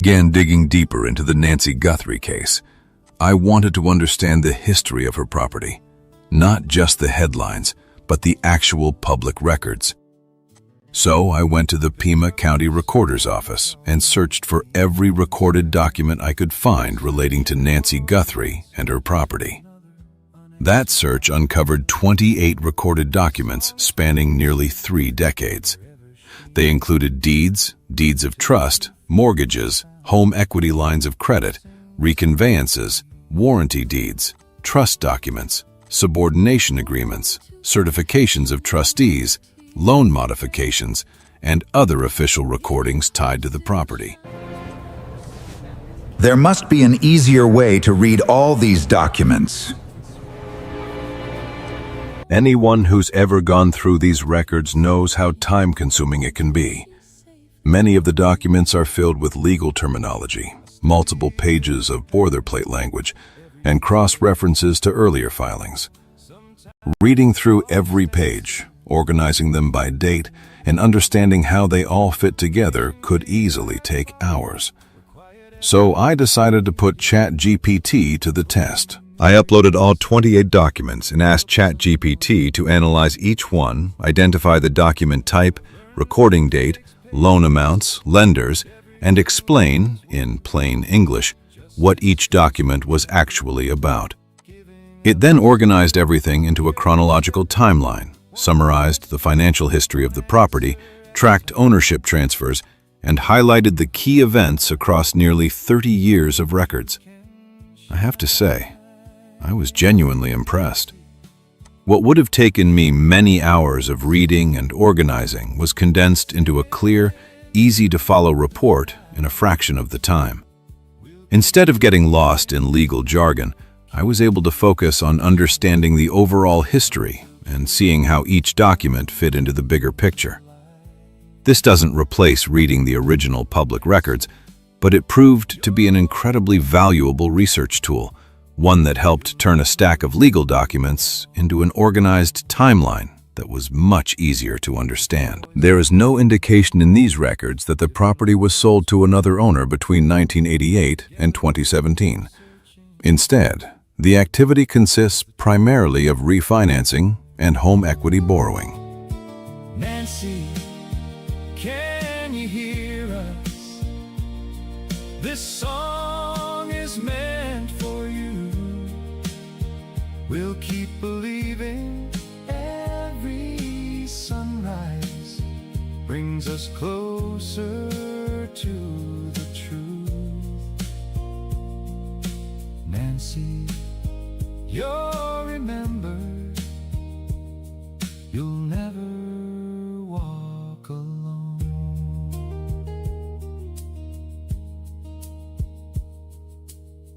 Began digging deeper into the Nancy Guthrie case. I wanted to understand the history of her property, not just the headlines, but the actual public records. So I went to the Pima County Recorder's Office and searched for every recorded document I could find relating to Nancy Guthrie and her property. That search uncovered 28 recorded documents spanning nearly 3 decades. They included deeds, deeds of trust, mortgages, home equity lines of credit, reconveyances, warranty deeds, trust documents, subordination agreements, certifications of trustees, loan modifications, and other official recordings tied to the property. There must be an easier way to read all these documents. Anyone who's ever gone through these records knows how time-consuming it can be. Many of the documents are filled with legal terminology, multiple pages of boilerplate language, and cross-references to earlier filings. Reading through every page, organizing them by date, and understanding how they all fit together could easily take hours. So I decided to put ChatGPT to the test. I uploaded all 28 documents and asked ChatGPT to analyze each one, identify the document type, recording date, loan amounts, lenders, and explain, in plain English, what each document was actually about. It then organized everything into a chronological timeline, summarized the financial history of the property, tracked ownership transfers, and highlighted the key events across nearly 30 years of records. I have to say, I was genuinely impressed. What would have taken me many hours of reading and organizing was condensed into a clear, easy-to-follow report in a fraction of the time. Instead of getting lost in legal jargon, I was able to focus on understanding the overall history and seeing how each document fit into the bigger picture. This doesn't replace reading the original public records, but it proved to be an incredibly valuable research tool, one that helped turn a stack of legal documents into an organized timeline that was much easier to understand. There is no indication in these records that the property was sold to another owner between 1988 and 2017. Instead, the activity consists primarily of refinancing and home equity borrowing. Nancy, can you hear us? This song is meant for you. We'll keep believing every sunrise brings us closer to the truth. Nancy, you'll remember, you'll never walk alone.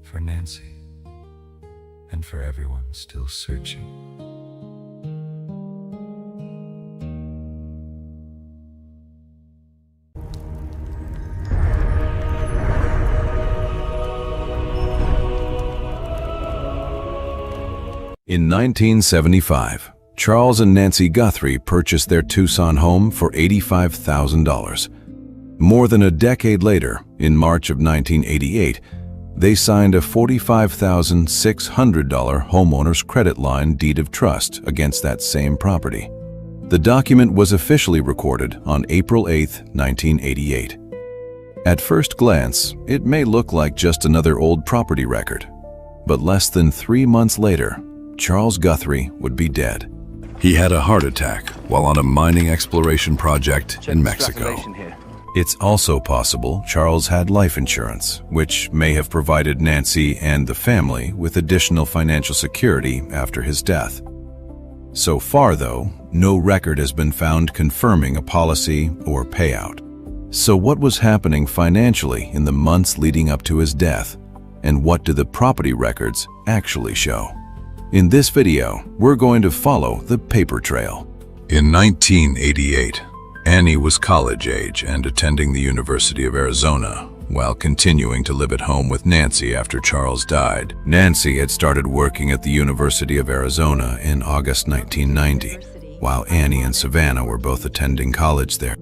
For Nancy, and for everyone still searching. In 1975, Charles and Nancy Guthrie purchased their Tucson home for $85,000. More than a decade later, in March of 1988, they signed a $45,600 homeowner's credit line deed of trust against that same property. The document was officially recorded on April 8, 1988. At first glance, it may look like just another old property record, but less than 3 months later, Charles Guthrie would be dead. He had a heart attack while on a mining exploration project in Mexico. It's also possible Charles had life insurance, which may have provided Nancy and the family with additional financial security after his death. So far, though, no record has been found confirming a policy or payout. So what was happening financially in the months leading up to his death? And what do the property records actually show? In this video, we're going to follow the paper trail. In 1988, Annie was college age and attending the University of Arizona, while continuing to live at home with Nancy after Charles died. Nancy had started working at the University of Arizona in August 1990, while Annie and Savannah were both attending college there.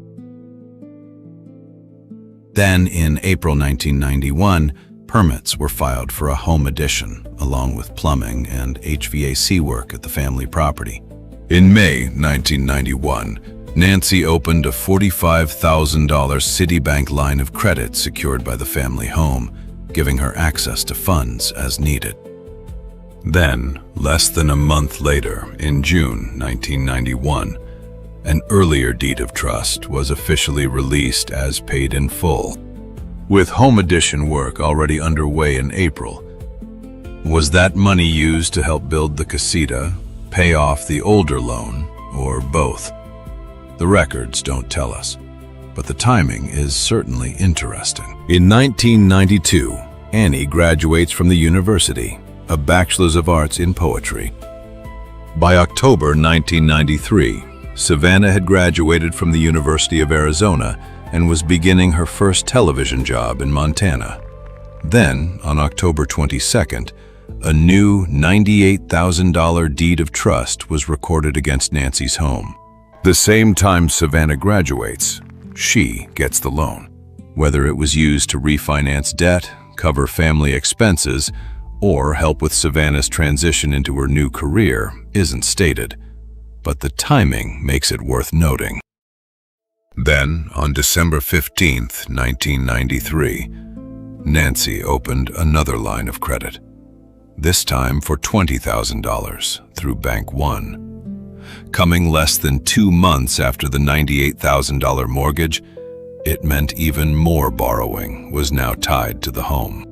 Then, in April 1991, permits were filed for a home addition, along with plumbing and HVAC work at the family property. In May 1991, Nancy opened a $45,000 Citibank line of credit secured by the family home, giving her access to funds as needed. Then, less than a month later, in June 1991, an earlier deed of trust was officially released as paid in full. With home addition work already underway in April, was that money used to help build the casita, pay off the older loan, or both? The records don't tell us, but the timing is certainly interesting. In 1992, Annie graduates from the university, a Bachelor's of Arts in Poetry. By October 1993, Savannah had graduated from the University of Arizona and was beginning her first television job in Montana. Then, on October 22nd, a new $98,000 deed of trust was recorded against Nancy's home. The same time Savannah graduates, she gets the loan. Whether it was used to refinance debt, cover family expenses, or help with Savannah's transition into her new career isn't stated, but the timing makes it worth noting. Then, on December 15, 1993, Nancy opened another line of credit, this time for $20,000 through Bank One. Coming less than 2 months after the $98,000 mortgage, it meant even more borrowing was now tied to the home.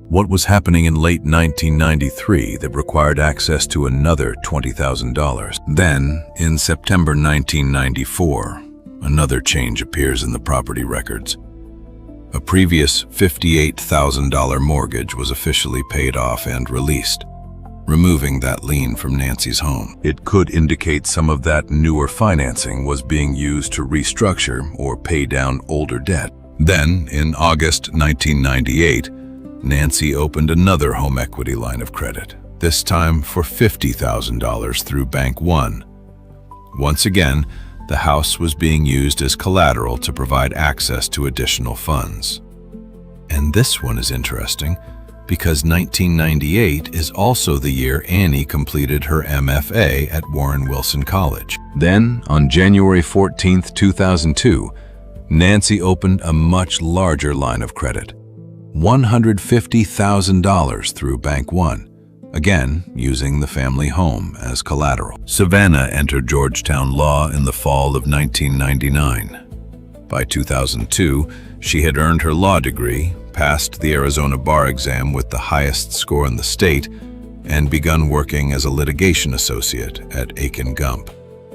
What was happening in late 1993 that required access to another $20,000? Then, in September 1994, another change appears in the property records. A previous $58,000 mortgage was officially paid off and released, removing that lien from Nancy's home. It could indicate some of that newer financing was being used to restructure or pay down older debt. Then, in August 1998, Nancy opened another home equity line of credit, this time for $50,000 through Bank One. Once again, the house was being used as collateral to provide access to additional funds. And this one is interesting because 1998 is also the year Annie completed her MFA at Warren Wilson College. Then, on January 14, 2002, Nancy opened a much larger line of credit, $150,000 through Bank One, again using the family home as collateral. Savannah entered Georgetown Law in the fall of 1999. By 2002, she had earned her law degree, passed the Arizona bar exam with the highest score in the state, and begun working as a litigation associate at Aiken Gump.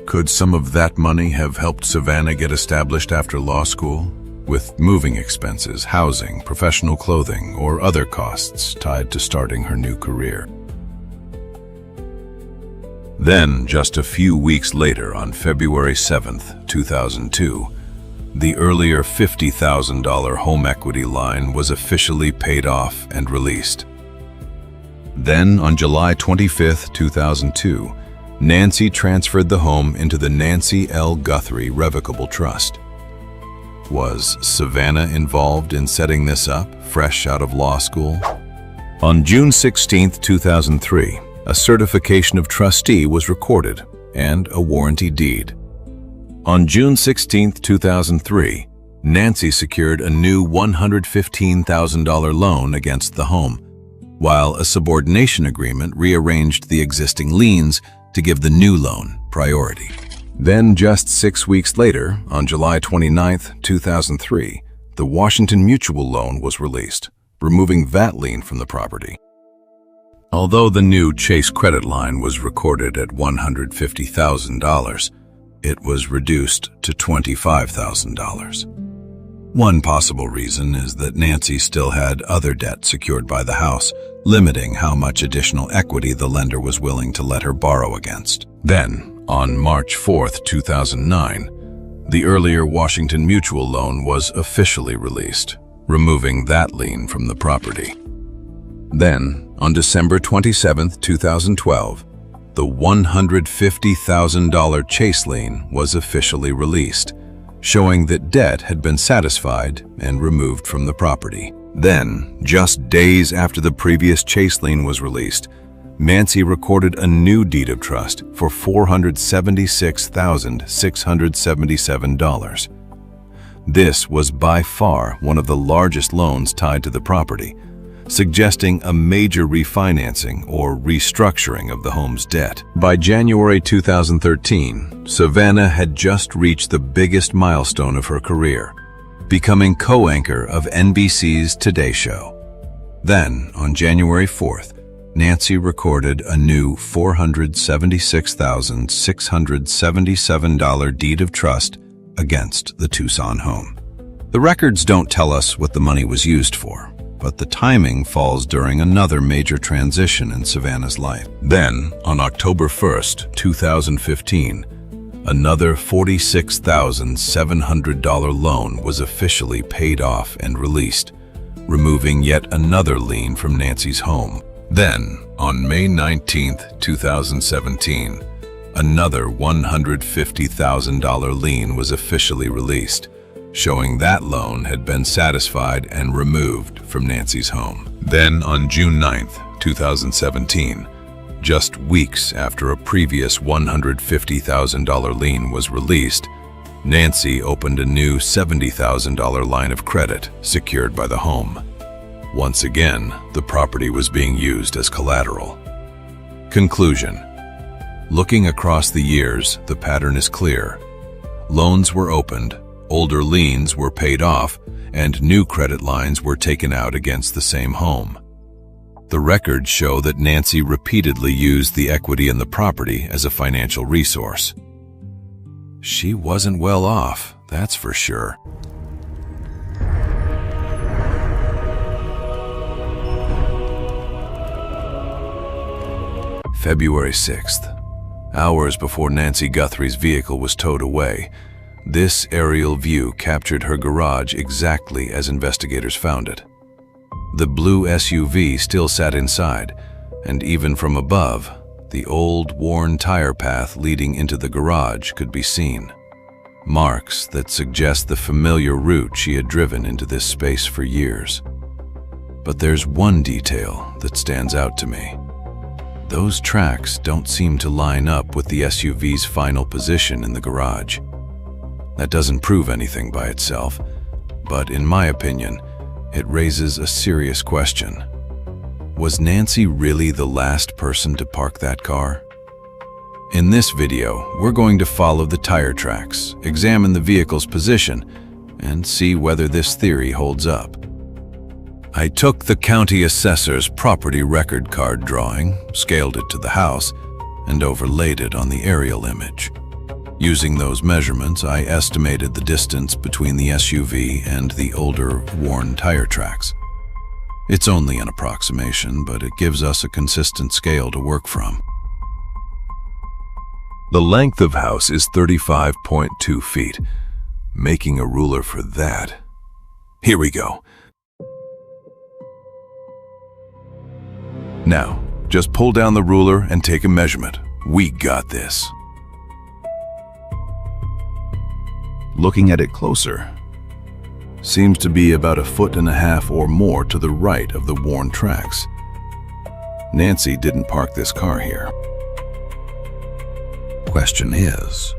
Could some of that money have helped Savannah get established after law school, with moving expenses, housing, professional clothing, or other costs tied to starting her new career? Then, just a few weeks later, on February 7, 2002, the earlier $50,000 home equity line was officially paid off and released. Then, on July 25, 2002, Nancy transferred the home into the Nancy L. Guthrie Revocable Trust. Was Savannah involved in setting this up, fresh out of law school? On June 16, 2003, a certification of trustee was recorded and a warranty deed. On June 16, 2003, Nancy secured a new $115,000 loan against the home, while a subordination agreement rearranged the existing liens to give the new loan priority. Then, just 6 weeks later, on July 29, 2003, the Washington Mutual loan was released, removing that lien from the property. Although the new Chase credit line was recorded at $150,000, it was reduced to $25,000. One possible reason is that Nancy still had other debt secured by the house, limiting how much additional equity the lender was willing to let her borrow against. Then, on March 4, 2009, the earlier Washington Mutual loan was officially released, removing that lien from the property. Then, on December 27, 2012, the $150,000 Chase lien was officially released, showing that debt had been satisfied and removed from the property. Then, just days after the previous chase lien was released, Nancy recorded a new deed of trust for $476,677. This was by far one of the largest loans tied to the property, suggesting a major refinancing or restructuring of the home's debt. By January 2013, Savannah had just reached the biggest milestone of her career, becoming co-anchor of NBC's Today Show. Then, on January 4th, Nancy recorded a new $476,677 deed of trust against the Tucson home. The records don't tell us what the money was used for, but the timing falls during another major transition in Savannah's life. Then, on October 1st, 2015, another $46,700 loan was officially paid off and released, removing yet another lien from Nancy's home. Then, on May 19, 2017, another $150,000 lien was officially released, showing that loan had been satisfied and removed from Nancy's home. Then, on June 9, 2017, just weeks after a previous $150,000 lien was released, Nancy opened a new $70,000 line of credit secured by the home. Once again, the property was being used as collateral. Conclusion. Looking across the years, the pattern is clear. Loans were opened, older liens were paid off, and new credit lines were taken out against the same home. The records show that Nancy repeatedly used the equity in the property as a financial resource. She wasn't well off, that's for sure. February 6th. Hours before Nancy Guthrie's vehicle was towed away, this aerial view captured her garage exactly as investigators found it. The blue SUV still sat inside, and even from above, the old, worn tire path leading into the garage could be seen. Marks that suggest the familiar route she had driven into this space for years. But there's one detail that stands out to me. Those tracks don't seem to line up with the SUV's final position in the garage. That doesn't prove anything by itself, but in my opinion, it raises a serious question. Was Nancy really the last person to park that car? In this video, we're going to follow the tire tracks, examine the vehicle's position, and see whether this theory holds up. I took the county assessor's property record card drawing, scaled it to the house, and overlaid it on the aerial image. Using those measurements, I estimated the distance between the SUV and the older, worn tire tracks. It's only an approximation, but it gives us a consistent scale to work from. The length of house is 35.2 feet. Making a ruler for that. Here we go. Now, just pull down the ruler and take a measurement. We got this. Looking at it closer, seems to be about 1.5 feet or more to the right of the worn tracks. Nancy didn't park this car here. Question is,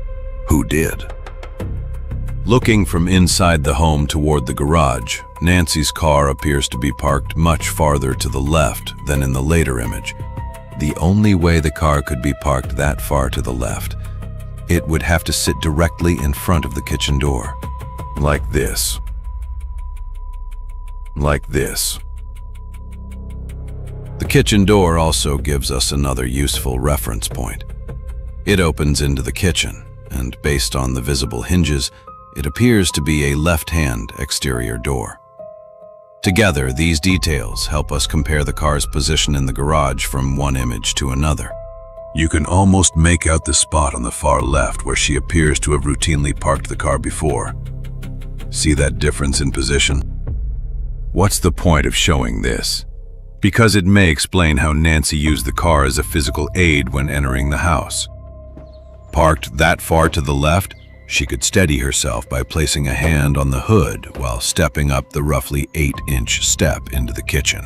who did? Looking from inside the home toward the garage, Nancy's car appears to be parked much farther to the left than in the later image. The only way the car could be parked that far to the left, it would have to sit directly in front of the kitchen door. Like this. Like this. The kitchen door also gives us another useful reference point. It opens into the kitchen, and based on the visible hinges, it appears to be a left-hand exterior door. Together, these details help us compare the car's position in the garage from one image to another. You can almost make out the spot on the far left where she appears to have routinely parked the car before. See that difference in position? What's the point of showing this? Because it may explain how Nancy used the car as a physical aid when entering the house. Parked that far to the left, She could steady herself by placing a hand on the hood while stepping up the roughly 8-inch step into the kitchen.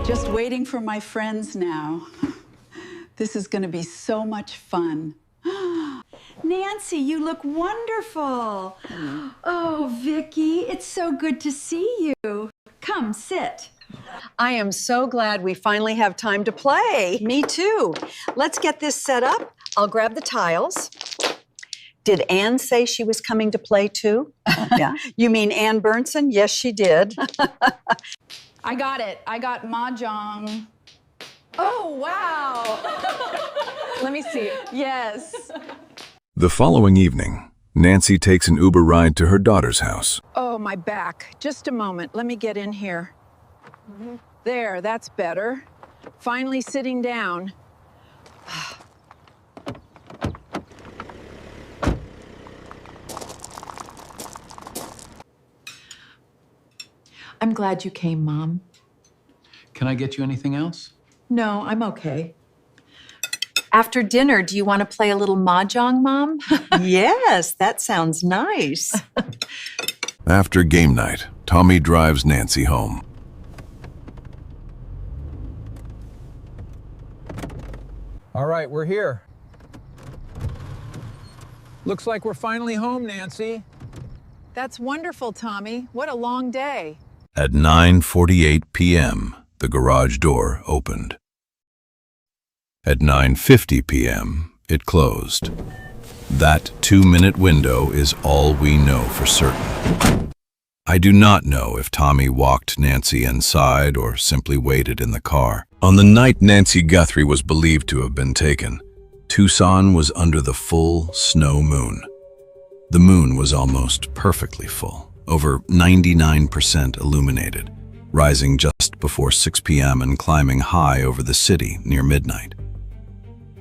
Just waiting for my friends now. This is going to be so much fun. Nancy, you look wonderful. Oh, Vicky, it's so good to see you. Come, sit. I am so glad we finally have time to play. Me too. Let's get this set up. I'll grab the tiles. Did Anne say she was coming to play too? Yeah. You mean Anne Burnson? Yes, she did. I got it. I got mahjong. Oh, wow. Let me see. Yes. The following evening, Nancy takes an Uber ride to her daughter's house. Oh, my back. Just a moment. Let me get in here. There, that's better. Finally sitting down. I'm glad you came, Mom. Can I get you anything else? No, I'm okay. After dinner, do you want to play a little mahjong, Mom? Yes, that sounds nice. After game night, Tommy drives Nancy home. All right, we're here. Looks like we're finally home, Nancy. That's wonderful, Tommy. What a long day. At 9:48 p.m., the garage door opened. At 9:50 p.m., it closed. That 2-minute window is all we know for certain. I do not know if Tommy walked Nancy inside or simply waited in the car. On the night Nancy Guthrie was believed to have been taken, Tucson was under the full snow moon. The moon was almost perfectly full, over 99% illuminated, rising just before 6 p.m. and climbing high over the city near midnight.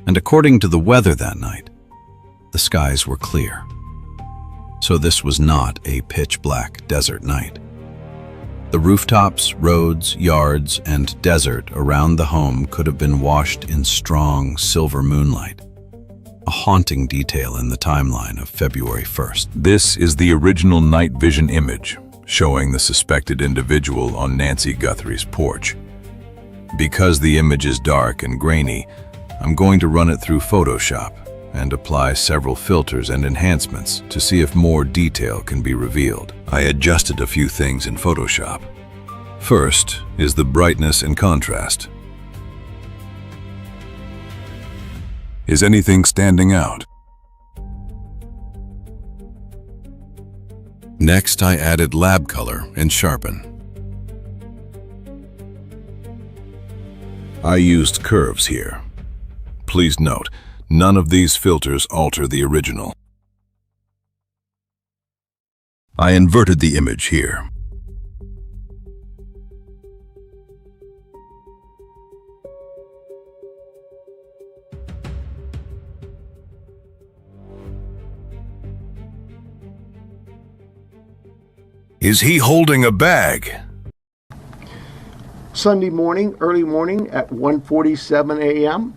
And according to the weather that night, the skies were clear. So this was not a pitch-black desert night. The rooftops, roads, yards, and desert around the home could have been washed in strong silver moonlight, a haunting detail in the timeline of February 1st. This is the original night vision image showing the suspected individual on Nancy Guthrie's porch. Because the image is dark and grainy, I'm going to run it through Photoshop and apply several filters and enhancements to see if more detail can be revealed. I adjusted a few things in Photoshop. First is the brightness and contrast. Is anything standing out? Next, I added lab color and sharpen. I used curves here. Please note, none of these filters alter the original. I inverted the image here. Is he holding a bag? Sunday morning, early morning at 1:47 a.m.,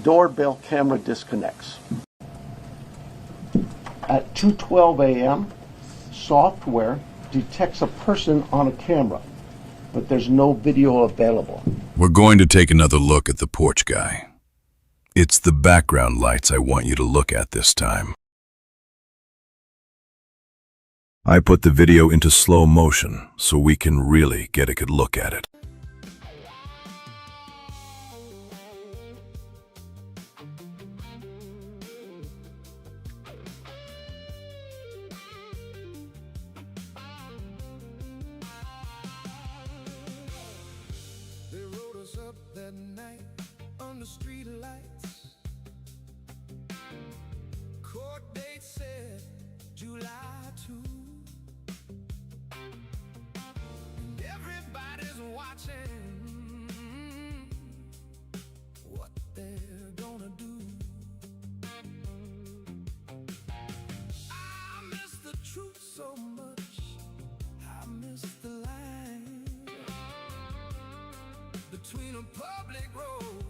doorbell camera disconnects. At 2:12 a.m., software detects a person on a camera, but there's no video available. We're going to take another look at the porch guy. It's the background lights I want you to look at this time. I put the video into slow motion so we can really get a good look at it. They wrote us up that night on the street lights. Court date said July 2. And everybody's watching between a public road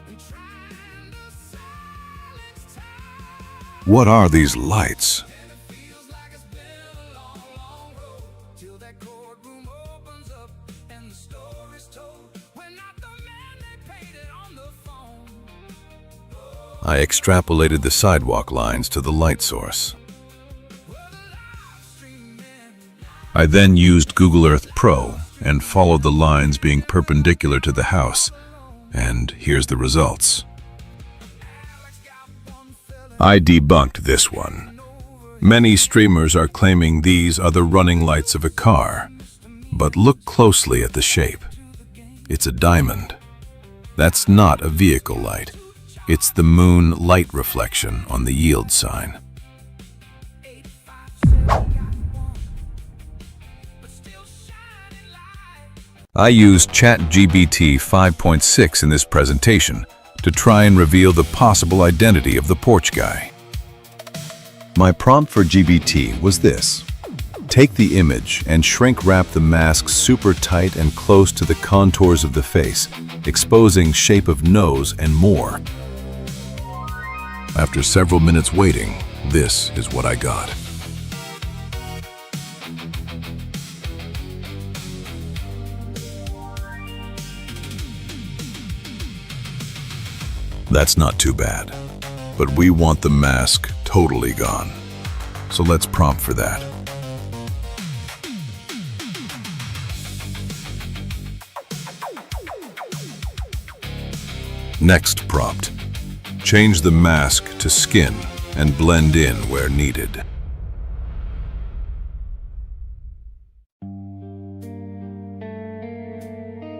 and trying to silence time. What are these lights? And it feels like it's been a long, long road till that courtroom opens up and the story's told. We're not the man they painted on the phone. I extrapolated the sidewalk lines to the light source. I then used Google Earth Pro and followed the lines being perpendicular to the house, and here's the results. I debunked this one. Many streamers are claiming these are the running lights of a car, but look closely at the shape. It's a diamond. That's not a vehicle light. It's the moon light reflection on the yield sign. I used ChatGPT 5.6 in this presentation to try and reveal the possible identity of the porch guy. My prompt for GBT was this: take the image and shrink wrap the mask super tight and close to the contours of the face, exposing shape of nose and more. After several minutes waiting, this is what I got. That's not too bad, but we want the mask totally gone. So let's prompt for that. Next prompt. Change the mask to skin and blend in where needed.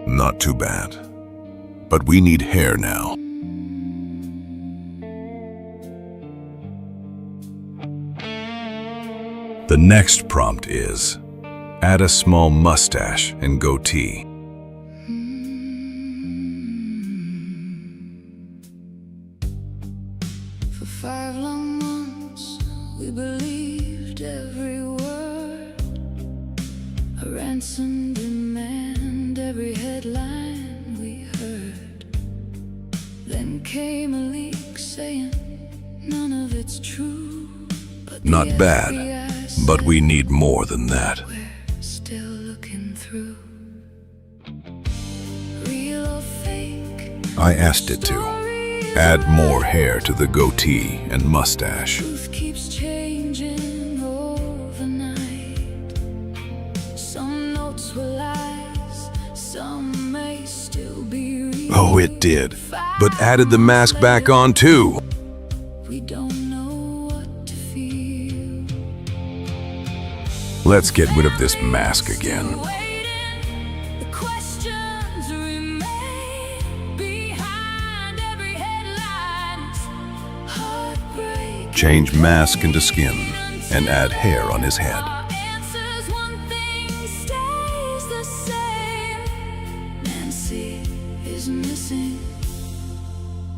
Not too bad, but we need hair now. The next prompt is, add a small mustache and goatee. For 5 long months, we believed every word. A ransom demand, every headline we heard. Then came a leak saying none of it's true. But Not bad, but we need more than that. we're still looking through. Real or fake, I asked it to. Add more hair to the goatee and mustache. truth keeps changing overnight. Some notes were lies, some may still be real. Oh, it did, but added the mask back on too. We don't know what to feel. Let's get rid of this mask again. Waiting, the questions remain behind every headline. Heartbreak. Change mask into skin and add hair on his head. Our answers, one thing stays the same. Nancy is missing,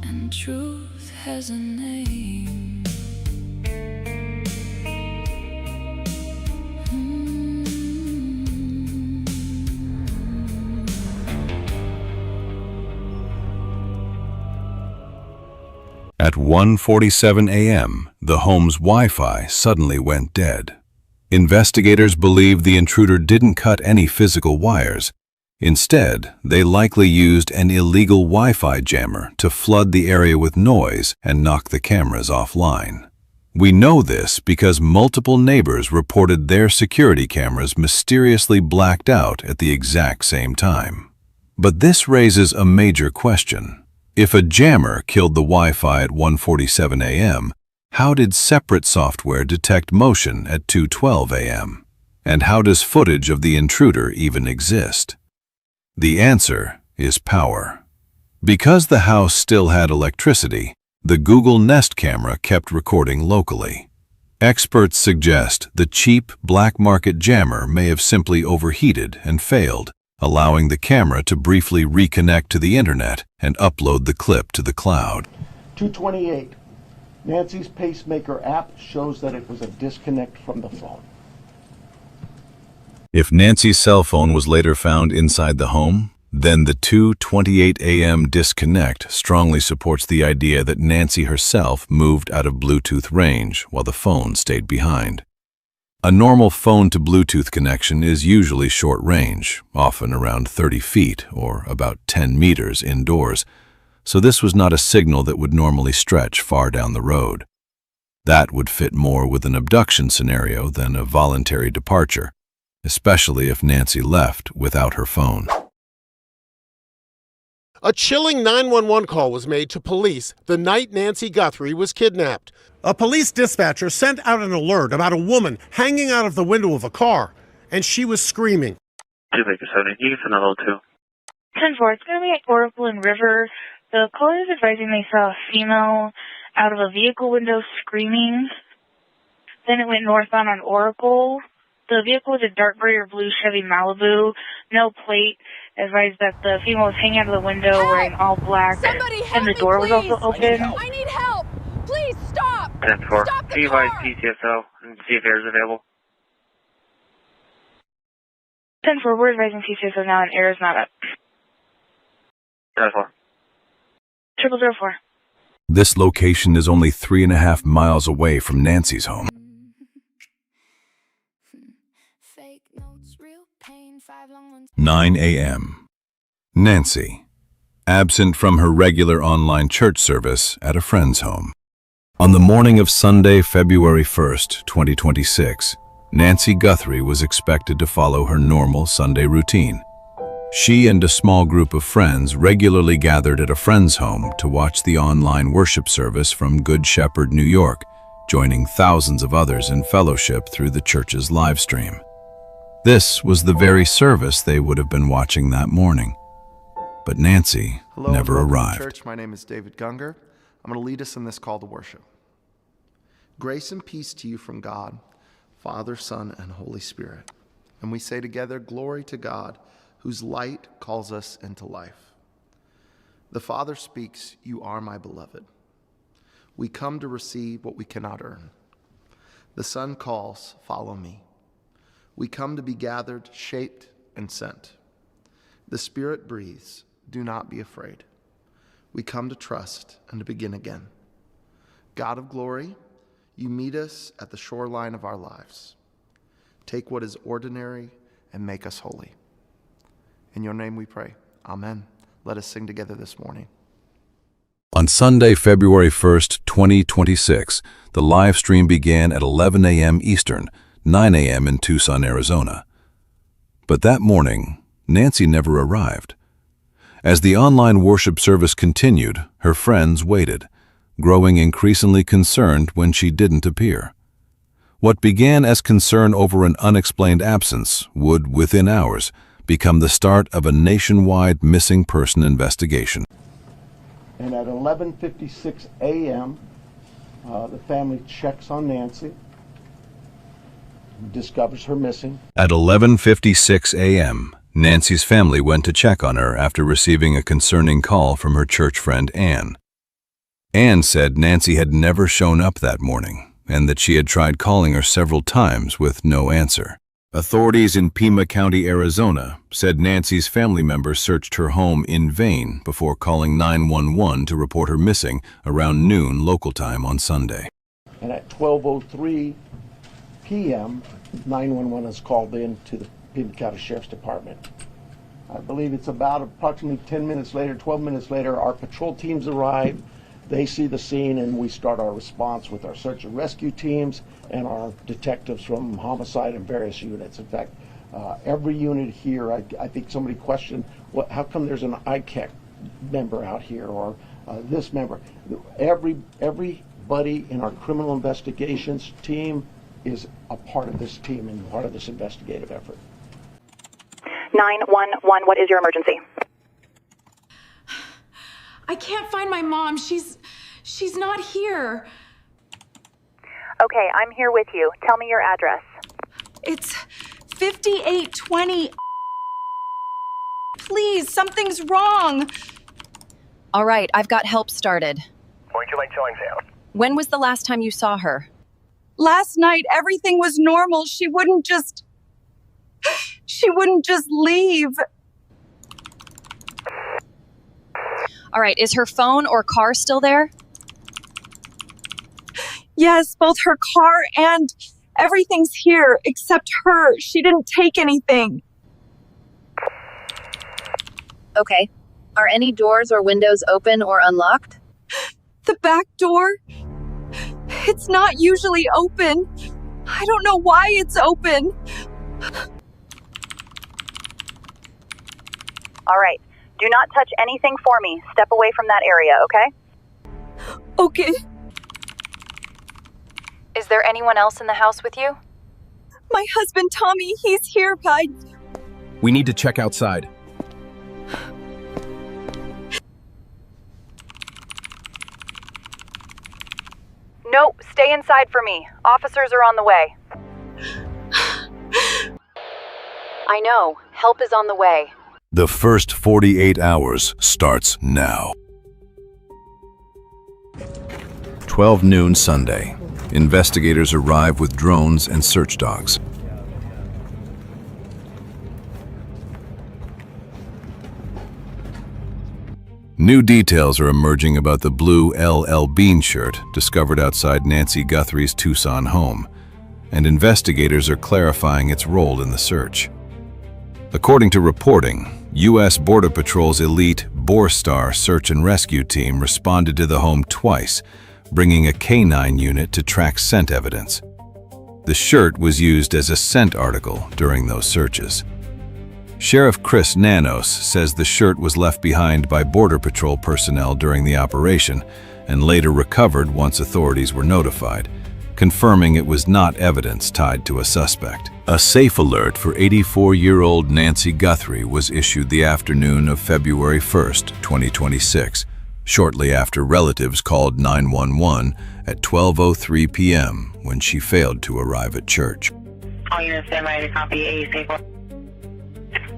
and truth has a name. At 1:47 a.m., the home's Wi-Fi suddenly went dead. Investigators believe the intruder didn't cut any physical wires. Instead, they likely used an illegal Wi-Fi jammer to flood the area with noise and knock the cameras offline. We know this because multiple neighbors reported their security cameras mysteriously blacked out at the exact same time. But this raises a major question. If a jammer killed the Wi-Fi at 1:47 a.m., how did separate software detect motion at 2:12 a.m.? And how does footage of the intruder even exist? The answer is power. Because the house still had electricity, the Google Nest camera kept recording locally. Experts suggest the cheap black market jammer may have simply overheated and failed, allowing the camera to briefly reconnect to the internet and upload the clip to the cloud. 228. Nancy's pacemaker app shows that it was a disconnect from the phone. If Nancy's cell phone was later found inside the home, then the 2:28 a.m. disconnect strongly supports the idea that Nancy herself moved out of Bluetooth range while the phone stayed behind. A normal phone-to-Bluetooth connection is usually short range, often around 30 feet or about 10 meters indoors, so this was not a signal that would normally stretch far down the road. That would fit more with an abduction scenario than a voluntary departure, especially if Nancy left without her phone. A chilling 911 call was made to police the night Nancy Guthrie was kidnapped. A police dispatcher sent out an alert about a woman hanging out of the window of a car, and she was screaming. 257, you can send a level 2. 10-4, it's going to be at Oracle and River. The caller is advising they saw a female out of a vehicle window screaming. Then it went northbound on Oracle. The vehicle was a dark gray or blue Chevy Malibu, no plate. Advised that the female was hanging out of the window wearing all black, and the door was also open. I need help! Please stop! 10-4, Stop the can you advise car! PCSO and see if air is available? 10-4, we're advising PCSO now, and air is not up. 10-4. 0004. This location is only 3.5 miles away from Nancy's home. 9 a.m. Nancy, absent from her regular online church service at a friend's home. On the morning of Sunday, February 1st, 2026, Nancy Guthrie was expected to follow her normal Sunday routine. She and a small group of friends regularly gathered at a friend's home to watch the online worship service from Good Shepherd, New York, joining thousands of others in fellowship through the church's live stream. This was the very service they would have been watching that morning. But Nancy never arrived. Church, my name is David Gunger. I'm going to lead us in this call to worship. Grace and peace to you from God, Father, Son, and Holy Spirit. And we say together, glory to God, whose light calls us into life. The Father speaks, you are my beloved. We come to receive what we cannot earn. The Son calls, follow me. We come to be gathered, shaped, and sent. The Spirit breathes, do not be afraid. We come to trust and to begin again. God of glory, you meet us at the shoreline of our lives. Take what is ordinary and make us holy. In your name we pray. Amen. Let us sing together this morning. On Sunday, February 1st, 2026, the live stream began at 11 a.m. Eastern, 9 a.m. in Tucson, Arizona. But that morning, Nancy never arrived. As the online worship service continued, her friends waited, growing increasingly concerned when she didn't appear. What began as concern over an unexplained absence would, within hours, become the start of a nationwide missing person investigation. And at 11:56 a.m., the family checks on Nancy, discovers her missing. At 11:56 a.m., Nancy's family went to check on her after receiving a concerning call from her church friend Ann. Ann said Nancy had never shown up that morning and that she had tried calling her several times with no answer. Authorities in Pima County, Arizona, said Nancy's family members searched her home in vain before calling 911 to report her missing around noon local time on Sunday. And at 12:03 p.m., 911 is called in to the Pima County Sheriff's Department. I believe it's about approximately 10 minutes later, 12 minutes later, our patrol teams arrive. They see the scene, and we start our response with our search and rescue teams and our detectives from homicide and various units. In fact, every unit here, I think somebody questioned, how come there's an ICAC member out here, or this member? Everybody in our criminal investigations team is a part of this team and part of this investigative effort. 911, what is your emergency? I can't find my mom. She's not here. Okay, I'm here with you. Tell me your address. It's 5820. Please, something's wrong. All right, I've got help started. Where'd you like showing down? When was the last time you saw her? Last night, everything was normal. She wouldn't just... She wouldn't just leave. All right, is her phone or car still there? Yes, both her car and everything's here except her. She didn't take anything. Okay. Are any doors or windows open or unlocked? The back door? It's not usually open. I don't know why it's open. All right. Do not touch anything for me. Step away from that area, okay? Okay. Is there anyone else in the house with you? My husband, Tommy, he's here, guys. We need to check outside. No, stay inside for me. Officers are on the way. I know. Help is on the way. The first 48 hours starts now. 12 noon Sunday. Investigators arrive with drones and search dogs. New details are emerging about the blue LL Bean shirt discovered outside Nancy Guthrie's Tucson home, and investigators are clarifying its role in the search. According to reporting, U.S. Border Patrol's elite Borstar search and rescue team responded to the home twice, bringing a K-9 unit to track scent evidence. The shirt was used as a scent article during those searches. Sheriff Chris Nanos says the shirt was left behind by Border Patrol personnel during the operation and later recovered once authorities were notified, confirming it was not evidence tied to a suspect. A safe alert for 84-year-old Nancy Guthrie was issued the afternoon of February 1st, 2026, shortly after relatives called 911 at 12:03 p.m. when she failed to arrive at church. All units stand by to copy a safe alert.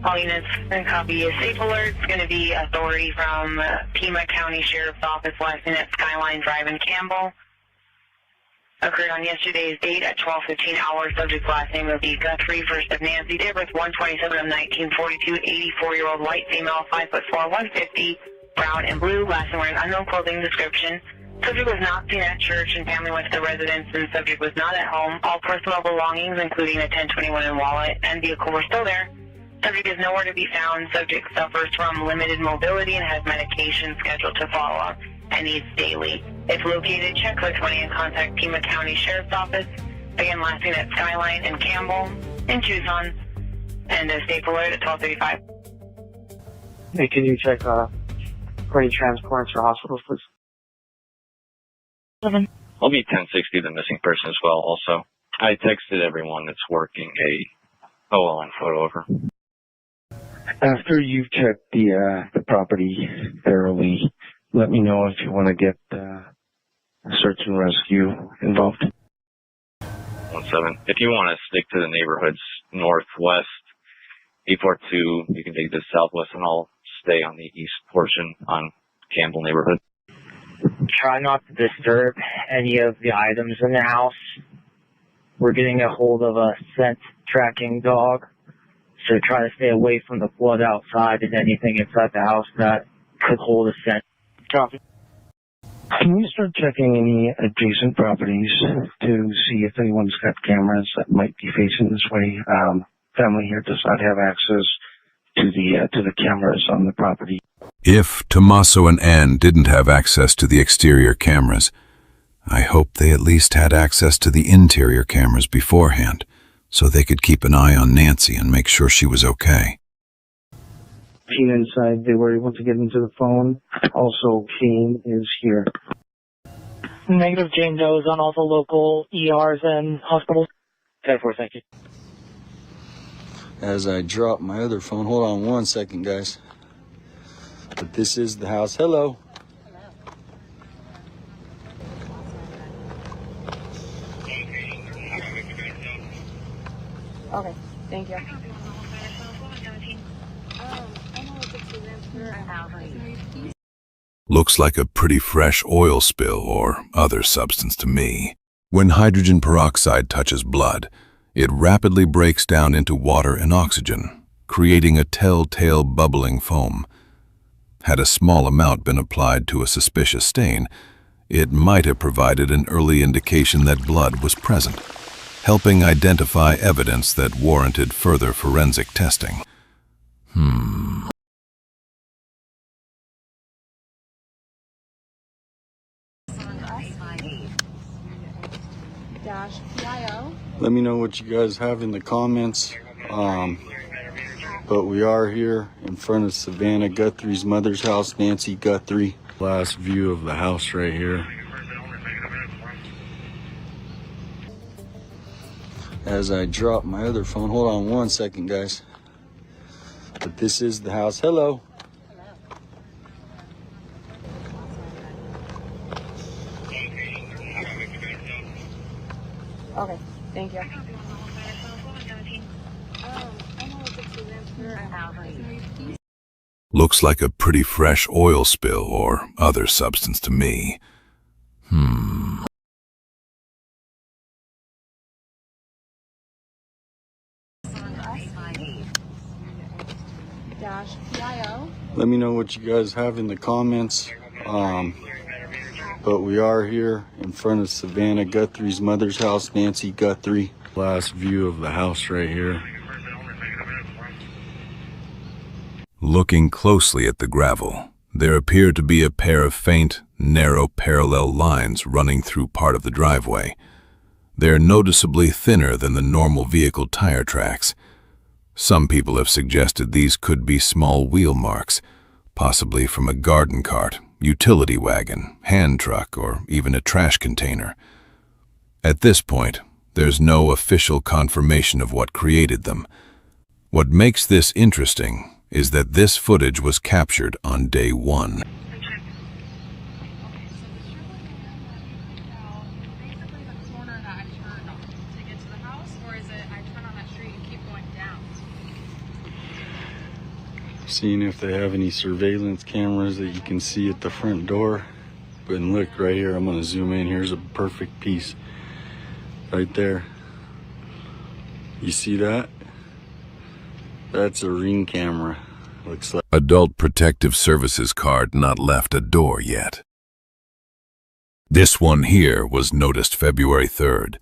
All units and copy a safe alert. It's going to be authority from Pima County Sheriff's Office, last name at Skyline Drive in Campbell. Occurred on yesterday's date at 12:15 hours. Subject last name will be Guthrie, first of Nancy, date of birth 1/27 of 1942, 84-year-old white female, 5'4", 150, brown and blue, last name wearing unknown clothing description. Subject was not seen at church and family went to the residence, and subject was not at home. All personal belongings, including a 1021 and wallet and vehicle, were still there. Subject is nowhere to be found. Subject suffers from limited mobility and has medication scheduled to follow up and needs daily. If located, check code 20 and contact Pima County Sheriff's Office. Again, last name at Skyline and Campbell in Tucson, and a safe alert at 12:35. Hey, can you check for any transports for hospitals, please? I'll be 1060 the missing person as well also. I texted everyone that's working a OLN photo over. After you've checked the property thoroughly, let me know if you want to get search and rescue involved. 17. If you want to stick to the neighborhoods northwest, 842, you can take the southwest, and I'll stay on the east portion on Campbell neighborhood. Try not to disturb any of the items in the house. We're getting a hold of a scent tracking dog, so try to stay away from the blood outside and anything inside the house that could hold a scent. Copy. Can you start checking any adjacent properties to see if anyone's got cameras that might be facing this way? Family here does not have access to the cameras on the property. If Tommaso and Ann didn't have access to the exterior cameras, I hope they at least had access to the interior cameras beforehand, so they could keep an eye on Nancy and make sure she was okay. Team inside, they were able to get into the phone. Also, Kane is here. Negative. Jane Doe is on all the local ERs and hospitals. 10-4, thank you. As I drop my other phone, hold on one second, guys. But this is the house. Hello. Okay, thank you. Looks like a pretty fresh oil spill or other substance to me. When hydrogen peroxide touches blood, It rapidly breaks down into water and oxygen, creating a telltale bubbling foam. Had a small amount been applied to a suspicious stain, it might have provided an early indication that blood was present, helping identify evidence that warranted further forensic testing. Let me know what you guys have in the comments. But we are here in front of Savannah Guthrie's mother's house, Nancy Guthrie. Last view of the house right here. As I drop my other phone, hold on one second, guys. But this is the house. Hello. Okay, thank you. Looks like a pretty fresh oil spill or other substance to me. Let me know what you guys have in the comments. But we are here in front of Savannah Guthrie's mother's house, Nancy Guthrie. Last view of the house right here. Looking closely at the gravel, there appear to be a pair of faint, narrow parallel lines running through part of the driveway. They're noticeably thinner than the normal vehicle tire tracks. Some people have suggested these could be small wheel marks, possibly from a garden cart, utility wagon, hand truck, or even a trash container. At this point, there's no official confirmation of what created them. What makes this interesting is that this footage was captured on day one. Seeing if they have any surveillance cameras that you can see at the front door. But look right here, I'm gonna zoom in. Here's a perfect piece right there. You see that? That's a Ring camera. Looks like Adult Protective Services card not left a door yet. This one here was noticed February 3rd.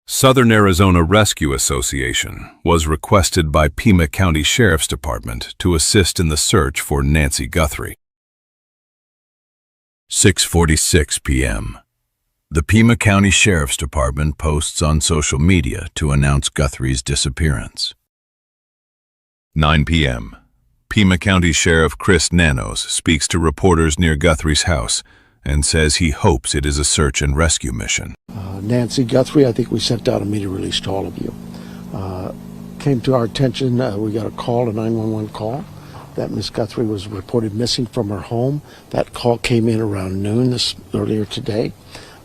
Southern Arizona Rescue Association was requested by Pima County Sheriff's Department to assist in the search for Nancy Guthrie. 6:46 p.m. The Pima County Sheriff's Department posts on social media to announce Guthrie's disappearance. 9 p.m. Pima County Sheriff Chris Nanos speaks to reporters near Guthrie's house and says he hopes it is a search and rescue mission. Nancy Guthrie, I think we sent out a media release to all of you. Came to our attention, we got a call, a 911 call, that Miss Guthrie was reported missing from her home. That call came in around noon earlier today.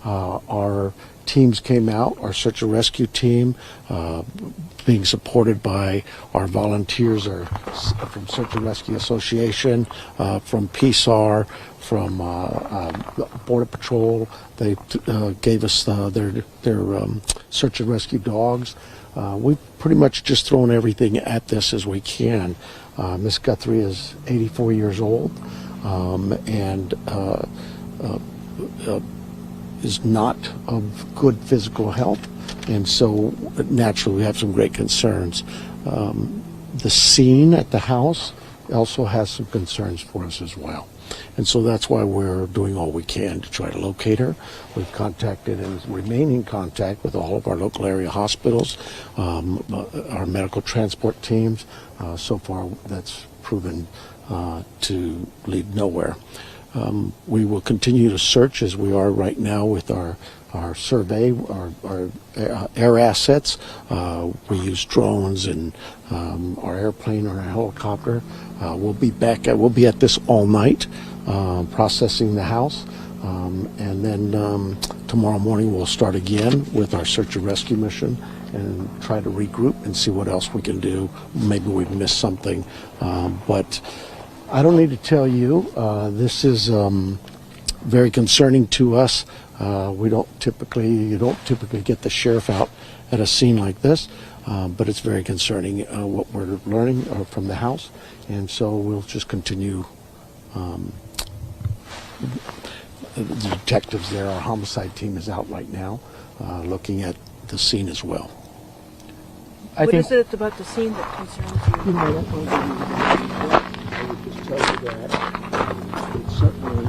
Our teams came out, our search and rescue team, being supported by our volunteers from Search and Rescue Association, from PSAR, from Border Patrol. They gave us their search and rescue dogs. We've pretty much just thrown everything at this as we can. Miss Guthrie is 84 years old and is not of good physical health, and so naturally we have some great concerns. The scene at the house also has some concerns for us as well. And so that's why we're doing all we can to try to locate her. We've contacted and remain in contact with all of our local area hospitals, our medical transport teams. So far that's proven to lead nowhere. We will continue to search as we are right now with our survey, our air assets. We use drones and our airplane or our helicopter. We'll be at this all night, processing the house. And then tomorrow morning we'll start again with our search and rescue mission and try to regroup and see what else we can do. Maybe we've missed something, but I don't need to tell you, this is very concerning to us. You don't typically get the sheriff out at a scene like this, but it's very concerning what we're learning from the house, and so we'll just continue. The detectives there, our homicide team is out right now looking at the scene as well. What is it about the scene that concerns you? I would just tell you that it's certainly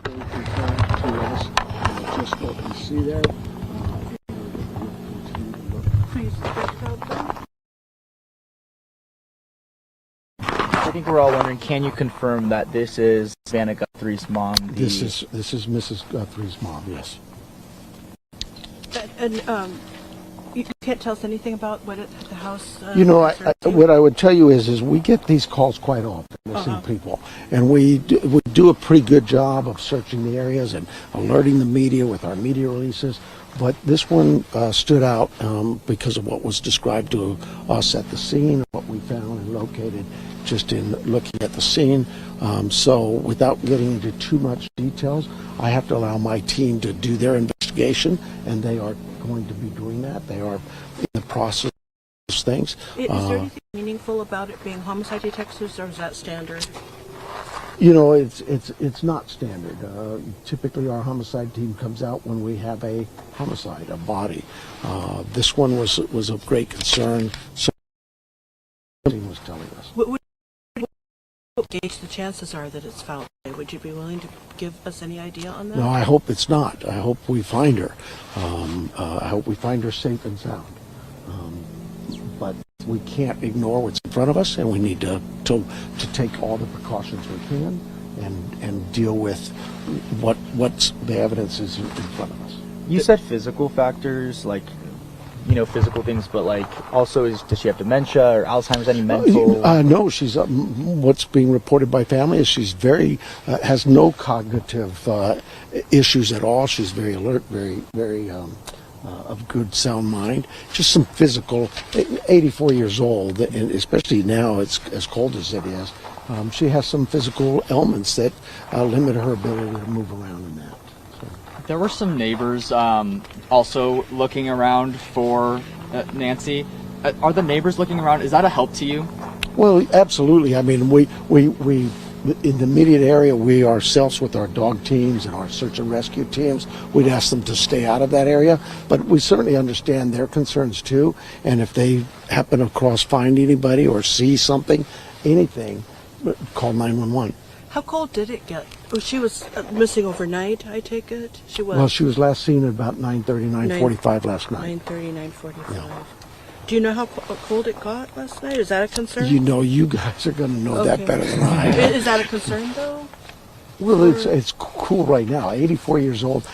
very concerning to us. Just what we see there. Please speak out there. I think we're all wondering, can you confirm that this is Savannah Guthrie's mom? This is Mrs. Guthrie's mom, yes. And you can't tell us anything about what the house... what I would tell you is we get these calls quite often, missing people. And we do a pretty good job of searching the areas and alerting the media with our media releases. But this one stood out because of what was described to us at the scene, what we found and located just in looking at the scene. So without getting into too much details, I have to allow my team to do their investigation, and they are going to be doing that. They are in the process of those things. Is there anything meaningful about it being homicide detectives, or is that standard? It's not standard. Typically, our homicide team comes out when we have a homicide, a body. This one was of great concern. So the team was telling us. What gauge the chances are that it's foul play? Would you be willing to give us any idea on that? No, I hope it's not. I hope we find her. I hope we find her safe and sound. But we can't ignore what's in front of us, and we need to take all the precautions we can and deal with what's the evidence is in front of us. You said physical factors, like, physical things, but like also does she have dementia or Alzheimer's, any mental? No, she's what's being reported by family is she's very has no cognitive issues at all. She's very alert, very of good sound mind. Just some physical. 84 years old, and especially now it's as cold as it is. She has some physical ailments that limit her ability to move around in that. There were some neighbors also looking around for Nancy. Are the neighbors looking around? Is that a help to you? Well, absolutely. I mean, we in the immediate area, we ourselves with our dog teams and our search and rescue teams, we'd ask them to stay out of that area. But we certainly understand their concerns too. And if they happen across, find anybody or see something, anything, call 911. How cold did it get? Oh, she was missing overnight, I take it? She was. Well, she was last seen at about 9:30, 9:45 last night. 9:30, 9:45. Yeah. Do you know how cold it got last night? Is that a concern? You guys are going to know that better than I. Is that a concern, though? Well, it's cool right now. 84 years old.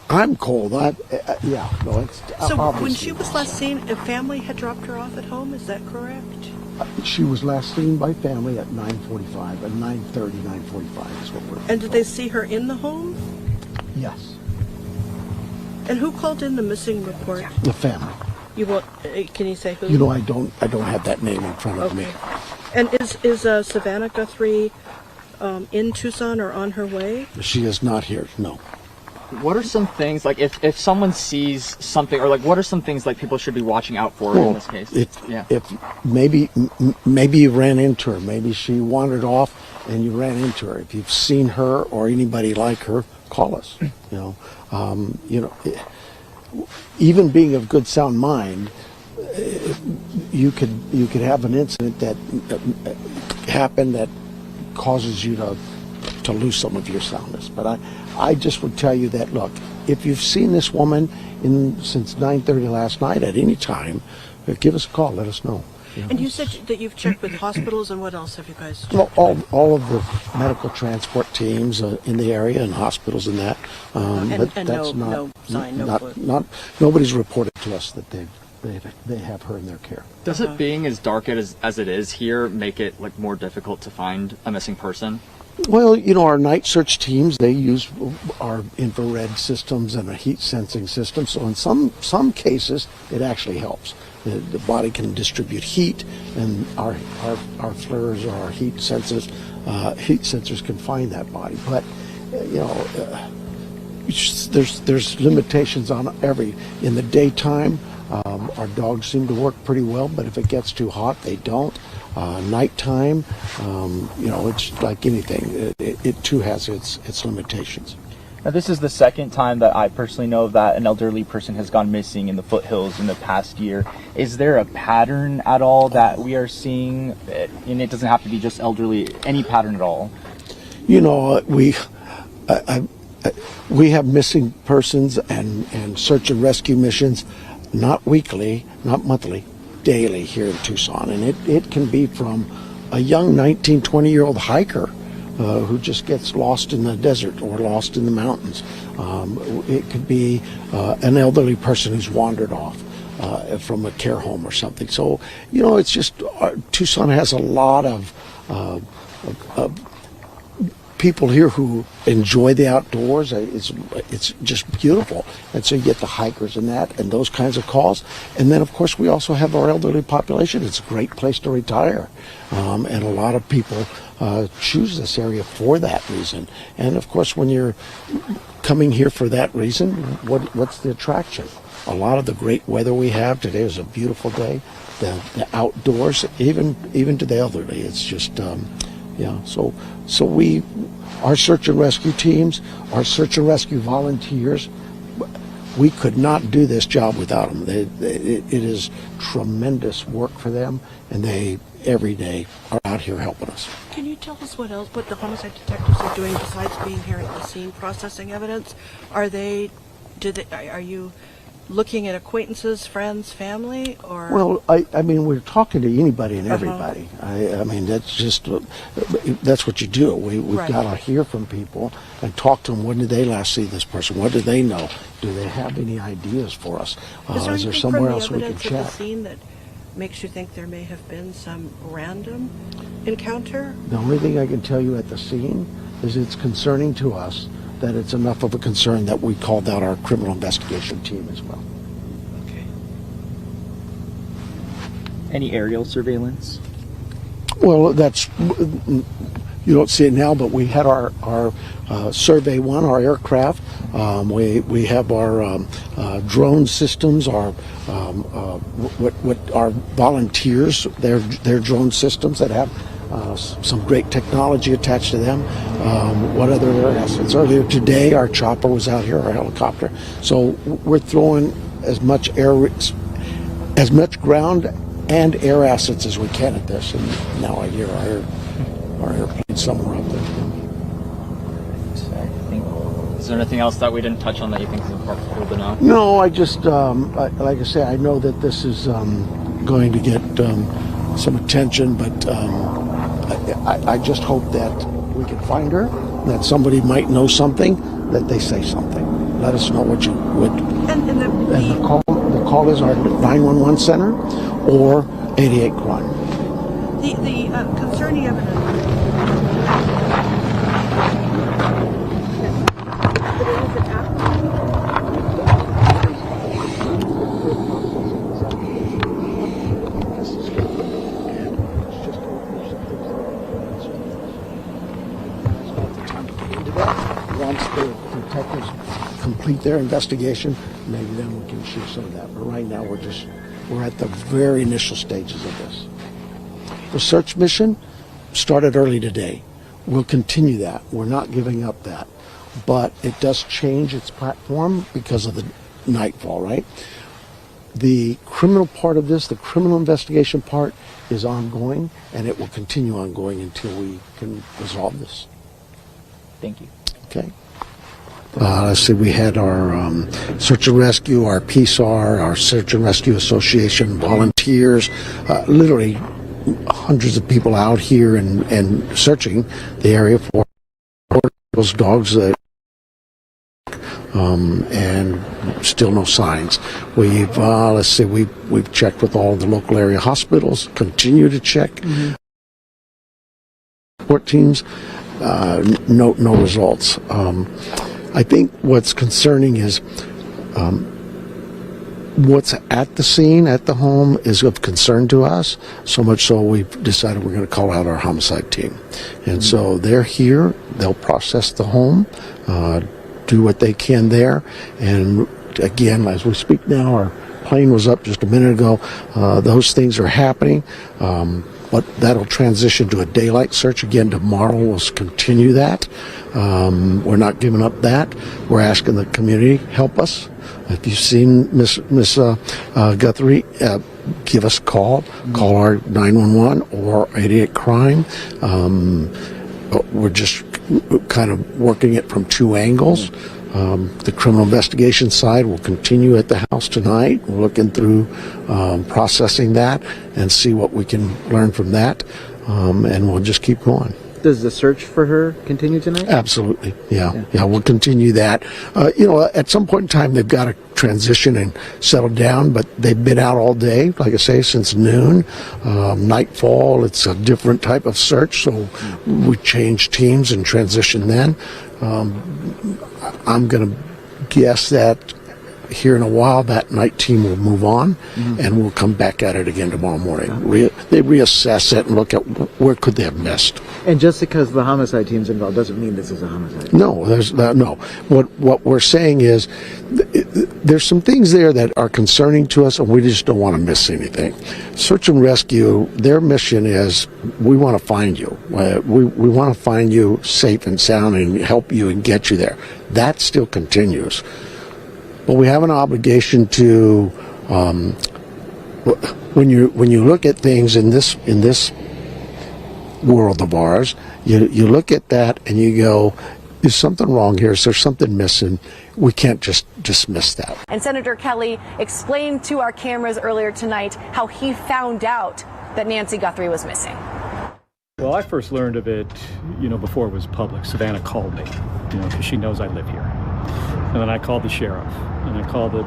I'm cold. It's so when she was last seen, a family had dropped her off at home. Is that correct? She was last seen by family at 9:45, at 9:30, 9:45 is what we're. And did they see her in the home? Yes. And who called in the missing report? The family. Can you say who? I don't have that name in front of me. And is Savannah Guthrie in Tucson or on her way? She is not here. No. What are some things, like if someone sees something, or like what are some things like people should be watching out for in this case? If maybe you ran into her, maybe she wandered off and you ran into her. If you've seen her or anybody like her, call us. Even being of good sound mind, you could have an incident that happen that causes you to lose some of your soundness. But I just would tell you that, look, if you've seen this woman since 9:30 last night at any time, give us a call. Let us know. And you said that you've checked with hospitals, and what else have you guys checked? Well, all of the medical transport teams in the area and hospitals and that. But that's nobody's reported to us that they have her in their care. Does it being as dark as it is here make it like more difficult to find a missing person? Well, you know, our night search teams, they use our infrared systems and a heat sensing system. So in some cases, it actually helps. The body can distribute heat, and our flares or our heat sensors can find that body. But you know, there's limitations on in the daytime. Our dogs seem to work pretty well, but if it gets too hot, they don't. Nighttime, you know, it's like anything. It too has its limitations. Now, this is the second time that I personally know that an elderly person has gone missing in the foothills in the past year. Is there a pattern at all that we are seeing? And it doesn't have to be just elderly, any pattern at all. You know, we have missing persons and search and rescue missions, not weekly, not monthly, daily here in Tucson. And it can be from a young 19, 20-year-old hiker who just gets lost in the desert or lost in the mountains. It could be an elderly person who's wandered off from a care home or something. So, you know, it's just, Tucson has a lot of people here who enjoy the outdoors. It's just beautiful. And so you get the hikers and those kinds of calls. And then, of course, we also have our elderly population. It's a great place to retire. And a lot of people choose this area for that reason. And, of course, when you're coming here for that reason, what's the attraction? A lot of the great weather we have today is a beautiful day. The outdoors, even to the elderly, it's just... yeah, so our search and rescue teams, our search and rescue volunteers, we could not do this job without them. It is tremendous work for them, and they every day are out here helping us. Can you tell us what the homicide detectives are doing besides being here at the scene processing evidence? Are you looking at acquaintances, friends, family, or? Well, I mean, we're talking to anybody and everybody. I mean, that's what you do. We've got to hear from people and talk to them. When did they last see this person? What do they know? Do they have any ideas for us? Is there somewhere else we can check? Is there anything from the evidence of the scene that makes you think there may have been some random encounter? The only thing I can tell you at the scene is it's concerning to us that it's enough of a concern that we called out our criminal investigation team as well. Okay. Any aerial surveillance? Well, you don't see it now, but we had our Survey 1, our aircraft. We have our drone systems, our volunteers, their drone systems that have some great technology attached to them. What other assets? Earlier today, our chopper was out here, our helicopter. So we're throwing as much ground and air assets as we can at this. And now I hear our airplane somewhere up there. Is there anything else that we didn't touch on that you think is important to know? No, I just, like I say, I know that this is going to get some attention, but I just hope that we can find her, that somebody might know something, that they say something. Let us know what you would. And the call is our 911 center or 88 crime. The concerning evidence. Once the detectives complete their investigation, maybe then we can shoot some of that. But right now we're at the very initial stages of this. The search mission started early today. We'll continue that. We're not giving up that. But it does change its platform because of the nightfall, right? The criminal part of this, the criminal investigation part, is ongoing, and it will continue ongoing until we can resolve this. Thank you. Okay. Let's see, we had our search and rescue, our PSAR, our search and rescue association, volunteers, literally hundreds of people out here and searching the area for those dogs that and still no signs. We've let's see, we've checked with all the local area hospitals, continue to check. Support teams, no results. I think what's concerning is what's at the scene, at the home, is of concern to us, so much so we've decided we're going to call out our homicide team. And so they're here, they'll process the home, do what they can there, and again, as we speak now, our plane was up just a minute ago. Those things are happening, but that'll transition to a daylight search again tomorrow. We'll continue that. We're not giving up that. We're asking the community, help us. If you've seen Miss Guthrie, give us a call. Call our 911 or 88 Crime. We're just kind of working it from two angles. The criminal investigation side will continue at the house tonight. We're looking through processing that and see what we can learn from that, and we'll just keep going. Does the search for her continue tonight? Absolutely, yeah, we'll continue that. At some point in time, they've got to transition and settle down, but they've been out all day, like I say, since noon. Nightfall, it's a different type of search, so we change teams and transition then. I'm going to guess that here in a while that night team will move on, and we'll come back at it again tomorrow morning. They reassess it and look at where could they have missed. And just because the homicide team's involved doesn't mean this is a homicide. No, no. What we're saying is there's some things there that are concerning to us, and we just don't want to miss anything. Search and rescue, their mission is we want to find you. We want to find you safe and sound and help you and get you there. That still continues. But we have an obligation to, when you look at things in this world of ours, you look at that and you go, is something wrong here? Is there something missing? We can't just dismiss that. And Senator Kelly explained to our cameras earlier tonight how he found out that Nancy Guthrie was missing. Well, I first learned of it, before it was public. Savannah called me, because she knows I live here. And then I called the sheriff, and I called the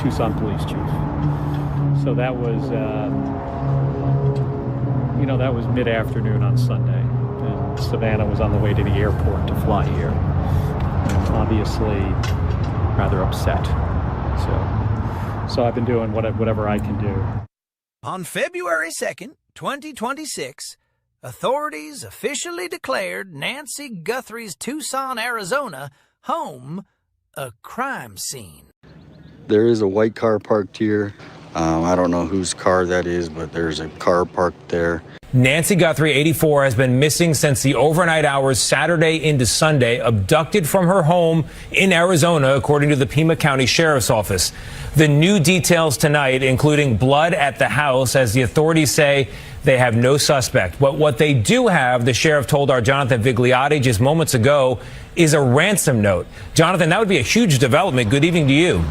Tucson police chief. So that was, that was mid-afternoon on Sunday. And Savannah was on the way to the airport to fly here. And obviously rather upset. So I've been doing whatever I can do. On February 2nd, 2026, authorities officially declared Nancy Guthrie's Tucson, Arizona home a crime scene. There is a white car parked here. I don't know whose car that is, but there's a car parked there. Nancy Guthrie, 84, has been missing since the overnight hours Saturday into Sunday, abducted from her home in Arizona, according to the Pima County Sheriff's Office. The new details tonight, including blood at the house, as the authorities say they have no suspect. But what they do have, the sheriff told our Jonathan Vigliotti just moments ago, is a ransom note. Jonathan, that would be a huge development. Good evening to you.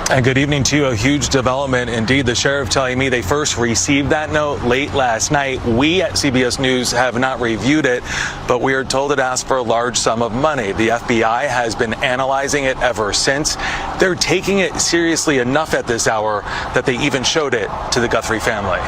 And good evening to you. A huge development indeed. The sheriff telling me they first received that note late last night. We at CBS News have not reviewed it, but we are told it asked for a large sum of money. The FBI has been analyzing it ever since. They're taking it seriously enough at this hour that they even showed it to the Guthrie family.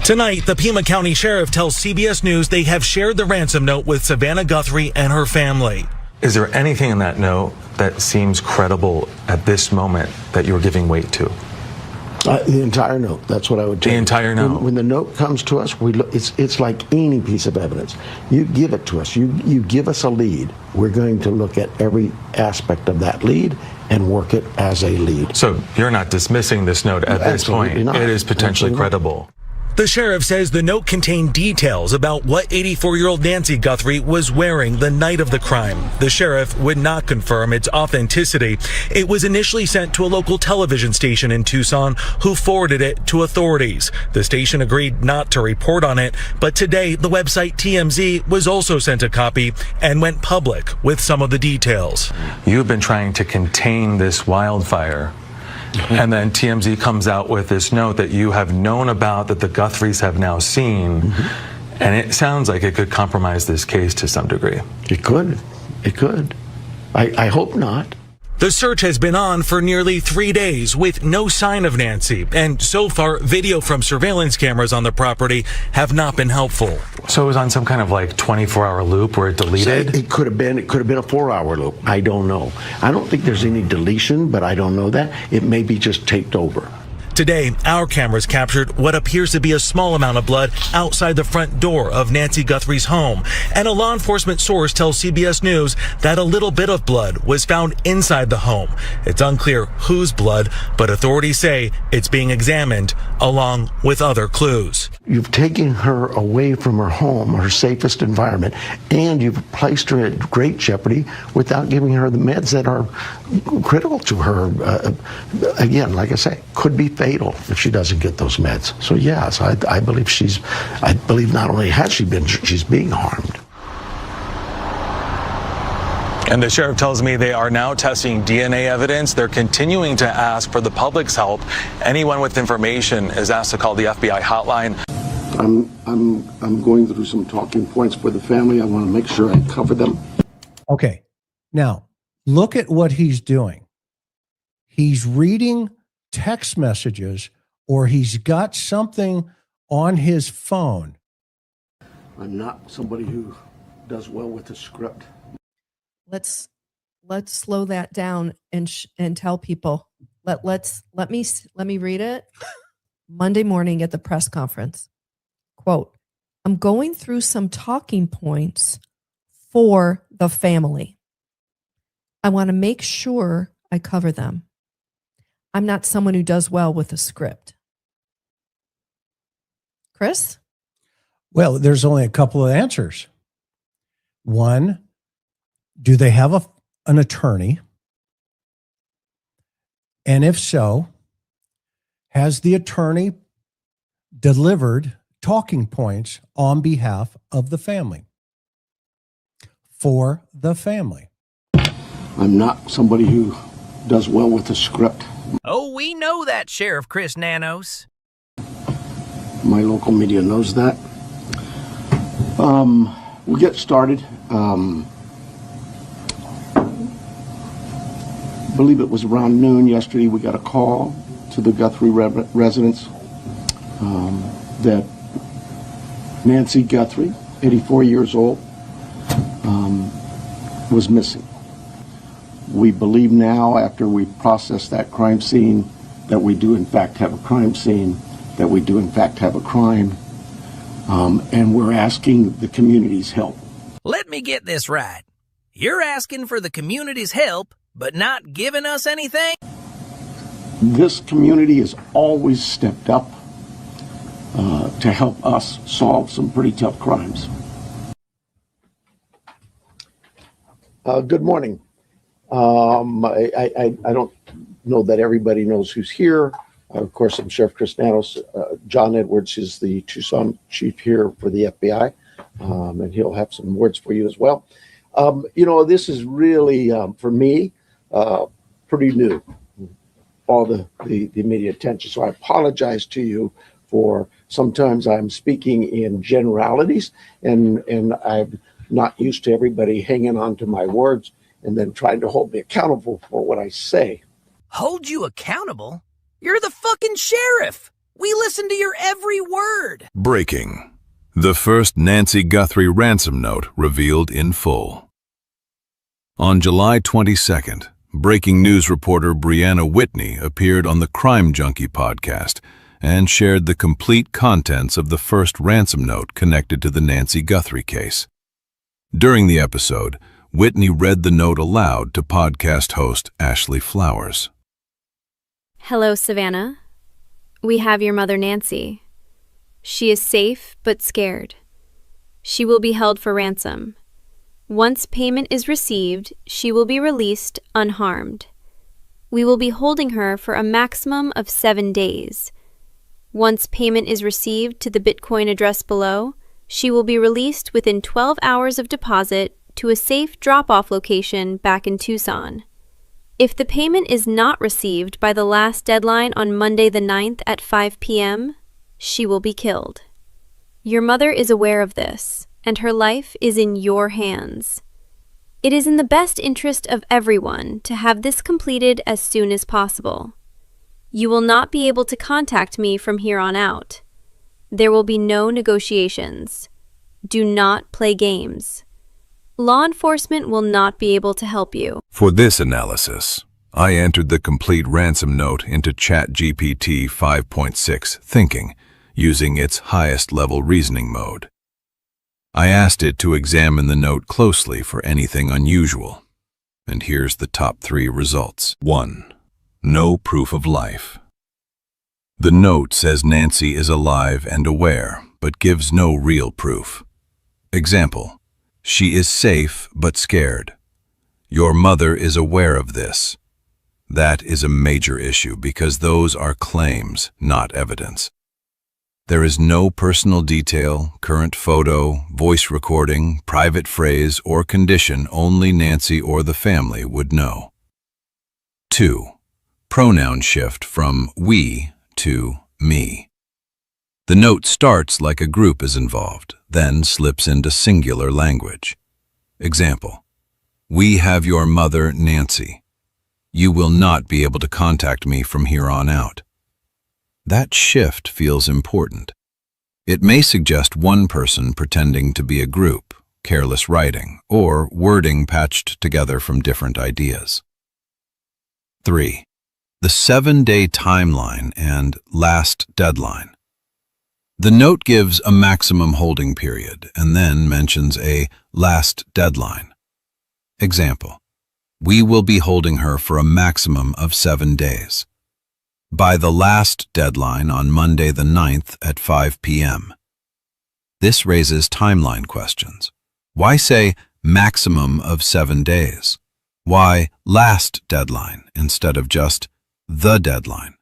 Tonight, the Pima County Sheriff tells CBS News they have shared the ransom note with Savannah Guthrie and her family. Is there anything in that note that seems credible at this moment that you're giving weight to? The entire note. That's what I would tell you. The entire note. When the note comes to us, we look. It's like any piece of evidence. You give it to us. You give us a lead. We're going to look at every aspect of that lead and work it as a lead. So you're not dismissing this note at this point. Not. It is potentially credible. The sheriff says the note contained details about what 84-year-old Nancy Guthrie was wearing the night of the crime. The sheriff would not confirm its authenticity. It was initially sent to a local television station in Tucson, who forwarded it to authorities. The station agreed not to report on it, but today the website TMZ was also sent a copy and went public with some of the details. You've been trying to contain this wildfire. And then TMZ comes out with this note that you have known about, that the Guthries have now seen. And it sounds like it could compromise this case to some degree. It could. It could. I hope not. The search has been on for nearly 3 days with no sign of Nancy, and so far, video from surveillance cameras on the property have not been helpful. So it was on some kind of like 24-hour loop where it deleted? It could have been a 4-hour loop. I don't know. I don't think there's any deletion, but I don't know that. It may be just taped over. Today, our cameras captured what appears to be a small amount of blood outside the front door of Nancy Guthrie's home. And a law enforcement source tells CBS News that a little bit of blood was found inside the home. It's unclear whose blood, but authorities say it's being examined along with other clues. You've taken her away from her home, her safest environment, and you've placed her at great jeopardy without giving her the meds that are critical to her. Again, like I say, could be fatal if she doesn't get those meds. So yes, I believe not only has she been, she's being harmed. And the sheriff tells me they are now testing DNA evidence. They're continuing to ask for the public's help. Anyone with information is asked to call the FBI hotline. I'm going through some talking points for the family. I want to make sure I cover them. Okay. Now, look at what he's doing. He's reading text messages, or he's got something on his phone. I'm not somebody who does well with a script. Let's slow that down and tell people. Let me read it. Monday morning at the press conference. Quote, I'm going through some talking points for the family. I want to make sure I cover them. I'm not someone who does well with a script. Chris? Well, there's only a couple of answers. One, do they have an attorney? And if so, has the attorney delivered talking points on behalf of the family? For the family. I'm not somebody who does well with a script. Oh, we know that, Sheriff Chris Nanos. My local media knows that. We'll get started. I believe it was around noon yesterday, we got a call to the Guthrie residence that Nancy Guthrie, 84 years old, was missing. We believe now, after we process that crime scene, that we do in fact have a crime scene, that we do in fact have a crime, and we're asking the community's help. Let me get this right. You're asking for the community's help, but not giving us anything? This community has always stepped up to help us solve some pretty tough crimes. Good morning. I don't know that everybody knows who's here. Of course, I'm Sheriff Chris Nanos. John Edwards is the Tucson chief here for the FBI, and he'll have some words for you as well. This is really, for me, pretty new, all the media attention. So I apologize to you for sometimes I'm speaking in generalities, and I'm not used to everybody hanging on to my words and then trying to hold me accountable for what I say. Hold you accountable? You're the fucking sheriff. We listen to your every word. Breaking. The first Nancy Guthrie ransom note revealed in full. On July 22nd, breaking news reporter Brianna Whitney appeared on the Crime Junkie podcast and shared the complete contents of the first ransom note connected to the Nancy Guthrie case. During the episode, Whitney read the note aloud to podcast host Ashley Flowers. Hello, Savannah. We have your mother, Nancy. She is safe but scared. She will be held for ransom. Once payment is received, she will be released unharmed. We will be holding her for a maximum of 7 days. Once payment is received to the Bitcoin address below, she will be released within 12 hours of deposit to a safe drop-off location back in Tucson. If the payment is not received by the last deadline on Monday the 9th at 5 p.m., she will be killed. Your mother is aware of this, and her life is in your hands. It is in the best interest of everyone to have this completed as soon as possible. You will not be able to contact me from here on out. There will be no negotiations. Do not play games. Law enforcement will not be able to help you. For this analysis, I entered the complete ransom note into ChatGPT 5.6 Thinking, using its highest level reasoning mode. I asked it to examine the note closely for anything unusual. And here's the top 3 results. 1. No proof of life. The note says Nancy is alive and aware, but gives no real proof. Example: she is safe but scared. Your mother is aware of this. That is a major issue because those are claims, not evidence. There is no personal detail, current photo, voice recording, private phrase, or condition only Nancy or the family would know. 2. Pronoun shift from we to me. The note starts like a group is involved, then slips into singular language. Example: we have your mother, Nancy. You will not be able to contact me from here on out. That shift feels important. It may suggest one person pretending to be a group, careless writing, or wording patched together from different ideas. 3. The 7-day timeline and last deadline. The note gives a maximum holding period and then mentions a last deadline. Example: we will be holding her for a maximum of 7 days. By the last deadline on Monday the 9th at 5 p.m. This raises timeline questions. Why say maximum of 7 days? Why last deadline instead of just the deadline?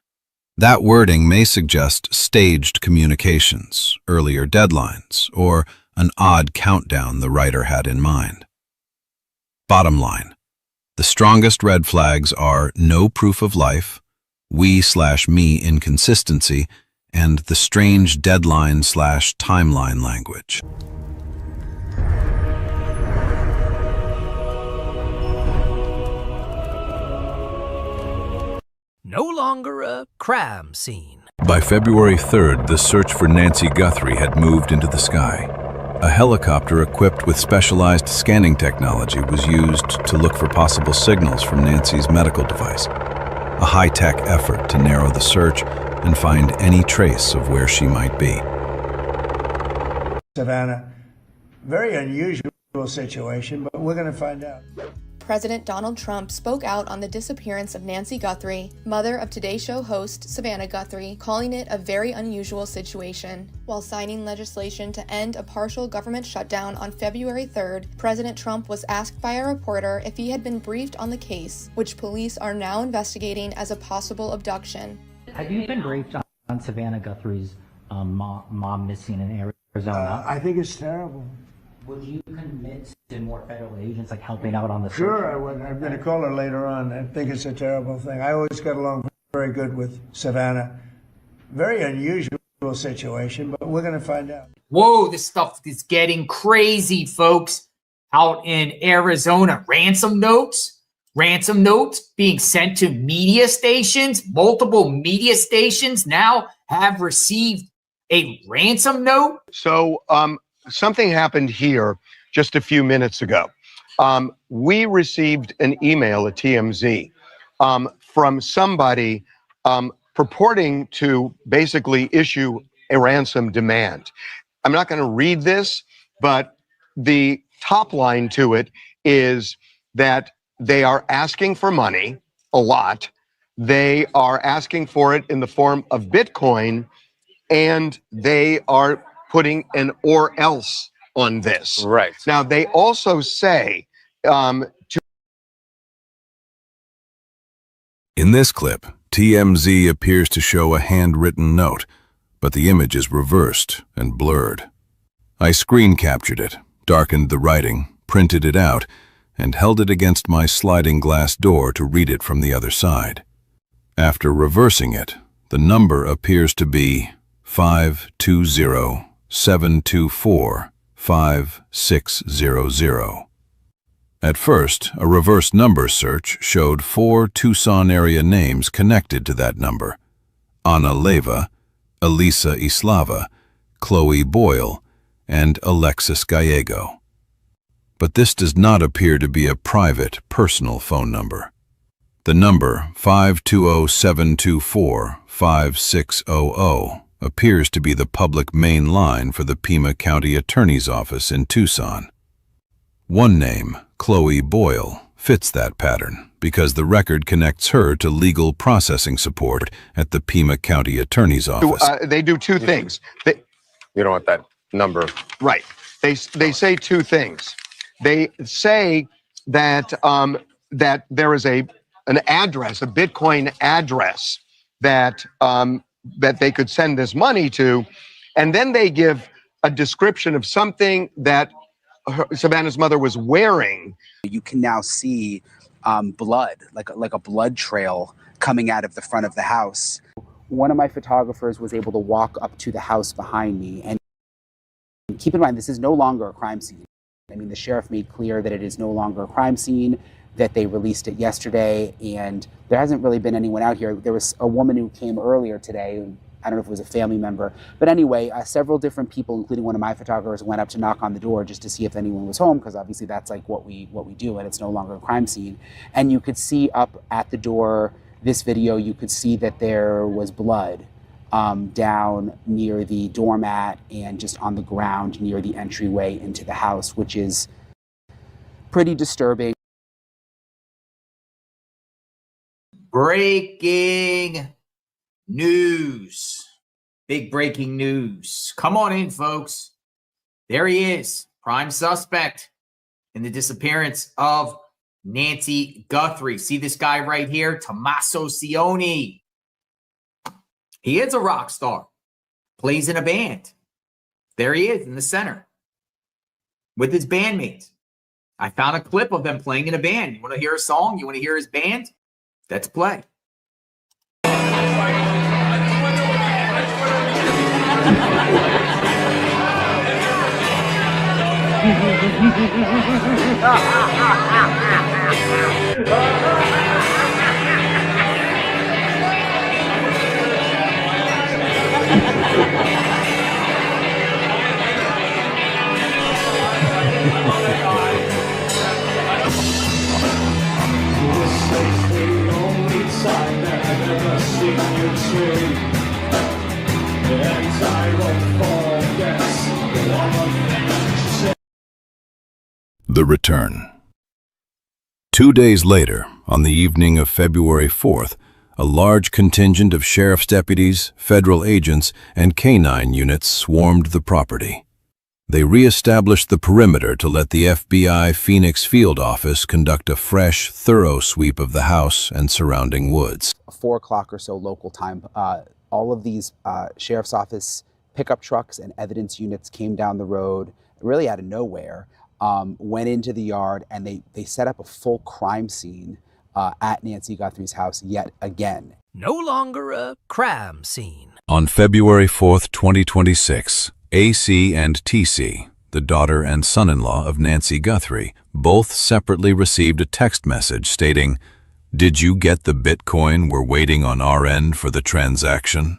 That wording may suggest staged communications, earlier deadlines, or an odd countdown the writer had in mind. Bottom line: the strongest red flags are no proof of life, we/me inconsistency, and the strange deadline/timeline language. No longer a crime scene. By February 3rd, the search for Nancy Guthrie had moved into the sky. A helicopter equipped with specialized scanning technology was used to look for possible signals from Nancy's medical device. A high-tech effort to narrow the search and find any trace of where she might be. Savannah, very unusual situation, but we're going to find out. President Donald Trump spoke out on the disappearance of Nancy Guthrie, mother of Today Show host Savannah Guthrie, calling it a very unusual situation. While signing legislation to end a partial government shutdown on February 3rd, President Trump was asked by a reporter if he had been briefed on the case, which police are now investigating as a possible abduction. Have you been briefed on Savannah Guthrie's mom missing in Arizona? I think it's terrible. Would you commit to more federal agents like helping out on the search? Sure, I would. I'm going to call her later on. I think it's a terrible thing. I always got along very good with Savannah. Very unusual situation, but we're going to find out. Whoa, this stuff is getting crazy, folks. Out in Arizona, ransom notes being sent to media stations. Multiple media stations now have received a ransom note. So, something happened here just a few minutes ago. We received an email at TMZ from somebody purporting to basically issue a ransom demand. I'm not going to read this, but the top line to it is that they are asking for money, a lot. They are asking for it in the form of Bitcoin, and they are putting an or else on this. Right. Now, they also say In this clip, TMZ appears to show a handwritten note, but the image is reversed and blurred. I screen captured it, darkened the writing, printed it out, and held it against my sliding glass door to read it from the other side. After reversing it, the number appears to be 520-724-5600. At first, a reverse number search showed 4 Tucson-area names connected to that number: Ana Leyva, Elisa Islava, Chloe Boyle, and Alexis Gallego. But this does not appear to be a private, personal phone number. The number 520-724-5600 appears to be the public main line for the Pima County Attorney's Office in Tucson. One name, Chloe Boyle, fits that pattern because the record connects her to legal processing support at the Pima County Attorney's Office. They do two things. You don't want that number. Right. They say two things. They say that that there is an address, a Bitcoin address that that they could send this money to, and then they give a description of something that Savannah's mother was wearing. You can now see blood, like a blood trail coming out of the front of the house. One of my photographers was able to walk up to the house behind me, and keep in mind, this is no longer a crime scene. I mean, the sheriff made clear that it is no longer a crime scene, that they released it yesterday, and there hasn't really been anyone out here. There was a woman who came earlier today. I don't know if it was a family member, but anyway, several different people, including one of my photographers, went up to knock on the door just to see if anyone was home, because obviously that's like what we do, and it's no longer a crime scene. And you could see up at the door, this video, you could see that there was blood down near the doormat and just on the ground near the entryway into the house, which is pretty disturbing. Breaking news. Big breaking news. Come on in, folks. There he is, prime suspect in the disappearance of Nancy Guthrie. See this guy right here, Tommaso Cioni. He is a rock star, plays in a band. There he is in the center with his bandmates. I found a clip of them playing in a band. You want to hear a song? You want to hear his band? Let's play. The return. 2 days later, on the evening of February 4th, a large contingent of sheriff's deputies, federal agents, and canine units swarmed the property. They re-established the perimeter to let the FBI Phoenix field office conduct a fresh, thorough sweep of the house and surrounding woods. 4 o'clock or so local time, all of these sheriff's office pickup trucks and evidence units came down the road, really out of nowhere, went into the yard, and they set up a full crime scene at Nancy Guthrie's house yet again. No longer a crime scene. On February 4th, 2026, AC and TC, the daughter and son-in-law of Nancy Guthrie, both separately received a text message stating, "Did you get the Bitcoin? We're waiting on our end for the transaction."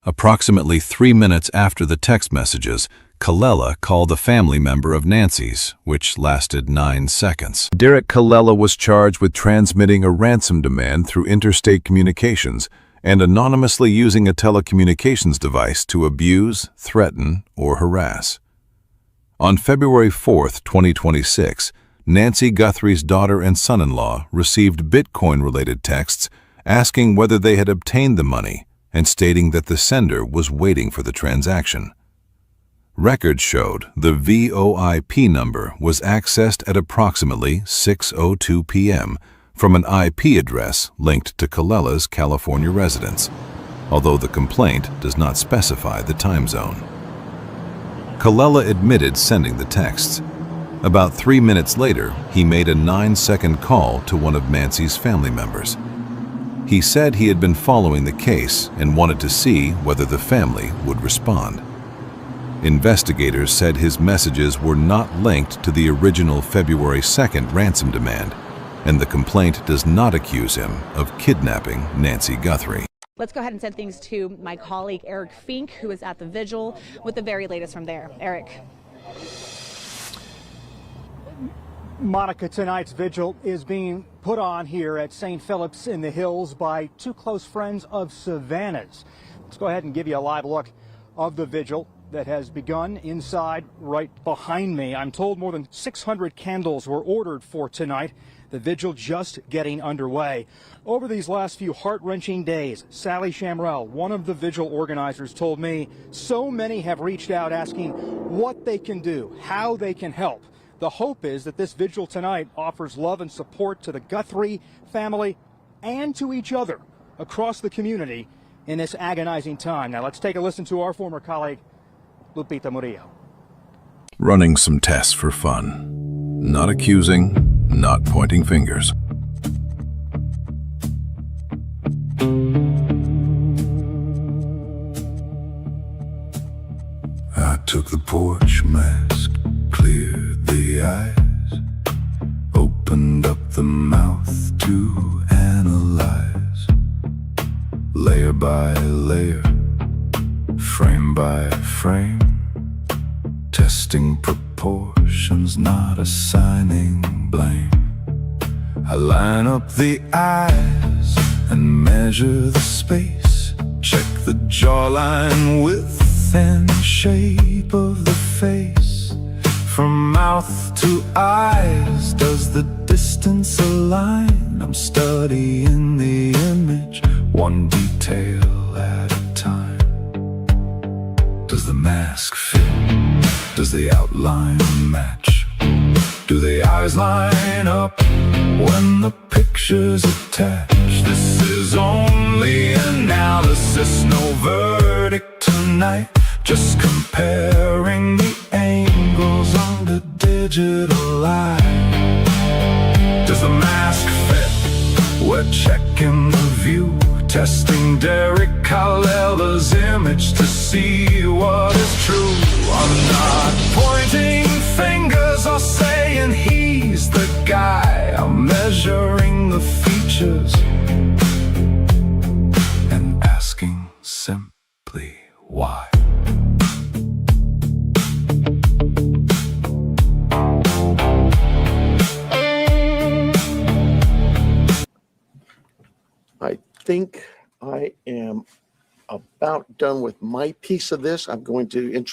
Approximately 3 minutes after the text messages, Kallela called a family member of Nancy's, which lasted 9 seconds. Derek Kallela was charged with transmitting a ransom demand through interstate communications and anonymously using a telecommunications device to abuse, threaten, or harass. On February 4th, 2026, Nancy Guthrie's daughter and son-in-law received Bitcoin-related texts asking whether they had obtained the money and stating that the sender was waiting for the transaction. Records showed the VOIP number was accessed at approximately 6:02 p.m. from an IP address linked to Kallella's California residence, although the complaint does not specify the time zone. Kallela admitted sending the texts. About 3 minutes later, he made a 9-second call to one of Nancy's family members. He said he had been following the case and wanted to see whether the family would respond. Investigators said his messages were not linked to the original February 2nd ransom demand, and the complaint does not accuse him of kidnapping Nancy Guthrie. Let's go ahead and send things to my colleague Eric Fink, who is at the vigil, with the very latest from there. Eric. Monica, tonight's vigil is being put on here at St. Philip's in the Hills by two close friends of Savannah's. Let's go ahead and give you a live look of the vigil that has begun inside right behind me. I'm told more than 600 candles were ordered for tonight. The vigil just getting underway. Over these last few heart-wrenching days, Sally Shamrell, one of the vigil organizers, told me so many have reached out asking what they can do, how they can help. The hope is that this vigil tonight offers love and support to the Guthrie family and to each other across the community in this agonizing time. Now let's take a listen to our former colleague, Lupita Murillo. Running some tests for fun. Not accusing, not pointing fingers. I took the porch mask, cleared the eyes, opened up the mouth to analyze, layer by layer, frame by frame, testing proportions, not assigning blame. I line up the eyes and measure the space, check the jawline, width and shape of the face. From mouth to eyes, does the distance align? I'm studying the image, one detail at a time. Does the mask fit? Does the outline match? Do the eyes line up when the picture's attached? This is only analysis, no verdict tonight. Just comparing the angles on the digital line. Does the mask fit? We're checking the view, testing Derek Kalela's image to see what is true. I'm not pointing fingers or saying he's the guy. I'm measuring the features and asking simply why. I think I am about done with my piece of this. I'm going to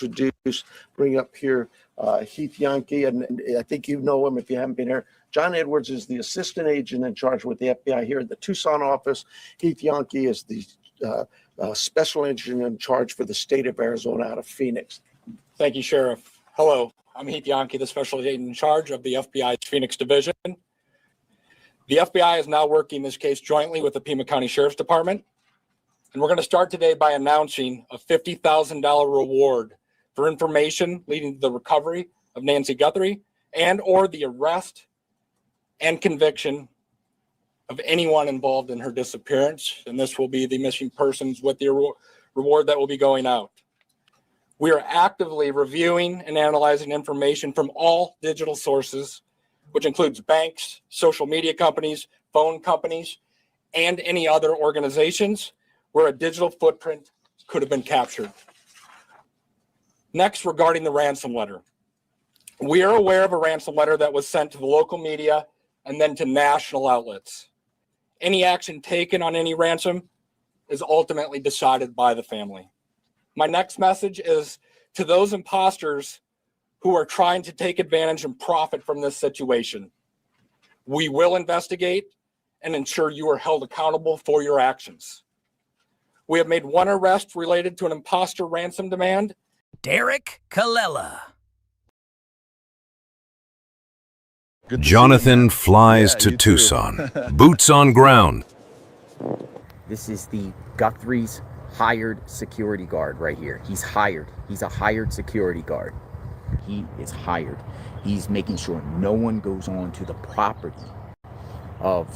bring up here Heath Yankee, and I think you know him if you haven't been here. John Edwards is the assistant agent in charge with the FBI here at the Tucson office. Heath Yankee is the special agent in charge for the state of Arizona out of Phoenix. Thank you, Sheriff. Hello, I'm Heath Yankee, the special agent in charge of the FBI's Phoenix division. The FBI is now working this case jointly with the Pima County Sheriff's Department. And we're going to start today by announcing a $50,000 reward for information leading to the recovery of Nancy Guthrie and or the arrest and conviction of anyone involved in her disappearance. And this will be the missing persons with the reward that will be going out. We are actively reviewing and analyzing information from all digital sources, which includes banks, social media companies, phone companies, and any other organizations where a digital footprint could have been captured. Next, regarding the ransom letter. We are aware of a ransom letter that was sent to the local media and then to national outlets. Any action taken on any ransom is ultimately decided by the family. My next message is to those imposters who are trying to take advantage and profit from this situation. We will investigate and ensure you are held accountable for your actions. We have made one arrest related to an imposter ransom demand. Derek Kalela. Jonathan flies to Tucson, boots on ground. This is the Guthrie's hired security guard right here. He's hired. He's a hired security guard. He is hired. He's making sure no one goes on to the property of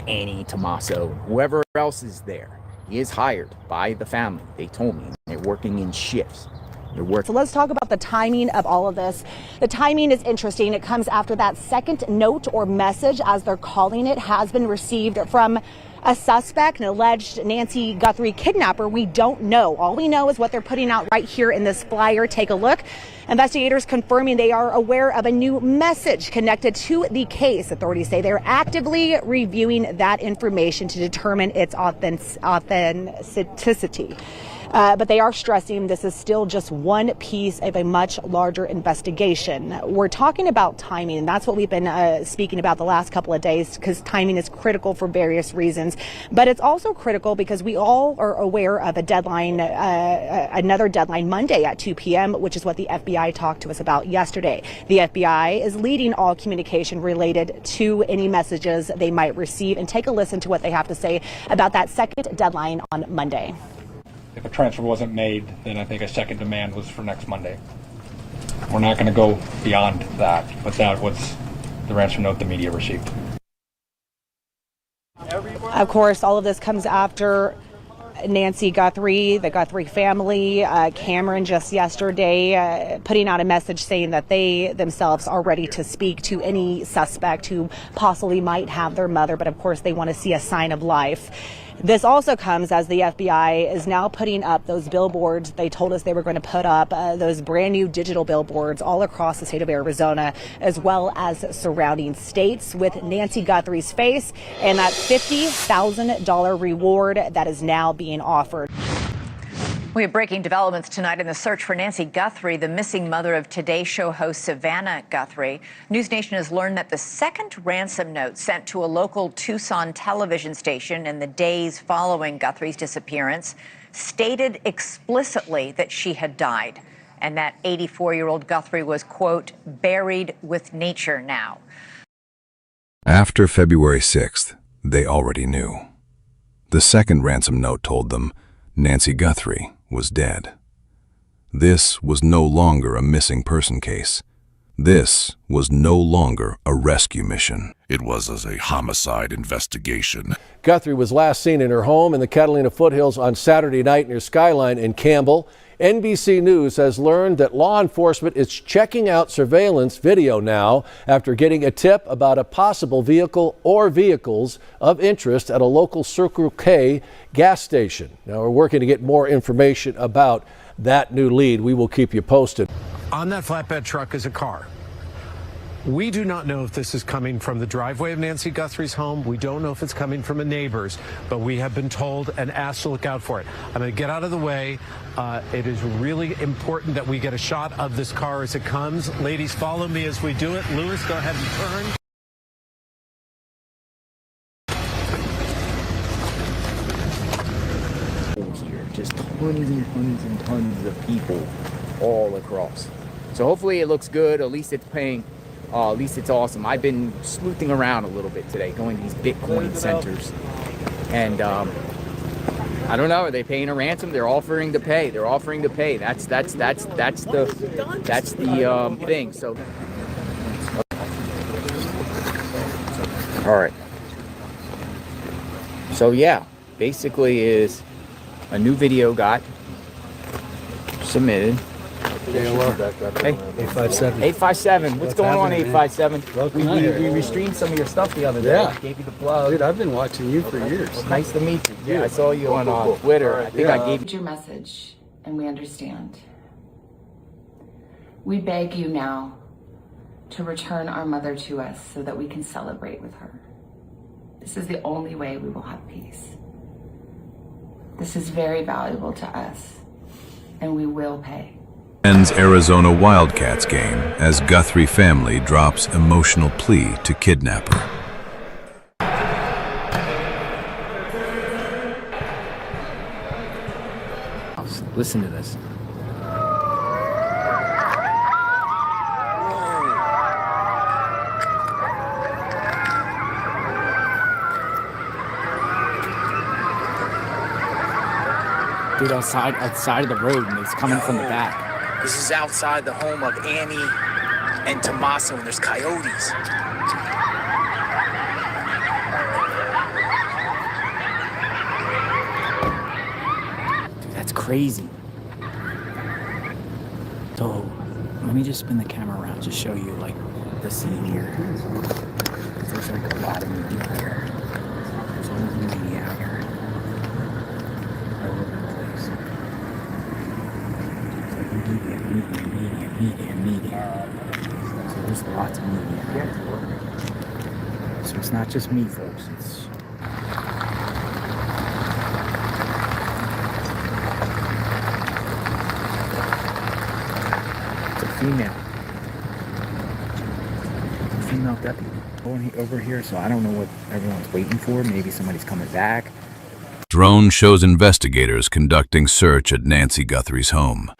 Annie, Tommaso, whoever else is there. He is hired by the family. They told me they're working in shifts. So let's talk about the timing of all of this. The timing is interesting. It comes after that second note or message, as they're calling it, has been received from a suspect, an alleged Nancy Guthrie kidnapper. We don't know. All we know is what they're putting out right here in this flyer. Take a look. Investigators confirming they are aware of a new message connected to the case. Authorities say they're actively reviewing that information to determine its authenticity. But they are stressing this is still just one piece of a much larger investigation. We're talking about timing, and that's what we've been speaking about the last couple of days, because timing is critical for various reasons. But it's also critical because we all are aware of a deadline, another deadline Monday at 2 p.m., which is what the FBI talked to us about yesterday. The FBI is leading all communication related to any messages they might receive. And take a listen to what they have to say about that second deadline on Monday. If a transfer wasn't made, then I think a second demand was for next Monday. We're not going to go beyond that, but that was the ransom note the media received. Of course, all of this comes after Nancy Guthrie, the Guthrie family, Cameron just yesterday putting out a message saying that they themselves are ready to speak to any suspect who possibly might have their mother, but of course they want to see a sign of life. This also comes as the FBI is now putting up those billboards. They told us they were going to put up those brand new digital billboards all across the state of Arizona, as well as surrounding states, with Nancy Guthrie's face and that $50,000 reward that is now being offered. We have breaking developments tonight in the search for Nancy Guthrie, the missing mother of Today Show host Savannah Guthrie. News Nation has learned that the second ransom note sent to a local Tucson television station in the days following Guthrie's disappearance stated explicitly that she had died, and that 84-year-old Guthrie was, quote, buried with nature now. After February 6th, they already knew. The second ransom note told them Nancy Guthrie was dead. This was no longer a missing person case. This was no longer a rescue mission. It was as a homicide investigation. Guthrie was last seen in her home in the Catalina foothills on Saturday night near Skyline in Campbell. NBC News has learned that law enforcement is checking out surveillance video now after getting a tip about a possible vehicle or vehicles of interest at a local Circle K gas station. Now we're working to get more information about that new lead. We will keep you posted. On that flatbed truck is a car. We do not know if this is coming from the driveway of Nancy Guthrie's home. We don't know if it's coming from a neighbor's, but we have been told and asked to look out for it. I'm going to get out of the way. It is really important that we get a shot of this car as it comes. Ladies, follow me as we do it. Lewis, go ahead and turn. Here, just tons and tons and tons of people all across. So hopefully it looks good. At least it's paying. At least it's awesome. I've been sleuthing around a little bit today, going to these Bitcoin centers, and I don't know. Are they paying a ransom? They're offering to pay. They're offering to pay. That's the thing. So, all right. So yeah, basically is a new video got submitted. Hey, 857. 857. What's going on, 857? We restrained some of your stuff the other day. Yeah. Gave you the plug. Dude, I've been watching you for years. Well, nice to meet you. Yeah, I saw you on Twitter. I think I gave you your message, and we understand. We beg you now to return our mother to us so that we can celebrate with her. This is the only way we will have peace. This is very valuable to us, and we will pay. Ends Arizona Wildcats game as Guthrie family drops emotional plea to kidnapper. Listen to this. Dude, outside of the road, and it's coming from the back. This is outside the home of Annie and Tommaso, and there's coyotes. Dude, that's crazy. So let me just spin the camera around, just show you like the scene here. There's like a lot of media here. There's all the media out here. All over the place. It's like media. So there's lots of media here. So it's not just me, folks. It's a female deputy over here, so I don't know what everyone's waiting for. Maybe somebody's coming back. Drone shows investigators conducting search at Nancy Guthrie's home.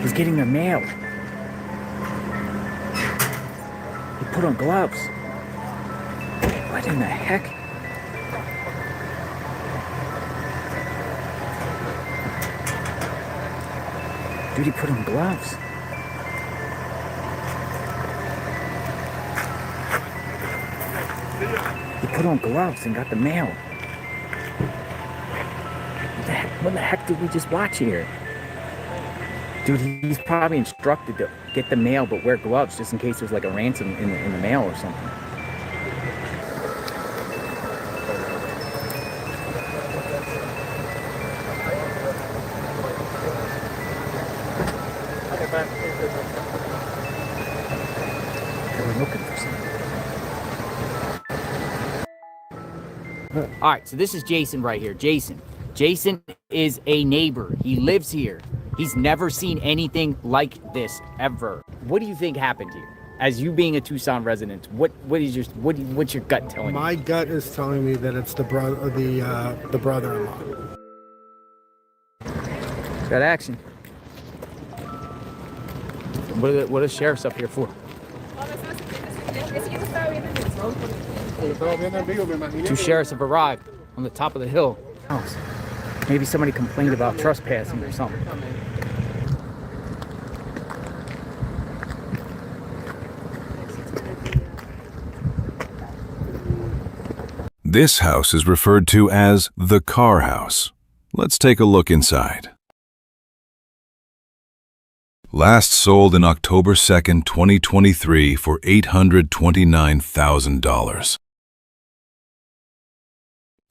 He's getting their mail. He put on gloves. What in the heck? Dude, he put on gloves. He put on gloves and got the mail. What the heck did we just watch here? Dude, he's probably instructed to get the mail but wear gloves just in case there's like a ransom in the mail or something. They were looking for something. All right, so this is Jason right here. Jason is a neighbor. He lives here. He's never seen anything like this ever. What do you think happened here? As you being a Tucson resident, what's your gut telling you? My gut is telling me that it's the brother-in-law. Got action. What are sheriffs up here for? Two sheriffs have arrived on the top of the hill. Maybe somebody complained about trespassing or something. This house is referred to as the car house. Let's take a look inside. Last sold in October 2nd, 2023 for $829,000.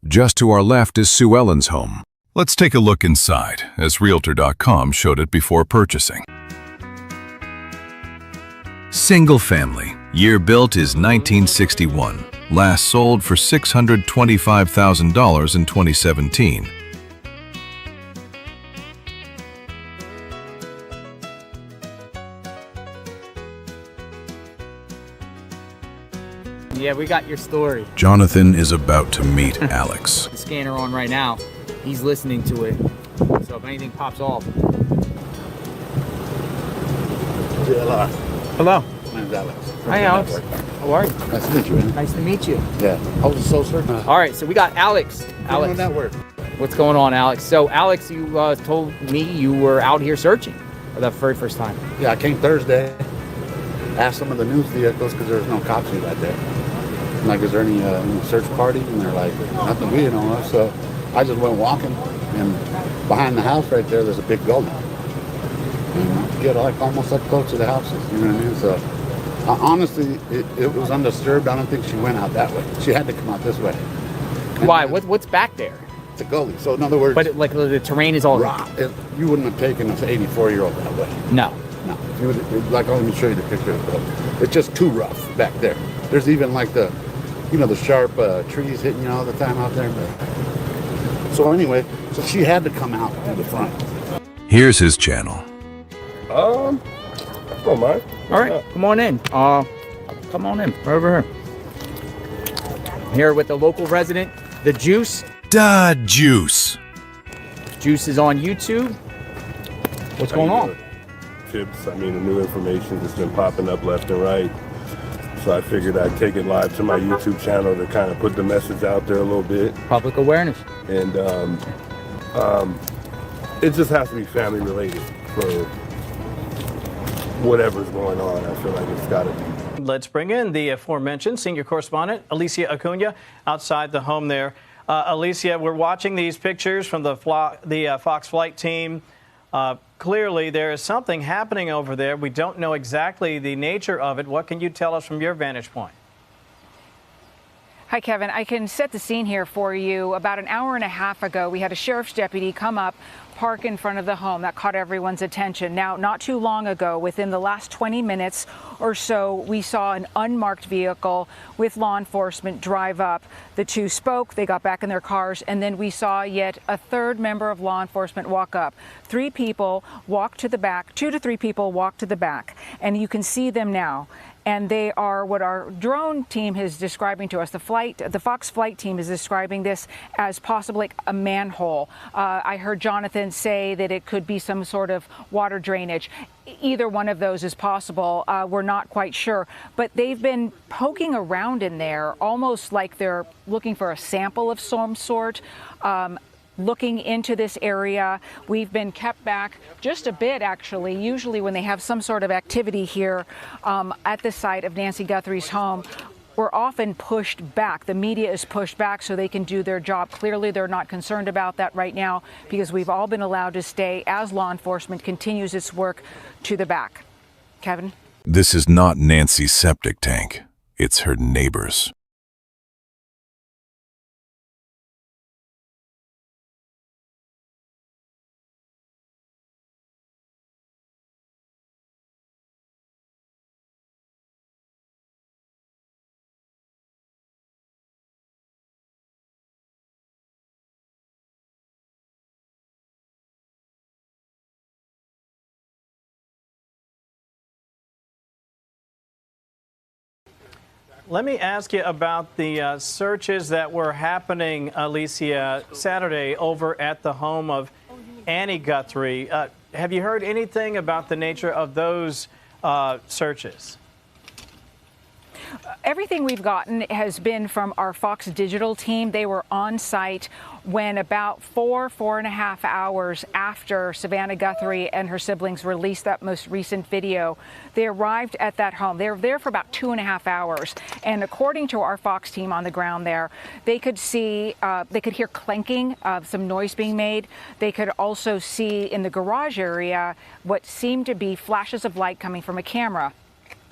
Just to our left is Sue Ellen's home. Let's take a look inside, as Realtor.com showed it before purchasing. Single family, year built is 1961. Last sold for $625,000 in 2017. Yeah, we got your story. Jonathan is about to meet Alex. The scanner on right now. He's listening to it. So if anything pops off, JLR. Hello. My name's Alex. Hi, Alex. How are you? Nice to meet you, man. Nice to meet you. Yeah. How's the soul, sir? All right, so we got Alex. Alex. Network. What's going on, Alex? So, Alex, you told me you were out here searching for the very first time. Yeah, I came Thursday. Asked some of the news vehicles because there was no cops right there. I'm like, is there any search party? And they're like, nothing we know of. So I just went walking, and behind the house right there, there's a big building. And you get like almost up close to the houses, you know what I mean? So honestly, it was undisturbed. I don't think she went out that way. She had to come out this way. And why? What's back there? It's a gully. So in other words, but like the terrain is all rock. You wouldn't have taken an 84-year-old that way. No. No. You would, like, let me show you the picture of the building. It's just too rough back there. There's even like the sharp trees hitting you all the time out there. So anyway, so she had to come out through the front. Here's his channel. Oh my. All right, come on in. Come on in, right over here. Here with the local resident, the Juice. Da Juice. Juice is on YouTube. What's going on? Tips. I mean, the new information that's been popping up left and right. So I figured I'd take it live to my YouTube channel to kind of put the message out there a little bit. Public awareness. And it just has to be family related for whatever's going on. I feel like it's got to be. Let's bring in the aforementioned senior correspondent, Alicia Acuna, outside the home there. Alicia, we're watching these pictures from the Fox flight team. Clearly, there is something happening over there. We don't know exactly the nature of it. What can you tell us from your vantage point? Hi, Kevin. I can set the scene here for you. About an hour and a half ago, we had a sheriff's deputy come up, park in front of the home. That caught everyone's attention. Now, not too long ago, within the last 20 minutes or so, we saw an unmarked vehicle with law enforcement drive up. The two spoke, they got back in their cars, and then we saw yet a third member of law enforcement walk up. 3 people walked to the back, 2 to 3 people walked to the back, and you can see them now. And they are what our drone team is describing to us. The Fox flight team is describing this as possibly a manhole. I heard Jonathan say that it could be some sort of water drainage. Either one of those is possible. We're not quite sure. But they've been poking around in there, almost like they're looking for a sample of some sort. Looking into this area. We've been kept back just a bit, actually. Usually when they have some sort of activity here at the site of Nancy Guthrie's home, we're often pushed back. The media is pushed back so they can do their job. Clearly, they're not concerned about that right now because we've all been allowed to stay as law enforcement continues its work to the back. Kevin? This is not Nancy's septic tank. It's her neighbor's. Let me ask you about the searches that were happening, Alicia, Saturday over at the home of Annie Guthrie. Have you heard anything about the nature of those searches? Everything we've gotten has been from our Fox Digital team. They were on site when about 4.5 hours after Savannah Guthrie and her siblings released that most recent video. They arrived at that home. They were there for about 2.5 hours. And according to our Fox team on the ground there, they could see, they could hear clanking, some noise being made. They could also see in the garage area what seemed to be flashes of light coming from a camera.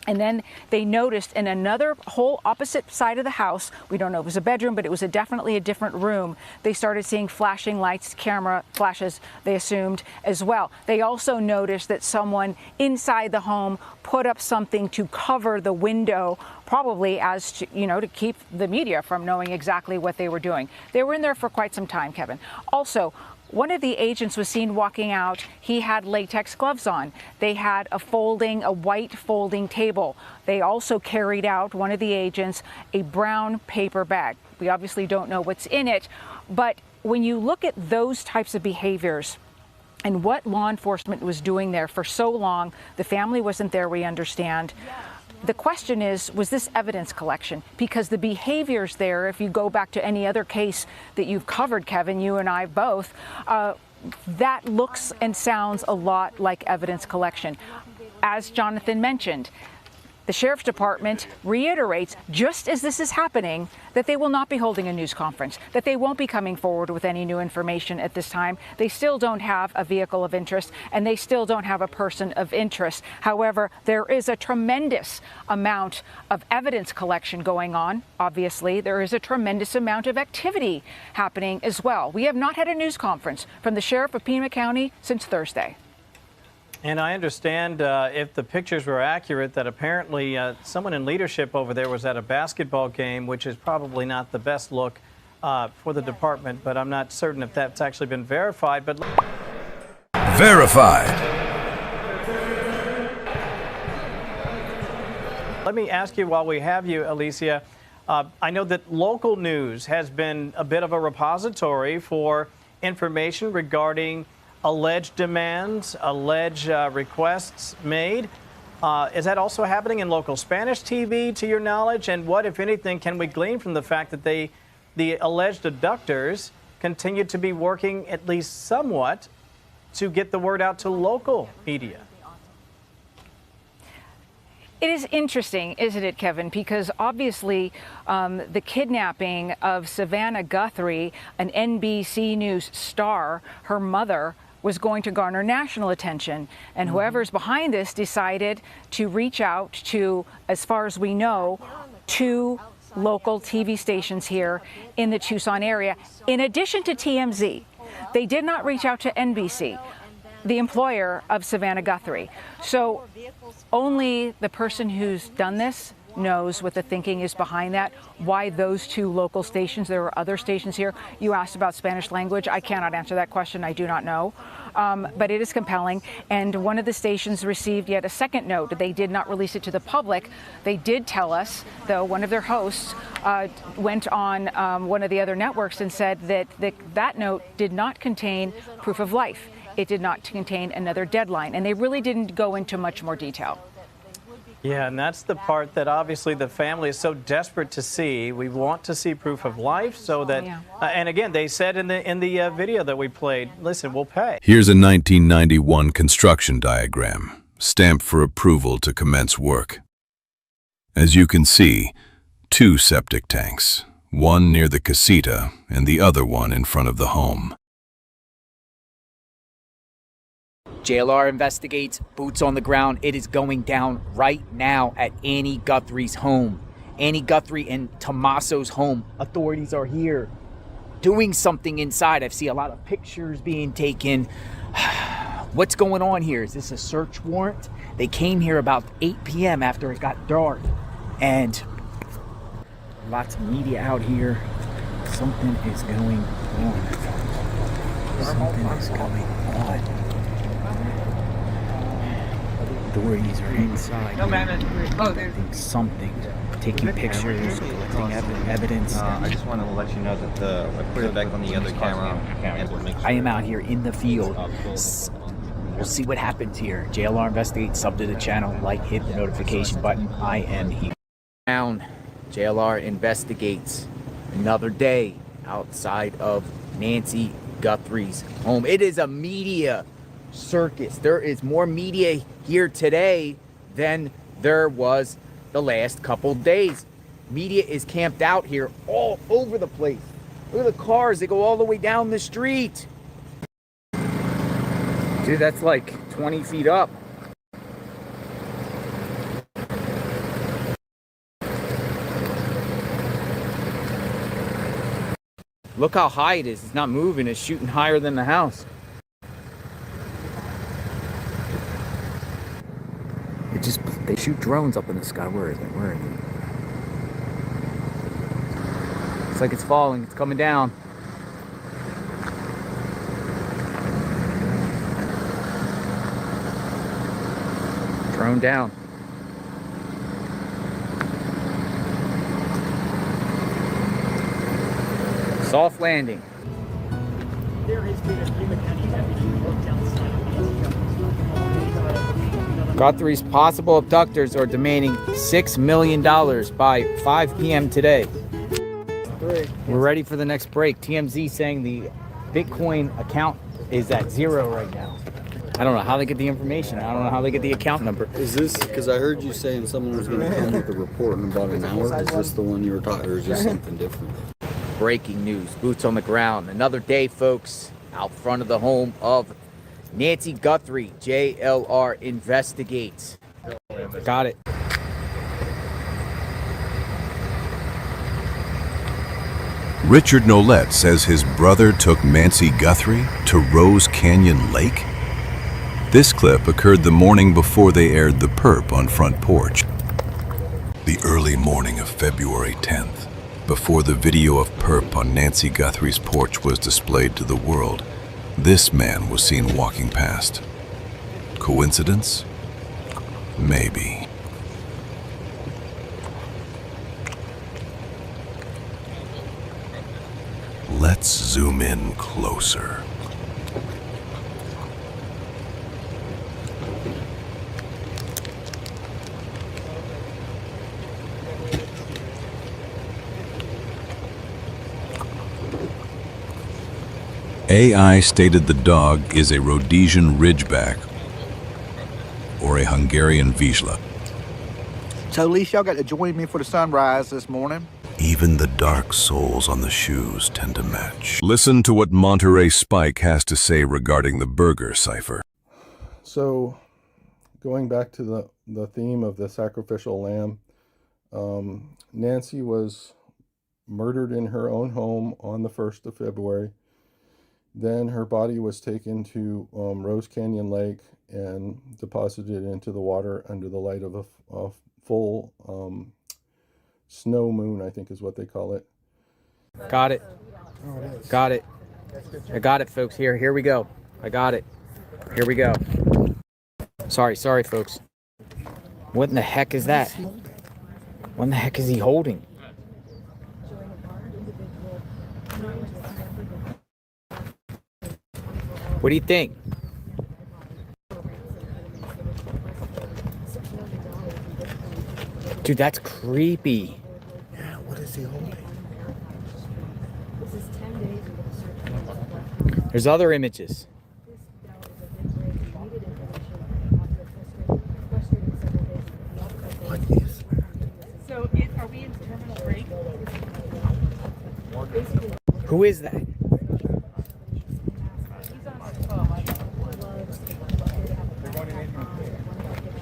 And then they noticed in another whole opposite side of the house, we don't know if it was a bedroom, but it was definitely a different room, they started seeing flashing lights, camera flashes, they assumed, as well. They also noticed that someone inside the home put up something to cover the window, probably as to, to keep the media from knowing exactly what they were doing. They were in there for quite some time, Kevin. Also, one of the agents was seen walking out. He had latex gloves on. They had a white folding table. They also carried out, one of the agents, a brown paper bag. We obviously don't know what's in it, but when you look at those types of behaviors, and what law enforcement was doing there for so long. The family wasn't there, we understand. The question is, was this evidence collection? Because the behaviors there, if you go back to any other case that you've covered, Kevin, you and I both, that looks and sounds a lot like evidence collection. As Jonathan mentioned, the Sheriff's Department reiterates, just as this is happening, that they will not be holding a news conference, that they won't be coming forward with any new information at this time. They still don't have a vehicle of interest, and they still don't have a person of interest. However, there is a tremendous amount of evidence collection going on. Obviously, there is a tremendous amount of activity happening as well. We have not had a news conference from the Sheriff of Pima County since Thursday. And I understand, if the pictures were accurate, that apparently someone in leadership over there was at a basketball game, which is probably not the best look for the department, but I'm not certain if that's actually been verified. But Verified. Let me ask you, while we have you, Alicia, I know that local news has been a bit of a repository for information regarding alleged demands, alleged requests made. Is that also happening in local Spanish TV, to your knowledge? And what, if anything, can we glean from the fact that the alleged abductors continue to be working at least somewhat to get the word out to local media? It is interesting, isn't it, Kevin? Because obviously the kidnapping of Savannah Guthrie, an NBC News star, her mother, was going to garner national attention. And whoever's behind this decided to reach out to, as far as we know, 2 local TV stations here in the Tucson area, in addition to TMZ. They did not reach out to NBC, the employer of Savannah Guthrie. So only the person who's done this knows what the thinking is behind that, why those 2 local stations. There are other stations here. You asked about Spanish language. I cannot answer that question. I do not know. But it is compelling. And one of the stations received yet a second note. They did not release it to the public. They did tell us, though, one of their hosts went on one of the other networks and said that that note did not contain proof of life. It did not contain another deadline. And they really didn't go into much more detail. Yeah, and that's the part that obviously the family is so desperate to see. We want to see proof of life so that, and again, they said in the video that we played, listen, we'll pay. Here's a 1991 construction diagram, stamped for approval to commence work. As you can see, 2 septic tanks, one near the casita and the other one in front of the home. JLR investigates, boots on the ground. It is going down right now at Annie Guthrie's home. Annie Guthrie and Tommaso's home. Authorities are here doing something inside. I see a lot of pictures being taken. What's going on here? Is this a search warrant? They came here about 8 p.m. after it got dark. And lots of media out here. Something is going on. Something is going on. Authorities are inside. No, ma'am. Something. Taking pictures, collecting evidence. I just want to let you know that I put it back on the other camera. I am out here in the field. We'll see what happens here. JLR investigates. Sub to the channel. Like, hit the notification button. I am here. Down. JLR investigates. Another day outside of Nancy Guthrie's home. It is a media circus. There is more media here today than there was the last couple days. Media is camped out here all over the place. Look at the cars. They go all the way down the street. Dude, that's like 20 feet up. Look how high it is. It's not moving. It's shooting higher than the house. They shoot drones up in the sky. Where is it? Where is it? It's like it's falling. It's coming down. Drone down. Soft landing. There has been a Pima County deputy worked outside Guthrie's possible abductors are demanding $6 million by 5 p.m. today. We're ready for the next break. TMZ saying the Bitcoin account is at 0 right now. I don't know how they get the information. I don't know how they get the account number. Is this, because I heard you saying someone was going to come with a report in about an hour. Is this the one you were talking, or is this something different? Breaking news, boots on the ground. Another day, folks, out front of the home of Nancy Guthrie. JLR investigates. Got it. Richard Nolette says his brother took Nancy Guthrie to Rose Canyon Lake. This clip occurred the morning before they aired The Perp on Front Porch. The early morning of February 10th, before the video of Perp on Nancy Guthrie's porch was displayed to the world, this man was seen walking past. Coincidence? Maybe. Let's zoom in closer. AI stated the dog is a Rhodesian Ridgeback or a Hungarian Vizsla. So at least y'all got to join me for the sunrise this morning. Even the dark soles on the shoes tend to match. Listen to what Monterey Spike has to say regarding the burger cipher. So, going back to the theme of the sacrificial lamb, Nancy was murdered in her own home on the 1st of February. Then her body was taken to Rose Canyon Lake and deposited into the water under the light of a full snow moon, I think is what they call it. Got it. Got it. I got it, folks. Here we go. I got it. Here we go. Sorry, folks. What in the heck is that? What in the heck is he holding? What do you think? Dude, that's creepy. Yeah, what is he holding? There's other images. What is that? So, are we in terminal break? Who is that?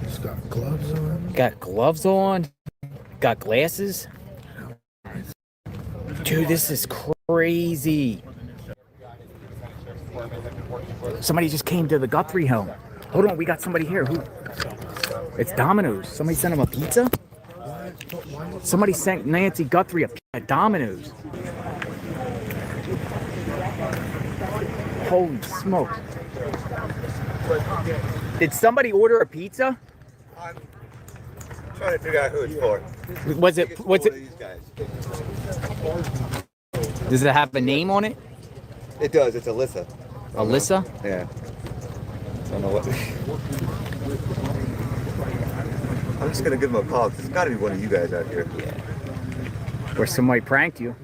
He's got gloves on. Got gloves on. Got glasses. Dude, this is crazy. Somebody just came to the Guthrie home. Hold on, we got somebody here. Who? It's Domino's. Somebody sent him a pizza? Somebody sent Nancy Guthrie a Domino's. Holy smokes. Did somebody order a pizza? I'm trying to figure out who it's for. Was it? Does it have a name on it? It does. It's Alyssa. Alyssa? Yeah. I don't know what. I'm just gonna give him a call because it's got to be one of you guys out here. Yeah. Or somebody pranked you.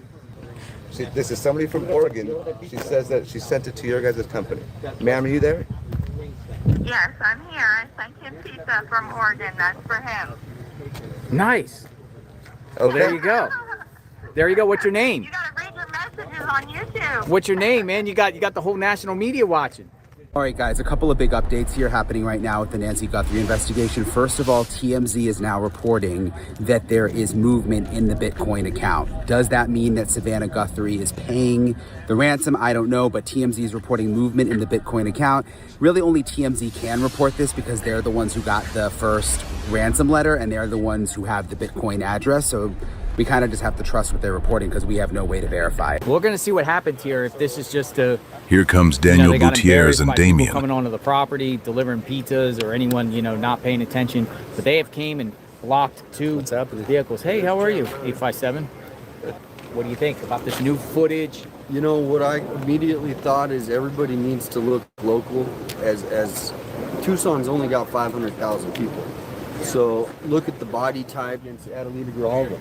This is somebody from Oregon. She says that she sent it to your guys' company. Ma'am, are you there? Yes, I'm here. I sent him pizza from Oregon. That's for him. Nice. Oh, there you go. There you go. What's your name? You gotta read your messages on YouTube. What's your name, man? You got the whole national media watching. All right, guys, a couple of big updates here happening right now with the Nancy Guthrie investigation. First of all, TMZ is now reporting that there is movement in the Bitcoin account. Does that mean that Savannah Guthrie is paying the ransom? I don't know, but TMZ is reporting movement in the Bitcoin account. Really, only TMZ can report this because they're the ones who got the first ransom letter and they're the ones who have the Bitcoin address. So we kind of just have to trust what they're reporting because we have no way to verify it. We're going to see what happens here if this is just a... Here comes Daniel they got Gutierrez and embarrassed by people Damien. coming onto the property, delivering pizzas, or anyone, not paying attention. But they have came and blocked two vehicles. Hey, how are you? 857. What do you think about this new footage? You know, what I immediately thought is everybody needs to look local as Tucson's only got 500,000 people. So look at the body type against Adelita Grijalva.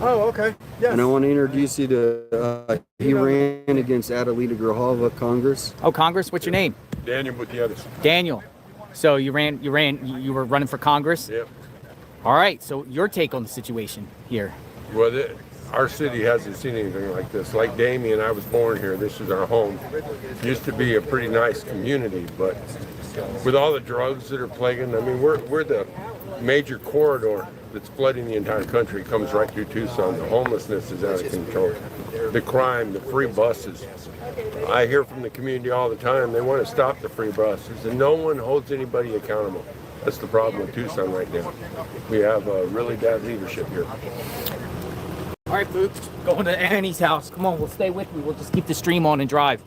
Oh, okay. Yes. And I want to introduce you to, he ran against Adelita Grijalva, Congress. Oh, Congress, what's your name? Daniel with the others. Daniel. So you were running for Congress? Yep. All right, so your take on the situation here. Well, our city hasn't seen anything like this. Like Damien, I was born here. This is our home. Used to be a pretty nice community, but with all the drugs that are plaguing, I mean, we're the major corridor that's flooding the entire country. It comes right through Tucson. The homelessness is out of control. The crime, the free buses. I hear from the community all the time, they want to stop the free buses, and no one holds anybody accountable. That's the problem with Tucson right now. We have really bad leadership here. All right, folks, going to Annie's house. Come on, we'll stay with me. We'll just keep the stream on and drive.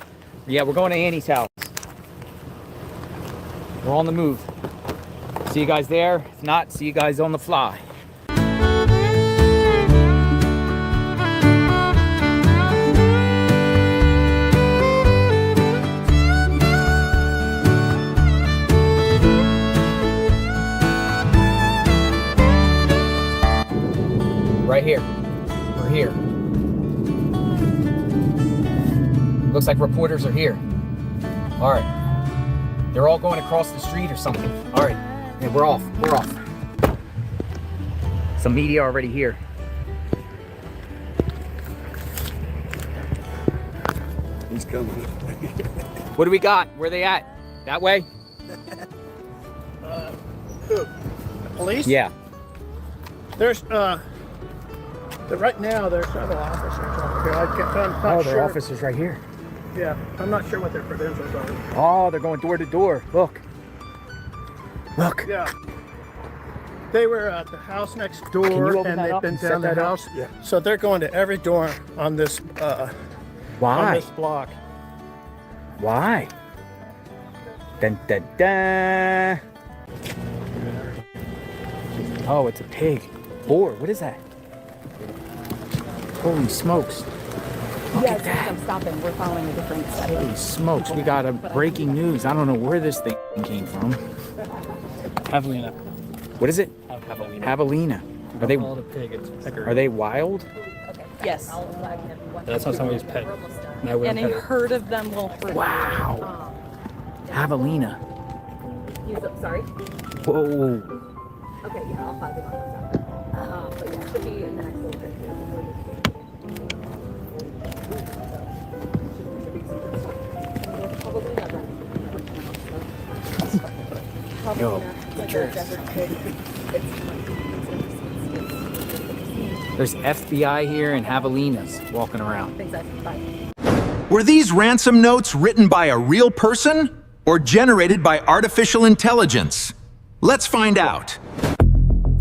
Yeah, we're going to Annie's house. We're on the move. See you guys there. If not, see you guys on the fly. Right here. We're here. Looks like reporters are here. All right. They're all going across the street or something. All right. Yeah, we're off. We're off. Some media already here. He's coming. What do we got? Where are they at? That way? Who? The police? Yeah. There's right now there's several officers over here. I'm not Oh, sure. there are officers right here. Yeah, I'm not sure what their credentials are. Oh, they're going door to door. Look. Look. Yeah. They were at the house next Can you door, open and that they've up been and set down the that up? house. Yeah. So they're going to every door on this Why? on this block. Why? Dun, dun, dun. Oh, it's a pig. Boar. What is that? Holy smokes. Look at that. I'm stopping. We're following a different study. Holy smokes. We got a breaking news. I don't know where this thing came from. Javelina. What is it? Javelina. Javelina. Are they, Call it a pig. It's pecker. are they wild? Yes. That's not somebody's pet. And I And wouldn't a pet it. herd of them will hurt. Wow. Javelina. Sorry? Whoa. Okay, yeah, I'll find it on this after. But yeah, it should be in the next little bit. Yo. There's FBI here and javelinas walking around. Were these ransom notes written by a real person or generated by artificial intelligence? Let's find out.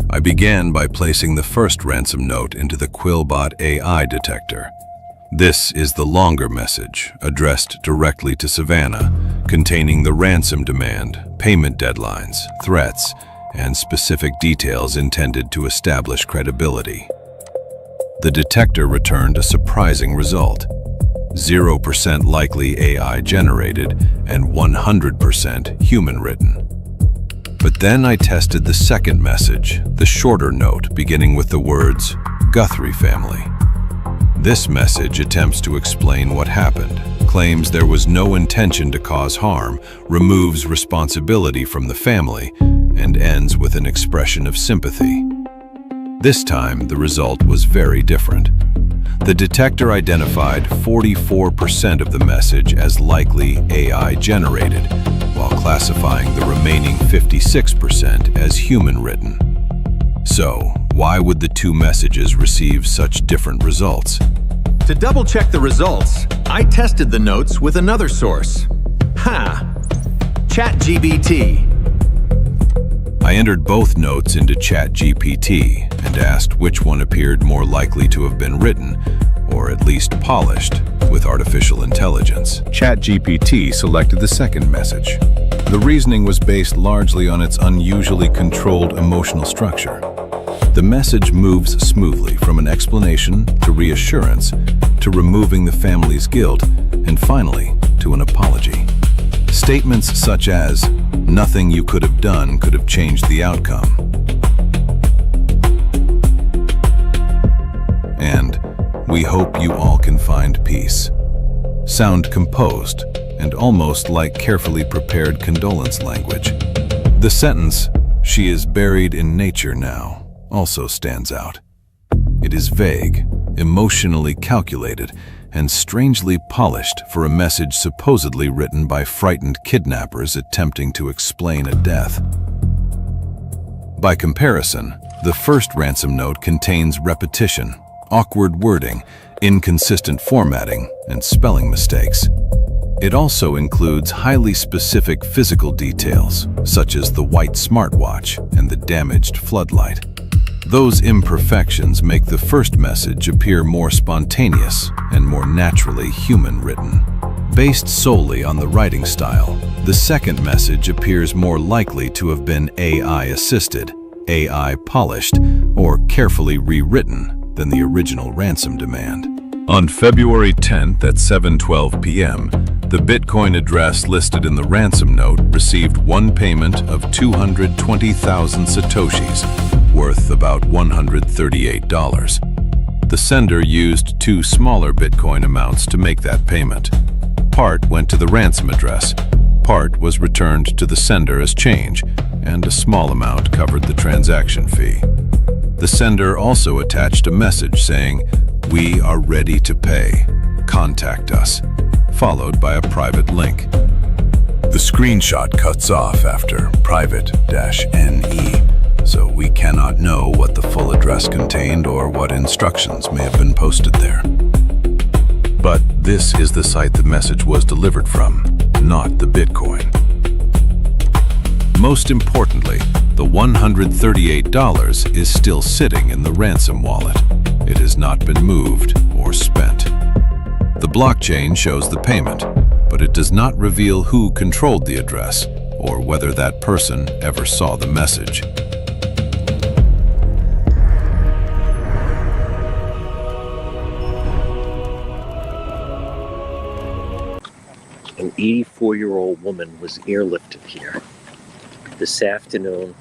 I began by placing the first ransom note into the Quillbot AI detector. This is the longer message, addressed directly to Savannah, containing the ransom demand, payment deadlines, threats, and specific details intended to establish credibility. The detector returned a surprising result. 0% likely AI generated and 100% human written. But then I tested the second message, the shorter note beginning with the words, Guthrie family. This message attempts to explain what happened, claims there was no intention to cause harm, removes responsibility from the family, and ends with an expression of sympathy. This time, the result was very different. The detector identified 44% of the message as likely AI generated, while classifying the remaining 56% as human written. So, why would the two messages receive such different results? To double-check the results, I tested the notes with another source. ChatGPT. I entered both notes into ChatGPT and asked which one appeared more likely to have been written, or at least polished, with artificial intelligence. ChatGPT selected the second message. The reasoning was based largely on its unusually controlled emotional structure. The message moves smoothly from an explanation to reassurance, to removing the family's guilt, and finally, to an apology. Statements such as, "Nothing you could have done could have changed the outcome," and "We hope you all can find peace," sound composed and almost like carefully prepared condolence language. The sentence, "She is buried in nature now," also stands out. It is vague, emotionally calculated, and strangely polished for a message supposedly written by frightened kidnappers attempting to explain a death. By comparison, the first ransom note contains repetition, awkward wording, inconsistent formatting, and spelling mistakes. It also includes highly specific physical details, such as the white smartwatch and the damaged floodlight. Those imperfections make the first message appear more spontaneous and more naturally human-written. Based solely on the writing style, the second message appears more likely to have been AI-assisted, AI-polished, or carefully rewritten than the original ransom demand. On February 10th at 7:12 p.m., the Bitcoin address listed in the ransom note received one payment of 220,000 Satoshis, worth about $138. The sender used two smaller Bitcoin amounts to make that payment. Part went to the ransom address, part was returned to the sender as change, and a small amount covered the transaction fee. The sender also attached a message saying, "We are ready to pay. Contact us," followed by a private link. The screenshot cuts off after private-NE, so we cannot know what the full address contained or what instructions may have been posted there. But this is the site the message was delivered from, not the Bitcoin. Most importantly, the $138 is still sitting in the ransom wallet. It has not been moved or spent. The blockchain shows the payment, but it does not reveal who controlled the address or whether that person ever saw the message. An 84-year-old woman was airlifted here this afternoon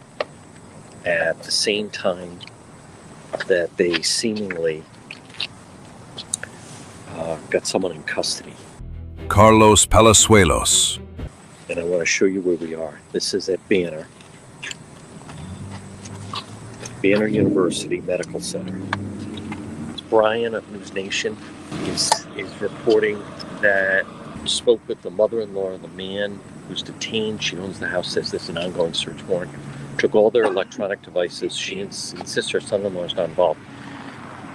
at the same time that they seemingly got someone in custody. Carlos Palazuelos. And I want to show you where we are. This is at Banner University Medical Center. Brian of News Nation is reporting that spoke with the mother-in-law of the man who's detained. She owns the house, says there's an ongoing search warrant. Took all their electronic devices. She insists her son-in-law is not involved.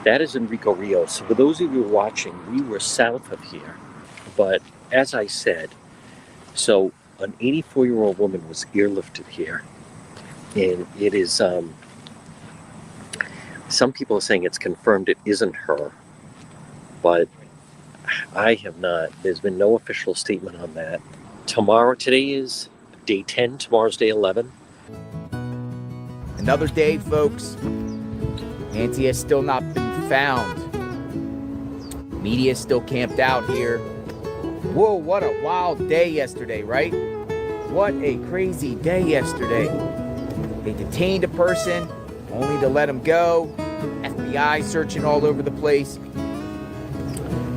That is in Rico Rios. So for those of you watching, we were south of here. But as I said, so an 84-year-old woman was airlifted here. And it is, some people are saying it's confirmed it isn't her. But I have not. There's been no official statement on that. Today is day 10. Tomorrow's day 11. Another day, folks. Nancy has still not been found. Media is still camped out here. Whoa, what a wild day yesterday, right? What a crazy day yesterday. They detained a person, only to let him go. FBI searching all over the place.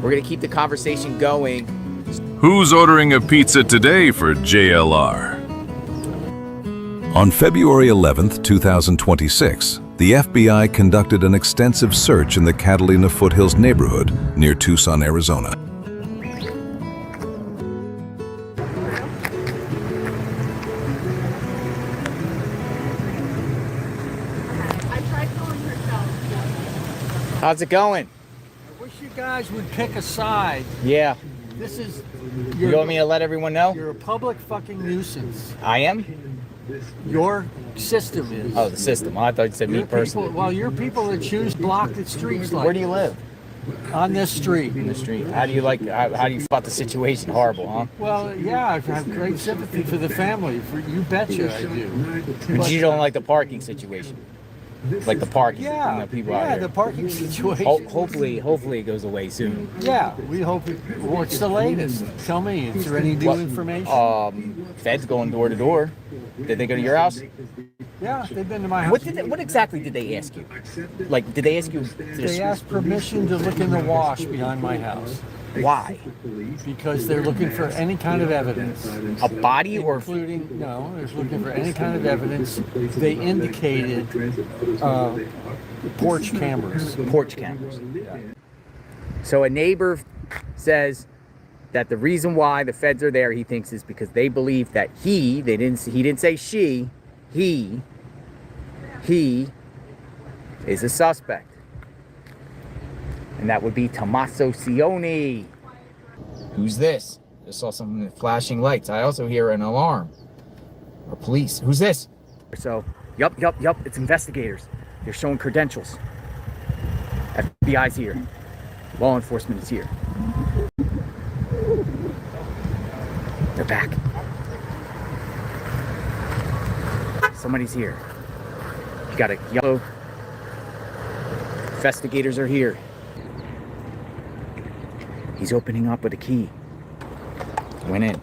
We're going to keep the conversation going. Who's ordering a pizza today for JLR? On February 11th, 2026, the FBI conducted an extensive search in the Catalina Foothills neighborhood near Tucson, Arizona. How's it going? I wish you guys would pick a side. Yeah. This is... You want me to let everyone know? You're a public fucking nuisance. I am? Your system is. Oh, the system. I thought you said me personally. Well, you're people that choose blocked streets like... Where do you live? On this street. In the street. How do you spot the situation? Horrible, huh? Well, yeah, I have great sympathy for the family. You betcha I do. But you don't like the parking situation? Like the parking. Yeah, people out here. the parking situation. Hopefully it goes away soon. Yeah, we hope it. What's the latest? Tell me, is there any new information? Feds going door to door. Did they go to your house? Yeah, they've been to my house. What exactly did they ask you? Like, did they ask you? They asked permission to look in the wash behind my house. Why? Because they're looking for any kind of evidence. A body or? No, they're looking for any kind of evidence. They indicated porch cameras. Porch cameras. So a neighbor says that the reason why the feds are there, he thinks, is because they believe that he didn't say she, he is a suspect. And that would be Tommaso Cioni. Who's this? I saw some flashing lights. I also hear an alarm. Or police. Who's this? So, yup, it's investigators. They're showing credentials. FBI's here. Law enforcement is here. They're back. Somebody's here. You got a yellow. Investigators are here. He's opening up with a key. Went in.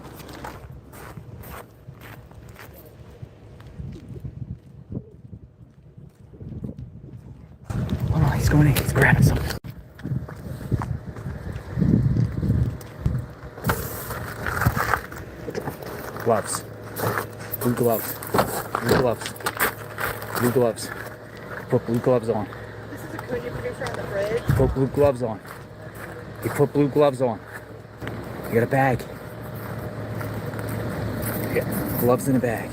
Oh, he's going in. He's grabbing something. Gloves. Blue gloves. Blue gloves. Blue gloves. Put blue gloves on. This is a Acuna producer on the bridge. Put blue gloves on. You put blue gloves on. You got a bag. Yeah, gloves in a bag.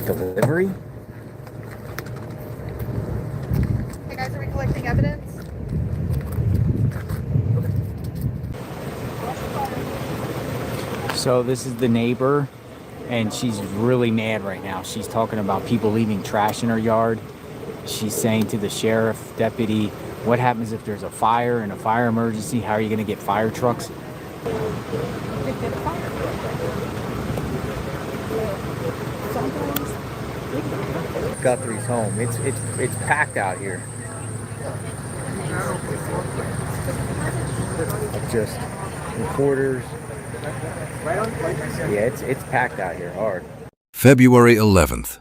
Delivery? Hey guys, are we collecting evidence? So this is the neighbor, and she's really mad right now. She's talking about people leaving trash in her yard. She's saying to the sheriff deputy, what happens if there's a fire and a fire emergency? How are you going to get fire trucks? Guthrie's home. It's packed out here. Just reporters. Yeah, it's packed out here hard. February 11th.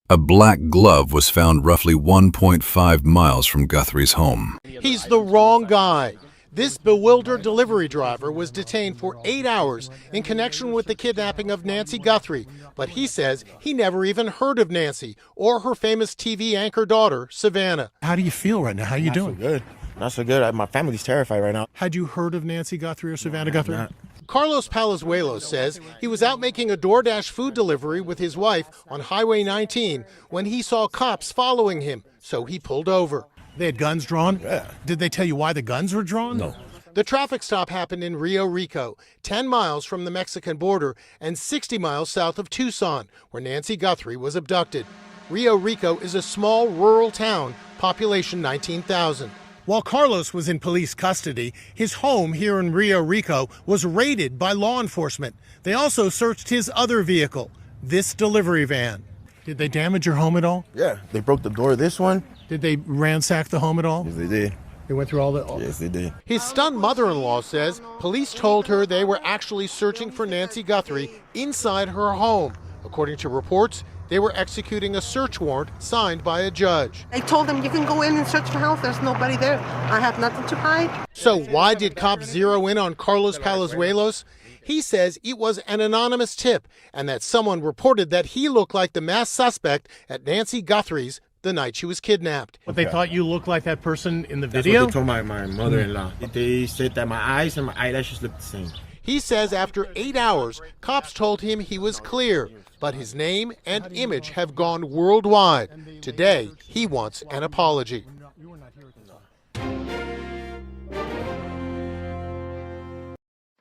A black glove was found roughly 1.5 miles from Guthrie's home. He's the wrong guy. This bewildered delivery driver was detained for 8 hours in connection with the kidnapping of Nancy Guthrie, but he says he never even heard of Nancy or her famous TV anchor daughter, Savannah. How do you feel right now? How are you doing? So good. Not so good. My family's terrified right now. Had you heard of Nancy Guthrie or Savannah Guthrie? Not. Carlos Palazuelos says he was out making a DoorDash food delivery with his wife on Highway 19 when he saw cops following him, so he pulled over. They had guns drawn? Yeah. Did they tell you why the guns were drawn? No. The traffic stop happened in Rio Rico, 10 miles from the Mexican border and 60 miles south of Tucson, where Nancy Guthrie was abducted. Rio Rico is a small rural town, population 19,000. While Carlos was in police custody, his home here in Rio Rico was raided by law enforcement. They also searched his other vehicle, this delivery van. Did they damage your home at all? Yeah, they broke the door of this one. Did they ransack the home at all? Yes, they did. They went through all the... Yes, they did. His stunned mother-in-law says police told her they were actually searching for Nancy Guthrie inside her home. According to reports, they were executing a search warrant signed by a judge. I told them you can go in and search the house. There's nobody there. I have nothing to hide. So why did cops zero in on Carlos Palazuelos? He says it was an anonymous tip and that someone reported that he looked like the masked suspect at Nancy Guthrie's the night she was kidnapped. But they thought you looked like that person in the That's video? what they told my mother-in-law. They said that my eyes and my eyelashes looked the same. He says after 8 hours, cops told him he was clear, but his name and image have gone worldwide. Today, he wants an apology.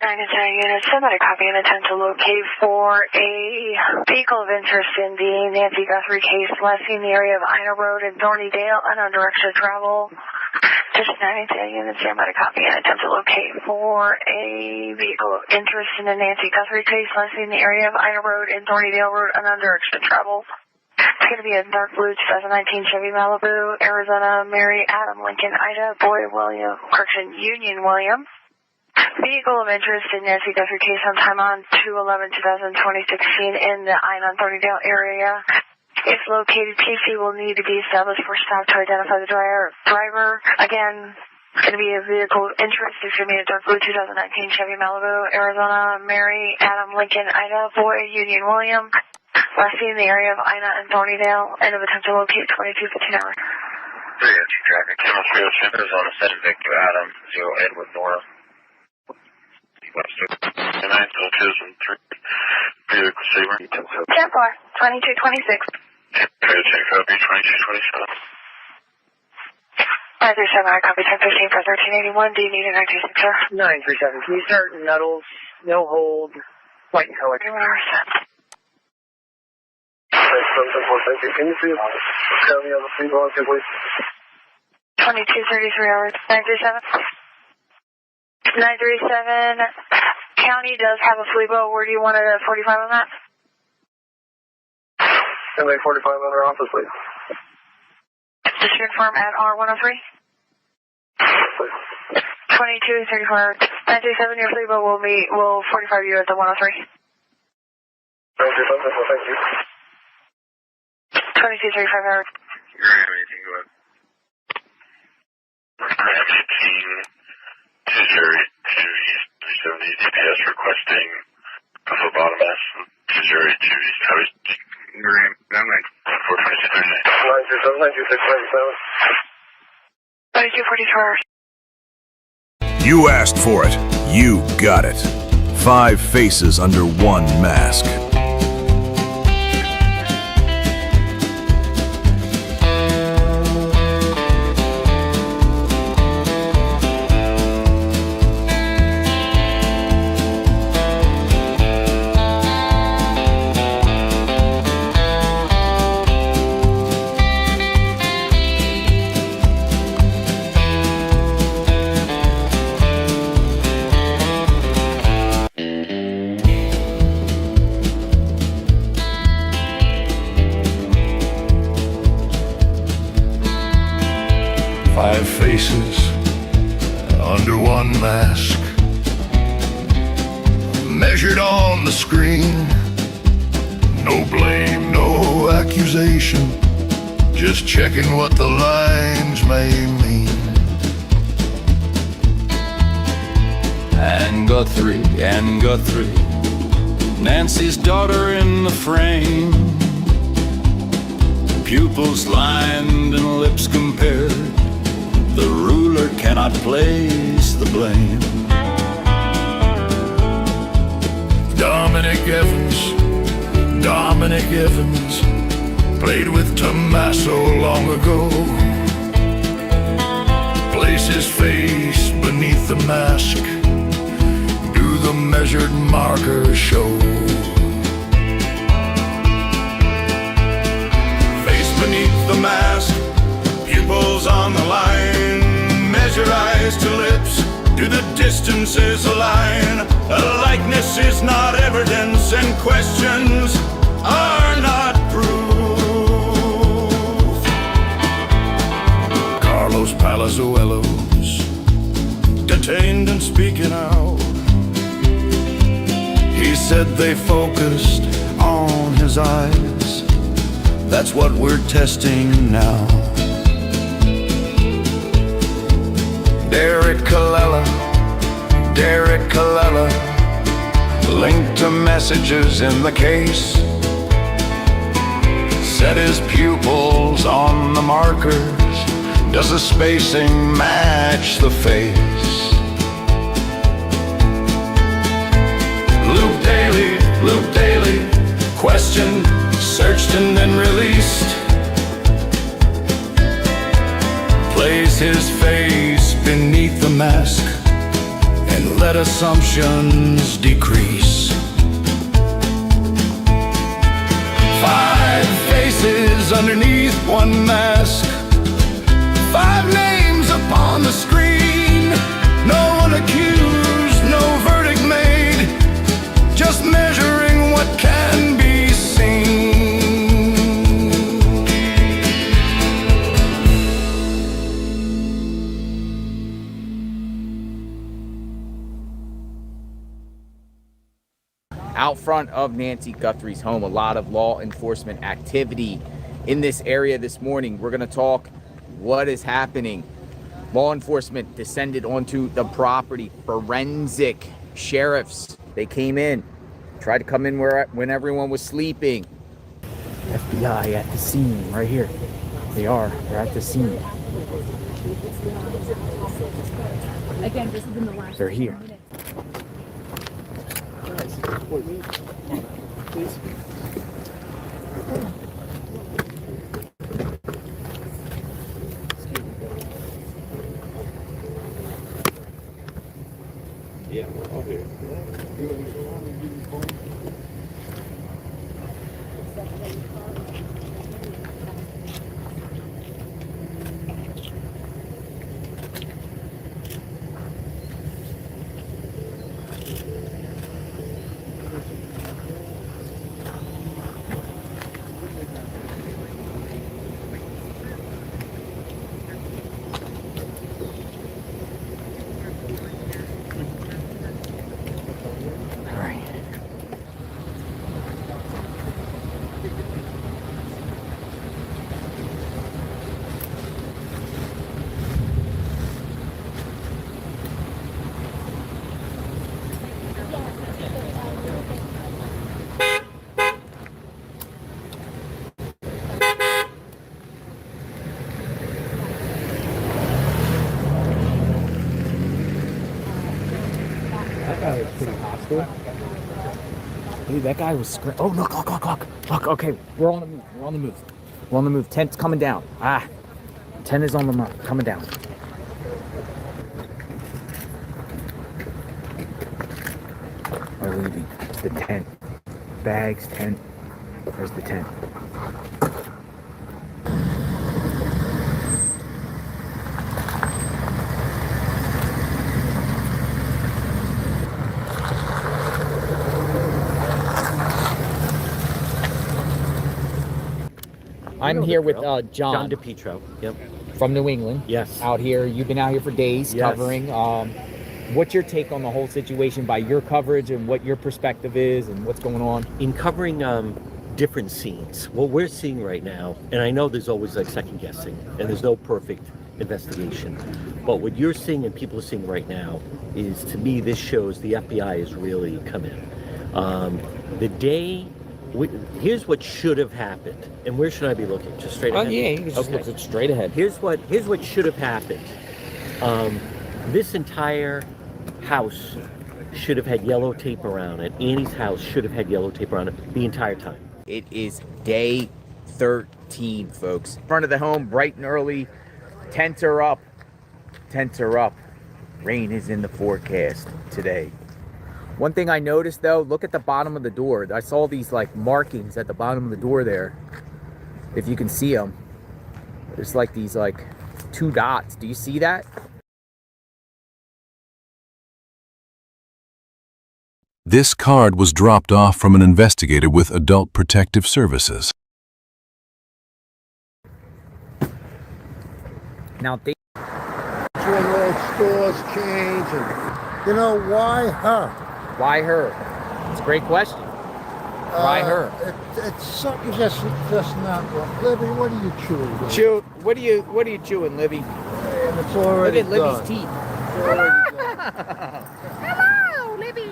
Units, somebody copy and attempt to locate for a vehicle of interest in the Nancy Guthrie case, last seen the area of Ina Road in Thornydale, unknown direction of travel. Just 92 units, somebody copy and attempt to locate for a vehicle of interest in the Nancy Guthrie case, last seen the area of Ina Road in Thornydale Road, unknown direction of travel. It's going to be a dark blue 2019 Chevy Malibu, Arizona, Mary, Adam, Lincoln, Ida, Boy, William, Union, William. Vehicle of interest in Nancy Guthrie case sometime on 2/11/2020 in the I-9 Thornydale area. If located, PC will need to be established for stop to identify the driver. Again, it's going to be a vehicle of interest. It's going to be a dark blue 2019 Chevy Malibu, Arizona, Mary, Adam, Lincoln, Ida, Boy, Union, William. Last seen in the area of Ina and Thornydale. End of attempt to locate 22:15 hours. 302 traffic. Arizona, set Victor Adam, 0 Edward Nora. West 902 and 3. Vehicle receiver. 10-4, 2226. Copy, 2227. 937, I copy 1015 for 1381. Do you need a 926, sir? 937, can you start Nuttles, no hold, white color? 3 hours. Can you see tell me on the free ball, please? 2233 hours. 937. 937. County does have a flea boat. Where do you want it at 45 on that? MA 45 on our office, please. Just confirm at R103. 2234 hours. 937, your flea boat will 45 you at the 103. 937, thank you. 2235 hours. You're going to have anything go ahead. 18 to Jerry to East 370 DPS requesting Buffalo Bottom S to Jerry to East Highway. Green, I'm like 426. 2244 hours. You asked for it. You got it. 5 faces under one mask. Faces under one mask, measured on the screen. No blame, no accusation, just checking what the lines may mean. And Guthrie, Nancy's daughter in the frame, pupils lined and lips compared. The ruler cannot place the blame. Dominic Evans, played with Tommaso long ago. Place his face beneath the mask, do the measured markers show? Face beneath the mask, pupils on the line, measure eyes to lips, do the distances align? A likeness is not evidence, and questions are not proof. Carlos Palazuelos, detained and speaking out. He said they focused on his eyes. That's what we're testing now. Derek Colella, linked to messages in the case. Set his pupils on the markers. Does the spacing match the face? Luke Daly, questioned, searched and then released. Plays his face beneath the mask, and and let assumptions decrease. 5 faces underneath one mask, 5 names upon the screen. No one accused, no verdict made, just measuring what can be seen. Out front of Nancy Guthrie's home, a lot of law enforcement activity in this area this morning. We're going to talk what is happening. Law enforcement descended onto the property. Forensic sheriffs, they came in, tried to come in when everyone was sleeping. FBI at the scene right here. They're at the scene. Again, this has been the last. They're here. Please. Yeah, I'll do it. Dude, that guy was oh, look, okay, we're on the move, 10's coming down. 10 is on the move, coming down. We're leaving. It's the 10. Bags, 10. There's the 10. I'm here with John DePietro. Yep. From New England. Yes. Out here. You've been out here for days. Yes. Covering. What's your take on the whole situation by your coverage and what your perspective is and what's going on? In covering different scenes, what we're seeing right now, and I know there's always like second guessing and there's no perfect investigation, but what you're seeing and people are seeing right now is, to me, this shows the FBI has really come in. The day here's what should have happened. And where should I be looking? Just straight ahead? Yeah, you can just look straight ahead. Here's what should have happened. This entire house should have had yellow tape around it. Annie's house should have had yellow tape around it the entire time. It is day 13, folks. In front of the home, bright and early. Tents are up. Rain is in the forecast today. One thing I noticed though, look at the bottom of the door. I saw these like markings at the bottom of the door there. If you can see them. There's like these like 2 dots. Do you see that? This card was dropped off from an investigator with Adult Protective Services. Now they stores change, and you know, why her? Why her? It's a great question. Why her? It's something just not right. Libby, what are you chewing? Chew. What are you chewing, Libby? And it's already Look at Libby's done. teeth. Hello, Libby.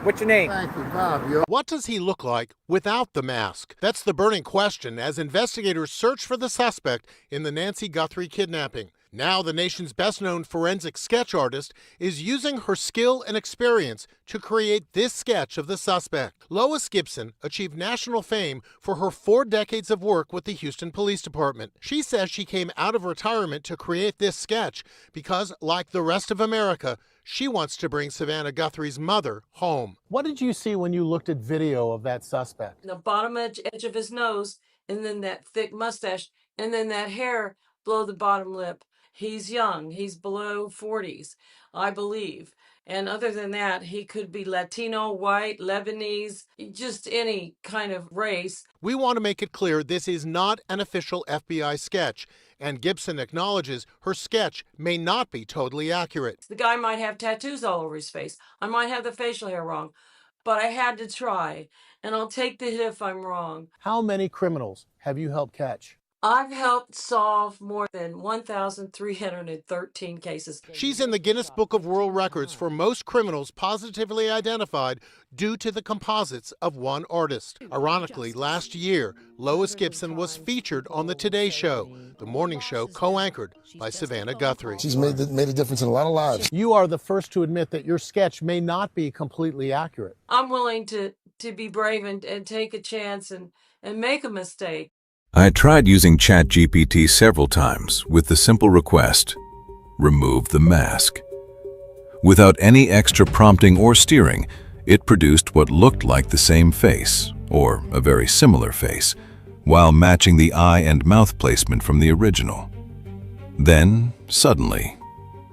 What's your name? Thank you, Bob. What does he look like without the mask? That's the burning question as investigators search for the suspect in the Nancy Guthrie kidnapping. Now the nation's best-known forensic sketch artist is using her skill and experience to create this sketch of the suspect. Lois Gibson achieved national fame for her 4 decades of work with the Houston Police Department. She says she came out of retirement to create this sketch because, like the rest of America, She wants to bring Savannah Guthrie's mother home. What did you see when you looked at video of that suspect? The bottom edge of his nose, and then that thick mustache, and then that hair below the bottom lip. He's young. He's below 40s, I believe. And other than that, he could be Latino, white, Lebanese, just any kind of race. We want to make it clear this is not an official FBI sketch, and Gibson acknowledges her sketch may not be totally accurate. The guy might have tattoos all over his face. I might have the facial hair wrong, but I had to try, and I'll take the hit if I'm wrong. How many criminals have you helped catch? I've helped solve more than 1,313 cases. She's in the Guinness Book of World Records for most criminals positively identified due to the composites of one artist. Ironically, last year, Lois Gibson was featured on the Today Show, the morning show co-anchored by Savannah Guthrie. She's made a difference in a lot of lives. You are the first to admit that your sketch may not be completely accurate. I'm willing to be brave and take a chance and make a mistake. I tried using ChatGPT several times with the simple request, remove the mask. Without any extra prompting or steering, it produced what looked like the same face, or a very similar face, while matching the eye and mouth placement from the original. Then, suddenly,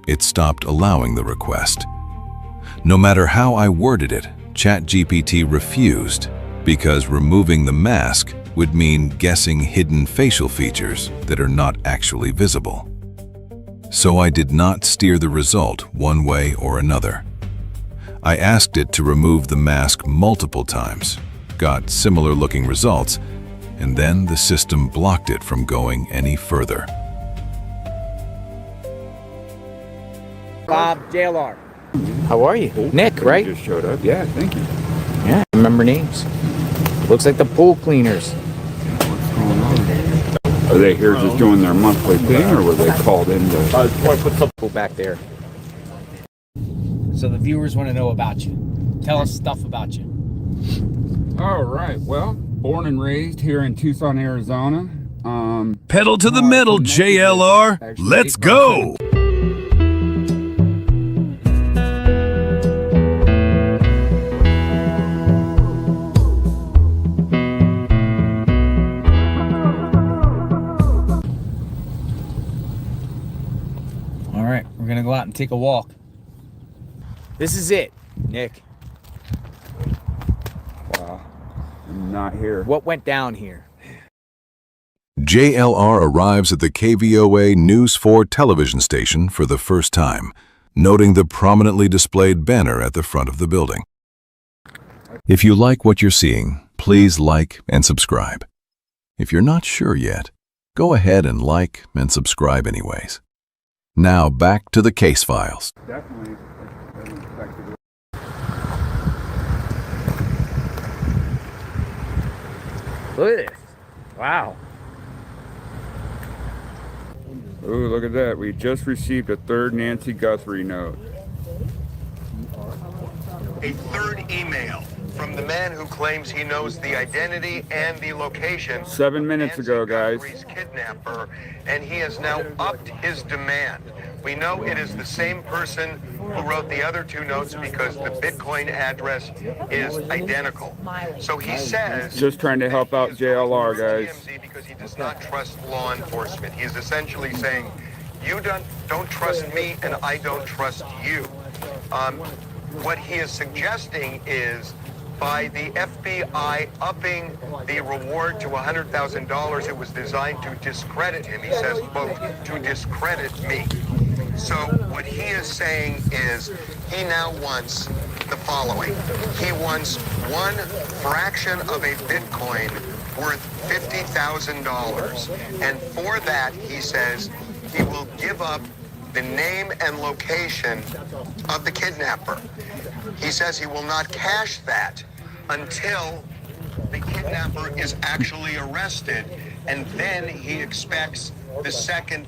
it stopped allowing the request. No matter how I worded it, ChatGPT refused, because removing the mask would mean guessing hidden facial features that are not actually visible. So I did not steer the result one way or another. I asked it to remove the mask multiple times, got similar looking results, and then the system blocked it from going any further. Bob, JLR. How are you? Nick, right? Just showed up. Yeah, thank you. Yeah, I remember names. Looks like the pool cleaners. Are they here just doing their monthly thing, or were they called in to... Put some pool back there. So the viewers want to know about you. Tell us stuff about you. All right. Well, born and raised here in Tucson, Arizona. Pedal to the metal, JLR. Let's go. All right, we're gonna go out and take a walk. This is it, Nick. Wow, I'm not here. What went down here? JLR arrives at the KVOA News 4 television station for the first time, noting the prominently displayed banner at the front of the building. If you like what you're seeing, please like and subscribe. If you're not sure yet, go ahead and like and subscribe anyways. Now back to the case files. Definitely. Look at this. Wow. Ooh, look at that. We just received a third Nancy Guthrie note. A third email from the man who claims he knows the identity and the location 7 minutes ago, guys. Guthrie's kidnapper, and he has now upped his demand. We know it is the same person who wrote the other two notes because the Bitcoin address is identical. So he says... Just trying to help out JLR, guys. Because he does not trust law enforcement. He is essentially saying, you don't trust me and I don't trust you. What he is suggesting is by the FBI upping the reward to $100,000, it was designed to discredit him. He says, quote, to discredit me. So what he is saying is he now wants the following. He wants one fraction of a Bitcoin worth $50,000. And for that, he says, he will give up the name and location of the kidnapper. He says he will not cash that until the kidnapper is actually arrested, and then he expects the second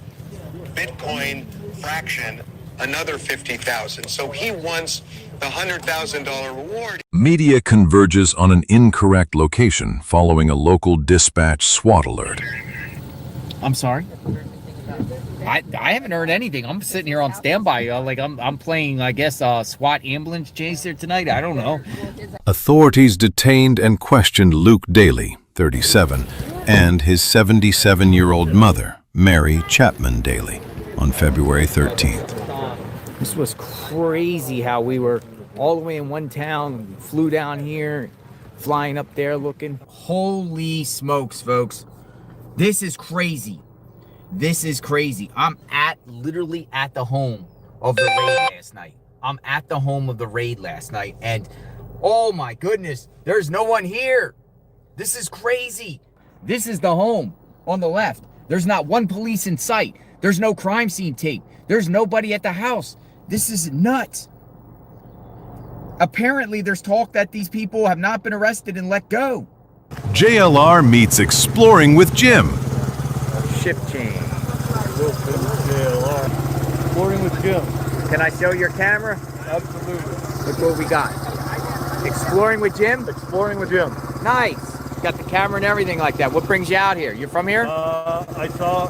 Bitcoin fraction, another $50,000. So he wants the $100,000 reward. Media converges on an incorrect location following a local dispatch SWAT alert. I'm sorry? I haven't heard anything. I'm sitting here on standby. Like I'm playing, I guess, SWAT ambulance chaser tonight. I don't know. Authorities detained and questioned Luke Daly, 37, and his 77-year-old mother, Mary Chapman Daly, on February 13th. This was crazy how we were all the way in one town, flew down here, flying up there looking. Holy smokes, folks. This is crazy. This is crazy. I'm literally at the home of the raid last night. I'm at the home of the raid last night, and oh my goodness, there's no one here. This is crazy. This is the home on the left. There's not one police in sight. There's no crime scene tape. There's nobody at the house. This is nuts. Apparently, there's talk that these people have not been arrested and let go. JLR meets Exploring with Jim. Shift change. JLR. Exploring with Jim. Can I show your camera? Absolutely. Look what we got. Exploring with Jim? Exploring with Jim. Nice. Got the camera and everything like that. What brings you out here? You're from here? I saw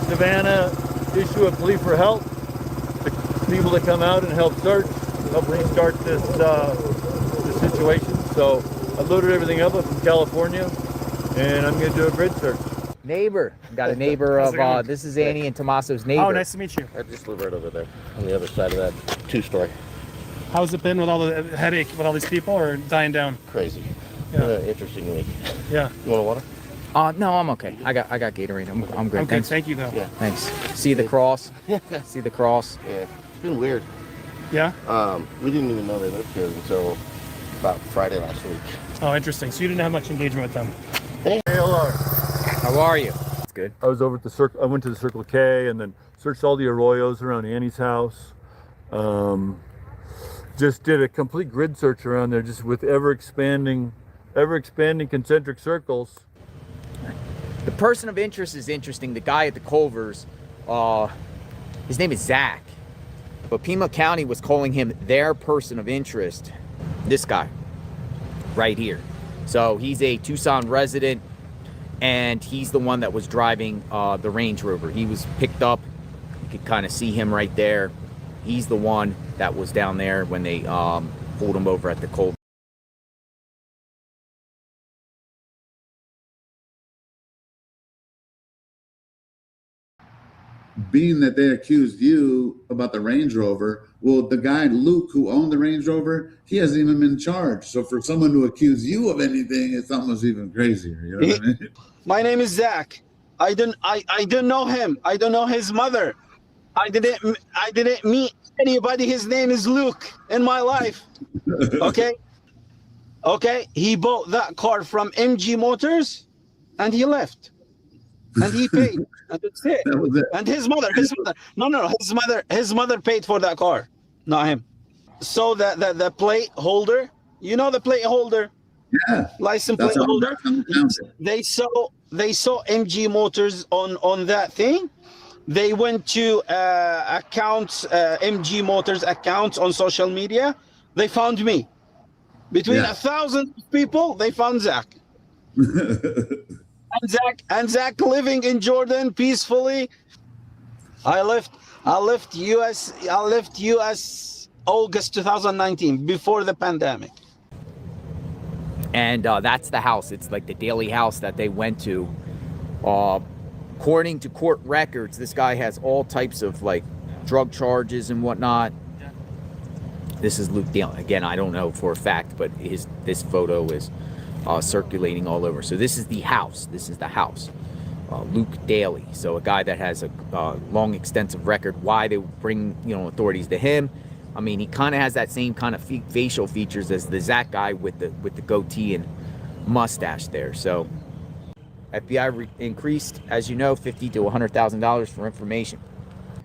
Savannah issue a plea for help. The people that come out and help search, help restart this situation. So I loaded everything up from California, and I'm going to do a grid search. Neighbor. Got a neighbor of, this is Annie and Tommaso's neighbor. Oh, nice to meet you. I just live right over there on the other side of that two-story. How's it been with all the headache with all these people, or dying down? Crazy. Yeah. Interestingly. Yeah. You want a water? No, I'm okay. I got Gatorade. I'm good. Okay, Thanks. thank you though. Yeah. Thanks. See the cross? See the cross? Yeah. It's been weird. Yeah? We didn't even know they lived here until about Friday last week. Oh, interesting. So you didn't have much engagement with them. JLR. How are you? That's good. I was over at the Circle. I went to the Circle K and then searched all the arroyos around Annie's house. Just did a complete grid search around there, just with ever expanding concentric circles. The person of interest is interesting. The guy at the Culvers, his name is Zach, but Pima County was calling him their person of interest. This guy right here. So he's a Tucson resident, and he's the one that was driving the Range Rover. He was picked up. You could kind of see him right there. He's the one that was down there when they pulled him over at the Culvers. Being that they accused you about the Range Rover, well, the guy, Luke, who owned the Range Rover, he hasn't even been charged. So for someone to accuse you of anything, it's almost even crazier. You know what I mean? My name is Zach. I don't know him. I don't know his mother. I didn't meet anybody. His name is Luke in my life. Okay? Okay? He bought that car from MG Motors, and he left. And he paid. And that's it. That was it. And his mother. His mother paid for that car, not him. So the plate holder, you know the plate holder? Yeah. License plate holder. They saw MG Motors on that thing. They went to accounts, MG Motors accounts on social media. They found me. Between 1,000 people, they found Zach. And Zach living in Jordan peacefully. I left US August 2019, before the pandemic. And that's the house. It's like the Daly house that they went to. According to court records, this guy has all types of like drug charges and whatnot. This is Luke Daly. Again, I don't know for a fact, but this photo is circulating all over. So this is the house. This is the house. Luke Daly. So a guy that has a long, extensive record. Why they bring authorities to him? I mean, he kind of has that same kind of facial features as the Zach guy with the goatee and mustache there. So FBI increased, as you know, $50,000 to $100,000 for information.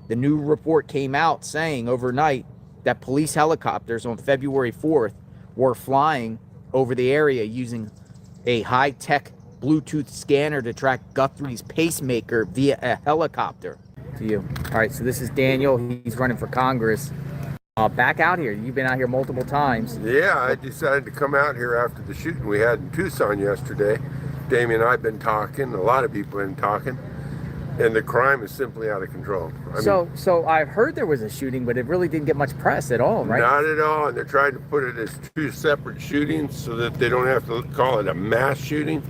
The new report came out saying overnight that police helicopters on February 4th were flying over the area using a high-tech Bluetooth scanner to track Guthrie's pacemaker via a helicopter. To you. All right, so this is Daniel. He's running for Congress. Back out here. You've been out here multiple times. Yeah, I decided to come out here after the shooting we had in Tucson yesterday. Damien and I have been talking. A lot of people have been talking. and the crime is simply out of control. I mean, So I've heard there was a shooting, but it really didn't get much press at all, right? not at all, and they're trying to put it as two separate shootings so that they don't have to call it a mass shooting.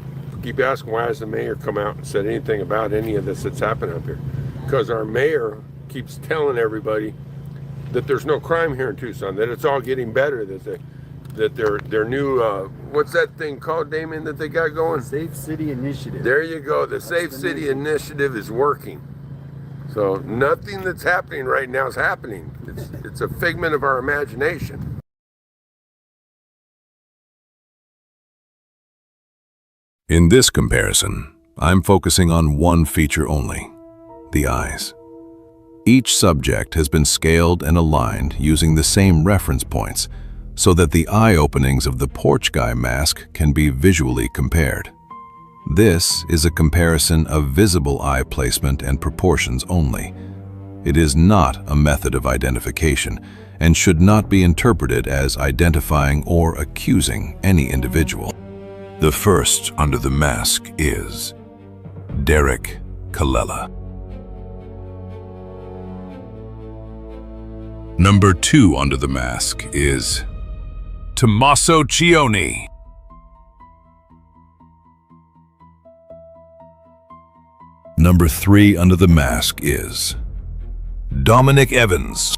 Keep asking, why has the mayor come out and said anything about any of this that's happened up here? Because our mayor keeps telling everybody that there's no crime here in Tucson, that it's all getting better, that their new what's that thing called, Damien, that they got going? Safe City Initiative. There you go. The Safe City Initiative is working. So nothing that's happening right now is happening. It's a figment of our imagination. In this comparison, I'm focusing on one feature only: the eyes. Each subject has been scaled and aligned using the same reference points so that the eye openings of the porch guy mask can be visually compared. This is a comparison of visible eye placement and proportions only. It is not a method of identification and should not be interpreted as identifying or accusing any individual. The first under the mask is Derek Colella. Number 2 under the mask is Tommaso Cioni. Number 3 under the mask is Dominic Evans.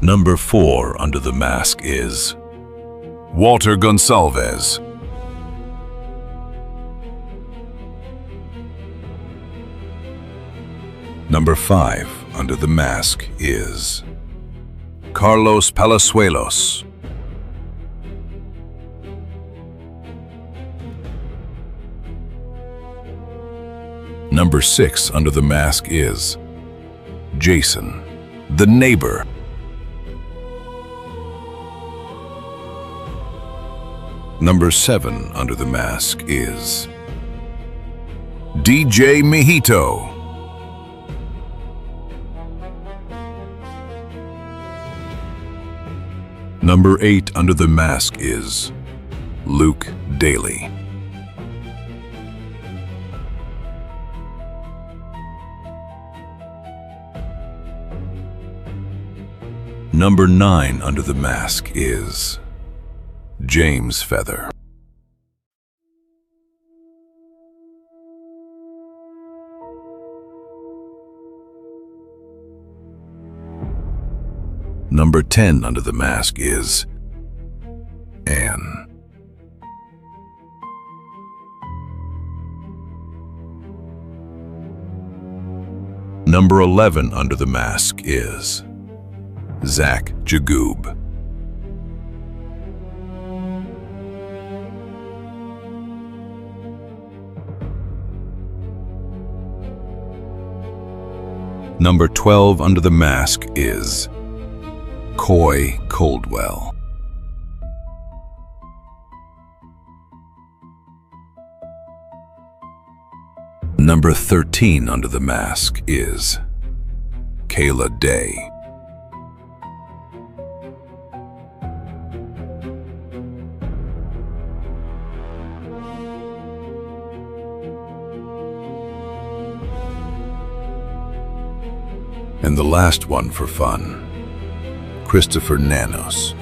Number 4 under the mask is Walter Gonsalves. Number 5 under the mask is Carlos Palazuelos. Number 6 under the mask is Jason, the neighbor. Number 7 under the mask is DJ Mijito. Number 8 under the mask is Luke Daly. Number 9 under the mask is James Feather. Number 10 under the mask is Anne. Number 11 under the mask is Zach Jagoob. Number 12 under the mask is Coy Coldwell. Number 13 under the mask is Kayla Day. And the last one for fun, Christopher Nanos.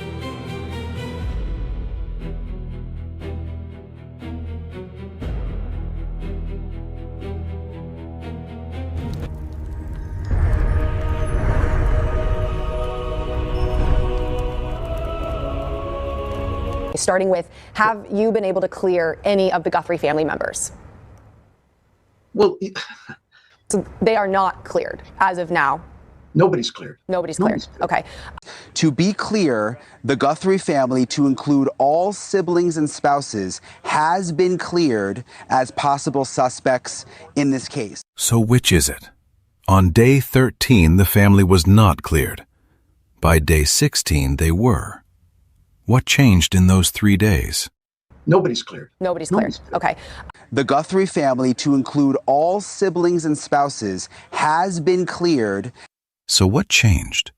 Starting with, have you been able to clear any of the Guthrie family members? Well, so they are not cleared as of now. nobody's cleared. Nobody's cleared. Okay. To be clear, the Guthrie family, to include all siblings and spouses, has been cleared as possible suspects in this case. So which is it? On day 13, the family was not cleared. By day 16, they were. What changed in those 3 days? Nobody's cleared. Nobody's cleared. Okay. The Guthrie family, to include all siblings and spouses, has been cleared. So what changed?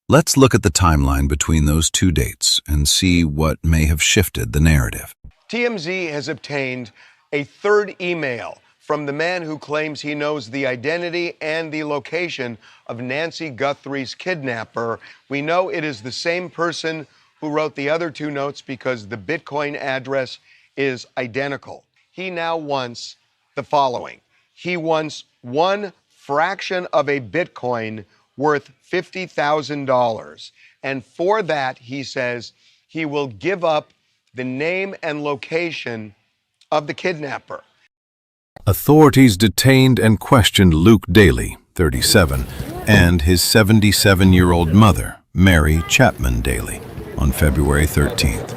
Let's look at the timeline between those two dates and see what may have shifted the narrative. TMZ has obtained a third email from the man who claims he knows the identity and the location of Nancy Guthrie's kidnapper. We know it is the same person who wrote the other two notes because the Bitcoin address is identical. He now wants the following. He wants one fraction of a Bitcoin worth $50,000. And for that, he says, he will give up the name and location of the kidnapper. Authorities detained and questioned Luke Daly, 37, and his 77-year-old mother, Mary Chapman Daly, on February 13th.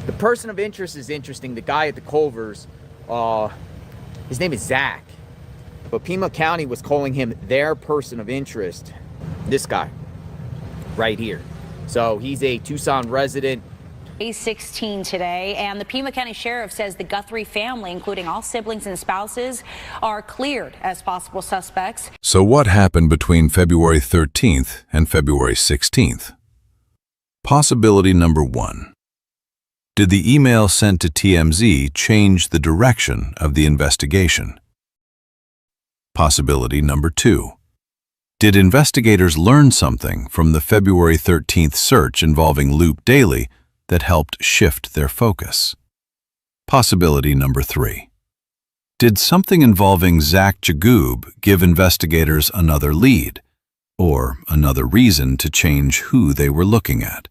The person of interest is interesting. The guy at the Culvers, his name is Zach. But Pima County was calling him their person of interest. This guy, right here. So he's a Tucson resident. Day 16 today, and the Pima County Sheriff says the Guthrie family, including all siblings and spouses, are cleared as possible suspects. So what happened between February 13th and February 16th? Possibility number 1. Did the email sent to TMZ change the direction of the investigation? Possibility number 2. Did investigators learn something from the February 13th search involving Luke Daly that helped shift their focus? Possibility number 3. Did something involving Zach Jagoob give investigators another lead, or another reason to change who they were looking at?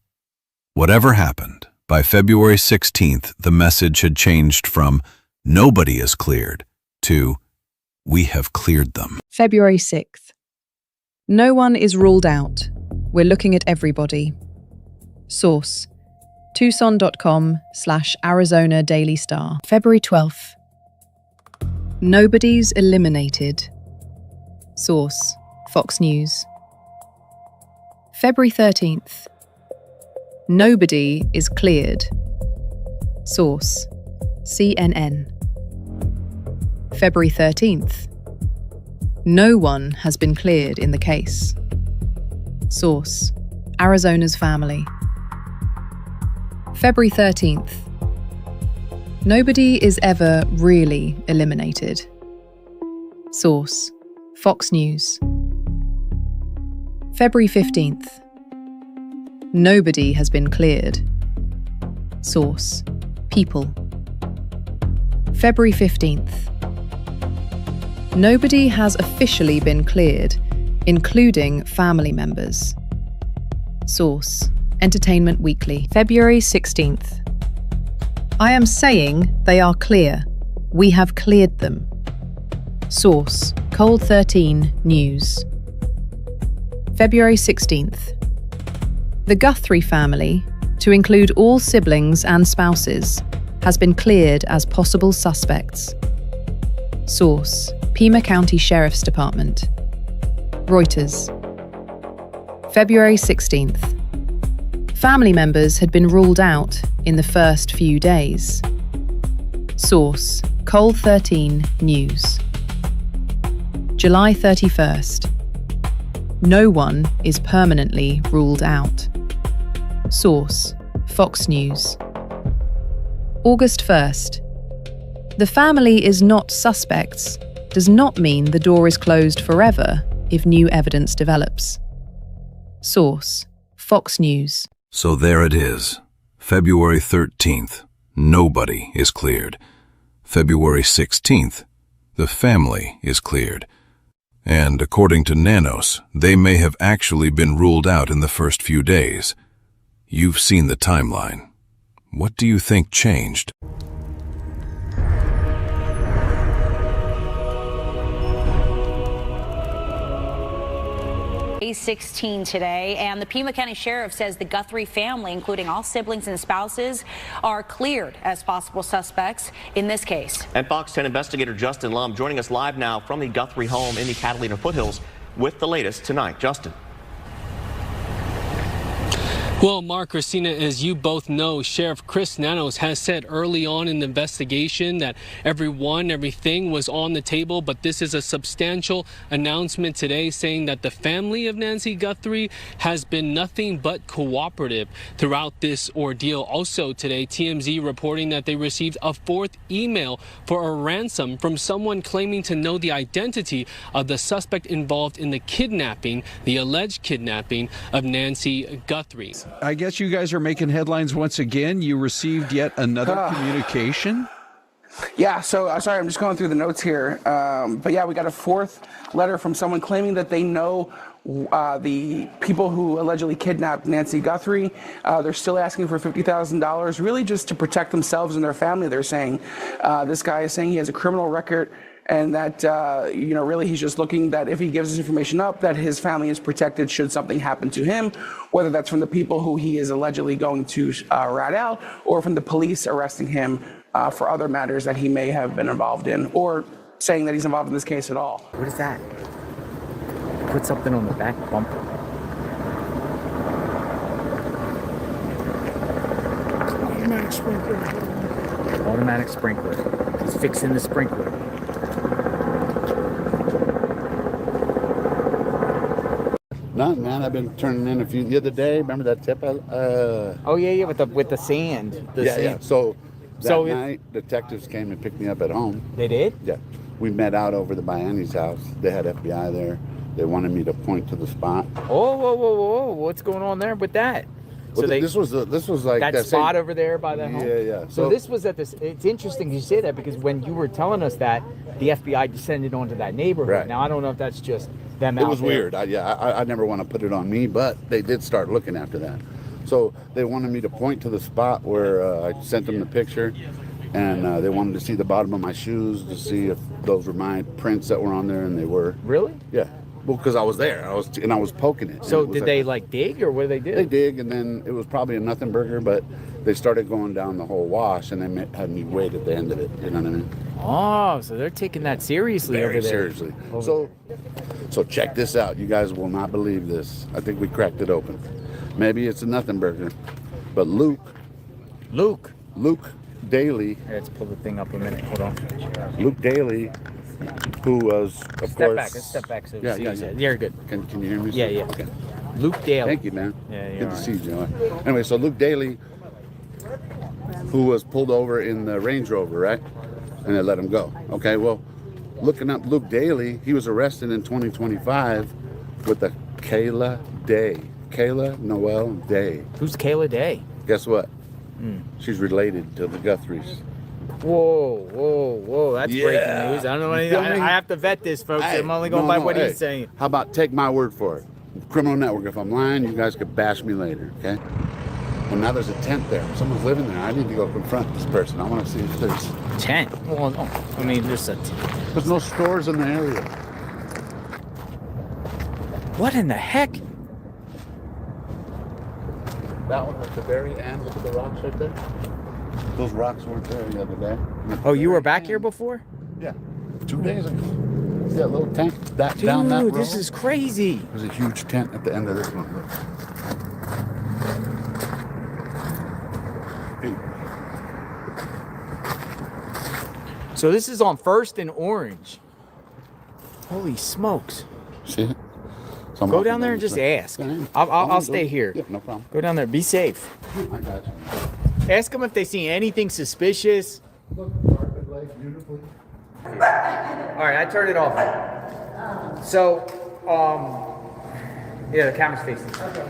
Whatever happened, by February 16th, the message had changed from "nobody is cleared" to "we have cleared them." February 6th. No one is ruled out. We're looking at everybody. Source: Tucson.com/Arizona Daily Star. February 12th. Nobody's eliminated. Source: Fox News. February 13th. Nobody is cleared. Source: CNN. February 13th. No one has been cleared in the case. Source: Arizona's family. February 13th. Nobody is ever really eliminated. Source: Fox News. February 15th. Nobody has been cleared. Source: People. February 15th. Nobody has officially been cleared, including family members. Source: Entertainment Weekly. February 16th. I am saying they are clear. We have cleared them. Source: Cold 13 News. February 16th. The Guthrie family, to include all siblings and spouses, has been cleared as possible suspects. Source: Pima County Sheriff's Department. Reuters. February 16th. Family members had been ruled out in the first few days. Source: Cold 13 News. July 31st. No one is permanently ruled out. Source: Fox News. August 1st. The family is not suspects does not mean the door is closed forever if new evidence develops. Source: Fox News. So there it is. February 13th. Nobody is cleared. February 16th. The family is cleared. And according to Nanos, they may have actually been ruled out in the first few days. You've seen the timeline. What do you think changed? Day 16 today, and the Pima County Sheriff says the Guthrie family, including all siblings and spouses, are cleared as possible suspects in this case. And Fox 10 investigator Justin Lum joining us live now from the Guthrie home in the Catalina foothills with the latest tonight. Justin. Well, Mark, Christina, as you both know, Sheriff Chris Nanos has said early on in the investigation that everything was on the table, but this is a substantial announcement today saying that the family of Nancy Guthrie has been nothing but cooperative throughout this ordeal. Also today, TMZ reporting that they received a fourth email for a ransom from someone claiming to know the identity of the suspect involved in the kidnapping, the alleged kidnapping of Nancy Guthrie. I guess you guys are making headlines once again. You received yet another communication. Yeah, so sorry, I'm just going through the notes here. But yeah, we got a fourth letter from someone claiming that they know the people who allegedly kidnapped Nancy Guthrie. They're still asking for $50,000, really just to protect themselves and their family. They're saying this guy is saying he has a criminal record, and that, really he's just looking that if he gives this information up, that his family is protected should something happen to him, whether that's from the people who he is allegedly going to rat out, or from the police arresting him for other matters that he may have been involved in, or saying that he's involved in this case at all. What is that? Put something on the back bumper. Automatic sprinkler. Automatic sprinkler. He's fixing the sprinkler. Nothing, man. I've been turning in a few the other day. Remember that tip? Oh yeah, with the sand. Yeah. So that night, detectives came and picked me up at home. They did? Yeah. We met out over to Biani's house. They had FBI there. They wanted me to point to the spot. Oh, whoa! What's going on there with that? So this was like that spot over there by the home. Yeah. So this was at this. It's interesting you say that, because when you were telling us that, the FBI descended onto that neighborhood. Right. Now I don't know if that's just them. It was weird. I never want to put it on me, but they did start looking after that. So they wanted me to point to the spot where I sent them the picture, and they wanted to see the bottom of my shoes to see if those were my prints that were on there, and they were. Really? Yeah. Well, because I was there, I was poking it. So did they dig, or what did they do? They dig, and then it was probably a nothing burger, but they started going down the whole wash, and they had me wait at the end of it. You know what I mean? Oh, so they're taking that seriously Very over there. seriously. So check this out. You guys will not believe this. I think we cracked it open. Maybe it's a nothing burger, but Luke Daly. Let's pull the thing up a minute. Hold on. Luke Daly, who was, of course. Let's step back. So Yeah. You're good. Can you hear me? Yeah. Okay. Luke Daly. Thank you, man. Yeah, Good to see you, Joe. Anyway, so Luke Daly, who was pulled over in the Range Rover, right? And they let him go. Okay, well, looking up Luke Daly, he was arrested in 2025 with a Kayla Noel Day. Who's Kayla Day? Guess what? She's related to the Guthries. Whoa. That's breaking news. I don't know anything. I have to vet this, folks. I'm only going by what he's saying. How about take my word for it? Criminal network. If I'm lying, you guys could bash me later, okay? And now there's a tent there. Someone's living there. I need to go confront this person. I want to see if there's... Tent? Well, no. I mean, there's no stores in the area. What in the heck? That one at the very end. Look at the rocks right there. Those rocks weren't there the other day. Oh, you were back here before? Yeah. 2 days ago. See that little tent down that road? This is crazy. There's a huge tent at the end of this one. Look. So this is on First and Orange. Holy smokes. See it? Go down there and just ask. I'll stay here. Yeah, no problem. Go down there. Be safe. I got you. Ask them if they see anything suspicious. Look, carpet laid beautifully. All right, I turned it off. So, yeah, the camera's facing. Okay.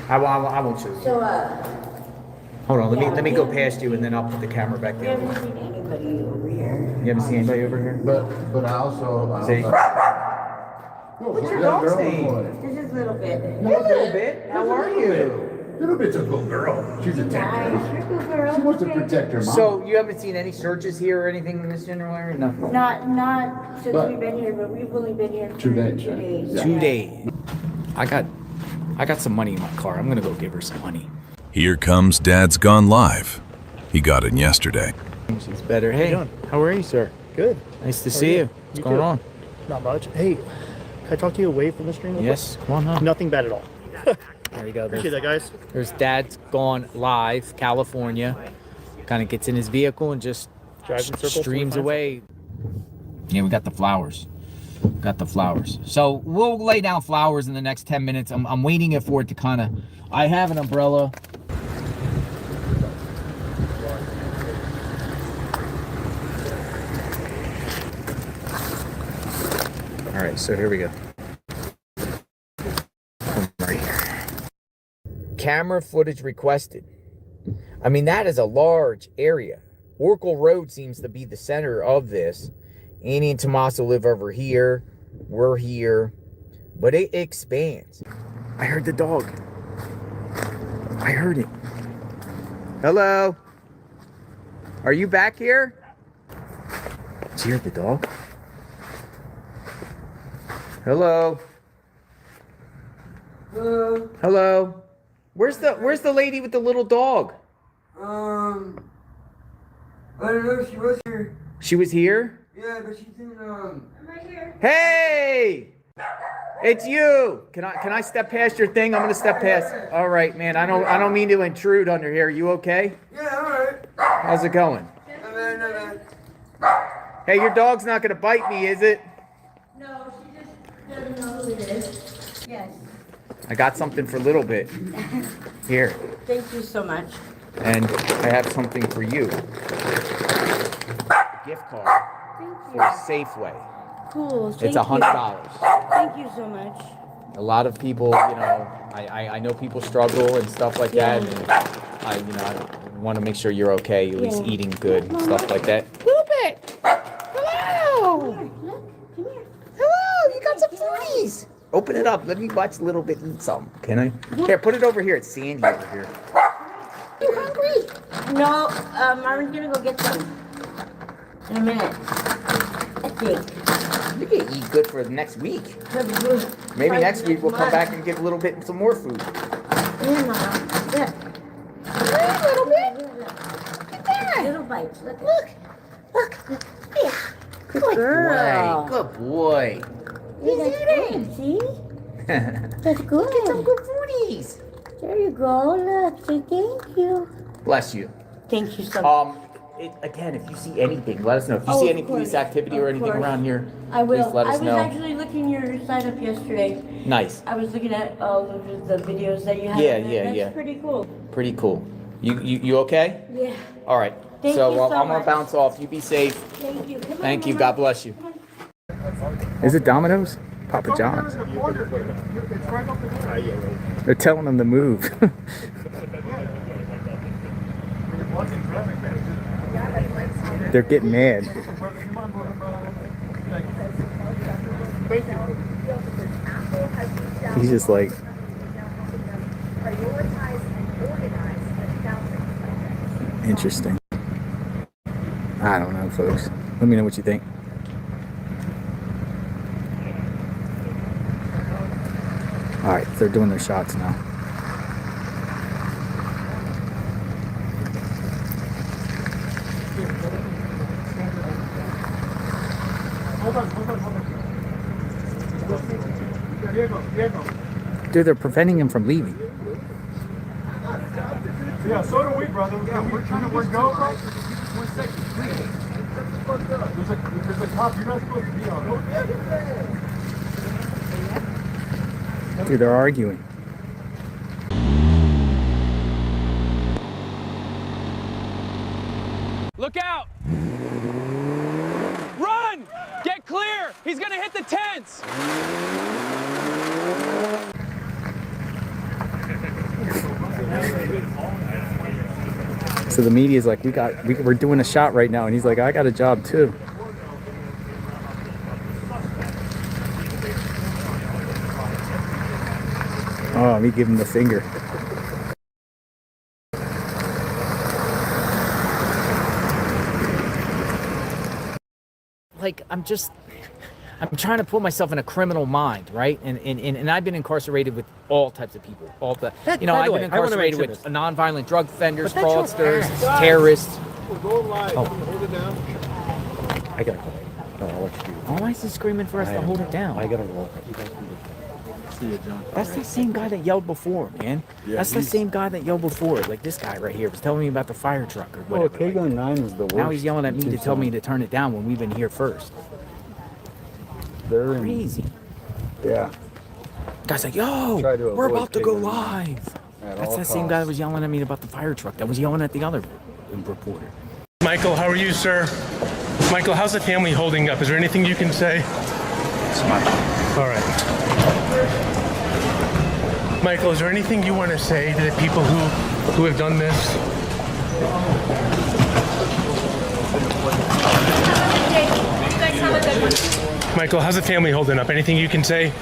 I won't show you. So, hold on, let me go past you, and then I'll put the camera back there. You haven't seen anybody over here. You haven't seen anybody over here? But I also... See? What's your dog's name? This is Little Bit. Little Bit? How are you? Little Bit's a good girl. She's a tech. Good girl. She wants to protect her mom. So you haven't seen any searches here or anything in this general area? No. Not since we've been here, but we've only been here for 2 days. 2 days. Yeah. 2 days. I got some money in my car. I'm gonna go give her some money. Here comes Dad's Gone Live. He got in yesterday. She's better. Hey, how are you, sir? Good. Nice to see you. What's going on? Not much. Hey, can I talk to you away from the stream? Yes, come on. Nothing bad at all. There you go. Appreciate that, guys. There's Dad's gone live, California. Kind of gets in his vehicle and just Drives in circles, streams 45. away. Yeah, we got the flowers. Got the flowers. So we'll lay down flowers in the next 10 minutes. I'm waiting for it to kind of... I have an umbrella. All right, so here we go. Right here. Camera footage requested. I mean, that is a large area. Oracle Road seems to be the center of this. Annie and Tommaso live over here. We're here. But it expands. I heard the dog. I heard it. Hello? Are you back here? Did you hear the dog? Hello? Hello? Hello? Where's the lady with the little dog? I don't know, she was here. She was here? Yeah, but she's in, I'm right here. Hey! It's you! Can I step past your thing? I'm gonna step past. All right, man. I don't mean to intrude under here. You okay? Yeah, alright. How's it going? No. Hey, your dog's not gonna bite me, is it? No, she just doesn't know who it is. Yes. I got something for a little bit. Here. Thank you so much. And I have something for you. A gift card for Safeway. Cool. It's $100. Thank you so much. A lot of people, you know, I know people struggle and stuff like that, and I want to make sure you're okay, at least eating good and stuff like that. Rupert! Hello! Hello, you got some fruities. Open it up. Let me watch a little bit, eat some. Can I? Here, put it over here. It's sandy over here. You hungry? No, Marvin's gonna go get some in a minute. I think. You can eat good for the next week. Maybe next week we'll come back and get a little bit some more food. Yeah. A little bit. Look at that. Little bites. Look. Yeah. Good girl. boy. Good boy. He's eating. See? That's good. Get some good foodies. There you go. Look. Say thank you. Bless you. Thank you so much. Again, if you see anything, let us know. If you see any police activity or anything around here, I will. please let us know. I was actually looking your site up yesterday. Nice. I was looking at all of the videos that you have. That's pretty cool. Pretty cool. You okay? Yeah. All right. Thank so you so I'm gonna much. bounce off. You be safe. Thank you. Come on, Thank you. Mama. God bless you. Is it Domino's? Papa John's. They're telling them to move. They're getting mad. He's just like... Interesting. I don't know, folks. Let me know what you think. Alright, they're doing their shots now. Dude, they're preventing him from leaving. Yeah, so do we, brother. Yeah, we're trying to work out, bro. 1 second, please. There's a cop. You're not supposed to be on. Dude, they're arguing. Look out! Run! Get clear! He's gonna hit the tents! So the media's like, we're doing a shot right now, and he's like, I got a job too. Oh, let me give him the finger. Like, I'm trying to put myself in a criminal mind, right? And I've been incarcerated with all types of people. I've been incarcerated with nonviolent drug offenders, fraudsters, terrorists. Hold it down. I gotta go. Why is he screaming for us to hold it down? I gotta roll. See you, John. That's the same guy that yelled before, man. Yeah, That's the same guy that yelled before. Like this guy right here was telling me about the fire truck or whatever. K-Gun 9 is the worst. Now he's yelling at me to tell me to turn it down when we've been here first. They're crazy. Yeah. Guy's like, yo, we're about to go live. That's the same guy that was yelling at me about the fire truck that was yelling at the other reporter. Michael, how are you, sir? Michael, how's the family holding up? Is there anything you can say? All right. Michael, is there anything you want to say to the people who have done this? Michael, how's the family holding up? Anything you can say?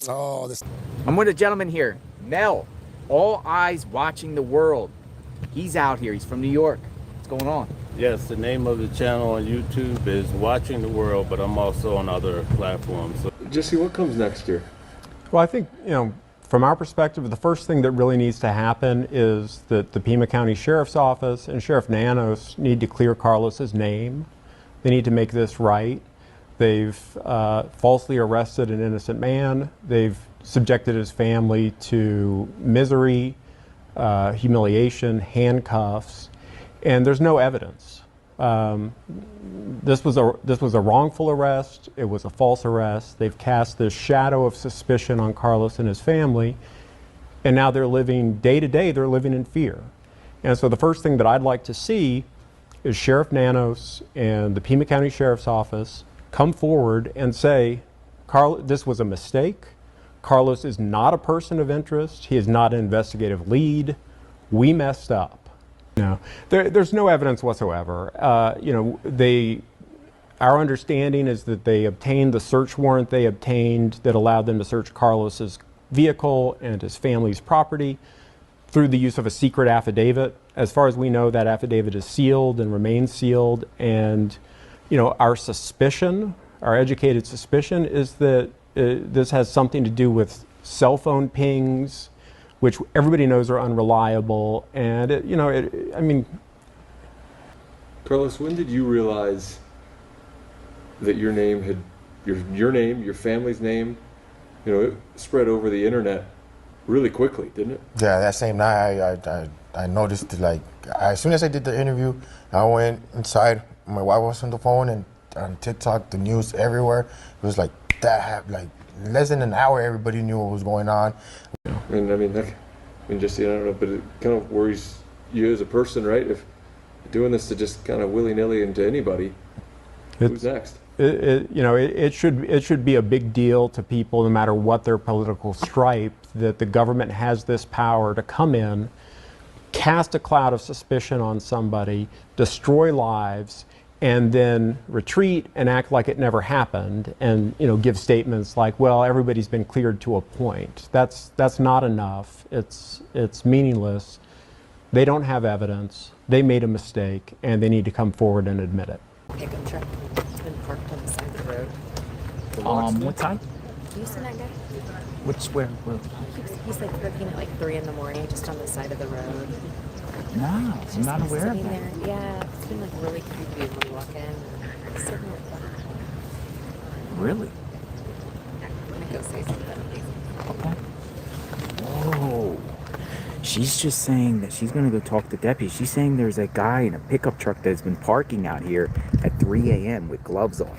Oh, I'm with a gentleman here, Mel. All eyes watching the world. He's out here. He's from New York. What's going on? Yes, the name of the channel on YouTube is Watching the World, but I'm also on other platforms. So. Jesse, what comes next here? Well, I think, from our perspective, the first thing that really needs to happen is that the Pima County Sheriff's Office and Sheriff Nanos need to clear Carlos's name. They need to make this right. They've falsely arrested an innocent man. They've subjected his family to misery, humiliation, handcuffs, and there's no evidence. This was a wrongful arrest. It was a false arrest. They've cast this shadow of suspicion on Carlos and his family, and now they're living day to day. They're living in fear. And so the first thing that I'd like to see is Sheriff Nanos and the Pima County Sheriff's Office come forward and say, this was a mistake. Carlos is not a person of interest. He is not an investigative lead. We messed up. No, there's no evidence whatsoever. Our understanding is that they obtained the search warrant they obtained that allowed them to search Carlos's vehicle and his family's property through the use of a secret affidavit. As far as we know, that affidavit is sealed and remains sealed. And our suspicion, our educated suspicion, is that this has something to do with cell phone pings, which everybody knows are unreliable. And Carlos, when did you realize that your name had, your name, your family's name, it spread over the internet really quickly, didn't it? Yeah, that same night I noticed as soon as I did the interview, I went inside. My wife was on the phone and on TikTok, the news everywhere. It was like that happened, less than an hour, everybody knew what was going on. And Jesse, I don't know, but it kind of worries you as a person, right? If doing this to just kind of willy-nilly into anybody, who's next? It should be a big deal to people, no matter what their political stripe, that the government has this power to come in, cast a cloud of suspicion on somebody, destroy lives, and then retreat and act like it never happened, and give statements like, well, everybody's been cleared to a point. That's not enough. It's meaningless. They don't have evidence. They made a mistake, and they need to come forward and admit it. Pickup truck has been parked on the side of the road. What time? Do you see that guy? Where? He's working at 3 in the morning, just on the side of the road. No, I'm not aware of that. There. Yeah, it's been really creepy when you walk in. He's sitting there. Really? I'm gonna go say something. Okay. Whoa. She's just saying that she's gonna go talk to deputies. She's saying there's a guy in a pickup truck that's been parking out here at 3 a.m. with gloves on,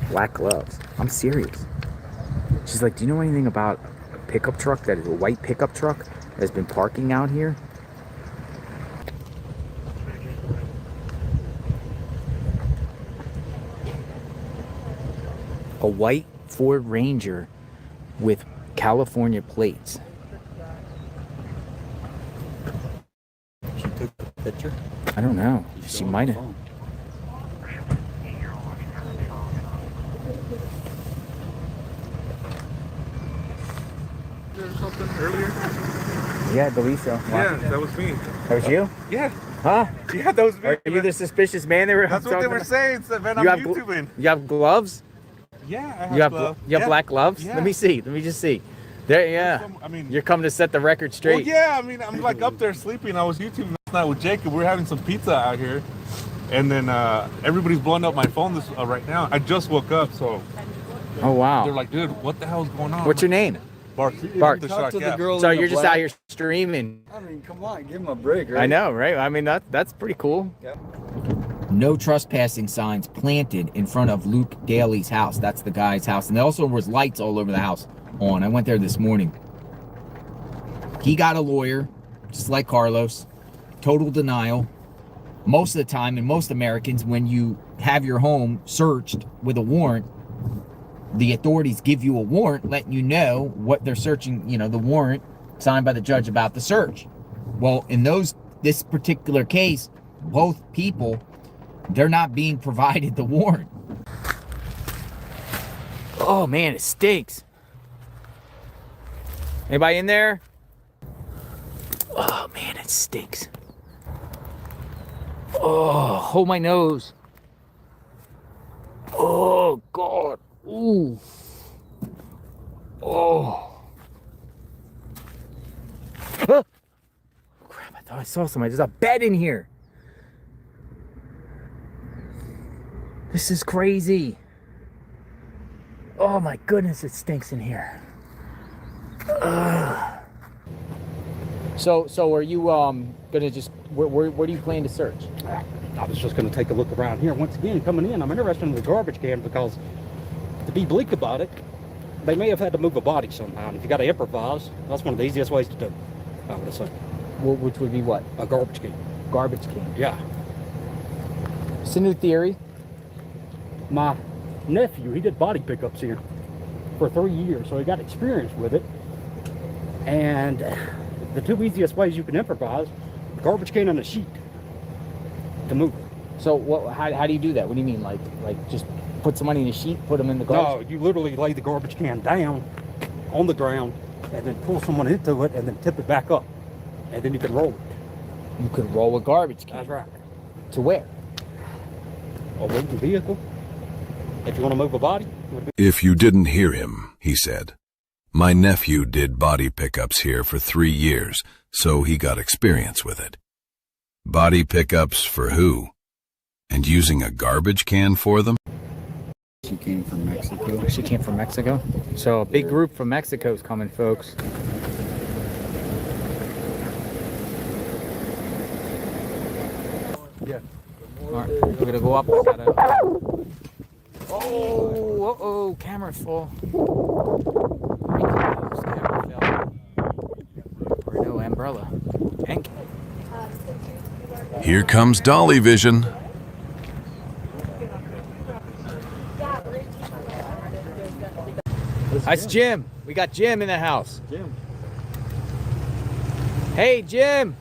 black gloves. I'm serious. She's like, do you know anything about a pickup truck that is a white pickup truck that's been parking out here? A white Ford Ranger with California plates. She took the picture? I don't know. She might have. Something earlier? Yeah, I believe so. Yeah, that was me. That was you? Yeah. Huh? Yeah, that was me. Are you the suspicious man they were That's what they were saying, Savannah. You I'm have YouTubing. You have gloves? Yeah, I have gloves. You have black gloves? Yeah. Let me see. Let me just see. There, yeah. You're coming to set the record straight. Well, yeah, I'm up there sleeping. I was YouTubing last night with Jacob. We were having some pizza out here. And then everybody's blowing up my phone right now. I just woke up, so. Oh, wow. They're like, dude, what the hell is going on? What's your name? Bart. Bart. Yeah. So you're just out here streaming. I mean, come on, give him a break, right? I know, right? I mean, that's pretty cool. Yep. No trespassing signs planted in front of Luke Daly's house. That's the guy's house. And there also was lights all over the house on. I went there this morning. He got a lawyer, just like Carlos. Total denial. Most of the time, and most Americans, when you have your home searched with a warrant, the authorities give you a warrant letting you know what they're searching, you know, the warrant signed by the judge about the search. Well, in this particular case, both people, they're not being provided the warrant. Oh man, it stinks. Anybody in there? Oh man, it stinks. Oh, hold my nose. Oh God. Ooh. Oh. Ah. Crap, I thought I saw somebody. There's a bed in here. This is crazy. Oh my goodness, it stinks in here. Ugh. So are you gonna just where do you plan to search? I was just gonna take a look around here. Once again, coming in, I'm interested in the garbage can because, to be bleak about it, they may have had to move a body somehow. And if you got to improvise, that's one of the easiest ways to do it, I would assume. Well, which would be what? A garbage can. Garbage can. Yeah. It's a new theory. My nephew, he did body pickups here for 3 years, so he got experience with it. And the two easiest ways you can improvise, garbage can and a sheet to move it. So how do you do that? What do you mean? Like just put some money in a sheet, put them in the garbage? No, you literally lay the garbage can down on the ground and then pull someone into it and then tip it back up. And then you can roll it. You can roll a garbage can? That's right. To where? A wooden vehicle. If you want to move a body. If you didn't hear him, he said, my nephew did body pickups here for 3 years, so he got experience with it. Body pickups for who? And using a garbage can for them? She came from Mexico. She came from Mexico? So a big group from Mexico is coming, folks. Yeah. All right, we're gonna go up. Oh, camera's full. Camera fell. Or no, umbrella. Hank. Here comes Dolly Vision. That's Jim. We got Jim in the house. Jim. Hey, Jim.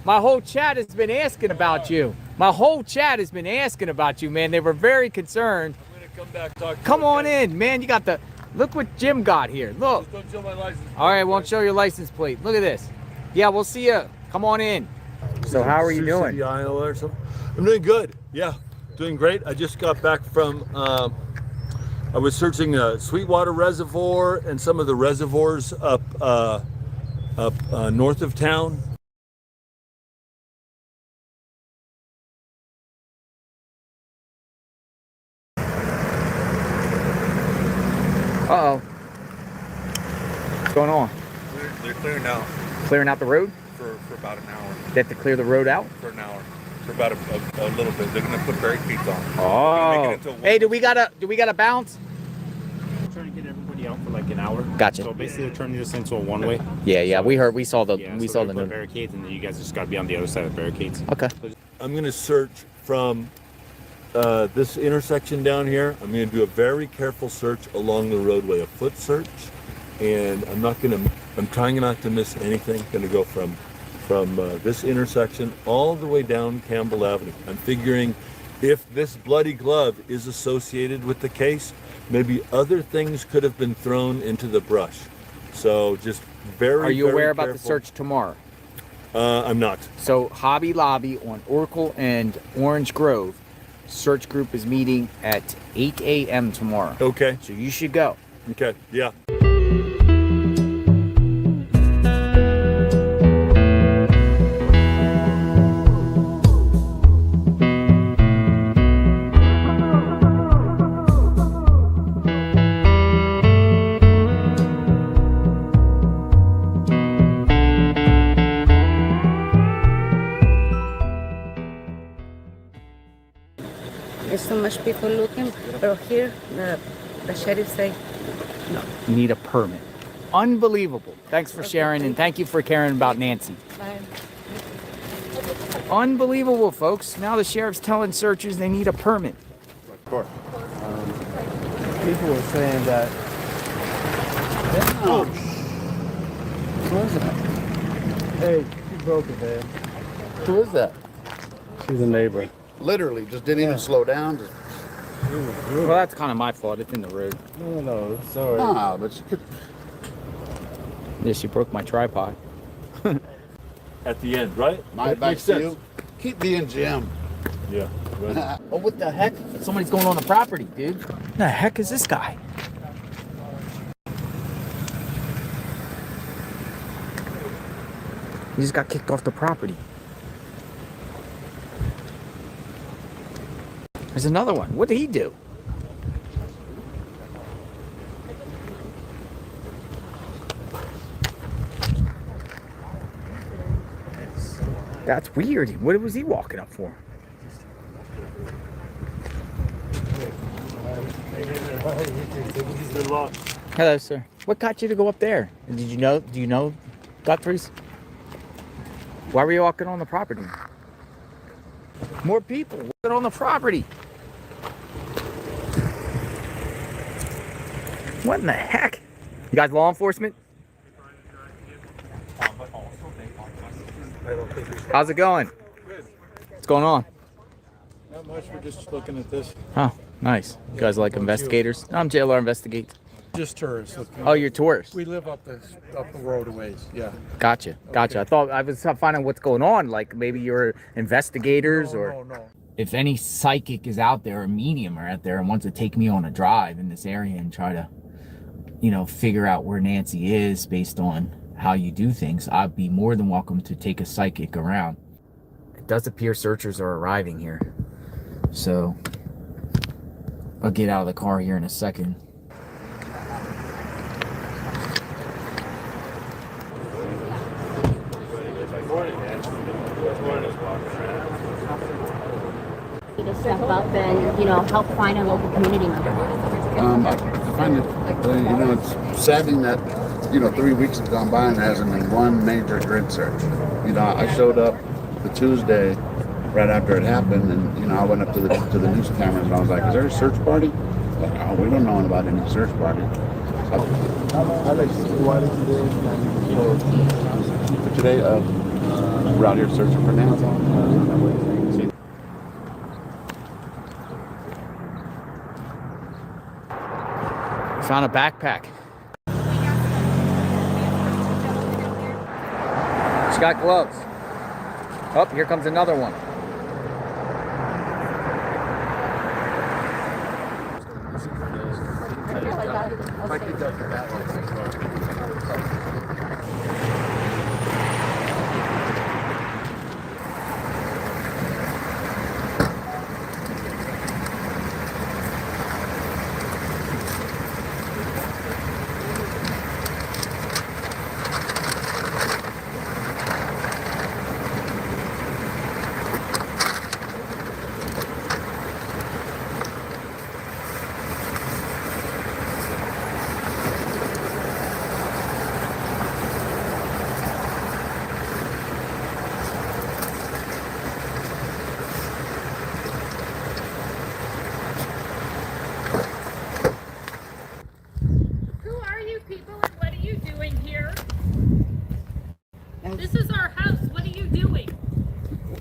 My whole chat has been asking about you. My whole chat has been asking about you, man. They were very concerned. I'm gonna come back talk. Come on in, man. You got the. Look what Jim got here. Look. Just don't show my license plate. All right, won't show your license plate. Look at this. Yeah, we'll see you. Come on in. So how are you doing? City, Iowa or something. I'm doing good. Yeah, doing great. I just got back from. I was searching Sweetwater Reservoir and some of the reservoirs up north of town. Uh-oh. What's going on? They're clearing out Clearing out the road? for about an hour. They have to clear the road out? For an hour. For about a little bit. They're gonna put barricades on. Oh. Hey, do we gotta bounce? We're trying to get everybody out for like an hour. Gotcha. So basically they're turning this into a one-way. Yeah, we saw the so they put barricades, and then you guys just gotta be on the other side of the barricades. Okay. I'm gonna search from this intersection down here. I'm gonna do a very careful search along the roadway, a foot search, and I'm trying not to miss anything. Gonna go from this intersection all the way down Campbell Avenue. I'm figuring if this bloody glove is associated with the case, maybe other things could have been thrown into the brush. So just very, Are you very aware about the careful. search tomorrow? I'm not. So Hobby Lobby on Oracle and Orange Grove, search group is meeting at 8 a.m. tomorrow. Okay. So you should go. Okay, yeah. much people looking, but here the sheriff say no. You need a permit. Unbelievable. Thanks for sharing, and thank you for caring about Nancy. Bye. Unbelievable, folks. Now the sheriff's telling searchers they need a permit. Of course. People were saying that. Oh. What is that? Hey, she broke it, man. Who is that? She's a neighbor. Literally, just didn't even slow down. Just... Well, that's kind of my fault. It's in the road. No, sorry. Ah, but she could. Yeah, she broke my tripod. At the end, right? My advice to you, keep being Jim. Yeah. Right. Oh, what the heck? Somebody's going on the property, dude. What the heck is this guy? He just got kicked off the property. There's another one. What did he do? That's weird. What was he walking up for? Good luck. Hello, sir. What got you to go up there? Do you know Guthrie's? Why were you walking on the property? More people walking on the property. What in the heck? You guys law enforcement? How's it going? Good. What's going on? Not much. We're just looking at this. Oh, nice. You guys like investigators? I'm JLR Investigates. Just tourists. Oh, you're tourists? We live up the road a ways, yeah. Gotcha. Okay. I thought I was finding what's going on. Like maybe you're investigators or... No. If any psychic is out there or medium are out there and wants to take me on a drive in this area and try to, figure out where Nancy is based on how you do things, I'd be more than welcome to take a psychic around. It does appear searchers are arriving here. So I'll get out of the car here in a second. To step up and, help find a local community member. I find it, it's saddening that, 3 weeks have gone by and there hasn't been one major grid search. I showed up the Tuesday right after it happened, and, I went up to the news cameras and I was like, is there a search party? Like, oh, we don't know about any search party. Today, we're out here searching for Nancy. Found a backpack. She got gloves. Oh, here comes another one.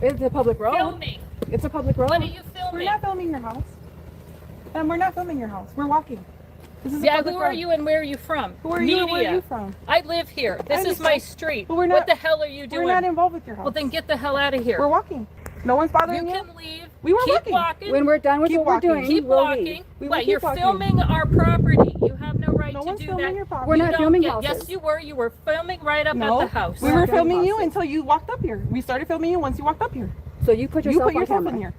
It's a public road. Filming. It's a public road. What are you filming? We're not filming your house. We're not filming your house. We're walking. This is a public who road. are you and where are you from? Who are you and where are you from? I live here. This is my street. But we're not, what the hell are you doing? We're not involved with your house. Well, then get the hell out of here. We're walking. No one's bothering you. You can leave. We were Keep walking. When we're done with what we're doing, keep we'll walking. leave. We will What, keep you're walking. filming our property. You have no right No to one's do filming that. your property. We're not filming houses. Yes, you were. You were filming right up No, at the house. we were filming you until you walked up here. We started filming you once you walked up here. So you put yourself in here.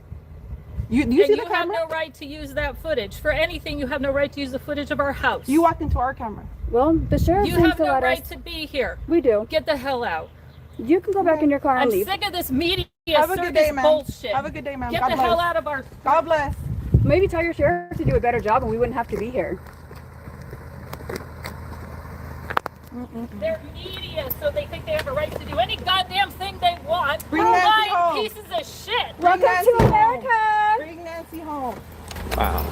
Do you see the have camera? no right to use that footage. For anything, you have no right to use the footage of our house. You walked into our camera. Well, the sheriff seems You have to no let right us- to be here. We do. Get the hell out. You can go back in your car and I'm leave. sick of this media Have a good day, circus ma'am. bullshit. Have a good day, ma'am. Get God the bless. hell out of our... God bless. Maybe tell your sheriff to do a better job and we wouldn't have to be here. They're media, so they think they have a right to do any goddamn thing they want. Bring Nancy home. Pieces of shit. Welcome to America. Bring Nancy home. Wow.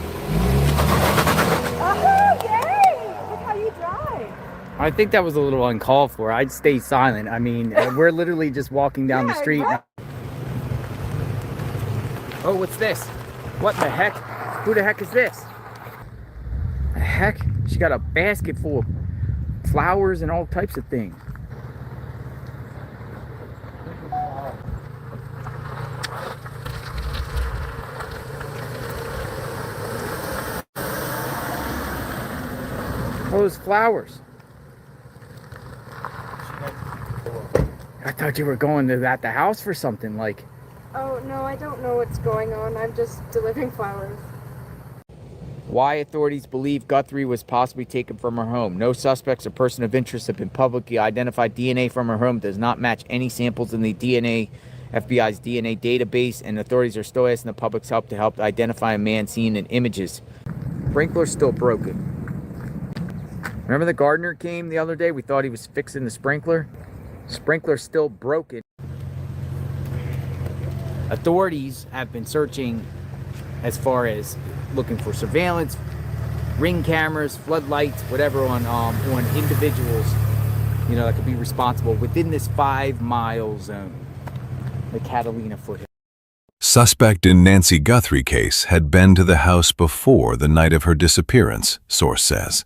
Oh, yay! Look how you drive. I think that was a little uncalled for. I'd stay silent. I mean, we're literally just walking down the street. Oh, what's this? What the heck? Who the heck is this? The heck? She got a basket full of flowers and all types of things. Those flowers. I thought you were going to the house for something like. Oh, no, I don't know what's going on. I'm just delivering flowers. Why authorities believe Guthrie was possibly taken from her home. No suspects or person of interest have been publicly identified. DNA from her home does not match any samples in the FBI's DNA database, and authorities are still asking the public's help to help identify a man seen in images. Sprinkler's still broken. Remember the gardener came the other day? We thought he was fixing the sprinkler. Sprinkler's still broken. Authorities have been searching as far as looking for surveillance, ring cameras, floodlights, whatever on individuals, you know, that could be responsible within this 5-mile zone. The Catalina foothills. Suspect in Nancy Guthrie case had been to the house before the night of her disappearance, source says.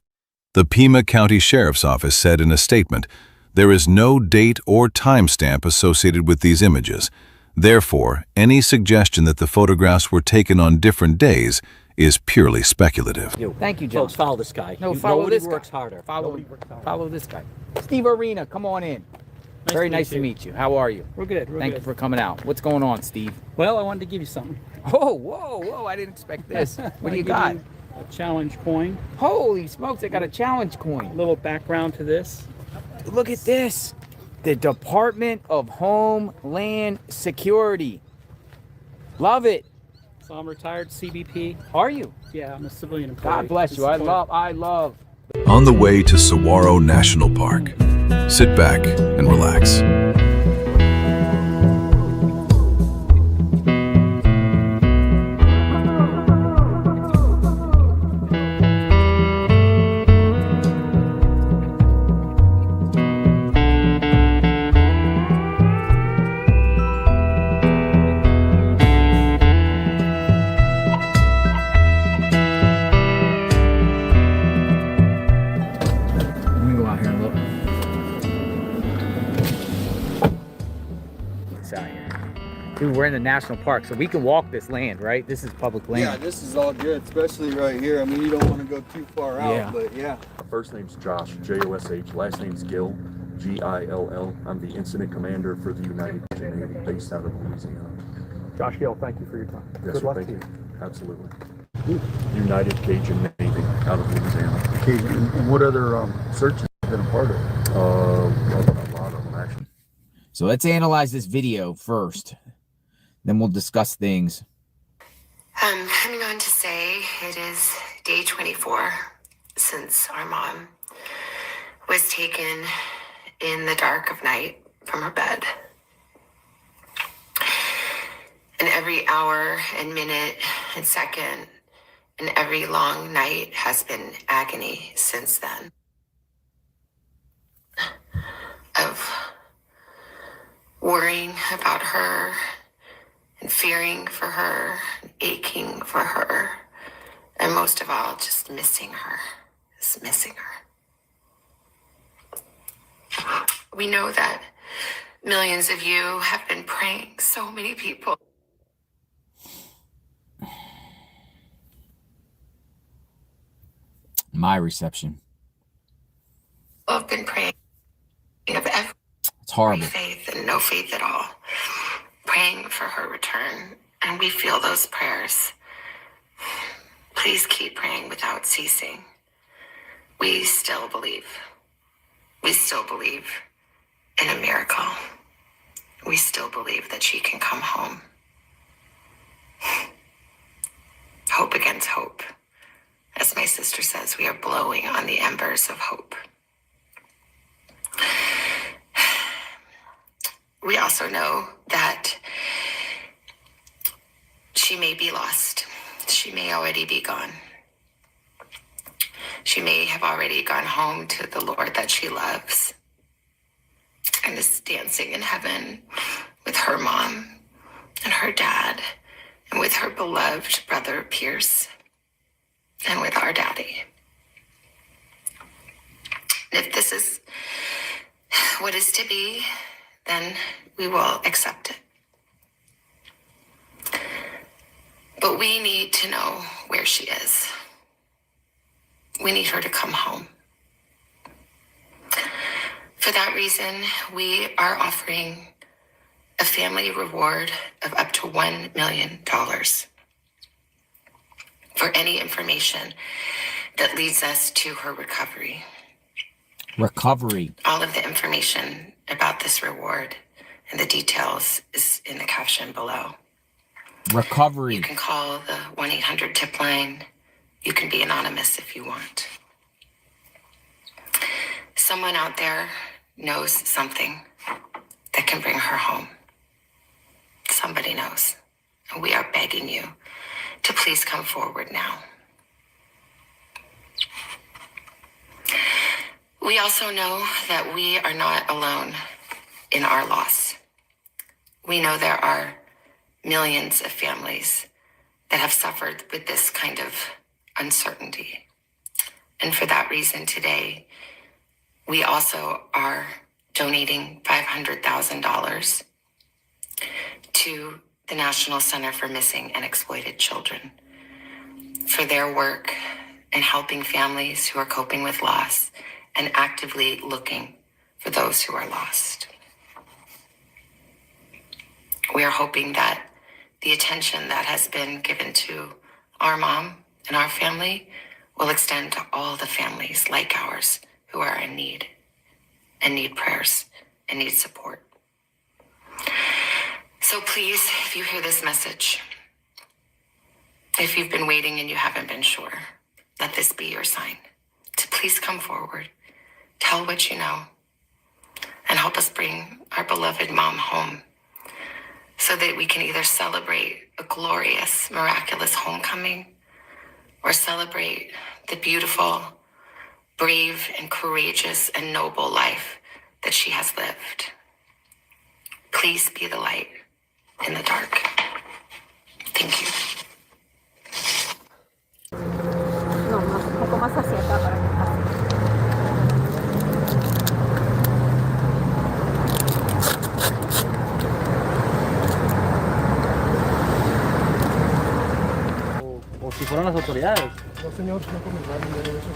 The Pima County Sheriff's Office said in a statement, "There is no date or timestamp associated with these images. Therefore, any suggestion that the photographs were taken on different days is purely speculative." Thank you, John. Folks, follow this guy. No, follow this guy. Works harder. Follow this guy. Steve Arena, come on in. Very nice to meet you. How are you? We're good. Thank you for coming out. What's going on, Steve? Well, I wanted to give you something. Oh, whoa, I didn't expect this. What do you got? A challenge coin. Holy smokes, I got a challenge coin. A little background to this. Look at this. The Department of Homeland Security. Love it. So I'm retired CBP. Are you? Yeah, I'm a civilian employee. God bless you. I love. On the way to Saguaro National Park, sit back and relax. Dude, we're in the national park, so we can walk this land, right? This is public land. Yeah, this is all good, especially right here. I mean, you don't want to go too far out, but yeah. First name's Josh, J-O-S-H. Last name's Gill, G-I-L-L. I'm the incident commander for the United Navy based out of Louisiana. Josh Gill, thank you for your time. Yes, Good sir, luck thank to you. you. Absolutely. United Cajun Navy out of Louisiana. Okay, and what other searches have been a part of? A lot of them, actually. So let's analyze this video first. Then we'll discuss things. I'm going to say it is day 24 since our mom was taken in the dark of night from her bed. And every hour and minute and second and every long night has been agony since then. Of worrying about her and fearing for her, and aching for her, and most of all, just missing her, just missing her. We know that millions of you have been praying, so many people. My reception. Have been praying of every It's horrible. faith and no faith at all, praying for her return, and we feel those prayers. Please keep praying without ceasing. We still believe. We still believe in a miracle. We still believe that she can come home. Hope again. hope. As my sister says, we are blowing on the embers of hope. We also know that she may be lost. She may already be gone. She may have already gone home to the Lord that she loves and is dancing in heaven with her mom and her dad and with her beloved brother Pierce and with our daddy. If this is what is to be, then we will accept it. But we need to know where she is. We need her to come home. For that reason, we are offering a family reward of up to $1 million for any information that leads us to her recovery. Recovery. All of the information about this reward and the details is in the caption below. Recovery. You can call the 1-800-TIP line. You can be anonymous if you want. Someone out there knows something that can bring her home. Somebody knows. And we are begging you to please come forward now. We also know that we are not alone in our loss. We know there are millions of families that have suffered with this kind of uncertainty. And for that reason today, we also are donating $500,000 to the National Center for Missing and Exploited Children for their work in helping families who are coping with loss and actively looking for those who are lost. We are hoping that the attention that has been given to our mom and our family will extend to all the families like ours who are in need and need prayers and need support. So please, if you hear this message, if you've been waiting and you haven't been sure, let this be your sign to please come forward, tell what you know, and help us bring our beloved mom home so that we can either celebrate a glorious, miraculous homecoming or celebrate the beautiful, brave, and courageous and noble life that she has lived. Please be the light in the dark. Thank you. No, un poco más hacia acá para que pase. O si fueron las autoridades. No, señor, no comentaron de eso.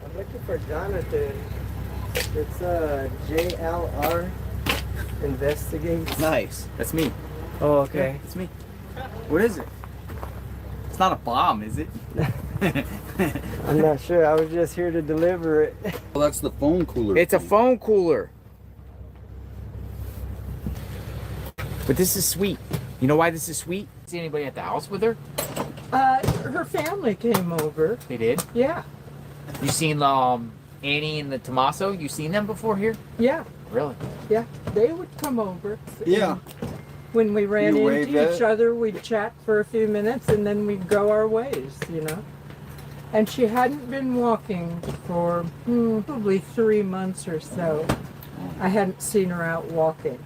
I'm looking for Jonathan. It's JLR Investigates. Nice. That's me. Oh, okay. It's me. What is it? It's not a bomb, is it? I'm not sure. I was just here to deliver it. Well, that's the phone cooler. It's a phone cooler. But this is sweet. You know why this is sweet? See anybody at the house with her? Her family came over. They did? Yeah. You seen Annie and the Tommaso? You seen them before here? Yeah. Really? Yeah. They would come over. Yeah. When we ran You into wave each at- other, we'd chat for a few minutes and then we'd go our ways, you know. And she hadn't been walking for probably 3 months or so. I hadn't seen her out walking.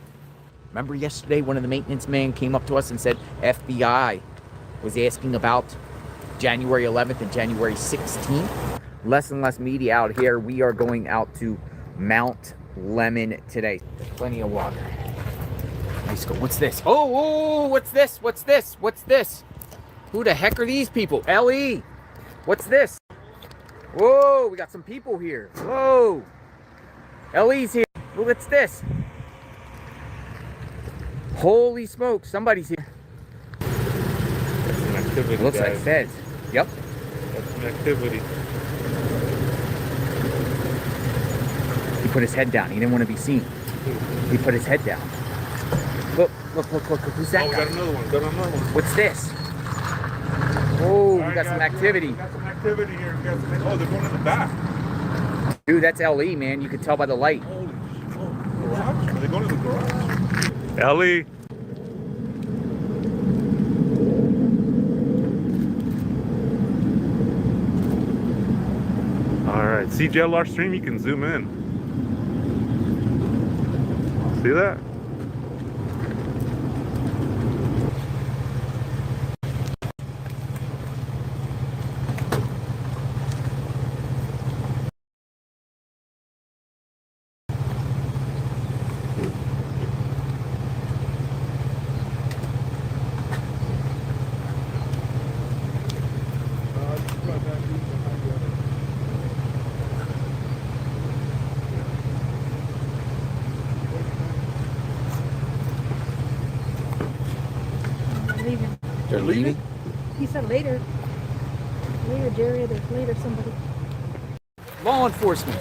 Remember yesterday one of the maintenance men came up to us and said FBI was asking about January 11th and January 16th? Less and less media out here. We are going out to Mount Lemon today. There's plenty of water. Nice go. What's this? Oh, what's this? What's this? What's this? Who the heck are these people? Ellie! What's this? Whoa, we got some people here. Whoa! Ellie's here. What's this? Holy smoke, somebody's here. activity. It looks like guys. feds. Yep. That's some activity. He put his head down. He didn't want to be seen. He put his head down. Look. Who's that Oh, we guy? got another one. Got another one. What's this? Oh, we All right, got some guys, activity. We got some activity here. We got some, oh, they're going in the back. Dude, that's LE, man. You can tell by the light. Garage? Are they going to the garage? Ellie. All right, CJLR stream, you can zoom in. See that? Leaving. They're leaving? He said later. Later, Jerry. There's later somebody. Law enforcement.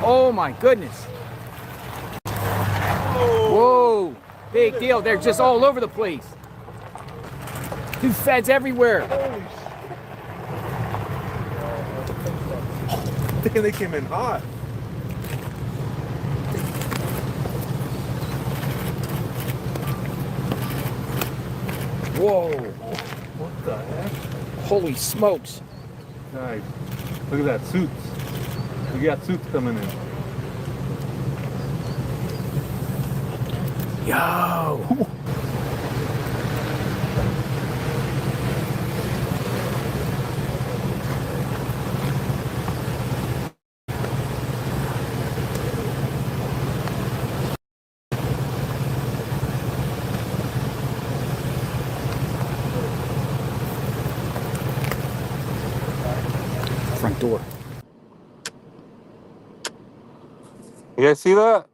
Oh my goodness. Whoa. Big deal. They're just all over the place. Dude, feds everywhere. They came in hot. Whoa. What the heck? Holy smokes. Nice. Look at that, suits. We got suits coming in. Yo. Front door. You guys see that?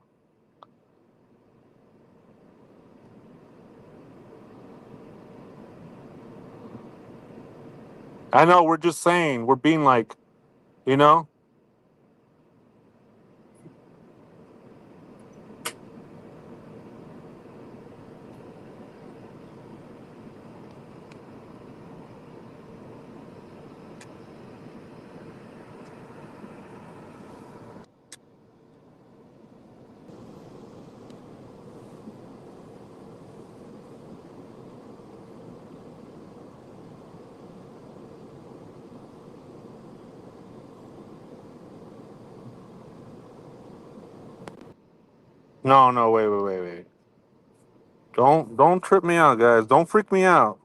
I know, we're just saying, we're being like, you know? No, wait. Don't trip me out, guys. Don't freak me out.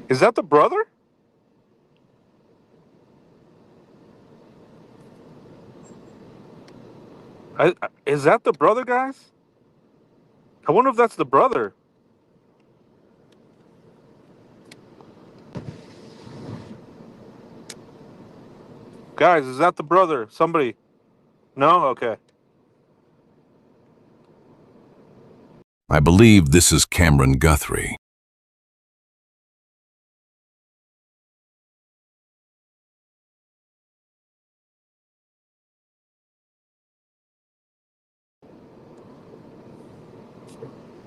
Is that the brother? Is that the brother, guys? I wonder if that's the brother. Guys, is that the brother? Somebody. No? Okay. I believe this is Cameron Guthrie.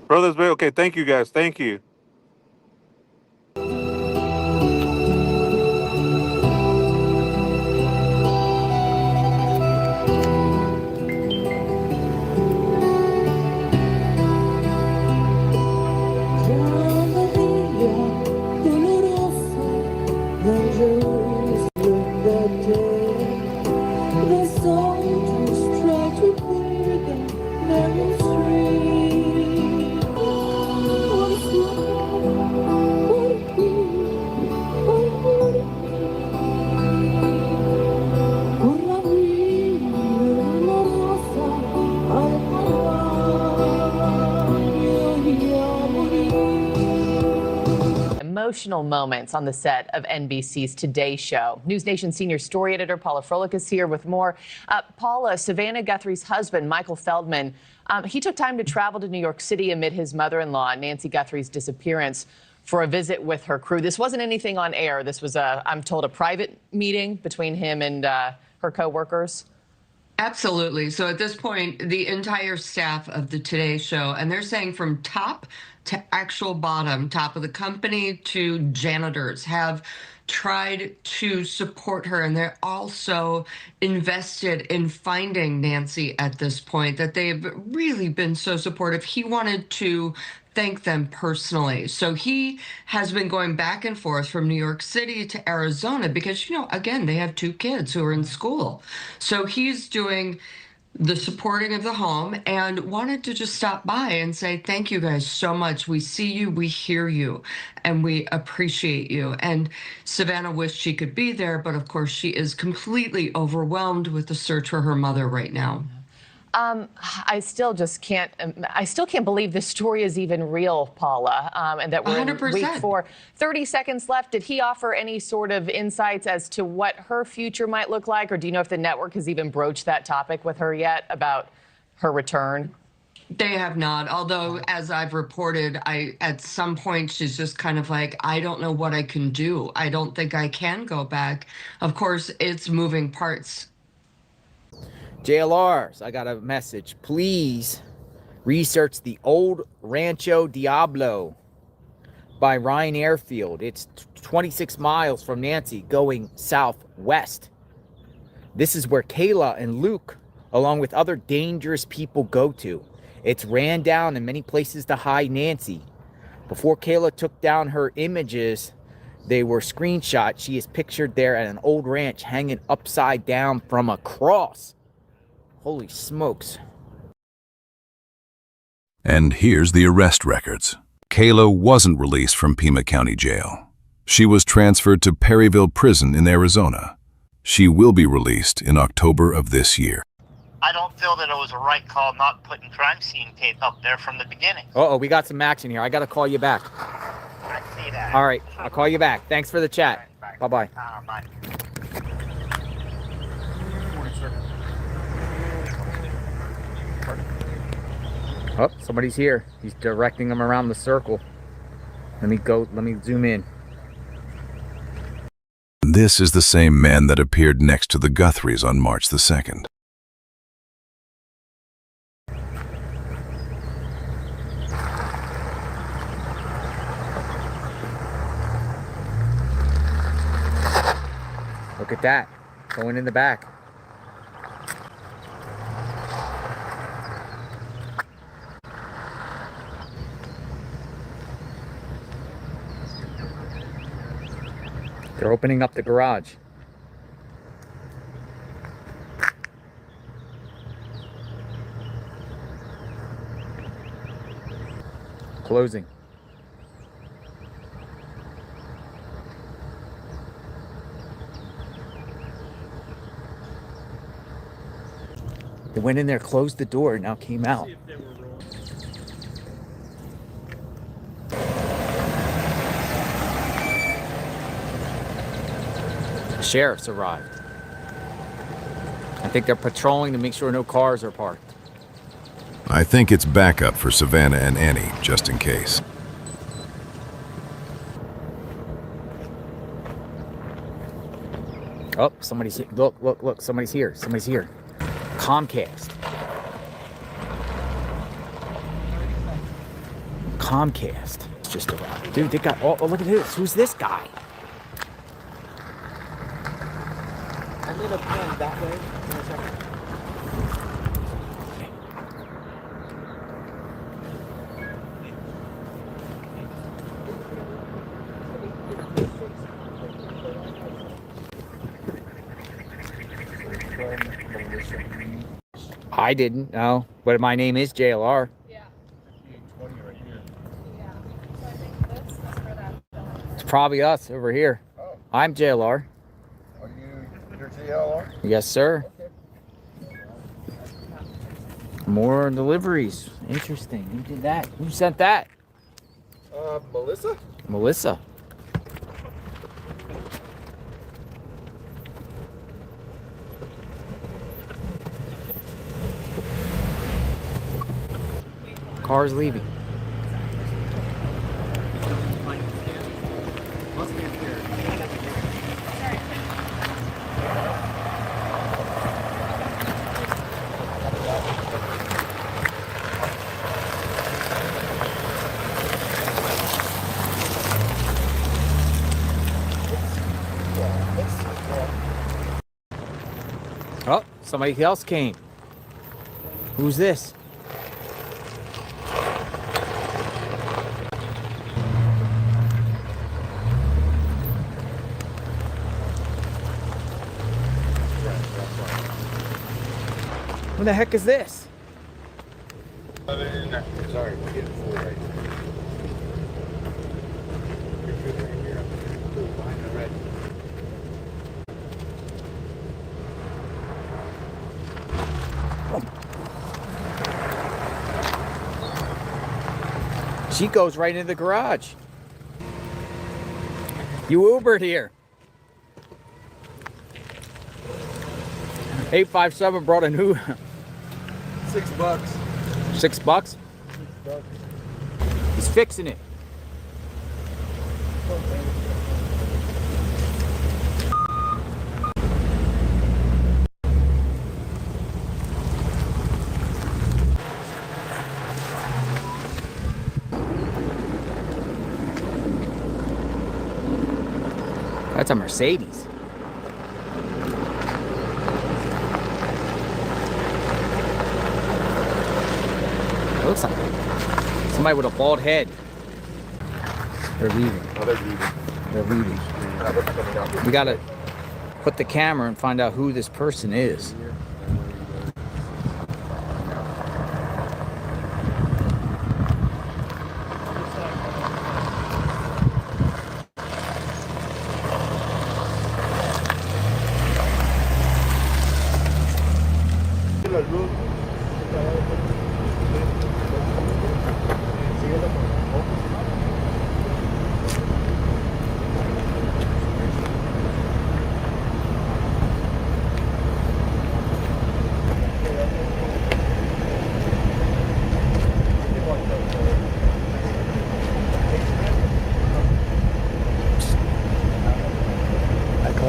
Brothers, okay, thank you, guys. Thank you. emotional moments on the set of NBC's Today Show. News Nation senior story editor Paula Froelich is here with more. Paula, Savannah Guthrie's husband, Michael Feldman, he took time to travel to New York City amid his mother-in-law, Nancy Guthrie's disappearance, for a visit with her crew. This wasn't anything on air. This was, I'm told, a private meeting between him and her co-workers. Absolutely. So at this point, the entire staff of the Today Show, and they're saying from top to actual bottom, top of the company to janitors, have tried to support her. And they're also invested in finding Nancy at this point, that they've really been so supportive. He wanted to thank them personally. So he has been going back and forth from New York City to Arizona because, you know, again, they have 2 kids who are in school. So he's doing the supporting of the home and wanted to just stop by and say, thank you guys so much. We see you, we hear you, and we appreciate you. And Savannah wished she could be there, but of course she is completely overwhelmed with the search for her mother right now. I still can't believe this story is even real, Paula, and that we're 100%. in week 4. 30 seconds left. Did he offer any sort of insights as to what her future might look like? Or do you know if the network has even broached that topic with her yet about her return? They have not, although as I've reported, at some point she's just kind of like, I don't know what I can do. I don't think I can go back. Of course, it's moving parts. JLRs, I got a message. Please research the old Rancho Diablo by Ryan Airfield. It's 26 miles from Nancy going southwest. This is where Kayla and Luke, along with other dangerous people, go to. It's ran down in many places to hide Nancy. Before Kayla took down her images, they were screenshot. She is pictured there at an old ranch hanging upside down from a cross. Holy smokes. And here's the arrest records. Kayla wasn't released from Pima County Jail. She was transferred to Perryville Prison in Arizona. She will be released in October of this year. I don't feel that it was a right call not putting crime scene tape up there from the beginning. Uh-oh, we got some action here. I got to call you back. I see that. All right, I'll call you back. Thanks for the chat. Bye-bye. Bye. Oh, somebody's here. He's directing them around the circle. Let me zoom in. This is the same man that appeared next to the Guthries on March the 2nd. Look at that. Going in the back. They're opening up the garage. Closing. They went in there, closed the door, and now came out. Sheriffs arrived. I think they're patrolling to make sure no cars are parked. I think it's backup for Savannah and Annie, just in case. Oh, somebody's here. Look, somebody's here. Somebody's here. Comcast. Comcast. It's just arrived. Dude, they got, oh, look at this. Who's this guy? I'm gonna pan that way in a second. I didn't know, but my name is JLR. It's probably us over here. I'm JLR. Are you're JLR? Yes, sir. More deliveries. Interesting. Who did that? Who sent that? Melissa? Melissa. Car's leaving. Oh, somebody else came. Who's this? What the heck is this? Sorry, we're getting full right now. She goes right into the garage. You Ubered here. 857 brought a new. $6. $6? $6. He's fixing it. That's a Mercedes. It looks like somebody with a bald head. They're leaving. Oh, they're leaving. They're leaving. We gotta put the camera and find out who this person is.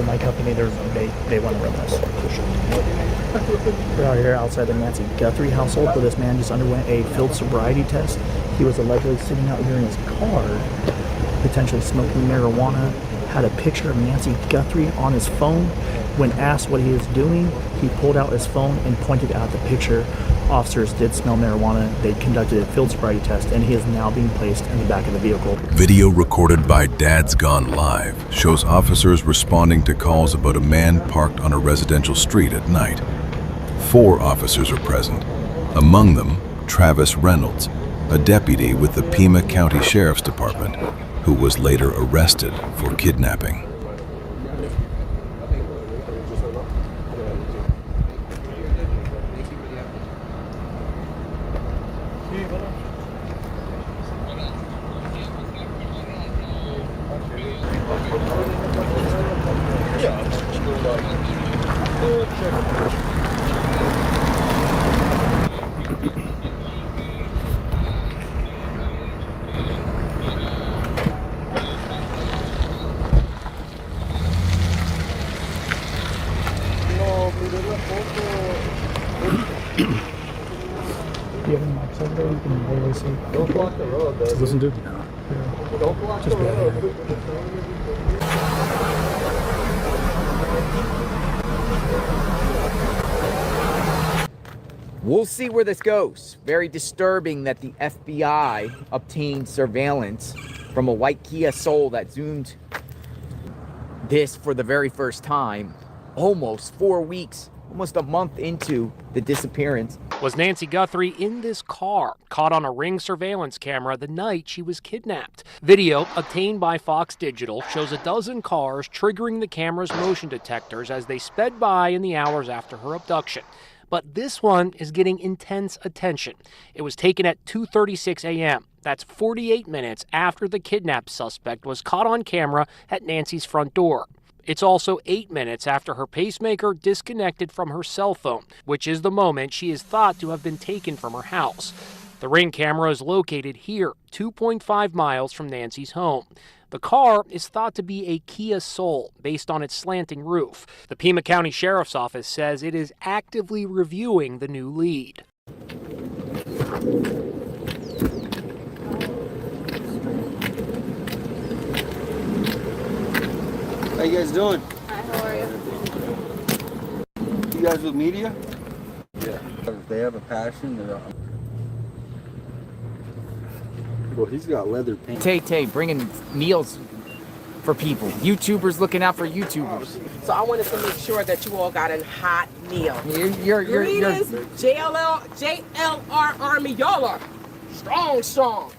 My company, they want to run this. We're out here outside the Nancy Guthrie household where this man just underwent a field sobriety test. He was allegedly sitting out here in his car, potentially smoking marijuana, had a picture of Nancy Guthrie on his phone. When asked what he was doing, he pulled out his phone and pointed out the picture. Officers did smell marijuana. They conducted a field sobriety test, and he is now being placed in the back of the vehicle. Video recorded by Dad's Gone Live shows officers responding to calls about a man parked on a residential street at night. 4 officers are present. Among them, Travis Reynolds, a deputy with the Pima County Sheriff's Department, who was later arrested for kidnapping. Do you have any mics over there you can barely see? Don't block the road, though. To listen to? Don't block Just the road. We'll see where this goes. Very disturbing that the FBI obtained surveillance from a white Kia Soul that zoomed this for the very first time, almost 4 weeks, almost a month into the disappearance. Was Nancy Guthrie in this car, caught on a Ring surveillance camera the night she was kidnapped? Video obtained by Fox Digital shows a dozen cars triggering the camera's motion detectors as they sped by in the hours after her abduction. But this one is getting intense attention. It was taken at 2:36 a.m. That's 48 minutes after the kidnapped suspect was caught on camera at Nancy's front door. It's also 8 minutes after her pacemaker disconnected from her cell phone, which is the moment she is thought to have been taken from her house. The Ring camera is located here, 2.5 miles from Nancy's home. The car is thought to be a Kia Soul based on its slanting roof. The Pima County Sheriff's Office says it is actively reviewing the new lead. How you guys doing? Hi, how are you? You guys with media? Yeah. If they have a passion, they're... Well, he's got leather paint. Tay bringing meals for people. YouTubers looking out for YouTubers. So I wanted to make sure that you all got a hot meal. You're JLR Army, y'all are strong.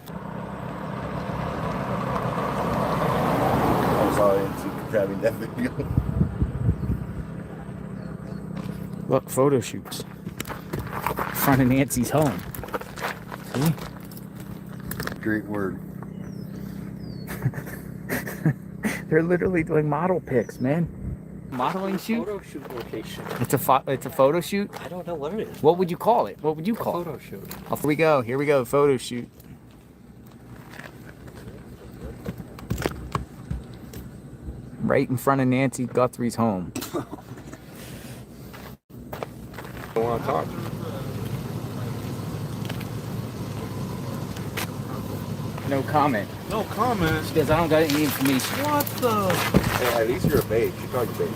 I'm sorry to grabbing that video. Look, photo shoots. In front of Nancy's home. See? Great word. They're literally doing model pics, man. Modeling shoot? Photo shoot location. It's a photo shoot? I don't know what it is. What would you call it? What would you call it? Photo shoot. Off we go. Here we go. Photo shoot. Right in front of Nancy Guthrie's home. I want to talk. No comment. No comments. Because I don't got any information. What the? Hey, at least you're a babe. She called you babe.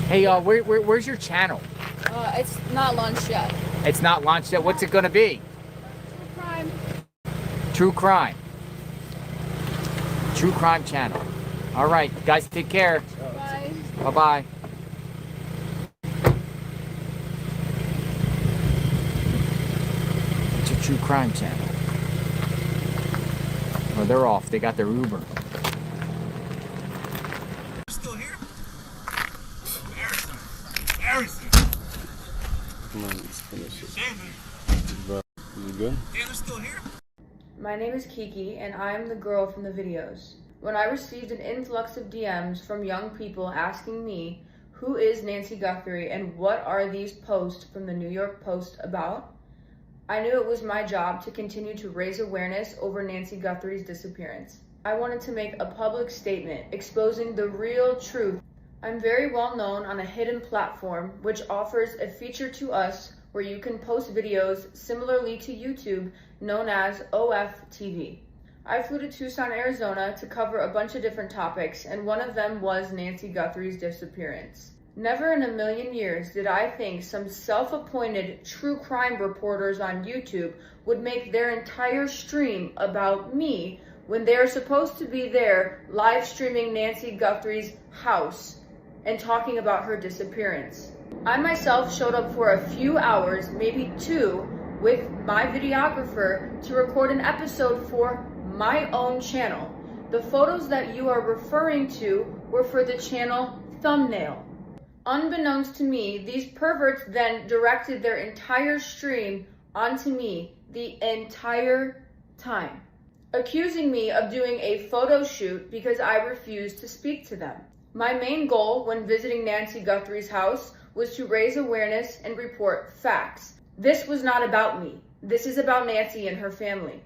Hey, y'all, where's your channel? It's not launched yet. It's not launched yet. What's it gonna be? Crime. True crime. True crime channel. All right, guys, take care. Bye. Bye-bye. It's a true crime channel. Oh, they're off. They got their Uber. Still here? Harrison. Come on, let's finish it. Is it good? Taylor's still here? My name is Kiki, and I'm the girl from the videos. When I received an influx of DMs from young people asking me, who is Nancy Guthrie and what are these posts from the New York Post about, I knew it was my job to continue to raise awareness over Nancy Guthrie's disappearance. I wanted to make a public statement exposing the real truth. I'm very well known on a hidden platform which offers a feature to us where you can post videos similarly to YouTube known as OFTV. I flew to Tucson, Arizona to cover a bunch of different topics, and one of them was Nancy Guthrie's disappearance. Never in a million years did I think some self-appointed true crime reporters on YouTube would make their entire stream about me when they're supposed to be there live streaming Nancy Guthrie's house and talking about her disappearance. I myself showed up for a few hours, maybe 2, with my videographer to record an episode for my own channel. The photos that you are referring to were for the channel thumbnail. Unbeknownst to me, these perverts then directed their entire stream onto me the entire time, accusing me of doing a photo shoot because I refused to speak to them. My main goal when visiting Nancy Guthrie's house was to raise awareness and report facts. This was not about me. This is about Nancy and her family.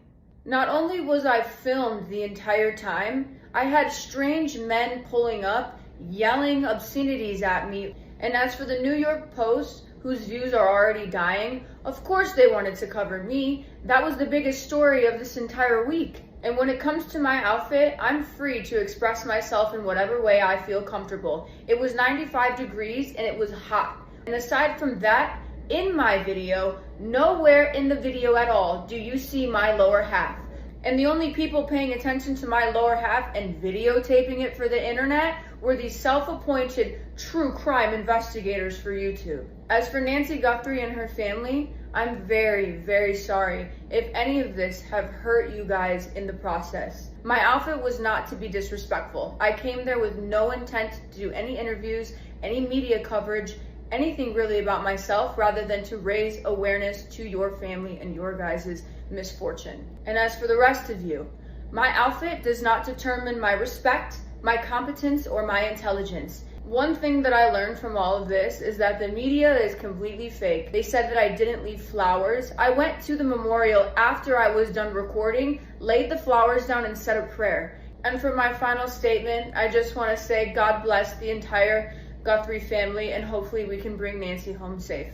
Not only was I filmed the entire time, I had strange men pulling up, yelling obscenities at me. And as for the New York Post, whose views are already dying, of course they wanted to cover me. That was the biggest story of this entire week. And when it comes to my outfit, I'm free to express myself in whatever way I feel comfortable. It was 95 degrees and it was hot. And aside from that, in my video, nowhere in the video at all do you see my lower half. And the only people paying attention to my lower half and videotaping it for the internet were these self-appointed true crime investigators for YouTube. As for Nancy Guthrie and her family, I'm very, very sorry if any of this have hurt you guys in the process. My outfit was not to be disrespectful. I came there with no intent to do any interviews, any media coverage, anything really about myself rather than to raise awareness to your family and your guys' misfortune. And as for the rest of you, My outfit does not determine my respect, my competence, or my intelligence. One thing that I learned from all of this is that the media is completely fake. They said that I didn't leave flowers. I went to the memorial after I was done recording, laid the flowers down and said a prayer. And for my final statement, I just want to say God bless the entire Guthrie family, and hopefully we can bring Nancy home safe.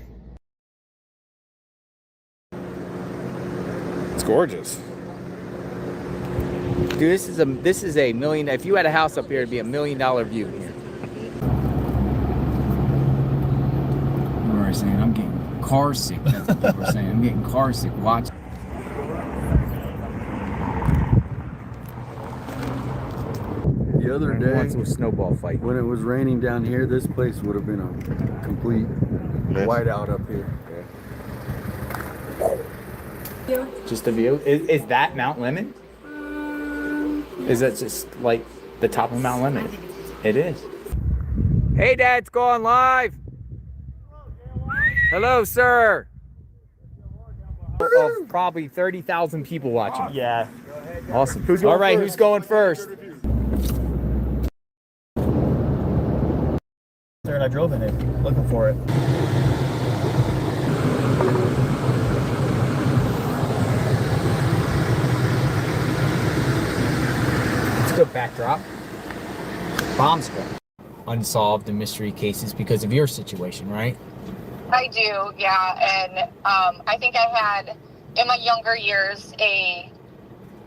It's gorgeous. Dude, this is a million. If you had a house up here, it'd be $1 million view here. People are saying I'm getting car sick. That's what people are saying. I'm getting car sick. Watch. The other day, once a snowball fight. when it was raining down here, this place would have been a complete whiteout up here. Just a view. Is that Mount Lemon? Is that just like the top of Mount Lemon? It is. Hey, Dad, it's going live. Hello, sir. Of probably 30,000 people watching. Yeah. Awesome. All right, who's going first? There, and I drove in it, looking for it. Let's go backdrop. Bomb squad. Unsolved and mystery cases because of your situation, right? I do, yeah. And I think I had, in my younger years,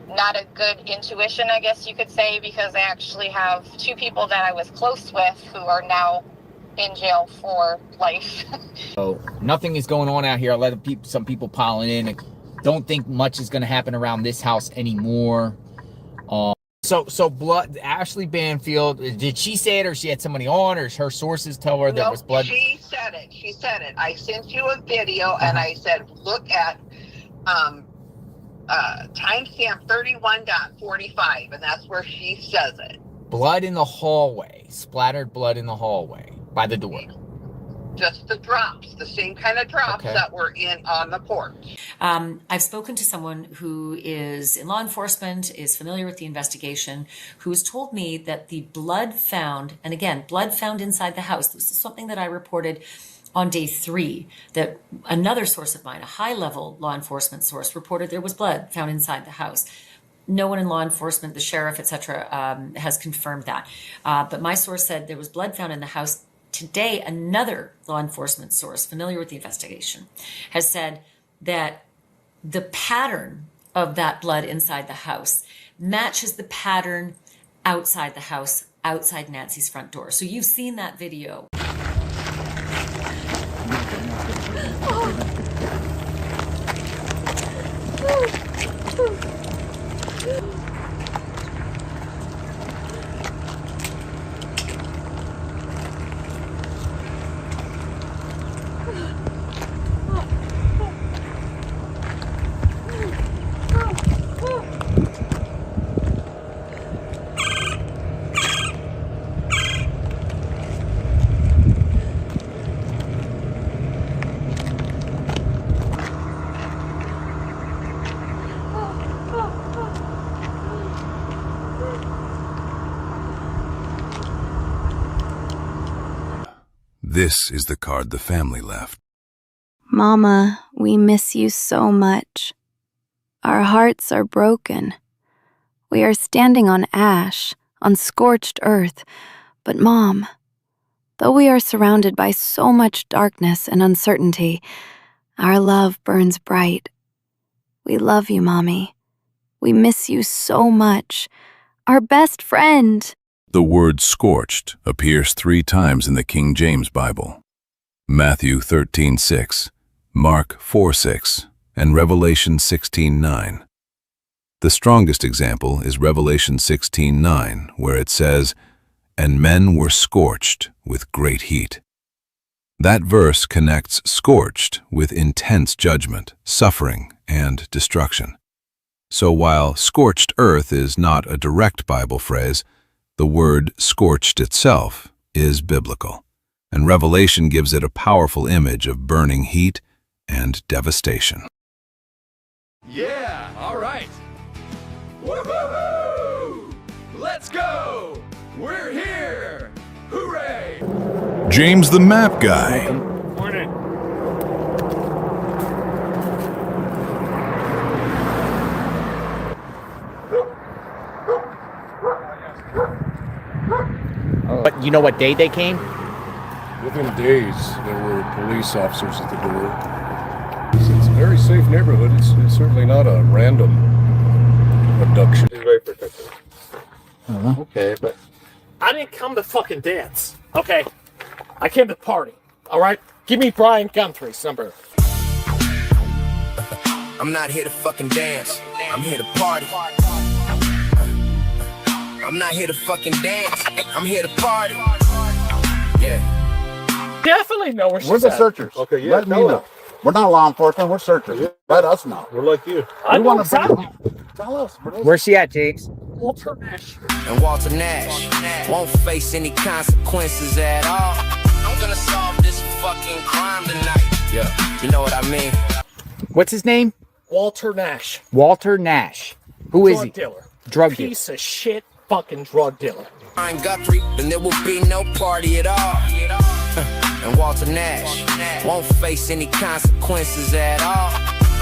not a good intuition, I guess you could say, because I actually have 2 people that I was close with who are now in jail for life. So nothing is going on out here. I let some people piling in. I don't think much is going to happen around this house anymore. So blood. Ashley Banfield, did she say it, or she had somebody on, or her sources tell her there was blood? She said it. She said it. I sent you a video, and I said, look at timestamp 31.45, and that's where she says it. Blood in the hallway, splattered blood in the hallway by the door. Just the drops, the same kind of drops that were in on the porch. I've spoken to someone who is in law enforcement, is familiar with the investigation, who's told me that the blood found, and again, blood found inside the house. This is something that I reported on day 3, that another source of mine, a high-level law enforcement source, reported there was blood found inside the house. No one in law enforcement, the sheriff, etc., has confirmed that. But my source said there was blood found in the house. Today, another law enforcement source familiar with the investigation has said that the pattern of that blood inside the house matches the pattern outside the house, outside Nancy's front door. So you've seen that video. This is the card the family left. Mama, we miss you so much. Our hearts are broken. We are standing on ash, on scorched earth. But Mom, though we are surrounded by so much darkness and uncertainty, our love burns bright. We love you, Mommy. We miss you so much. Our best friend. The word scorched appears 3 times in the King James Bible. Matthew 13:6, Mark 4:6, and Revelation 16:9. The strongest example is Revelation 16:9, where it says, "And men were scorched with great heat." That verse connects scorched with intense judgment, suffering, and destruction. So while scorched earth is not a direct Bible phrase, the word scorched itself is biblical, and Revelation gives it a powerful image of burning heat and devastation. Yeah, all right. Woo-hoo-hoo! James the Map Guy. Morning. But you know what day they came? Within days, there were police officers at the door. It's a very safe neighborhood. It's certainly not a random abduction. He's very protective. Okay, but I didn't come to fucking dance. Okay, I came to party. All right, give me Brian Guthrie's number. I'm not here to fucking dance. I'm here to party. I'm not here to fucking dance. I'm here to party. Yeah. Definitely know where she's We're the at. searchers. Okay, yeah, Let me know. We're not law enforcement. We're searchers. Yeah. Let us know. We're like you. I We know want to exactly. Tell us. Where's she at, James? Walter Nash. And Walter Nash won't face any consequences at all. I'm gonna solve this fucking crime tonight. Yeah. You know what I mean? What's his name? Walter Nash. Walter Nash. Who is he? Drug dealer. Drug dealer. Piece of shit fucking drug dealer. Brian Guthrie, then there will be no party at all. And Walter Nash won't face any consequences at all.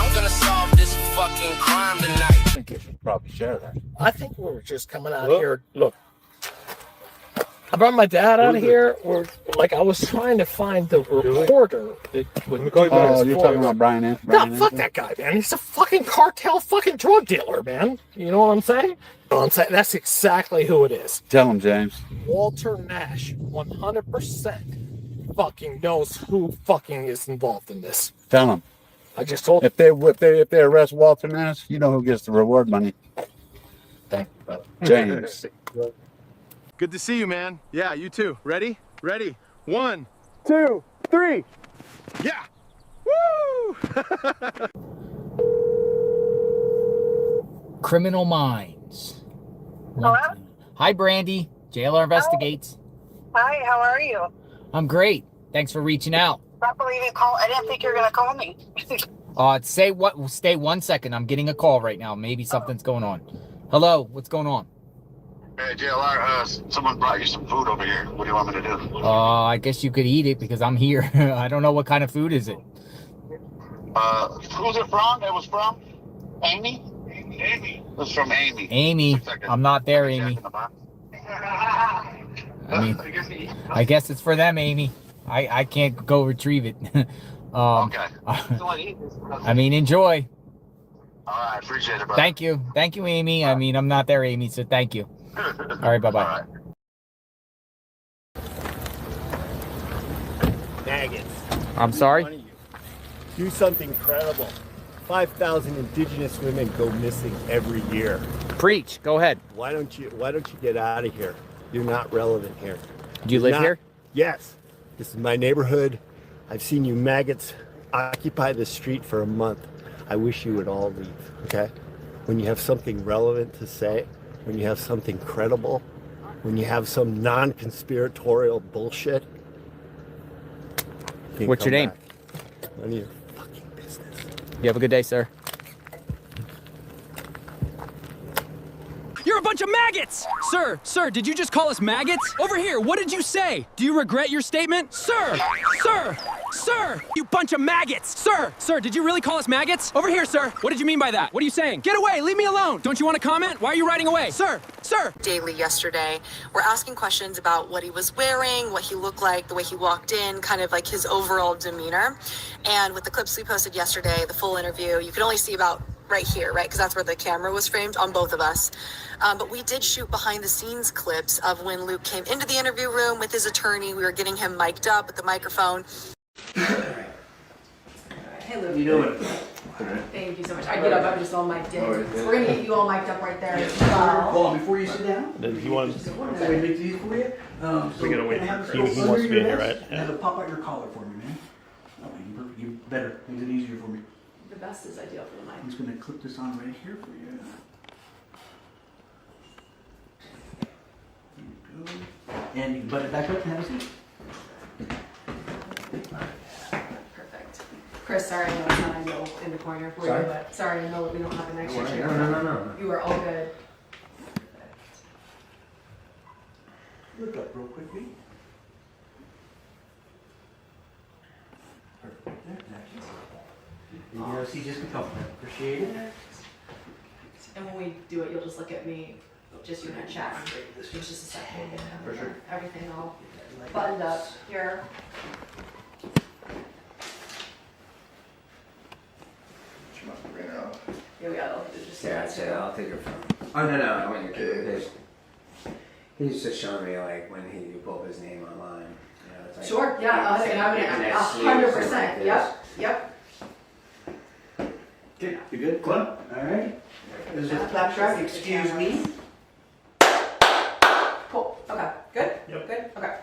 I'm gonna solve this fucking crime tonight. I think you should probably share that. I think we were just coming out here. Look, I brought my dad out of here. I was trying to find the reporter that would. Oh, you're talking about Brian? No, fuck that guy, man. He's a fucking cartel, fucking drug dealer, man. You know what I'm saying? That's exactly who it is. Tell him, James. Walter Nash, 100% fucking knows who fucking is involved in this. Tell him. I just told If they arrest Walter Nash, you know who gets the reward money. Thank you, brother. James. Good to see you, man. Yeah, you too. Ready? Ready. 1, 2, 3. Yeah. Woo! Criminal Minds. Hello? Hi, Brandy. JLR Investigates. Hi, how are you? I'm great. Thanks for reaching out. Not believe you call. I didn't think you were gonna call me. Stay 1 second. I'm getting a call right now. Maybe something's going on. Hello, what's going on? Hey, JLR, someone brought you some food over here. What do you want me to do? I guess you could eat it because I'm here. I don't know what kind of food is it. Who's it from? It was from Amy? Amy. It was from Amy. Amy. I'm not there, Amy. I guess it's for them, Amy. I can't go retrieve it. Okay. Enjoy. All right, appreciate it, brother. Thank you. Thank you, Amy. I'm not there, Amy, so thank you. All right, bye-bye. Maggots. I'm sorry? Do something incredible. 5,000 indigenous women go missing every year. Preach. Go ahead. Why don't you get out of here? You're not relevant here. Do you live here? Yes. This is my neighborhood. I've seen you maggots occupy the street for a month. I wish you would all leave, okay? When you have something relevant to say, when you have something credible, when you have some non-conspiratorial bullshit. What's your name? Back. None of your fucking business. You have a good day, sir. You're a bunch of maggots! Sir, did you just call us maggots? Over here, what did you say? Do you regret your statement? Sir, you bunch of maggots! Sir, did you really call us maggots? Over here, sir. What did you mean by that? What are you saying? Get away, leave me alone. Don't you want to comment? Why are you riding away? Sir. Daily yesterday, we're asking questions about what he was wearing, what he looked like, the way he walked in, kind of like his overall demeanor. And with the clips we posted yesterday, the full interview, you could only see about right here, right? Because that's where the camera was framed on both of us. But we did shoot behind the scenes clips of when Luke came into the interview room with his attorney. We were getting him mic'd up with the microphone. Hey, Luke. You doing? Thank you so much. I get up, I'm just all mic'd in. We're gonna get you all mic'd up right there as well. Hold on, before you sit down. Then you want to Wait, make these for you. we gotta wait. He wants to be in here, right? And have to pop out your collar for me, man. Oh, you better. Makes it easier for me. The vest is ideal for the mic. I'm just gonna clip this on right here for you. There you go. And you can butt it back up and have a seat. Perfect. Chris, sorry, I know it's not ideal in the corner for you, but sorry, I know we don't have an extra chair. No. You are all good. Look up real quickly. You know, see, just become appreciate it. And when we do it, you'll just look at me, just you and I chat. It's just a second. For sure. Everything all buttoned up here. She must bring her out. Here we go. Just Yeah, I'd say I'll take her from. Oh no, I want your kid. He's just showing me like when you pull up his name online. You know, it's like, Sure. Yeah. And I would 100%. Yep. Okay, you good, Clint? All right. This is Left, right. excuse me. Cool. Okay. Good. Yep. Good. Okay.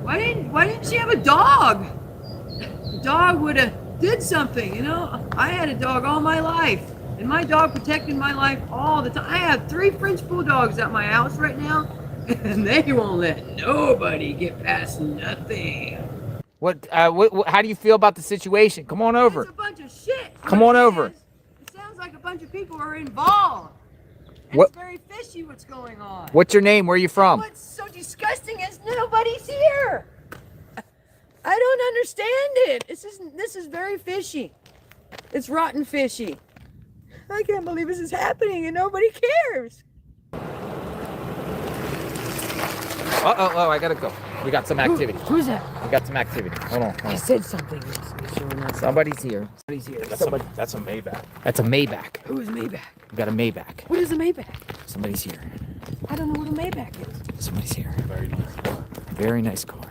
Why didn't she have a dog? The dog would have did something, you know? I had a dog all my life, and my dog protected my life all the time. I have 3 French bulldogs at my house right now, and they won't let nobody get past nothing. What? How do you feel about the situation? Come on over. It's a bunch of shit. Come on over. It sounds like a bunch of people are involved. And What? It's very fishy what's going on. What's your name? Where are you from? What's so disgusting is nobody's here. I don't understand it. This is very fishy. It's rotten fishy. I can't believe this is happening and nobody cares. Oh, I gotta go. We got some activity. Who's that? We got some activity. Hold on. I said something. Somebody's here. Somebody's here. That's a Maybach. That's a Maybach. Who is Maybach? We got a Maybach. What is a Maybach? Somebody's here. I don't know what a Maybach is. Somebody's here. Very nice car. Very nice car.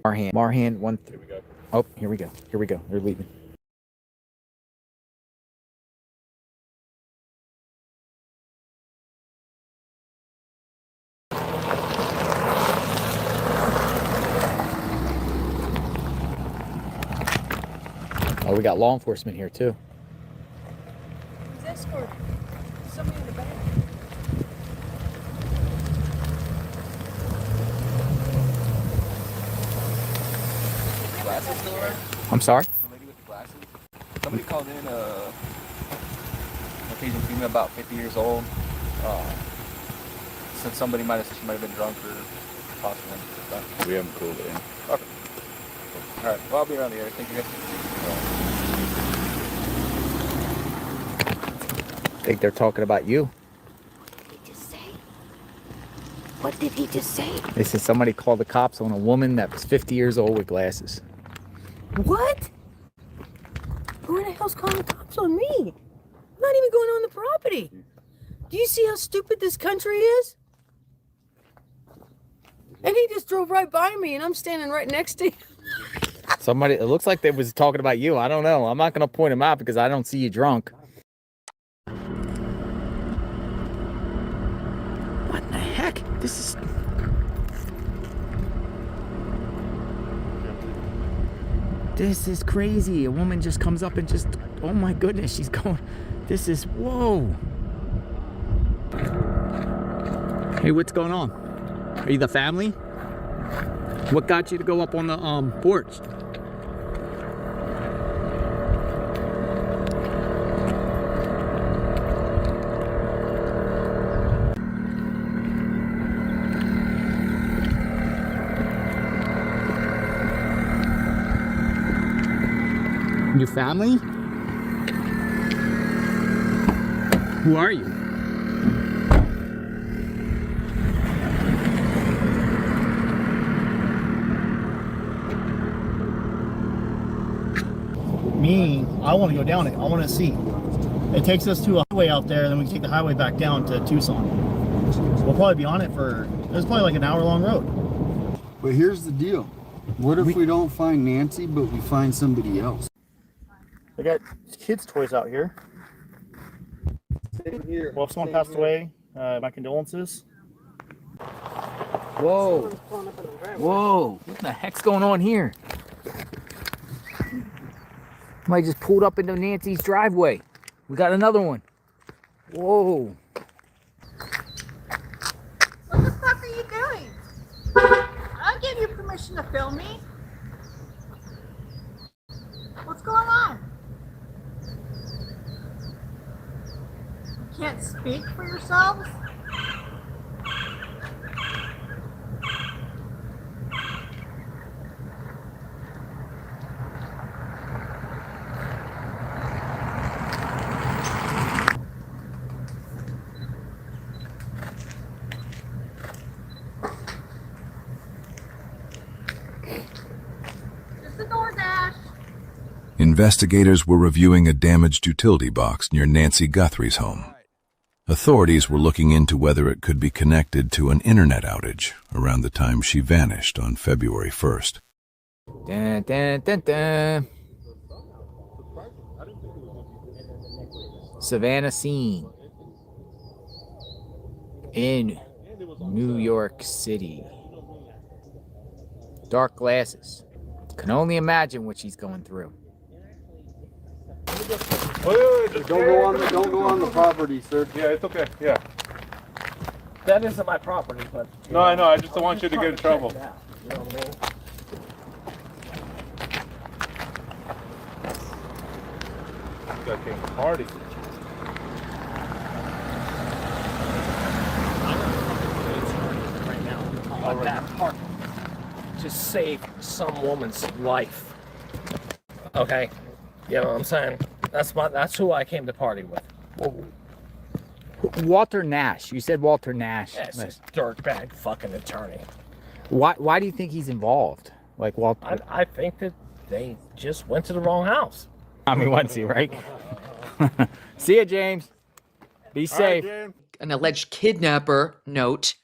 Marhan 1. Here we go. Oh, here we go. They're leaving. Oh, we got law enforcement here too. Who's escort? Somebody in the back. Glasses store? I'm sorry? The lady with the glasses. Somebody called in Caucasian female about 50 years old. Said somebody might have been drunk or possibly. We haven't called it in. Okay. All right. Well, I'll be around the area. Thank you guys. I think they're talking about you. What did he just say? They said somebody called the cops on a woman that was 50 years old with glasses. What? Who in the hell's calling the cops on me? I'm not even going on the property. Do you see how stupid this country is? And he just drove right by me and I'm standing right next to him. Somebody, it looks like they was talking about you. I don't know. I'm not going to point them out because I don't see you drunk. What the heck? This is crazy. A woman just comes up and just, oh my goodness, she's going, this is, whoa. Hey, what's going on? Are you the family? What got you to go up on the porch? Your family? Who are you? Me, I want to go down it. I want to see. It takes us to a highway out there, then we can take the highway back down to Tucson. We'll probably be on it for, it's probably like an hour-long road. But here's the deal. What if we don't find Nancy, but we find somebody else? They got kids' toys out here. Same here. Well, if someone passed away, my condolences. Whoa. Whoa. What the heck's going on here? Somebody just pulled up into Nancy's driveway. We got another one. Whoa. What the fuck are you doing? I gave you permission to film me. What's going on? You can't speak for yourselves? Investigators were reviewing a damaged utility box near Nancy Guthrie's home. Authorities were looking into whether it could be connected to an internet outage around the time she vanished on February 1st. Dun, dun, dun, dun. Savannah scene in New York City. Dark glasses. Can only imagine what she's going through. Don't go on the property, sir. Yeah, it's okay. Yeah. That isn't my property, but... No, I know. I just don't want you to get in trouble. You know what I mean? You got came to party. Right now, on that park, to save some woman's life. Okay, you know what I'm saying? That's who I came to party with. Whoa. Walter Nash. You said Walter Nash. That's a dirtbag fucking attorney. Why do you think he's involved? Like Walter? I think that they just went to the wrong house. I mean, once you, right? See ya, James. Be safe. An alleged kidnapper note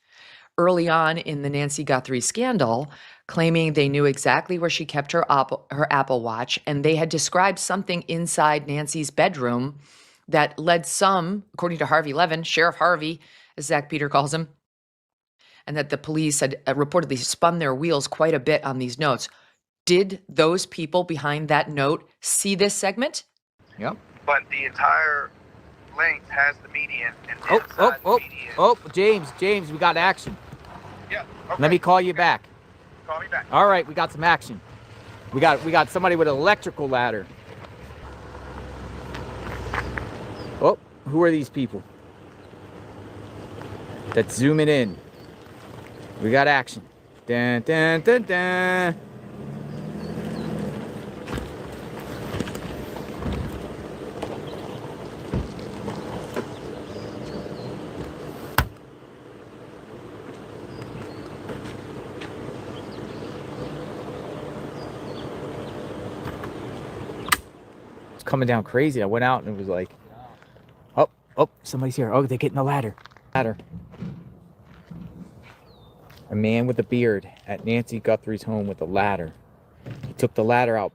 early on in the Nancy Guthrie scandal, claiming they knew exactly where she kept her Apple Watch, and they had described something inside Nancy's bedroom that led some, according to Harvey Levin, Sheriff Harvey, as Zach Peter calls him, and that the police had reportedly spun their wheels quite a bit on these notes. Did those people behind that note see this segment? Yep. But the entire length has the median. And James, we got action. Yeah. Okay. Let me call you back. Call me back. All right, we got some action. We got somebody with an electrical ladder. Oh, who are these people? That's zooming in. We got action. Dun, dun, dun, dun. It's coming down crazy. I went out and it was like, oh, somebody's here. Oh, they're getting the ladder. A man with a beard at Nancy Guthrie's home with a ladder. He took the ladder out.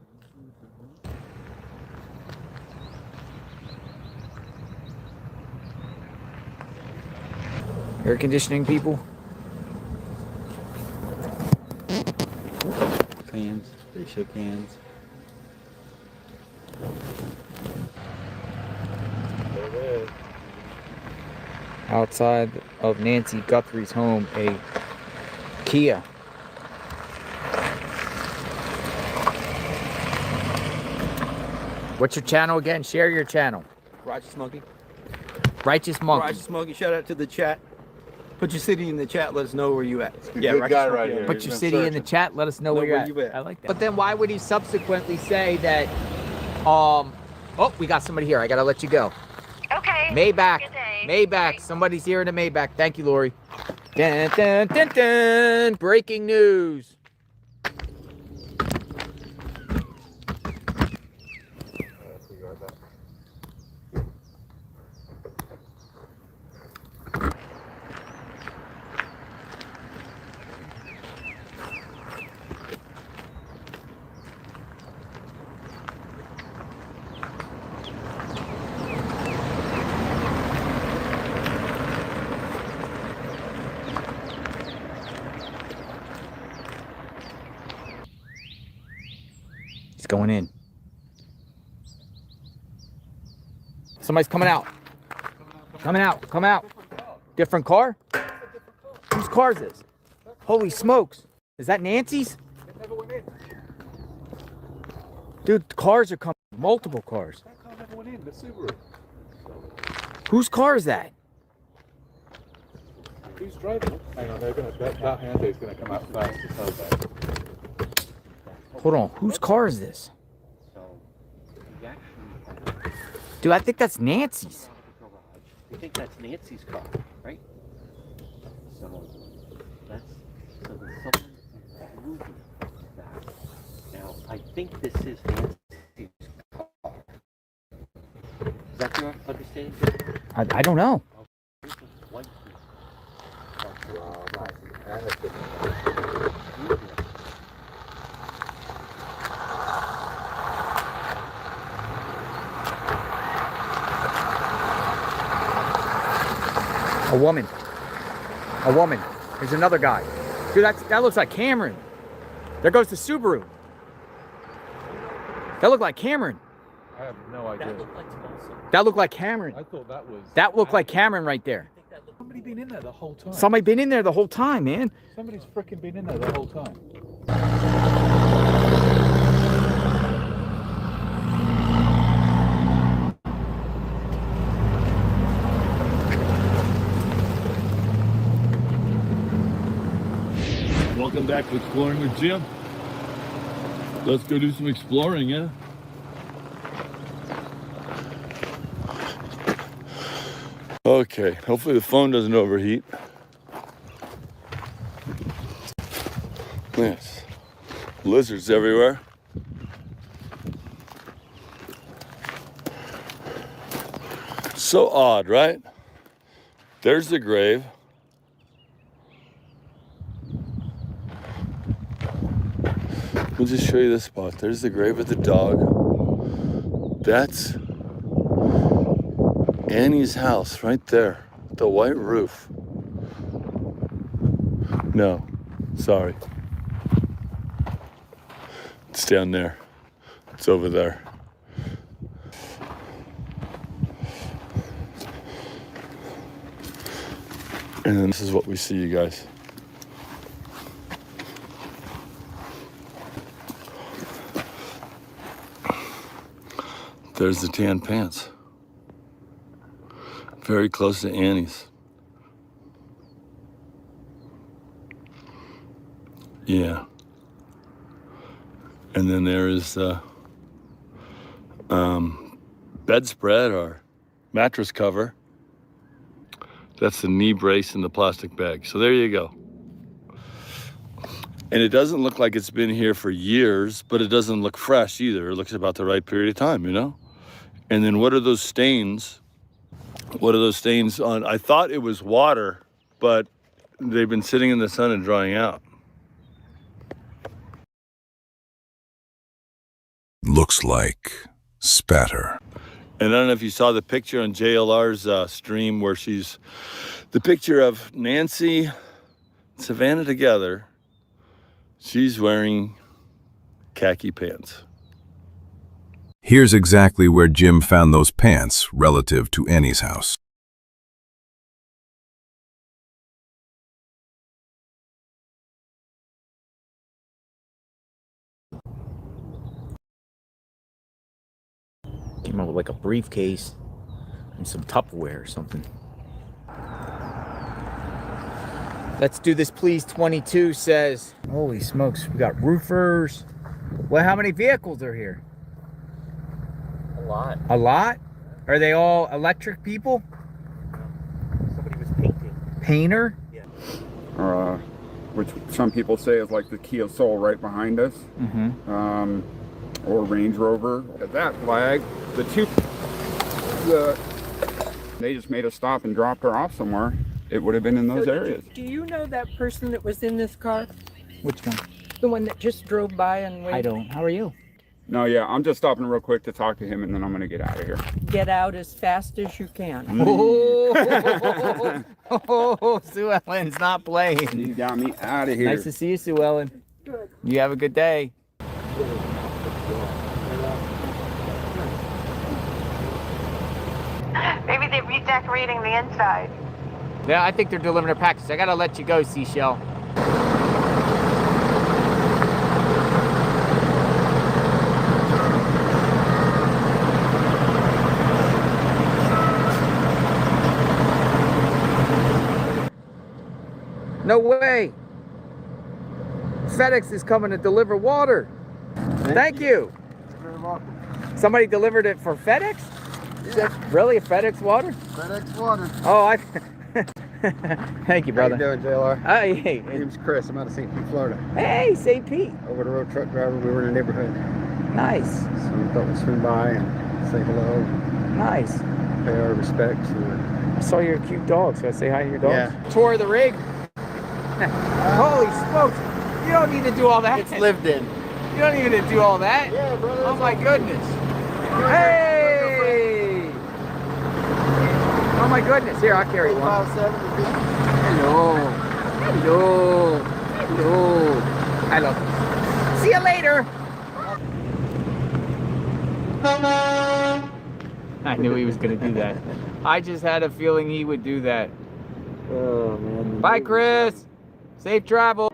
Air conditioning people. Hands. They shook hands. Outside of Nancy Guthrie's home, a Kia. What's your channel again? Share your channel. Righteous Monkey. Righteous Monkey. Righteous Monkey. Shout out to the chat. Put your city in the chat. Let us know where you at. Yeah, good guy right here. Put your city in the chat. Let us know where you're at. I like that. But then why would he subsequently say that? Oh, we got somebody here. I gotta let you go. Okay. Maybach. Good day. Maybach. Somebody's here in a Maybach. Thank you, Lori. Dun, dun, dun, dun. Breaking news. He's going in. Somebody's coming out. Coming out. Different car? Whose car is this? Holy smokes. Is that Nancy's? Dude, the cars are coming. Multiple cars. Whose car is that? Who's driving? Hang on, that Hyundai's gonna come out fast to tell that. Hold on, whose car is this? Dude, I think that's Nancy's. We think that's Nancy's car, right? So there's someone moving that. Now I think this is Nancy's I don't know. A woman. A woman. There's another guy. Dude, that looks like Cameron. There goes the Subaru. That looked like Cameron. I have no idea. That looked like Cameron. I thought that was... That looked like Cameron right there. Somebody been in there the whole time. Somebody been in there the whole time, man. Somebody's freaking been in there the whole time. Welcome back to Exploring with Jim. Let's go do some exploring, yeah? Okay, hopefully the phone doesn't overheat. Yes, lizards everywhere. So odd, right? There's the grave. We'll just show you this spot. There's the grave of the dog. That's Annie's house right there. The white roof. No, sorry. It's down there. It's over there. And then this is what we see, you guys. There's the tan pants. Very close to Annie's. Yeah. And then there is the bedspread or mattress cover. That's the knee brace in the plastic bag. So there you go. And it doesn't look like it's been here for years, but it doesn't look fresh either. It looks about the right period of time, you know? And then what are those stains? What are those stains on? I thought it was water, but they've been sitting in the sun and drying out. Looks like spatter. And I don't know if you saw the picture on JLR's stream where she's, the picture of Nancy, Savannah together. She's wearing khaki pants. Here's exactly where Jim found those pants relative to Annie's house. Came out with like a briefcase and some Tupperware or something. Let's do this, please. 22 says, holy smokes, we got roofers. Well, how many vehicles are here? A lot. A lot? Are they all electric people? Somebody was painting. Painter? Yeah. Which some people say is like the Kia Soul right behind us. Mm-hmm. Or Range Rover. At that flag, they just made a stop and dropped her off somewhere. It would have been in those areas. Do you know that person that was in this car? Which one? The one that just drove by and waited? I don't. How are you? No, yeah, I'm just stopping real quick to talk to him and then I'm going to get out of here. Get out as fast as you can. Oh, Sue Ellen's not playing. You got me out of here. Nice to see you, Sue Ellen. Good. You have a good day. Maybe they're redecorating the inside. Yeah, I think they're delivering a package. I gotta let you go, Seashell. No way. FedEx is coming to deliver water. Thank you. You're very welcome. Somebody delivered it for FedEx? Yeah. Really? A FedEx water? FedEx water. Oh, I... Thank you, brother. How you doing, JLR? Hey. My name's Chris. I'm out of St. Pete, Florida. Hey, St. Pete. Over the road truck driver. We were in the neighborhood. Nice. So we thought we'd swing by and say hello. Nice. pay our respects. I saw your cute dog, so I say hi to your dog. Yeah. Tour of the rig. Holy smokes! You don't need to do all that. It's lived in. You don't even need to do all that. Yeah, brother. Oh my goodness. Hey! Oh my goodness. Here, I'll carry one. Hello. Hello. Hello. Hello. See you later. I knew he was going to do that. I just had a feeling he would do that. Oh, man. Bye, Chris. Safe travel.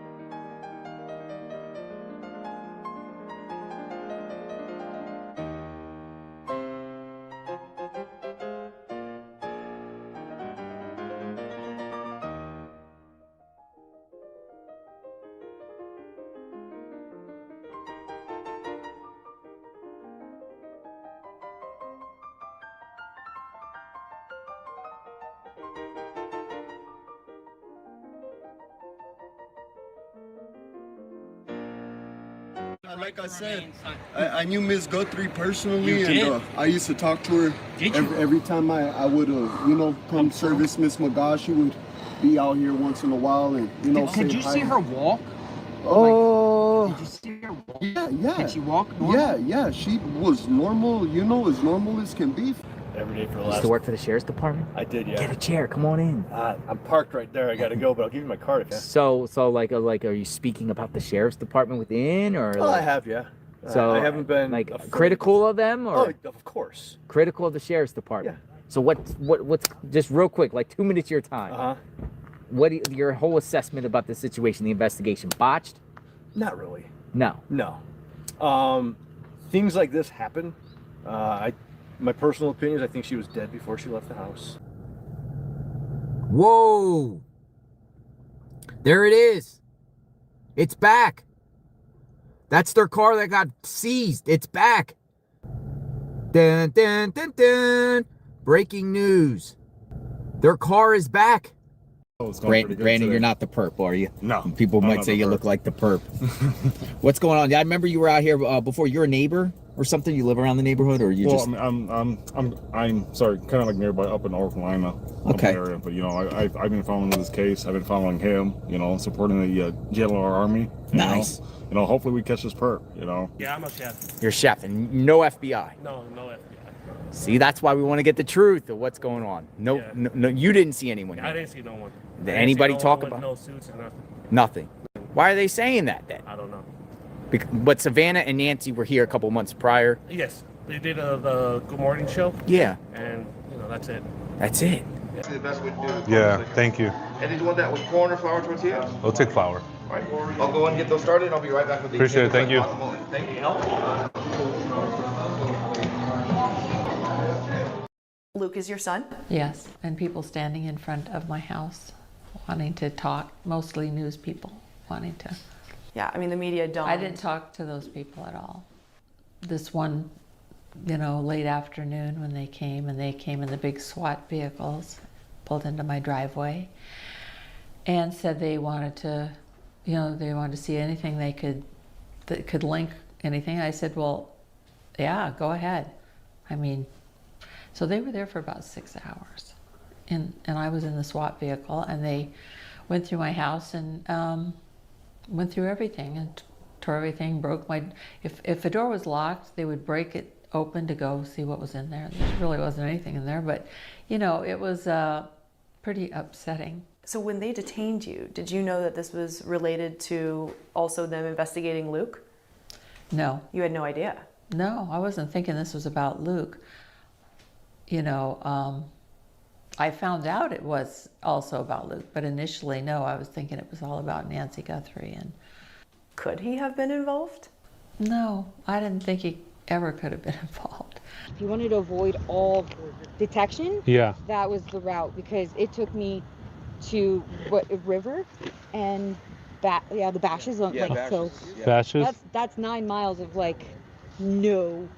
Like I said, I knew Miss Guthrie personally, You did? and I used to talk to her every time I would, come service Miss McGaw. She would be out here once in a while, and Did you see her walk? Oh, Did you see her walk? yeah. Did she walk normal? Yeah. She was normal, as normal as can be. Every day for the You used last. to work for the sheriff's department? I did, yeah. Get a chair. Come on in. I'm parked right there. I gotta go, but I'll give you my card if you. So like, are you speaking about the sheriff's department within, or? Oh, I have, yeah. So I haven't been like afraid. critical of them, or? Oh, of course. Critical of the sheriff's department. Yeah. So what's just real quick, like 2 minutes of your time. What your whole assessment about the situation, the investigation, botched? Not really. No. Things like this happen. My personal opinion is I think she was dead before she left the house. Whoa! There it is. It's back. That's their car that got seized. It's back. Dun, dun, dun, dun. Breaking news. Their car is back. Brandon, you're not the perp, are you? No. People might say you look like the perp. What's going on? I remember you were out here before. You're a neighbor or something. You live around the neighborhood, or you just? I'm sorry, kind of like nearby, up in North Carolina, okay. Area. But I've been following this case. I've been following him. Supporting the JLR Army. Nice. Hopefully we catch this perp. Yeah, I'm a chef. You're chef and no FBI. No FBI. See, that's why we want to get the truth of what's going on. No, you didn't see anyone. I didn't see no one. Did anybody talk about? No suits or nothing. Nothing. Why are they saying that then? I don't know. But Savannah and Nancy were here a couple months prior. Yes, they did the Good Morning show. Yeah. And that's it. That's it. That's the best way to do it. Yeah. Thank you. And did you want that with corn or flour tortillas? I'll take flour. All right. I'll go and get those started. I'll be right back with the Appreciate it. Thank you. Thank you. Luke is your son? Yes, and people standing in front of my house wanting to talk, mostly news people wanting to. Yeah, I mean, the media don't. I didn't talk to those people at all. This one, late afternoon when they came in the big SWAT vehicles, pulled into my driveway, and said they wanted to, they wanted to see anything that could link anything. I said, well, yeah, go ahead. So they were there for about 6 hours, and I was in the SWAT vehicle, and they went through my house and went through everything and tore everything, broke my. If a door was locked, they would break it open to go see what was in there. There really wasn't anything in there, but it was pretty upsetting. So when they detained you, did you know that this was related to also them investigating Luke? No. You had no idea? No, I wasn't thinking this was about Luke. I found out it was also about Luke, but initially, no, I was thinking it was all about Nancy Guthrie. And could he have been involved? No, I didn't think he ever could have been involved. If you wanted to avoid all detection, that was the route, because it took me to a river and the Bashes. Bashes? That's 9 miles of no.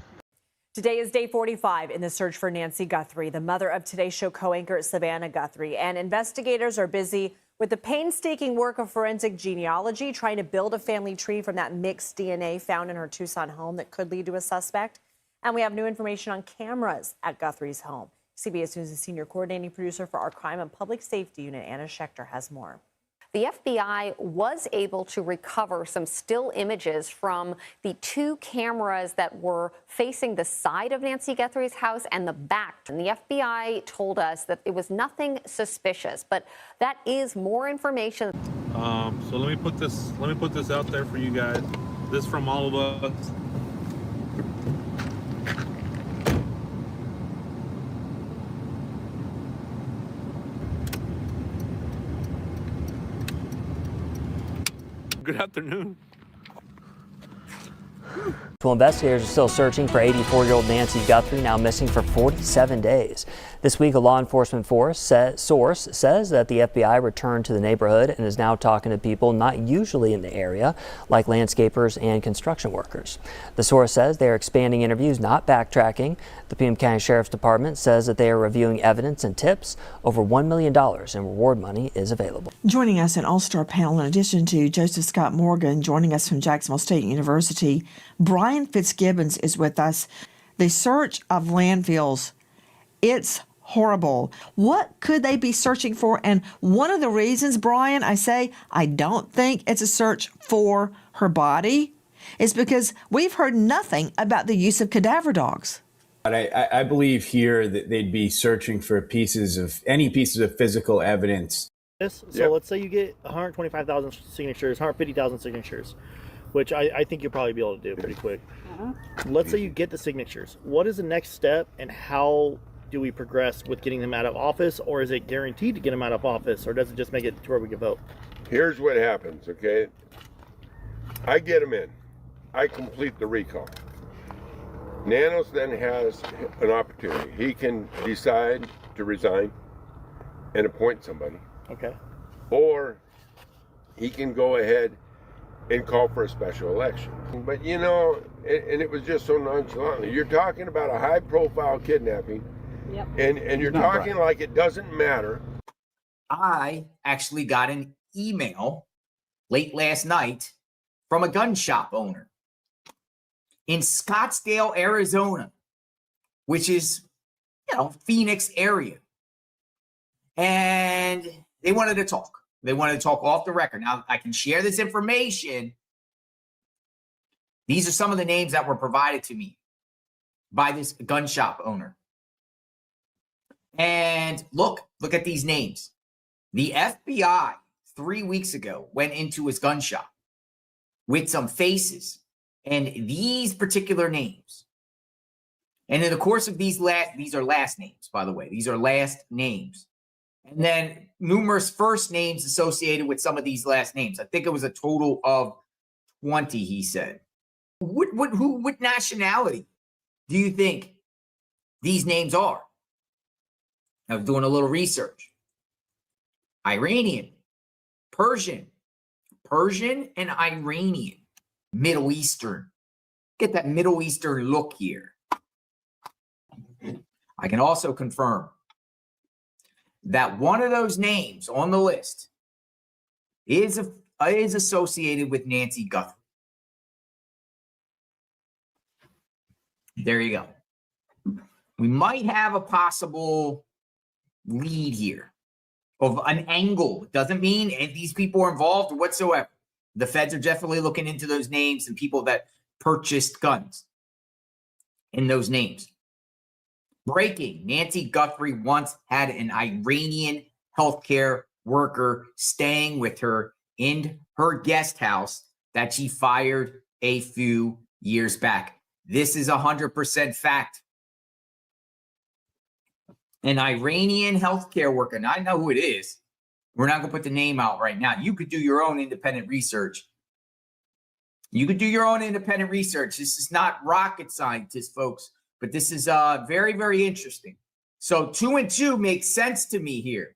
Today is day 45 in the search for Nancy Guthrie, the mother of Today Show co-anchor Savannah Guthrie. And investigators are busy with the painstaking work of forensic genealogy, trying to build a family tree from that mixed DNA found in her Tucson home that could lead to a suspect. And we have new information on cameras at Guthrie's home. CBS News' senior coordinating producer for our crime and public safety unit, Anna Schechter, has more. The FBI was able to recover some still images from the 2 cameras that were facing the side of Nancy Guthrie's house and the back. And the FBI told us that it was nothing suspicious, but that is more information. So let me put this out there for you guys. This from all of us. Good afternoon. Well, investigators are still searching for 84-year-old Nancy Guthrie, now missing for 47 days. This week, a law enforcement source says that the FBI returned to the neighborhood and is now talking to people not usually in the area, like landscapers and construction workers. The source says they are expanding interviews, not backtracking. The Pima County Sheriff's Department says that they are reviewing evidence and tips. Over $1 million in reward money is available. Joining us an all-star panel, in addition to Joseph Scott Morgan, joining us from Jacksonville State University, Brian Fitzgibbons is with us. The search of landfills, it's horrible. What could they be searching for? And one of the reasons, Brian, I say I don't think it's a search for her body is because we've heard nothing about the use of cadaver dogs. But I believe here that they'd be searching for any pieces of physical evidence. So let's say you get 125,000 signatures, 150,000 signatures, which I think you'll probably be able to do pretty quick. Let's say you get the signatures. What is the next step, and how do we progress with getting them out of office, or is it guaranteed to get them out of office, or does it just make it to where we can vote? Here's what happens, okay? I get them in. I complete the recall. Nanos then has an opportunity. He can decide to resign and appoint somebody. Okay. Or he can go ahead and call for a special election. But you know, and it was just so nonchalant. You're talking about a high-profile kidnapping, and you're talking like it doesn't matter. I actually got an email late last night from a gun shop owner in Scottsdale, Arizona, which is, Phoenix area. And they wanted to talk. They wanted to talk off the record. Now, I can share this information. These are some of the names that were provided to me by this gun shop owner. And look at these names. The FBI 3 weeks ago went into his gun shop with some faces and these particular names. And in the course of these are last names, by the way. These are last names. And then numerous first names associated with some of these last names. I think it was a total of 20, he said. What nationality do you think these names are? I was doing a little research. Iranian, Persian and Iranian, Middle Eastern. Get that Middle Eastern look here. I can also confirm that one of those names on the list is associated with Nancy Guthrie. There you go. We might have a possible lead here of an angle. It doesn't mean these people are involved whatsoever. The feds are definitely looking into those names and people that purchased guns in those names. Breaking: Nancy Guthrie once had an Iranian healthcare worker staying with her in her guest house that she fired a few years back. This is 100% fact. An Iranian healthcare worker, and I know who it is. We're not going to put the name out right now. You could do your own independent research. This is not rocket scientists, folks. But this is very, very interesting. So 2 and 2 makes sense to me here.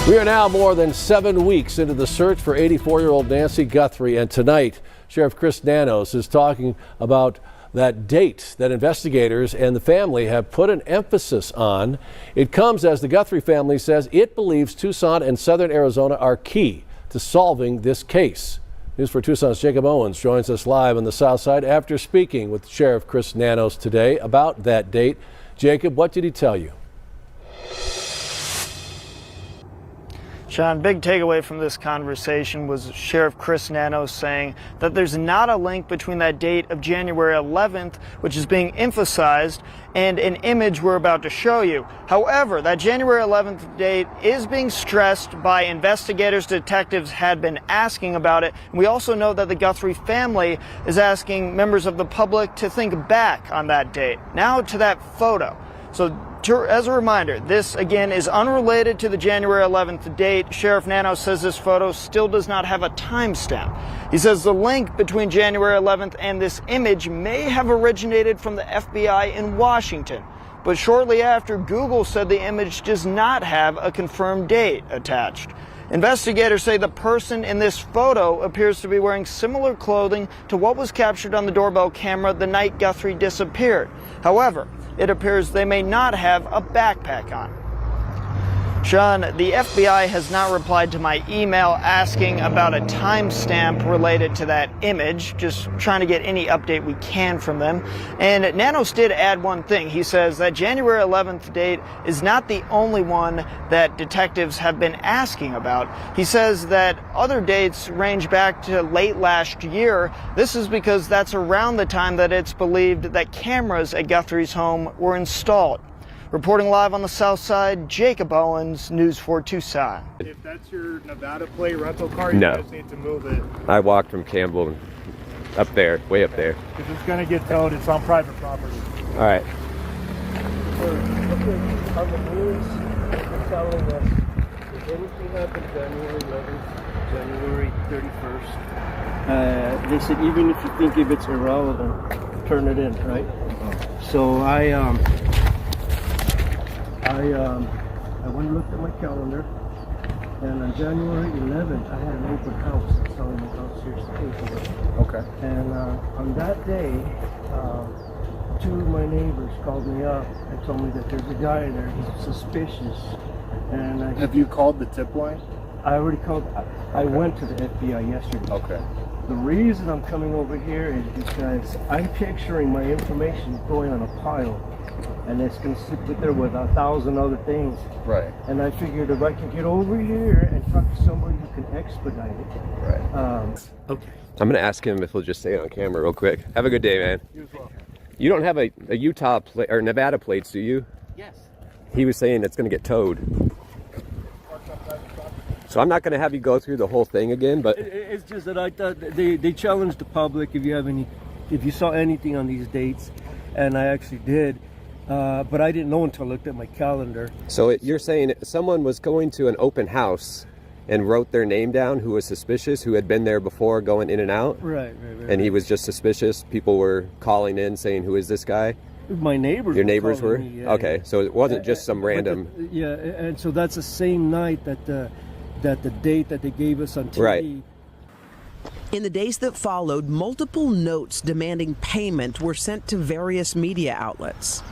We are now more than 7 weeks into the search for 84-year-old Nancy Guthrie. And tonight, Sheriff Chris Nanos is talking about that date that investigators and the family have put an emphasis on. It comes as the Guthrie family says it believes Tucson and southern Arizona are key to solving this case. News for Tucson's Jacob Owens joins us live on the south side after speaking with Sheriff Chris Nanos today about that date. Jacob, what did he tell you? Sean, big takeaway from this conversation was Sheriff Chris Nanos saying that there's not a link between that date of January 11th, which is being emphasized, and an image we're about to show you. However, that January 11th date is being stressed by investigators. Detectives had been asking about it. And we also know that the Guthrie family is asking members of the public to think back on that date. Now to that photo. So as a reminder, this again is unrelated to the January 11th date. Sheriff Nanos says this photo still does not have a timestamp. He says the link between January 11th and this image may have originated from the FBI in Washington. But shortly after, Google said the image does not have a confirmed date attached. Investigators say the person in this photo appears to be wearing similar clothing to what was captured on the doorbell camera the night Guthrie disappeared. However, it appears they may not have a backpack on. Sean, the FBI has not replied to my email asking about a timestamp related to that image, just trying to get any update we can from them. And Nanos did add one thing. He says that January 11th date is not the only one that detectives have been asking about. He says that other dates range back to late last year. This is because that's around the time that it's believed that cameras at Guthrie's home were installed. Reporting live on the south side, Jacob Owens, News 4 Tucson. If that's your Nevada plate rental car, you guys need to move it. I walked from Campbell up there, way up there. If it's going to get towed, it's on private property. All right. On the news, they're telling us if anything happened January 11th, January 31st, they said even if you think if it's irrelevant, turn it in, right? So I went and looked at my calendar, and on January 11th, I had an open house selling my house here to Okay. And on that day, two of my neighbors called me up and told me that there's a guy there, he's suspicious. And have you called the tip line? I already called. I went to the FBI yesterday. Okay. The reason I'm coming over here is because I'm picturing my information going on a pile, and it's going to sit there with 1,000 other things. Right. And I figured if I can get over here and talk to somebody who can expedite it. Right. Okay. I'm going to ask him if he'll just stay on camera real quick. Have a good day, man. You as well. You don't have a Utah or Nevada plates, do you? Yes. He was saying it's going to get towed. So I'm not going to have you go through the whole thing again, but It's just that I thought that they challenged the public if you saw anything on these dates, and I actually did. But I didn't know until I looked at my calendar. So you're saying someone was going to an open house and wrote their name down who was suspicious, who had been there before going in and out? Right. And he was just suspicious. People were calling in saying, who is this guy? My neighbors. Your neighbors were? Me, yeah, okay, yeah. so it wasn't just some random... And so that's the same night that the date that they gave us on TV. Right. In the days that followed, multiple notes demanding payment were sent to various media outlets.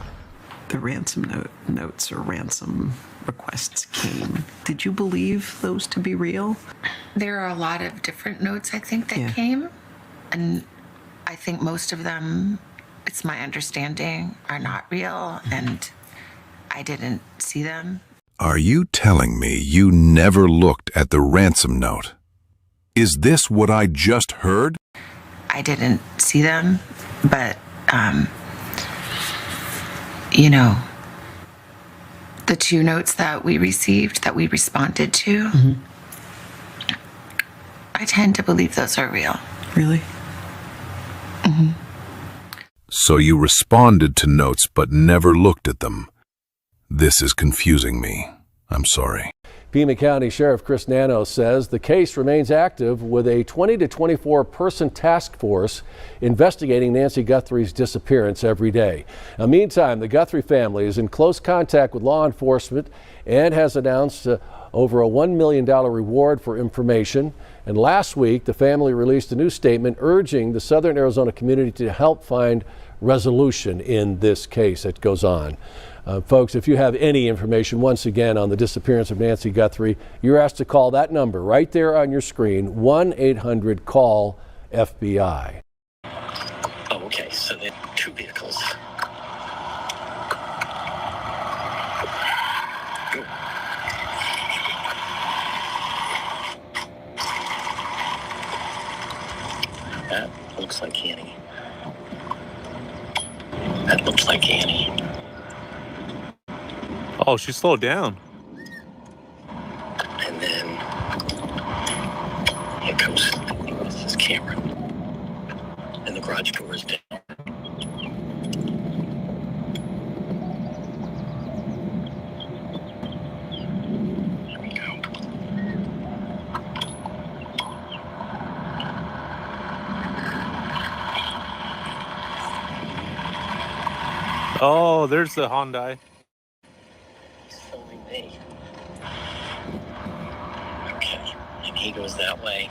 The ransom notes or ransom requests came. Did you believe those to be real? There are a lot of different notes, I think, that came. And I think most of them, it's my understanding, are not real. And I didn't see them. Are you telling me you never looked at the ransom note? Is this what I just heard? I didn't see them, but, the two notes that we received, that we responded to, I tend to believe those are real. Really? Mm-hmm. So you responded to notes but never looked at them. This is confusing me. I'm sorry. Pima County Sheriff Chris Nanos says the case remains active with a 20 to 24 person task force investigating Nancy Guthrie's disappearance every day. Now, meantime, the Guthrie family is in close contact with law enforcement and has announced over a $1 million reward for information. And last week, the family released a new statement urging the Southern Arizona community to help find resolution in this case that goes on. Folks, if you have any information, once again, on the disappearance of Nancy Guthrie, you're asked to call that number right there on your screen, 1-800-CALL-FBI. Oh, okay, so there are 2 vehicles. Go. That looks like Annie. That looks like Annie. Oh, she slowed down. And then here comes this camera. And the garage door is down. Here we go. Oh, there's the Hyundai. Filming me. Okay, and he goes that way,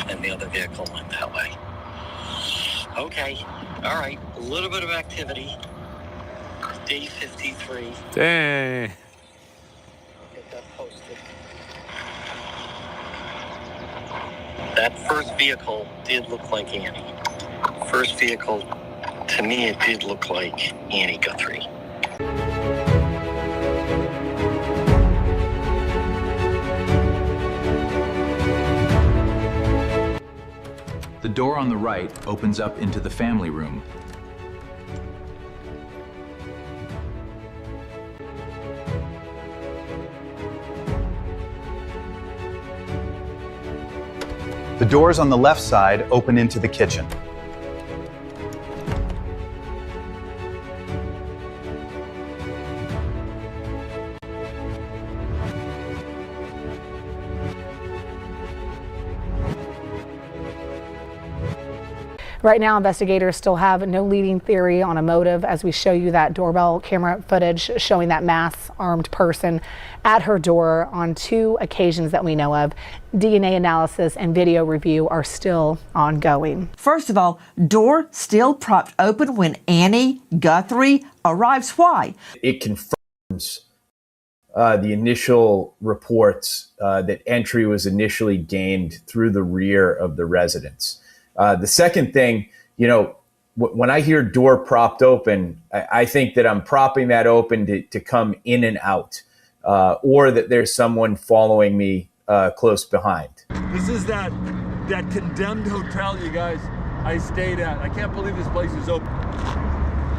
and the other vehicle went that way. Okay, all right, a little bit of activity. Day 53. Dang. Get that posted. That first vehicle did look like Annie. First vehicle, to me, it did look like Annie Guthrie. The door on the right opens up into the family room. The doors on the left side open into the kitchen. Right now, investigators still have no leading theory on a motive as we show you that doorbell camera footage showing that masked armed person at her door on 2 occasions that we know of. DNA analysis and video review are still ongoing. First of all, door still propped open when Annie Guthrie arrives. Why? It confirms the initial reports that entry was initially gained through the rear of the residence. The second thing, you know, when I hear door propped open, I think that I'm propping that open to come in and out, or that there's someone following me close behind. This is that condemned hotel, you guys, I stayed at. I can't believe this place is open.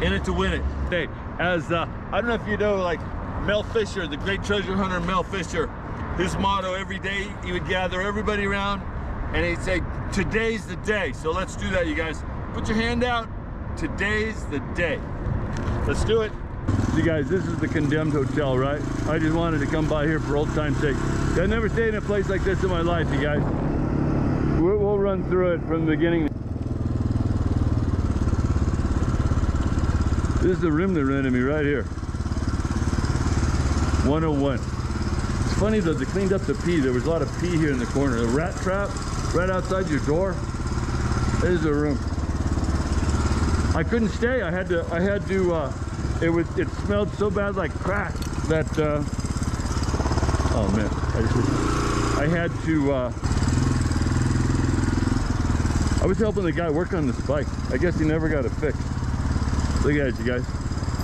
In it to win it. Hey, as I don't know if you know, like Mel Fisher, the great treasure hunter Mel Fisher, his motto every day, he would gather everybody around and he'd say, today's the day. So let's do that, you guys. Put your hand out. Today's the day. Let's do it. You guys, this is the condemned hotel, right? I just wanted to come by here for old time's sake. I've never stayed in a place like this in my life, you guys. We'll run through it from the beginning. This is the room they rented me right here. 101. It's funny though, they cleaned up the pee. There was a lot of pee here in the corner. A rat trap right outside your door. There's the room. I couldn't stay. I had to. It smelled so bad like crack that. Oh man! I had to. I was helping the guy work on this bike. I guess he never got it fixed. Look at it, you guys.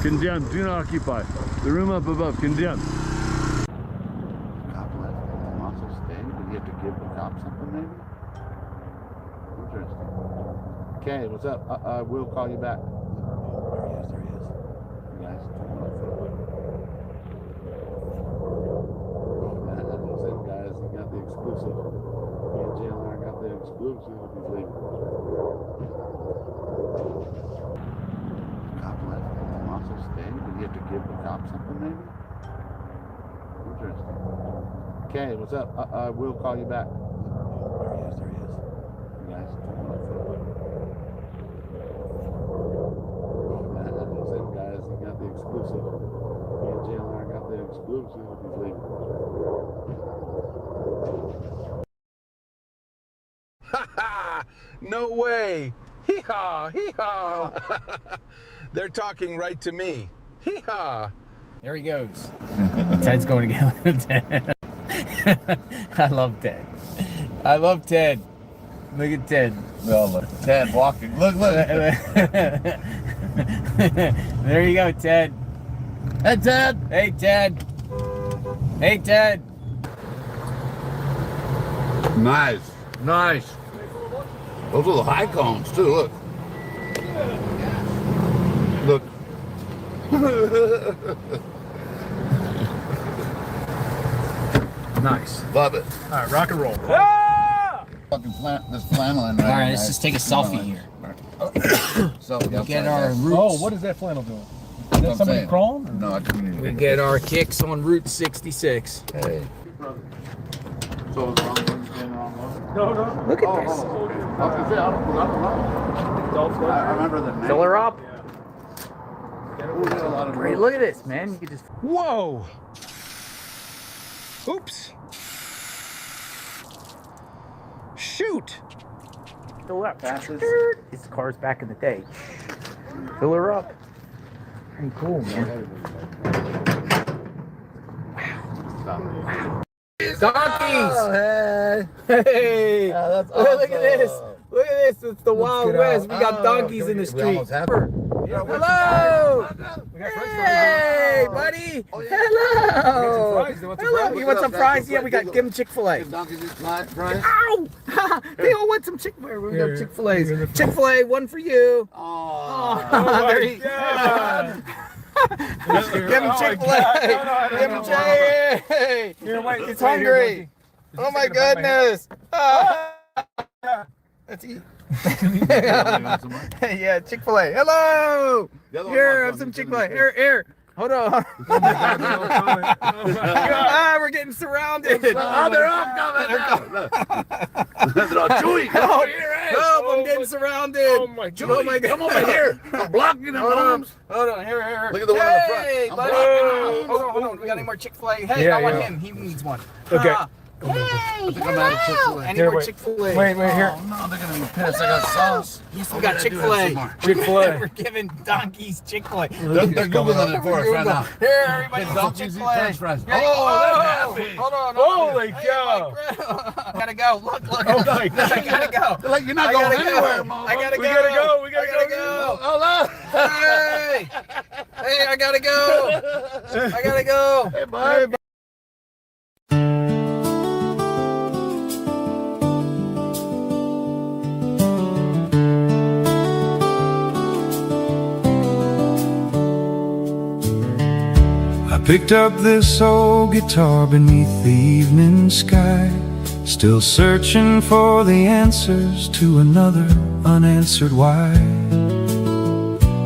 Condemned. Do not occupy. The room up above. Condemned. Cop left. And also staying. Did you have to give the cop something, maybe? Interesting. Okay, what's up? We'll call you back. There he is. You guys, that's it, guys. You got the exclusive. Me and Jalen got the exclusive. He's leaving. Cop left. And also staying. Did you have to give the cop something, maybe? Interesting. Okay, what's up? We'll call you back. There he is. You guys, that's it, guys. You got the exclusive. Me and Jalen got the exclusive. He's leaving. No way. Hee-haw, hee-haw. They're talking right to me. Yeehaw. There he goes. Ted's going to get with Ted. I love Ted. I love Ted. Look at Ted. Oh, look. Ted walking. Look. There you go, Ted. Hey, Ted. Hey, Ted. Hey, Ted. Nice. Those are the high cones, too. Look. Nice. Love it. All right, rock and roll. Fucking this flannel in right. All right, let's just take a selfie here. Selfie. Get our roots. Oh, what is that flannel doing? Is that somebody crawling? No, I couldn't. We get our kicks on Route 66. Hey. So it's wrong one, No. Look at this. I remember the name. Fill her up. Great, look at this, man. You could just. Whoa. Oops. Shoot. Fill her up. It's the cars back in the day. Fill her up. Pretty cool, man. Wow. Donkeys! Oh, Hey! that's awesome. Look at this! Look at this! It's the Wild West. We got donkeys in the street. Hello! Hey, buddy! Hello! Hello! You want some fries? Yeah, we got. Give them Chick-fil-A. Ow! They all want some Chick-fil-A. We got Chick-fil-A's. Chick-fil-A, one for you. Oh, There you go. Give him Chick-fil-A. Give him Chick-fil-A. He's hungry. Oh my goodness. Let's eat. Yeah, Chick-fil-A. Hello. Here, have some Chick-fil-A. Here. Hold on. We're getting surrounded. Oh, they're all coming. They're all chewy. Help, I'm getting surrounded. Oh my God. Come over here. I'm blocking them. Hold on. Here. Look at the one in the front. Hey, I'm buddy. blocking Hold on. We got any more Chick-fil-A? Hey, I want him. He needs one. Okay. Hey, hello. Any more Chick-fil-A? Wait, here. Oh, no, they're going to be pissed. I got sauce. Yes, we got Chick-fil-A. We're giving donkeys Chick-fil-A. They're Googling it for us right now. Here, everybody, Hey, some donkeys eat Chick-fil-A. French fries. Here, Oh, they're happy. Hold on. Holy cow. Gotta go. Look. Oh my God. I gotta go. They're like, you're not going anywhere, Mom. I gotta go. We gotta go. Oh, look. Hey, I gotta go. Hey, bud. I picked up this old guitar beneath the evening sky, still searching for the answers to another unanswered why.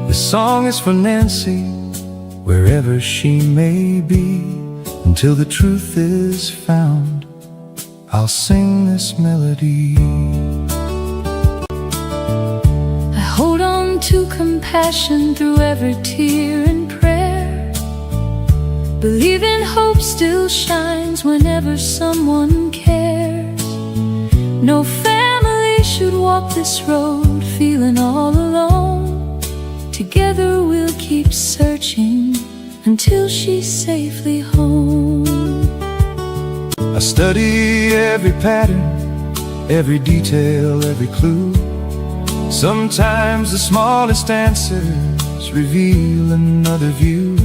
This song is for Nancy, wherever she may be. Until the truth is found, I'll sing this melody. I hold on to compassion through every tear and prayer. Believing hope still shines whenever someone cares. No family should walk this road feeling all alone. Together we'll keep searching until she's safely home. I study every pattern, every detail, every clue. Sometimes the smallest answers reveal another view.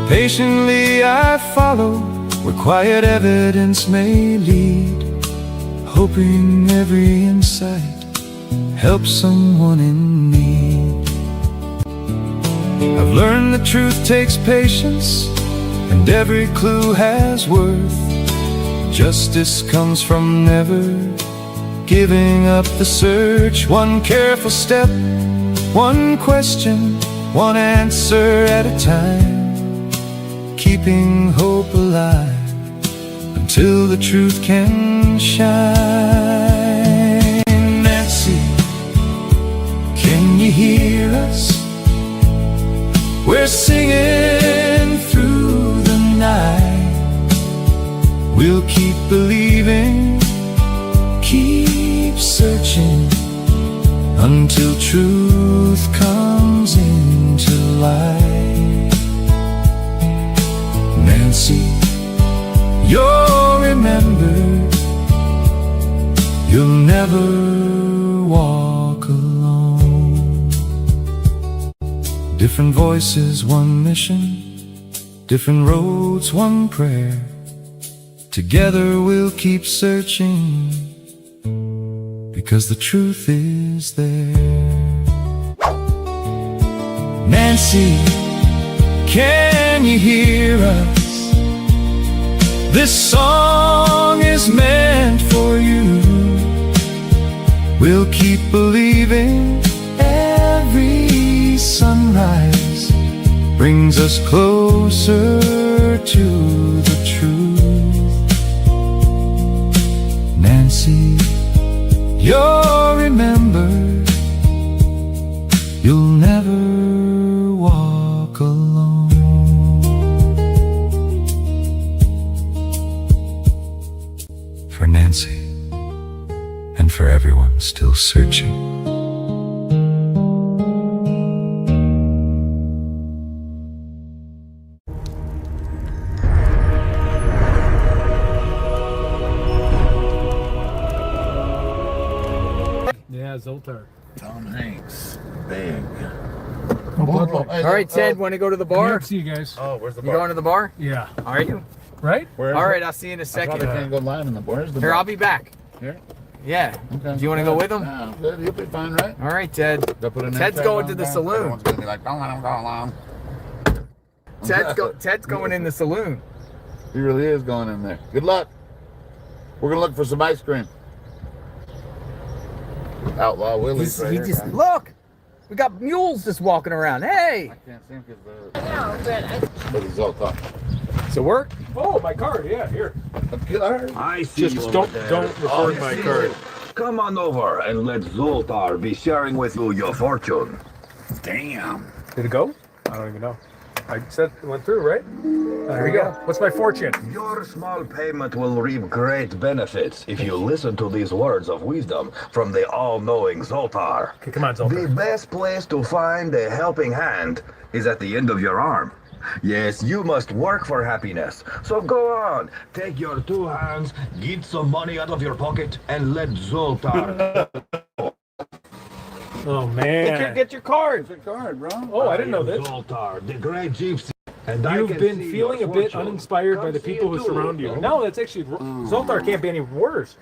Patiently I follow where quiet evidence may lead, hoping every insight helps someone in need. I've learned the truth takes patience, and every clue has worth. Justice comes from never giving up the search. One careful step, one question, one answer at a time, keeping hope alive until the truth can shine. Nancy, can you hear us? We're singing through the night. We'll keep believing, keep searching until truth comes into light. never walk alone. Different voices, one mission. Different roads, one prayer. Together we'll keep searching, because the truth is there. Nancy, can you hear us? This song is meant for you. We'll keep believing. Every sunrise brings us closer to the truth. Nancy, you're remembered. You'll never walk alone. For Nancy, and for everyone still searching. Yeah, Zoltar. Tom Hanks. Big. All right, Ted, want to go to the bar? See you guys. Oh, where's the You bar? going to the bar? Yeah. Are you? Right? All right, I'll see you in a second. I can't go live in the bar. Where's the Here, bar? I'll be back. Here? Yeah. Okay. Do you want to go with him? Yeah, good. You'll be fine, right? All right, Ted. Ted's going to the saloon. Everyone's going to be like, don't let him go along. Ted's going in the saloon. He really is going in there. Good luck. We're going to look for some ice cream. Outlaw Willie's right here. Look! We got mules just walking around. Hey! I can't see him because but he's all talk. Does it work? Oh, my card. Yeah, here. I see. Just don't record my card. Come on over and let Zoltar be sharing with you your fortune. Damn. Did it go? I don't even know. I said it went through, right? There we go. What's my fortune? Your small payment will reap great benefits if you listen to these words of wisdom from the all-knowing Zoltar. Okay, come on, Zoltar. The best place to find a helping hand is at the end of your arm. Yes, you must work for happiness. So go on, take your two hands, get some money out of your pocket, and let Zoltar. Oh, man. Get your card. It's a card, bro. Oh, I didn't know this. Zoltar, the great gypsy. And You've been feeling a bit uninspired by the people who surround you. No, that's actually... Zoltar can't be any worse.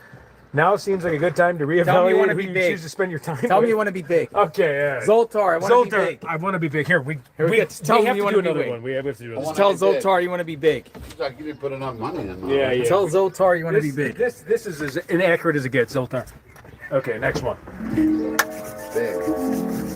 Now seems like a good time to reevaluate who you choose to spend your time with. Tell me you want to be big. Okay, yeah. Zoltar, I want to be big. I want to be big. Here, we tell have him you to want do to be another big. one. We have to do this. Just tell Zoltar you want to be big. It's like you didn't put enough money in. Yeah, yeah. Tell Zoltar you want to be big. This is as inaccurate as it gets, Zoltar. Okay, next one. Big.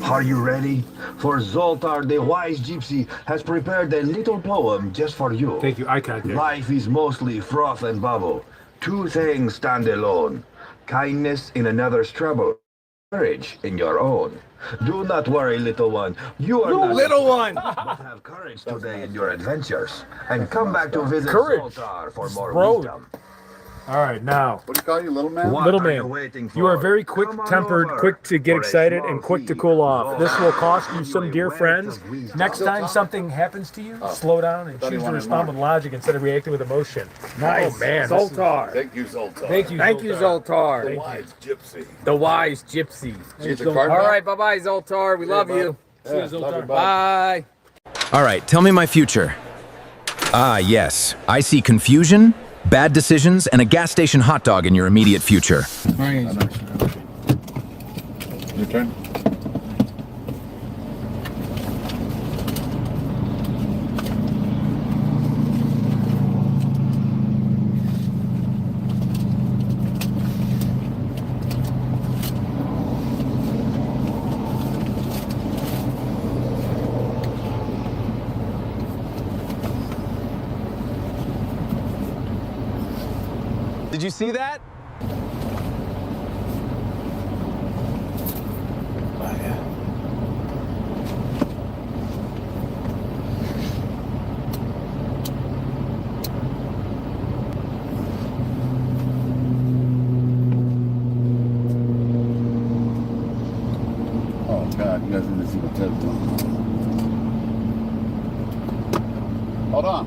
Are you ready? For Zoltar, the wise gypsy, has prepared a little poem just for you. Thank you. Eye contact. Life is mostly froth and bubble. Two things stand alone. Kindness in another's trouble. Courage in your own. Do not worry, little one. You are not little one. But have courage today in your adventures. And come back to visit Courage. Zoltar for more Road. wisdom. All right, now. What do you call you, little man? What Little are you man, waiting you are for? very Come on quick-tempered, over quick to get for a excited, small and quick to fee. cool off. This will cost you Zoltar, some dear wealth friends. of wisdom. Next time something happens to you, slow down and Thought he choose to wanted respond more. with logic instead of reacting with emotion. Nice. Oh, man. Zoltar. Thank you, Zoltar. Thank you, Thank you, Zoltar. The wise gypsy. The wise gypsy. Get the card All back? right, bye-bye, Zoltar. We love you. See you, Yeah, love you, Zoltar. bud. Bye. All right, tell me my future. Ah, yes. I see confusion, bad decisions, and a gas station hot dog in your immediate future. Your turn. Did you see that? Oh, God, you guys need to see what Ted's doing. Hold on.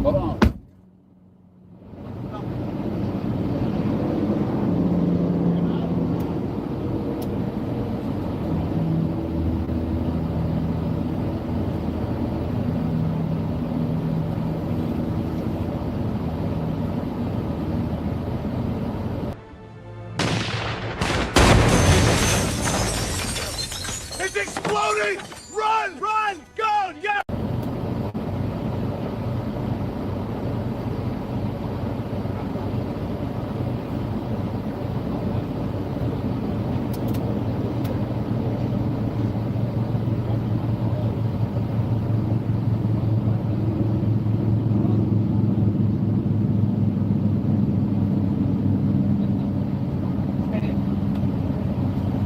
Hold on. me! Run! Run! Go! Yeah!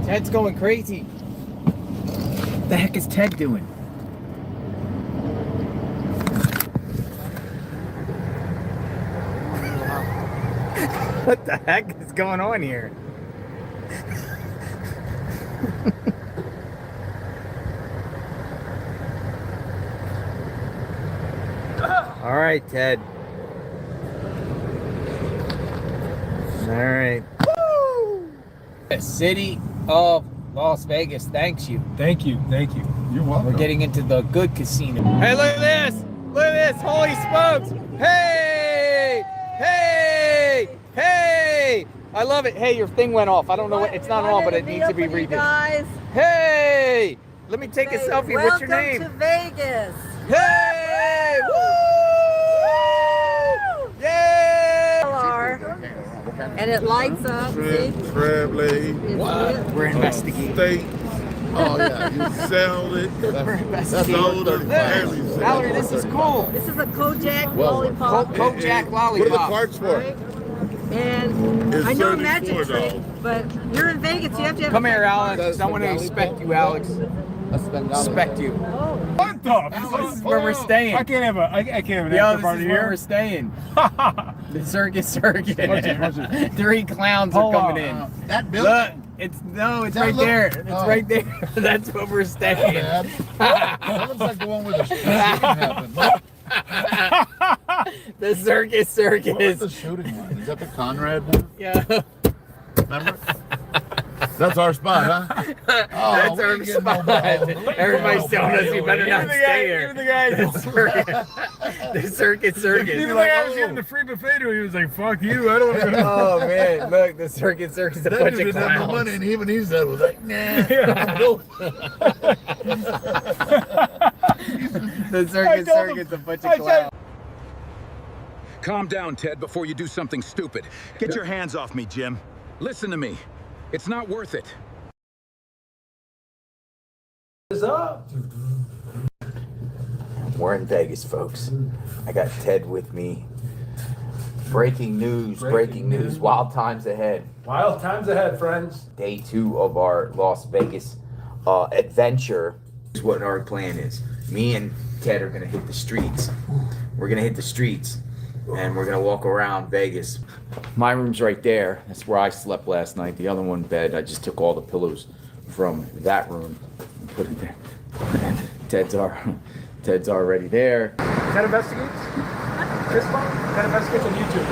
Ted's going crazy. What the heck is Ted doing? What the heck is going on here? All right, Ted. All right. Woo! The city of Las Vegas thanks you. Thank you. Thank you. You're welcome. We're getting into the good casino. Hey, look at this! Look at this! Holy smokes! Hey! Hey! Hey! I love it. Hey, your thing went off. I don't know what. It's not on, but it needs to be redone. Guys, Hey! Let me take a selfie. What's your name? Welcome to Vegas. Hey! Woo! Yay! And it lights up. See? Crab leg. What? We're investigating. Steak. Oh yeah, you sell it. We're investigating. Sold it. Valerie, this is cool. This is a Kojak lollipop. Kojak lollipop. What are the parts for? Right? And It's I know 34 magic trick, but you're in Vegas. You have to have. Come here, Alex. I want to inspect you, Alex. Inspect you. What the? This is where we're staying. I can't have an Yo, after this party is here. where we're staying. The circus. Watch it. 3 clowns are coming in. That building? Look, it's right there. It's right there. That's where we're staying. That looks like the one where the shooting happened. The circus. What's the shooting one? Is that the Conrad one? Yeah. Remember? That's our spot, huh? Oh, That's our spot. Everybody's telling us you better not stay here. The guy. The circus. Even the guy was giving the free buffet to him. He was like, "Fuck you! I don't want to go." Oh man, look, the circus. A That bunch dude of didn't have no clowns. money, and even he said was like, nah. The circus. A bunch of clowns. Calm down, Ted, before you do something stupid. Get your hands off me, Jim. Listen to me. It's not worth it. What's up? We're in Vegas, folks. I got Ted with me. Breaking news. Wild times ahead. Wild times ahead, friends. Day 2 of our Las Vegas adventure. Is what our plan is. Me and Ted are gonna hit the streets. We're gonna hit the streets, and we're gonna walk around Vegas. My room's right there. That's where I slept last night. The other one bed, I just took all the pillows from that room and put it there. Ted's already there. Ted investigates. This one. Ted investigates on YouTube.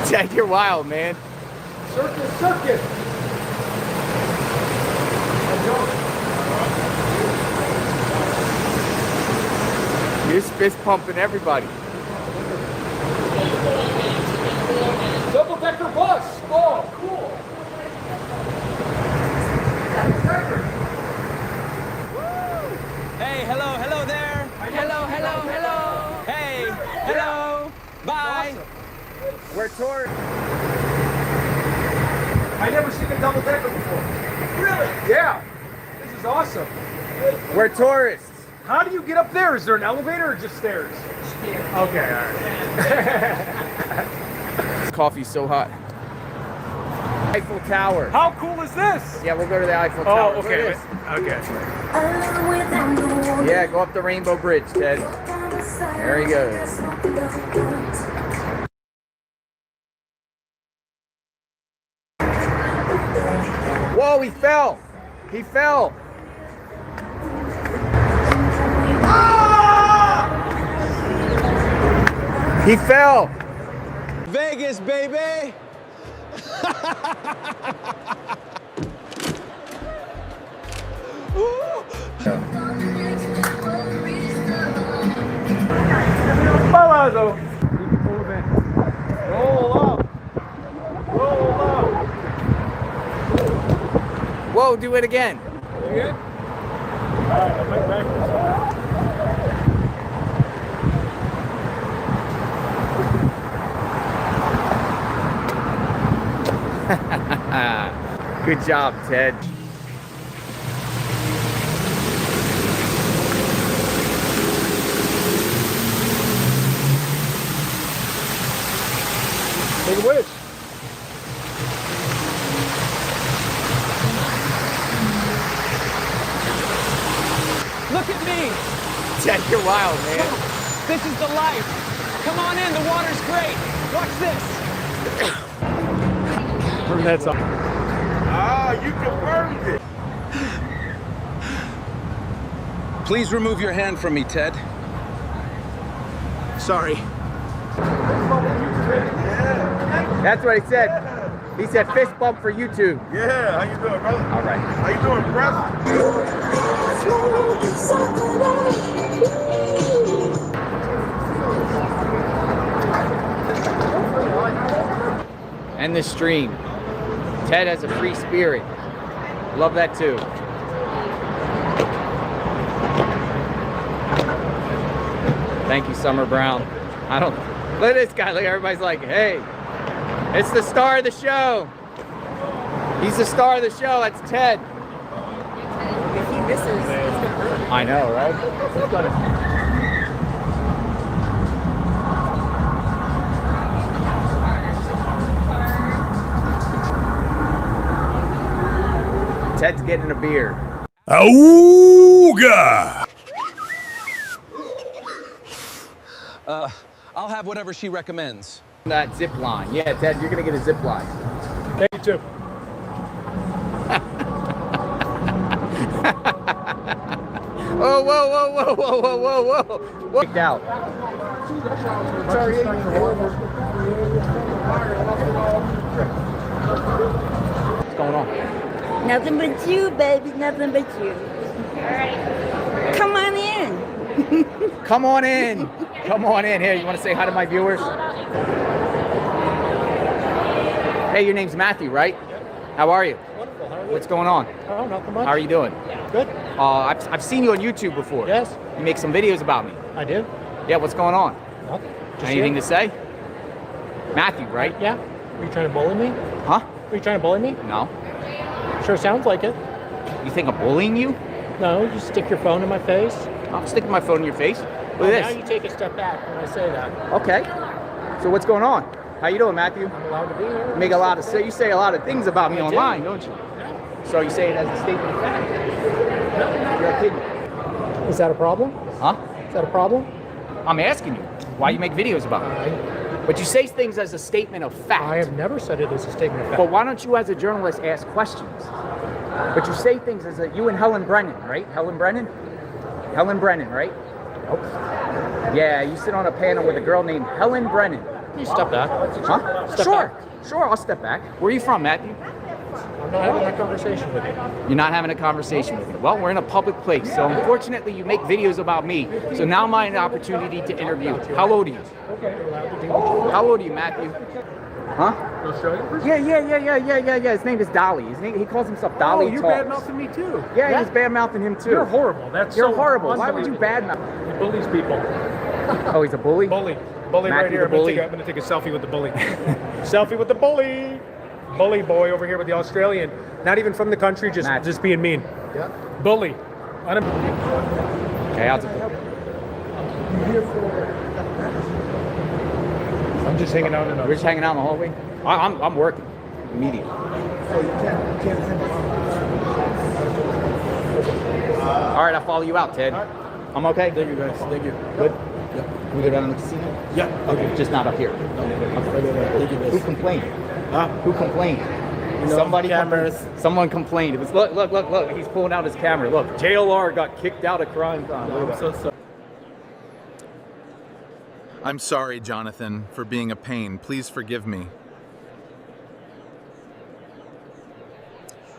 Ted, you're wild, man. Circus. You're fist pumping everybody. Double-decker bus. Oh, cool. Hey, hello there. Hello. Hey, hello. Bye. Awesome. We're touring. I never seen a double-decker before. Really? Yeah. This is awesome. We're tourists. How do you get up there? Is there an elevator or just stairs? Stairs. Okay, all right. Coffee's so hot. Eiffel Tower. How cool is this? Yeah, we'll go to the Eiffel Tower. Oh, okay. Look at Okay. this. Yeah, go up the Rainbow Bridge, Ted. There he goes. Whoa, he fell. He fell. He fell. Vegas, baby! Palazzo. Roll up. don't do it again. You good? All right, I'll make practice. Good job, Ted. Take a whiz. Look at me. Ted, you're wild, man. This is the life. Come on in, the water's great. Watch this. Turn that song. Ah, you confirmed it. Please remove your hand from me, Ted. Sorry. That's what he said. He said fist bump for YouTube. Yeah, how you doing, brother? All right. How you doing, brother? And the stream. Ted has a free spirit. Love that too. Thank you, Summer Brown. I don't, look at this guy. Look, everybody's like, hey, it's the star of the show. He's the star of the show. That's Ted. If he misses, it's gonna hurt. I know, right? Ted's getting a beer. Auga! I'll have whatever she recommends. That zip line. Yeah, Ted, you're gonna get a zip line. Thank you too. Oh, whoa, whoa, whoa, whoa, whoa, whoa, whoa. Kicked out. What's going on? Nothing but you, baby. Nothing but you. Come on in. Come on in. Come on in. Here, you want to say hi to my viewers? Hey, your name's Matthew, right? How are you? Wonderful. How are you? What's going on? Oh, nothing much. How are you doing? Good. I've seen you on YouTube before. Yes. You make some videos about me. I do. Yeah, what's going on? Nothing. Anything to say? Matthew, right? Yeah. Are you trying to bully me? Huh? Are you trying to bully me? No. Sure sounds like it. You think I'm bullying you? No, you stick your phone in my face. I'm sticking my phone in your face. Look Well, at now this. you take a step back when I say that. Okay. So what's going on? How you doing, Matthew? I'm allowed to be here. You make a lot of you say a lot of things about me I do. online, don't you? So you say it as a statement of fact. Your opinion. Is that a problem? Huh? Is that a problem? I'm asking you why you make videos about me. But you say things as a statement of fact. I have never said it as a statement of fact. But why don't you, as a journalist, ask questions? But you say things as a you and Helen Brennan, right? Helen Brennan, right? Nope. Yeah, you sit on a panel with a girl named Helen Brennan. You step back. Huh? Step Sure. back. Sure, I'll step back. Where are you from, Matthew? I'm not having that conversation with you. You're not having a conversation with me. Well, we're in a public place, so unfortunately you make videos about me. So now I'm an opportunity to interview. How old are you? Okay, you're allowed to do what you How old are you, Matthew? Huh? I'll show you. Yeah. His name is Dolly. He calls himself Dolly. Oh, you're Talks. bad-mouthing me too. Yeah, he's bad-mouthing him too. You're horrible. That's You're so horrible. Why would you unbelievable. bad-mouth? He bullies people. Oh, he's a bully? Bully Matthew right here. the bully. I'm gonna take a selfie with the bully. Selfie with the bully. Bully boy over here with the Australian. Not even from the country, just being mean. Yeah. Bully. Okay, I'll take it. I'm just hanging out in the. We're just hanging out in the hallway? I'm working immediately. All right, I'll follow you out, Ted. I'm okay? Thank you, guys. Thank you. Good? Yeah. Can we go down to the casino? Yeah. Okay, just not up here. Thank you, guys. Who complained? Huh? Who complained? Someone complained. It was look. He's pulling out his camera. Look, JLR got kicked out of crime time. I'm so sorry. I'm sorry, Jonathan, for being a pain. Please forgive me.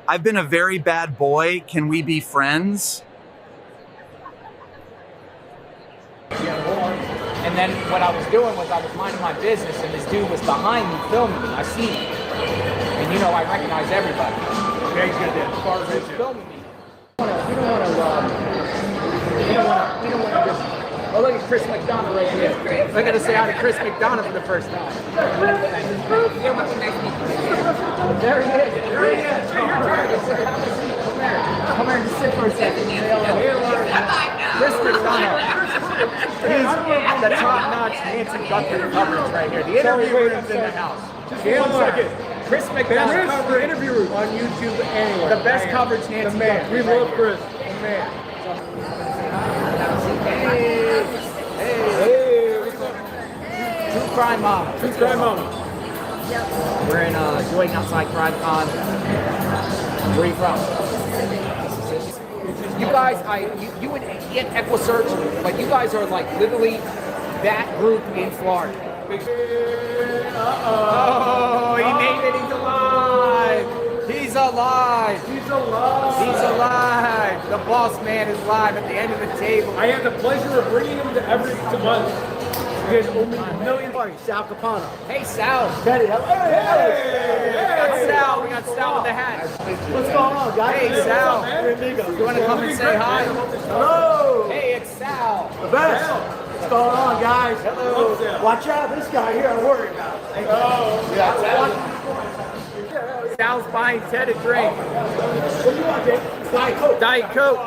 I've been a very bad boy. Can we be friends? And then what I was doing was I was minding my business, and this dude was behind me filming me. I seen him. And I recognize everybody. Yeah, he's got that far vision. We don't want to just. Oh, look at Chris McDonough right here. We're going to say hi to Chris McDonough for the first time. There he is. There he is. Come here and just sit for a second. Chris McDonough. He's the top-notch Nancy Guthrie coverage right here. The interview room's in the house. Just 1 second. Chris McDonough coverage. Interview room on YouTube anywhere. The best coverage Nancy Guthrie. We love Chris. The man. True Crime Mama. True Crime Mama. We're in Joint outside Crime Con. Where are you from? You guys, you would get Equisearch, but you guys are like literally that group in Florida. Oh, he made it. He's alive. He's alive. He's alive. He's alive. The boss man is live at the end of the table. I had the pleasure of bringing him to every month. He has only $1 million. Sal Capano. Hey, Sal. Teddy. Hey. We got Sal. We got Sal with the hat. What's going on, guys? Hey, Sal. You want to come and say hi? Hello. Hey, it's Sal. The best. What's going on, guys? Hello. Watch out. This guy here I'm worried about. Oh. Yeah. Sal's buying Ted a drink. What do you want, Jake? Diet Coke. Diet Coke.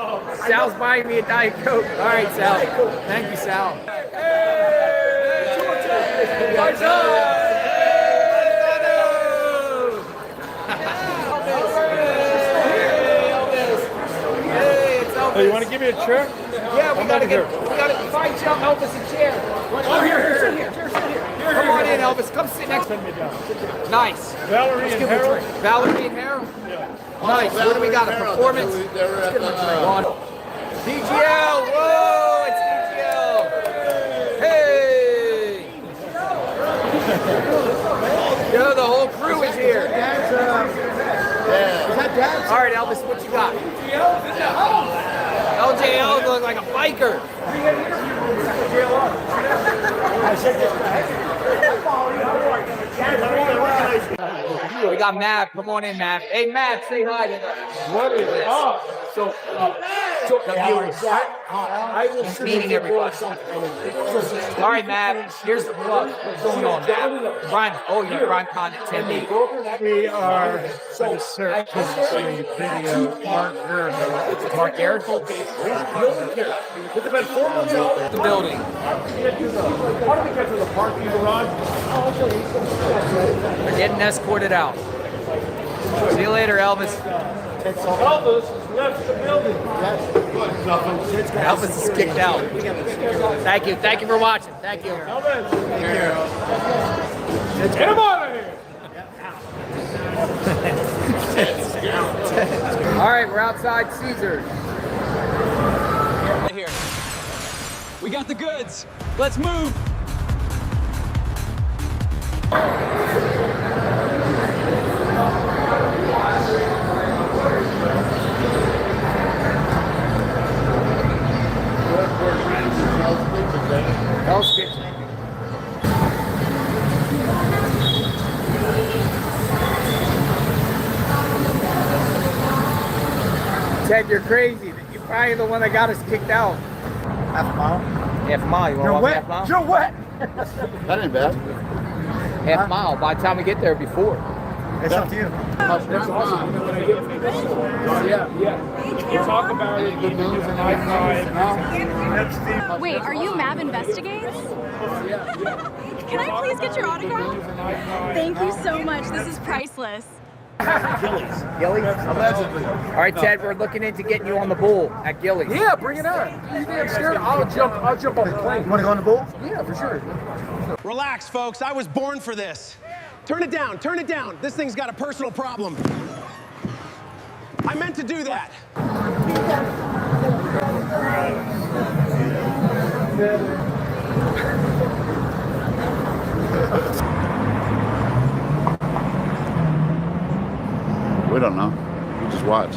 Sal's buying me a Diet Coke. All right, Sal. Thank you, Sal. What's up? Oh, you want to give me a chair? Yeah, we gotta find Elvis a chair. Oh, here. Sit here. Come on in, Elvis. Come sit next to me. Nice. Valerie and Harold. Valerie and Harold? Nice. What do we got? A performance? DGL. Whoa, it's DGL. Hey. Yo, the whole crew is here. All right, Elvis, what you got? LJL looks like a biker. We got Matt. Come on in, Matt. Hey, Matt, say hi to them. What is it? Oh, so the viewers. I will He's meeting everybody. All right, Matt. Here's the plug. What's going on, Matt? Brian. Oh, you're Brian Con at 10B. We are in search of a video partner. Mark Garrett. It's been 4 months out. The building. How do we get to the parking garage? They're getting escorted out. See you later, Elvis. Elvis has left the building. Elvis is kicked out. Thank you. Thank you for watching. Thank you. Elvis. Get him out of here. All right, we're outside Caesars. Here. We got the goods. Let's move. Hell's Kitchen. Ted, you're crazy. You're probably the one that got us kicked out. Half a mile. Half a mile. You want to walk half a mile? You're wet. That ain't bad. Half a mile. By the time we get there, before. It's up to you. That's awesome. Yeah. We'll talk about it. Good news and high five. Wait, are you MAV Investigates? Can I please get your autograph? Thank you so much. This is priceless. Gillies. Allegedly. All right, Ted, we're looking into getting you on the bull at Gillies. Yeah, bring it on. You think I'm scared? I'll jump on the plane. You want to go on the bull? Yeah, for sure. Relax, folks. I was born for this. Turn it down. Turn it down. This thing's got a personal problem. I meant to do that. We don't know. We just watch.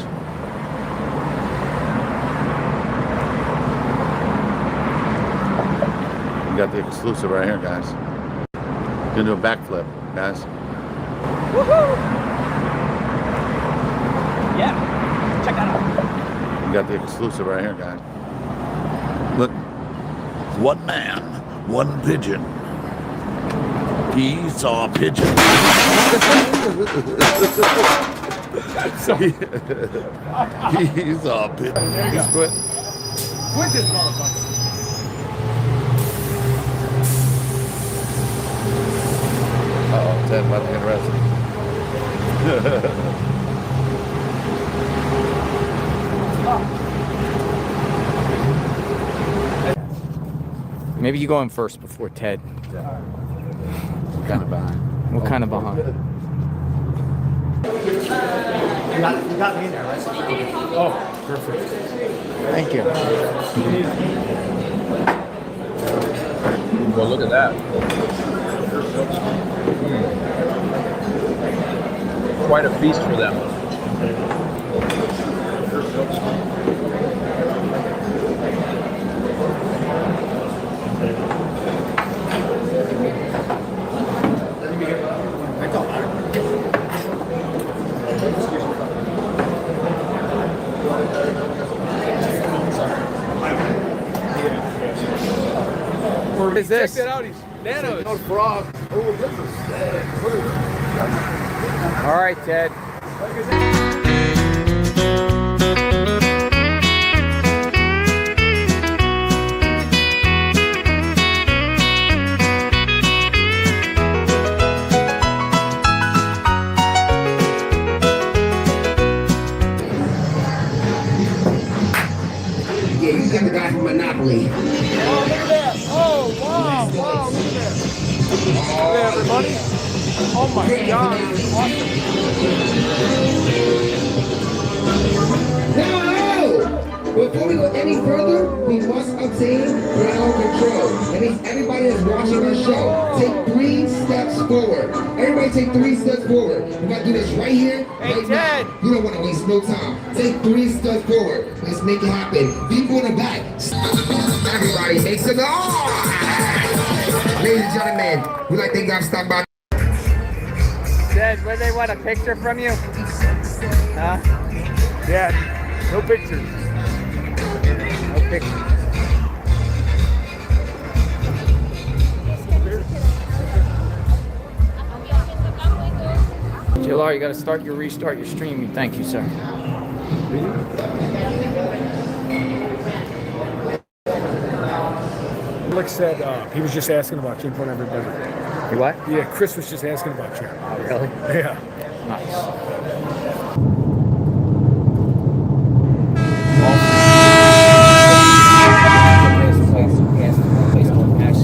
We got the exclusive right here, guys. Gonna do a backflip, guys. Woohoo! Yeah. Check that out. We got the exclusive right here, guys. Look. One man, one pigeon. He saw a pigeon. He saw a pigeon. He's quit. Quit this motherfucker. Uh-oh, Ted about to get arrested. Maybe you go in first before Ted. Kind of behind. What kind of behind? You got me there, right? Oh, perfect. Thank you. Well, look at that. Quite a feast for them. What is this? Check that out. He's nanos. No frog. Oh, this is All right, Ted. Yeah, you got the guy from Monopoly. Oh, look at that. Oh, wow, look at that. Hey, everybody. Oh, my God. Awesome. No! Before we go any further, we must obtain ground control. That means everybody that's watching our show, take 3 steps forward. Everybody take 3 steps forward. We're about to do this right here, right now. You don't want to waste no time. Take 3 steps forward. Let's make it happen. People in the back. Everybody make some noise! Ladies and gentlemen, we'd like to thank you for stopping by. Ted, where they want a picture from you? Huh? Yeah, no pictures. No pictures. JLR, you got to restart your stream. Thank you, sir. Alex said he was just asking about you in front of everybody. You what? Yeah, Chris was just asking about you. Oh, really? Yeah. Nice. Ash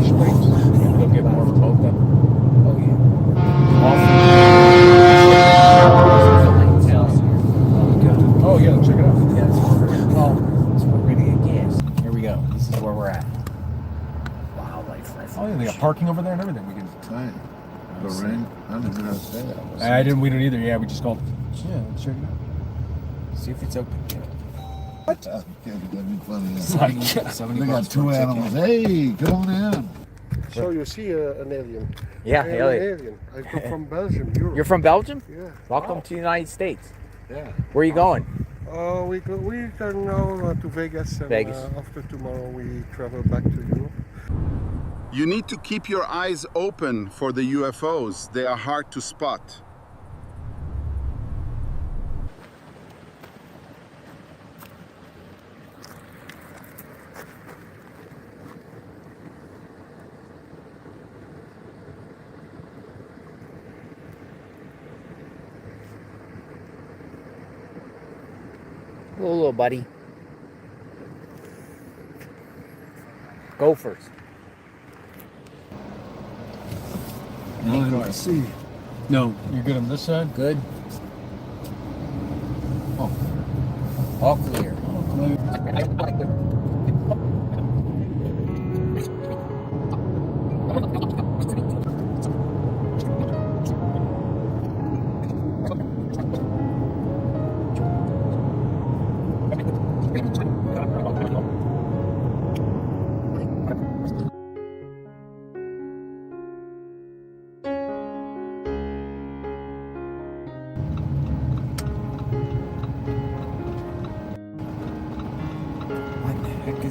Springs. They'll get more remote then. Oh, yeah. Oh, yeah, check it out. Yeah, so we're ready to get gas. Here we go. This is where we're at. Wildlife refuge. Oh, yeah, they got parking over there and everything. We can. Right. The ring. I don't know how to say that. We don't either. Yeah, we just called. Yeah, let's check it out. See if it's open. What? That'd be funny. It's like, They got 2 animals. Hey, come on in. So you see an alien? Yeah, An alien. alien. I come from Belgium, Europe. You're from Belgium? Yeah. Welcome to the United States. Yeah. Where are you going? We can now to Vegas, and after tomorrow we travel back to Europe. You need to keep your eyes open for the UFOs. They are hard to spot. Hello, little buddy. Go first. No, I see. No, you're good on this side? Good. Oh. All clear.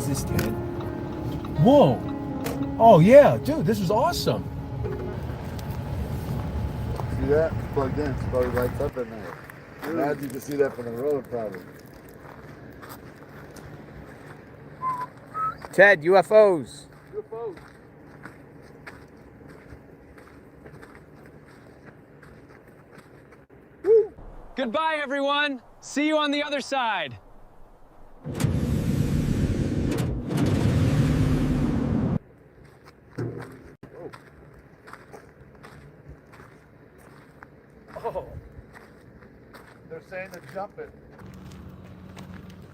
Is this Ted? Whoa. Oh, yeah, dude, this is awesome. See that? It's plugged in. It probably lights up at night. Imagine you can see that from the road, probably. Ted, UFOs. UFOs. Goodbye, everyone. See you on the other side. Oh. They're saying to jump it.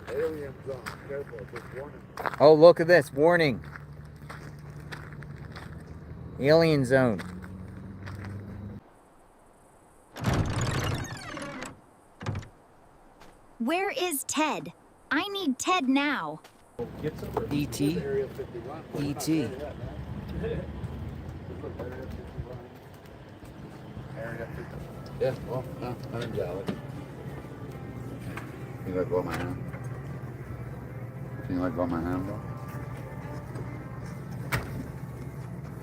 Alien zone. Careful, just warning. Oh, look at this. Warning. Alien zone. Where is Ted? I need Ted now. E.T. E.T. Yeah, well, no, I'm jealous. Can you let go of my hand? Can you let go of my hand, bro?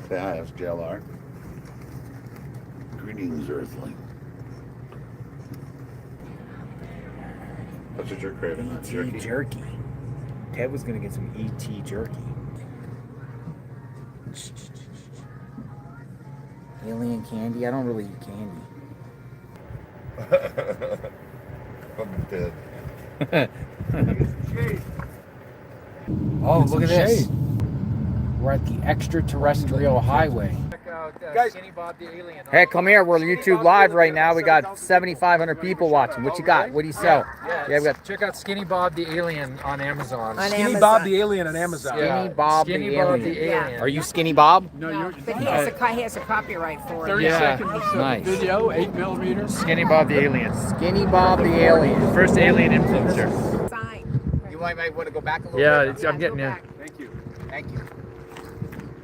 Say hi, that's JLR. Greetings, Earthling. That's what you're craving, that's jerky. Jerky. Ted was gonna get some E.T. jerky. Alien candy? I don't really eat candy. Fucking Ted. Oh, look at this. We're at the extraterrestrial highway. Check out Skinny Bob the Alien. Hey, come here. We're YouTube Live right now. We got 7,500 people watching. What you got? What do you sell? Yeah, we got. Check out Skinny Bob the Alien on Amazon. Skinny Bob the Alien on Amazon. Skinny Bob the Alien. Alien. Are you Skinny Bob? No, but he has a copyright for it. 30 seconds of Nice. video, 8mm. Skinny Bob the Alien. Skinny Bob the Alien. First alien influencer. You might want to go back a little Yeah, bit. I'm getting in. Thank you. Thank you.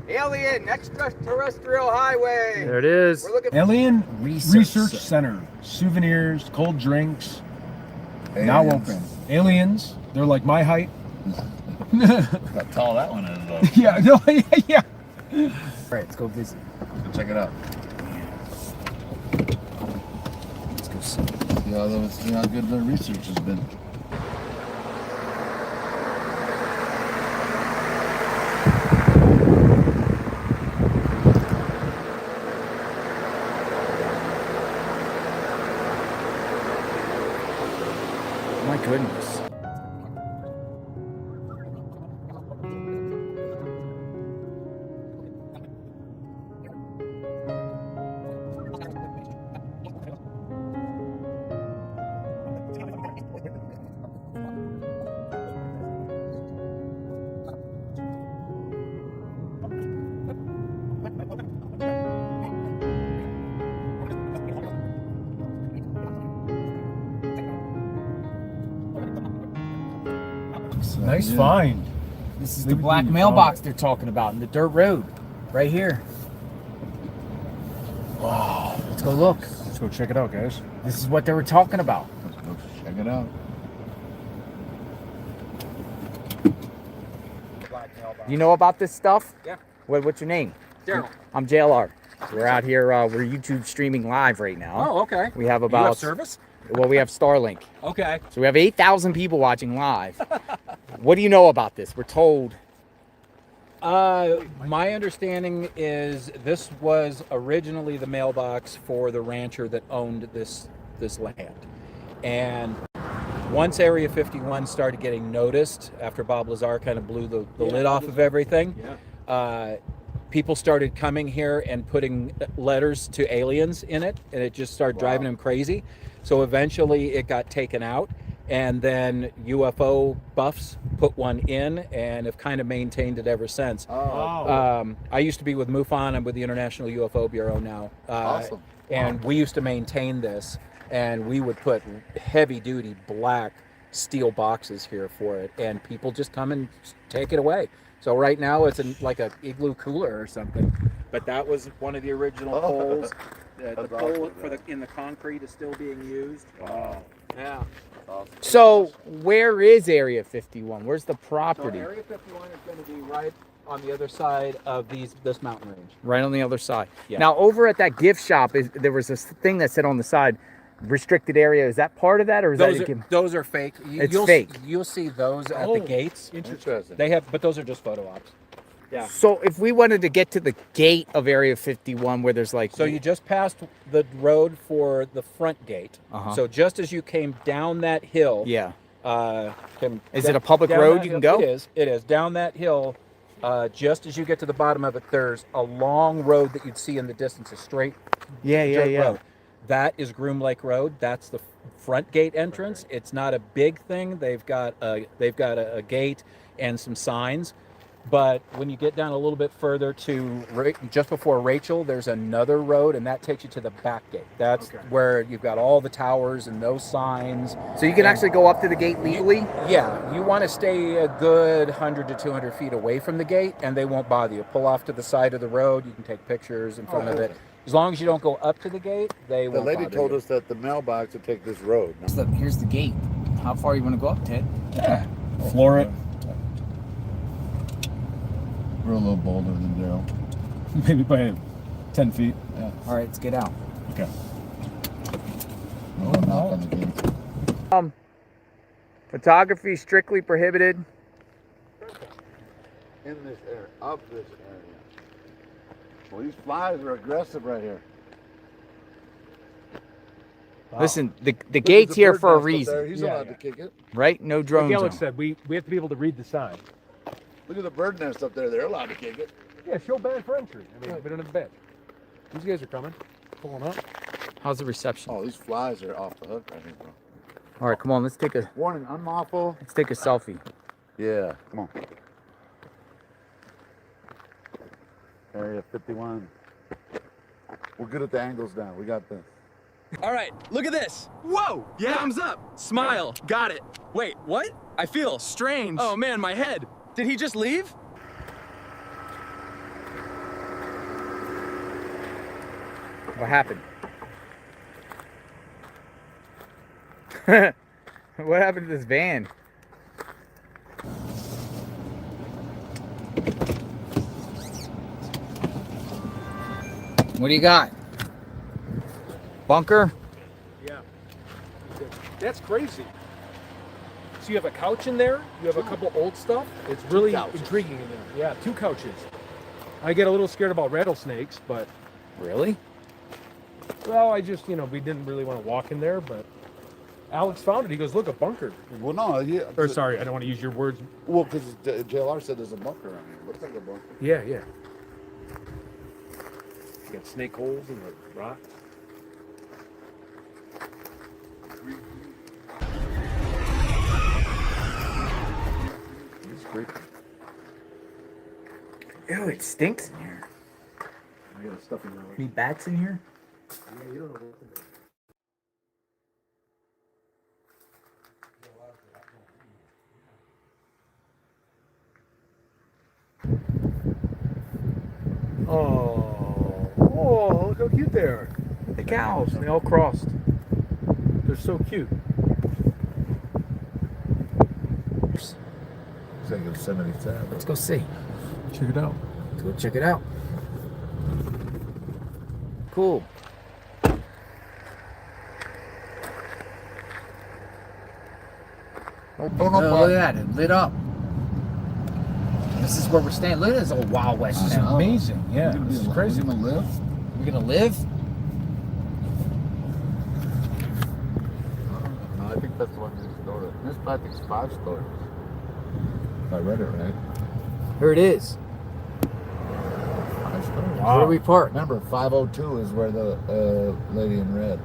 Alien extraterrestrial highway. There it is. We're looking Alien Research Center. Souvenirs, cold drinks. Now open. Aliens. They're like my height. How tall that one is, though. Yeah, no, yeah. All right, let's go visit. Let's check it out. Let's go see. See how good the research has been. My goodness. Nice find. This is the black mailbox they're talking about in the dirt road. Right here. Wow. Let's go look. Let's go check it out, guys. This is what they were talking about. Let's go check it out. You know about this stuff? Yeah. What's your name? Daryl. I'm JLR. We're out here. We're YouTube streaming live right now. Oh, okay. We have about. You have service? Well, we have Starlink. Okay. So we have 8,000 people watching live. What do you know about this? We're told. My understanding is this was originally the mailbox for the rancher that owned this land. And once Area 51 started getting noticed, after Bob Lazar kind of blew the lid off of everything, people started coming here and putting letters to aliens in it, and it just started driving them crazy. So eventually it got taken out, and then UFO buffs put one in and have kind of maintained it ever since. I used to be with MUFON. I'm with the International UFO Bureau now. Awesome. And we used to maintain this, and we would put heavy-duty black steel boxes here for it, and people just come and take it away. So right now it's like a igloo cooler or something. But that was one of the original poles. The pole in the concrete is still being used. Wow. Yeah. So where is Area 51? Where's the So property? Area 51 is going to be right on the other side of this mountain range. Right on the other side. Yeah. Now over at that gift shop, there was this thing that said on the side, restricted area. Is that part of that, or is Those are fake. It's fake. You'll see those at the gates. Interesting. They have, but those are just photo ops. Yeah. So if we wanted to get to the gate of Area 51, where there's like, So you just passed the road for the front gate. Uh-huh. So just as you came down that hill. Yeah. Is it a public road you can go? It is. It is. Down that hill, just as you get to the bottom of it, there's a long road that you'd see in the distance, a straight dirt road. That is Groom Lake Road. That's the front gate entrance. It's not a big thing. They've got a gate and some signs. But when you get down a little bit further to just before Rachel, there's another road, and that takes you to the back gate. That's where you've got all the towers and those signs. So you can actually go up to the gate legally? Yeah, you want to stay a good 100 to 200 feet away from the gate, and they won't bother you. Pull off to the side of the road. You can take pictures in front of it. As long as you don't go up to the gate, they won't bother you. The lady told us that the mailbox would take this road. Here's the gate. How far you want to go up, Ted? Floor it. We're a little bolder than Daryl. Maybe by 10 feet. Yeah. All right, let's get out. Okay. No knock on the gate. Photography strictly prohibited. In this area, up this area. Well, these flies are aggressive right here. Wow. Listen, the gate's here for a reason. He's allowed to kick it. Right? No drone Like Alex zone. said, we have to be able to read the sign. Look at the bird nest up there. They're allowed to kick it. Yeah, show ban for entry. I mean, we don't have a badge. These guys are coming. Pulling up. How's the reception? Oh, these flies are off the hook, I think, bro. All right, come on. Let's take a Warning, unlawful. Let's take a selfie. Yeah, come on. Area 51. We're good at the angles now. We got this. All right, look at this. Whoa, yeah. Thumbs up, smile, got it. Wait, what? I feel strange. Oh man, my head. Did he just leave? What happened? What happened to this van? What do you got? Bunker? Yeah. That's crazy. So you have a couch in there, you have a couple old stuff. It's really intriguing in there. Yeah, 2 couches. I get a little scared about rattlesnakes, but... Really? Well, I just, we didn't really want to walk in there, but Alex found it. He goes, look, a bunker. Well, no, yeah. Or sorry, I don't want to use your words. Well, because JLR said there's a bunker on here. Looks like a bunker. Yeah, yeah. You got snake holes in the rock. It's creepy. Ew, it stinks in here. I got stuff in there. Any bats in here? Yeah, you don't know what's in there. Oh, look how cute they are. The cows. They all crossed. They're so cute. It's like Yosemite Sam. Let's go see. Check it out. Let's go check it out. Cool. Look at that. It lit up. This is where we're staying. Look at this old Wild West This is town. amazing. Yeah, this is crazy. We're gonna live? We're gonna live? No, I think that's the one next door. This I think is 5 stories. If I read it right. Here it is. 5 stories. Where do we park? Remember, 502 is where the lady in red.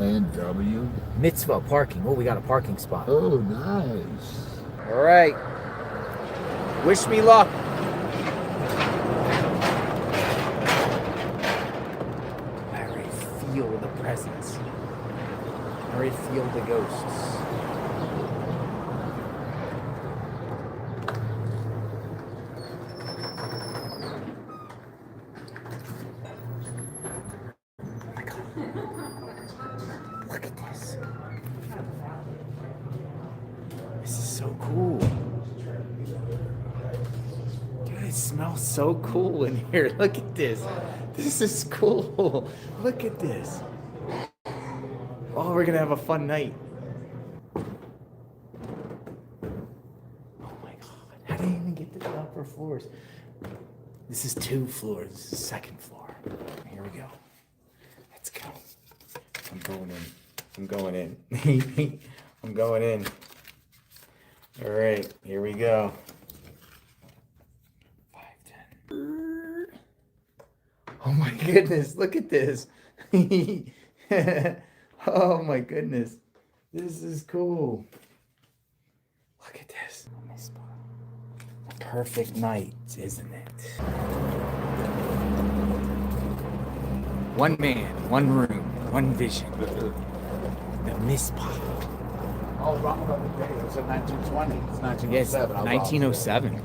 And W. Mitzvah parking. Oh, we got a parking spot. Oh, nice. All right. Wish me luck. I already feel the presence. I already feel the ghosts. Look smells so cool in here. Look at this. This is cool. Look at this. Oh, we're gonna have a fun night. Oh my God. How did I even get to the upper floors? This is 2 floors. This is 2nd floor. Here we go. Let's go. I'm going in. I'm going in. I'm going in. All right, here we go. 5, 10. Oh my goodness, look at this. Oh my goodness. This is cool. Look at this. A perfect night, isn't it? One man, one room, one vision. The Mizpah. Oh, wrong about the day. It was in 1920. It's 1907. Yes, 1907.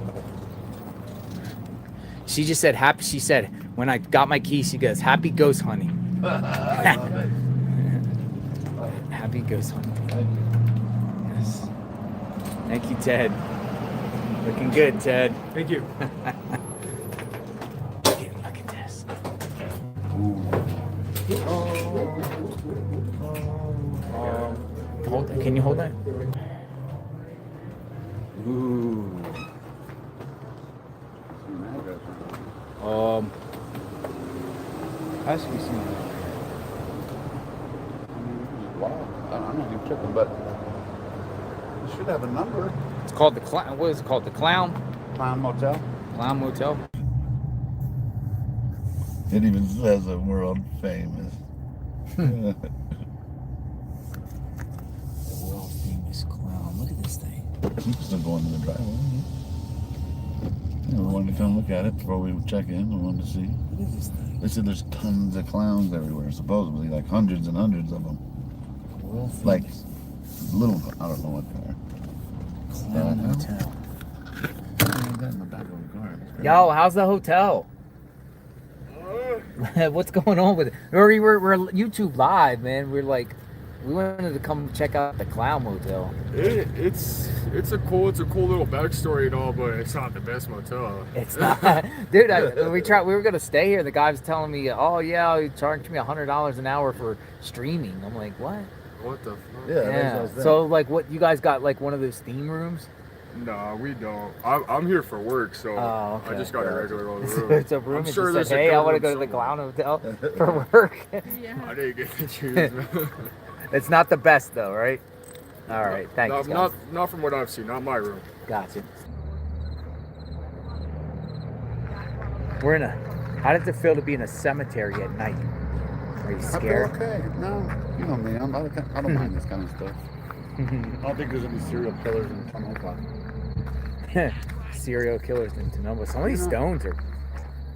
She just said happy. She said when I got my key, she goes happy ghost hunting. I love it. Happy ghost hunting. Yes. Thank you, Ted. Looking good, Ted. Thank you. Look at this. Can you hold that? Ooh. Has to be seen. Wow. I'm not even tripping, but you should have a number. It's called the Clown. What is it called? The Clown? Clown Motel. Clown Motel. It even says that world famous. The world famous clown. Look at this thing. People still going to the driveway. Yeah, we wanted to come look at it before we check in. We wanted to see. Look at this thing. They said there's tons of clowns everywhere, supposedly, like hundreds and hundreds of them. World famous. Like little, I don't know what they are. Clown Motel. In the back of the car. Yo, how's the hotel? What's going on with it? We're YouTube live, man. We wanted to come check out the Clown Motel. It's a cool little backstory and all, but it's not the best motel. It's not, dude. We were gonna stay here. The guy was telling me, "Oh yeah, he charged me $100 an hour for streaming." I'm like, "What?" What the fuck? Yeah. So like, what you guys got? Like one of those theme rooms? No, we don't. I'm here for work, so okay. I just got a regular old room. It's a room. I'm and sure just there's said, a hey, I good want to room go to the somewhere. Clown Hotel for work. Yeah. I didn't get to choose, man. It's not the best though, right? All right, thanks. Not from what I've seen. Not my room. Gotcha. We're in a. How does it feel to be in a cemetery at night? Are you scared? I feel okay. No, you know me. I don't mind this kind of stuff. I don't think there's any serial killers in Tonopah. Serial killers in Tonopah. Some of these stones are.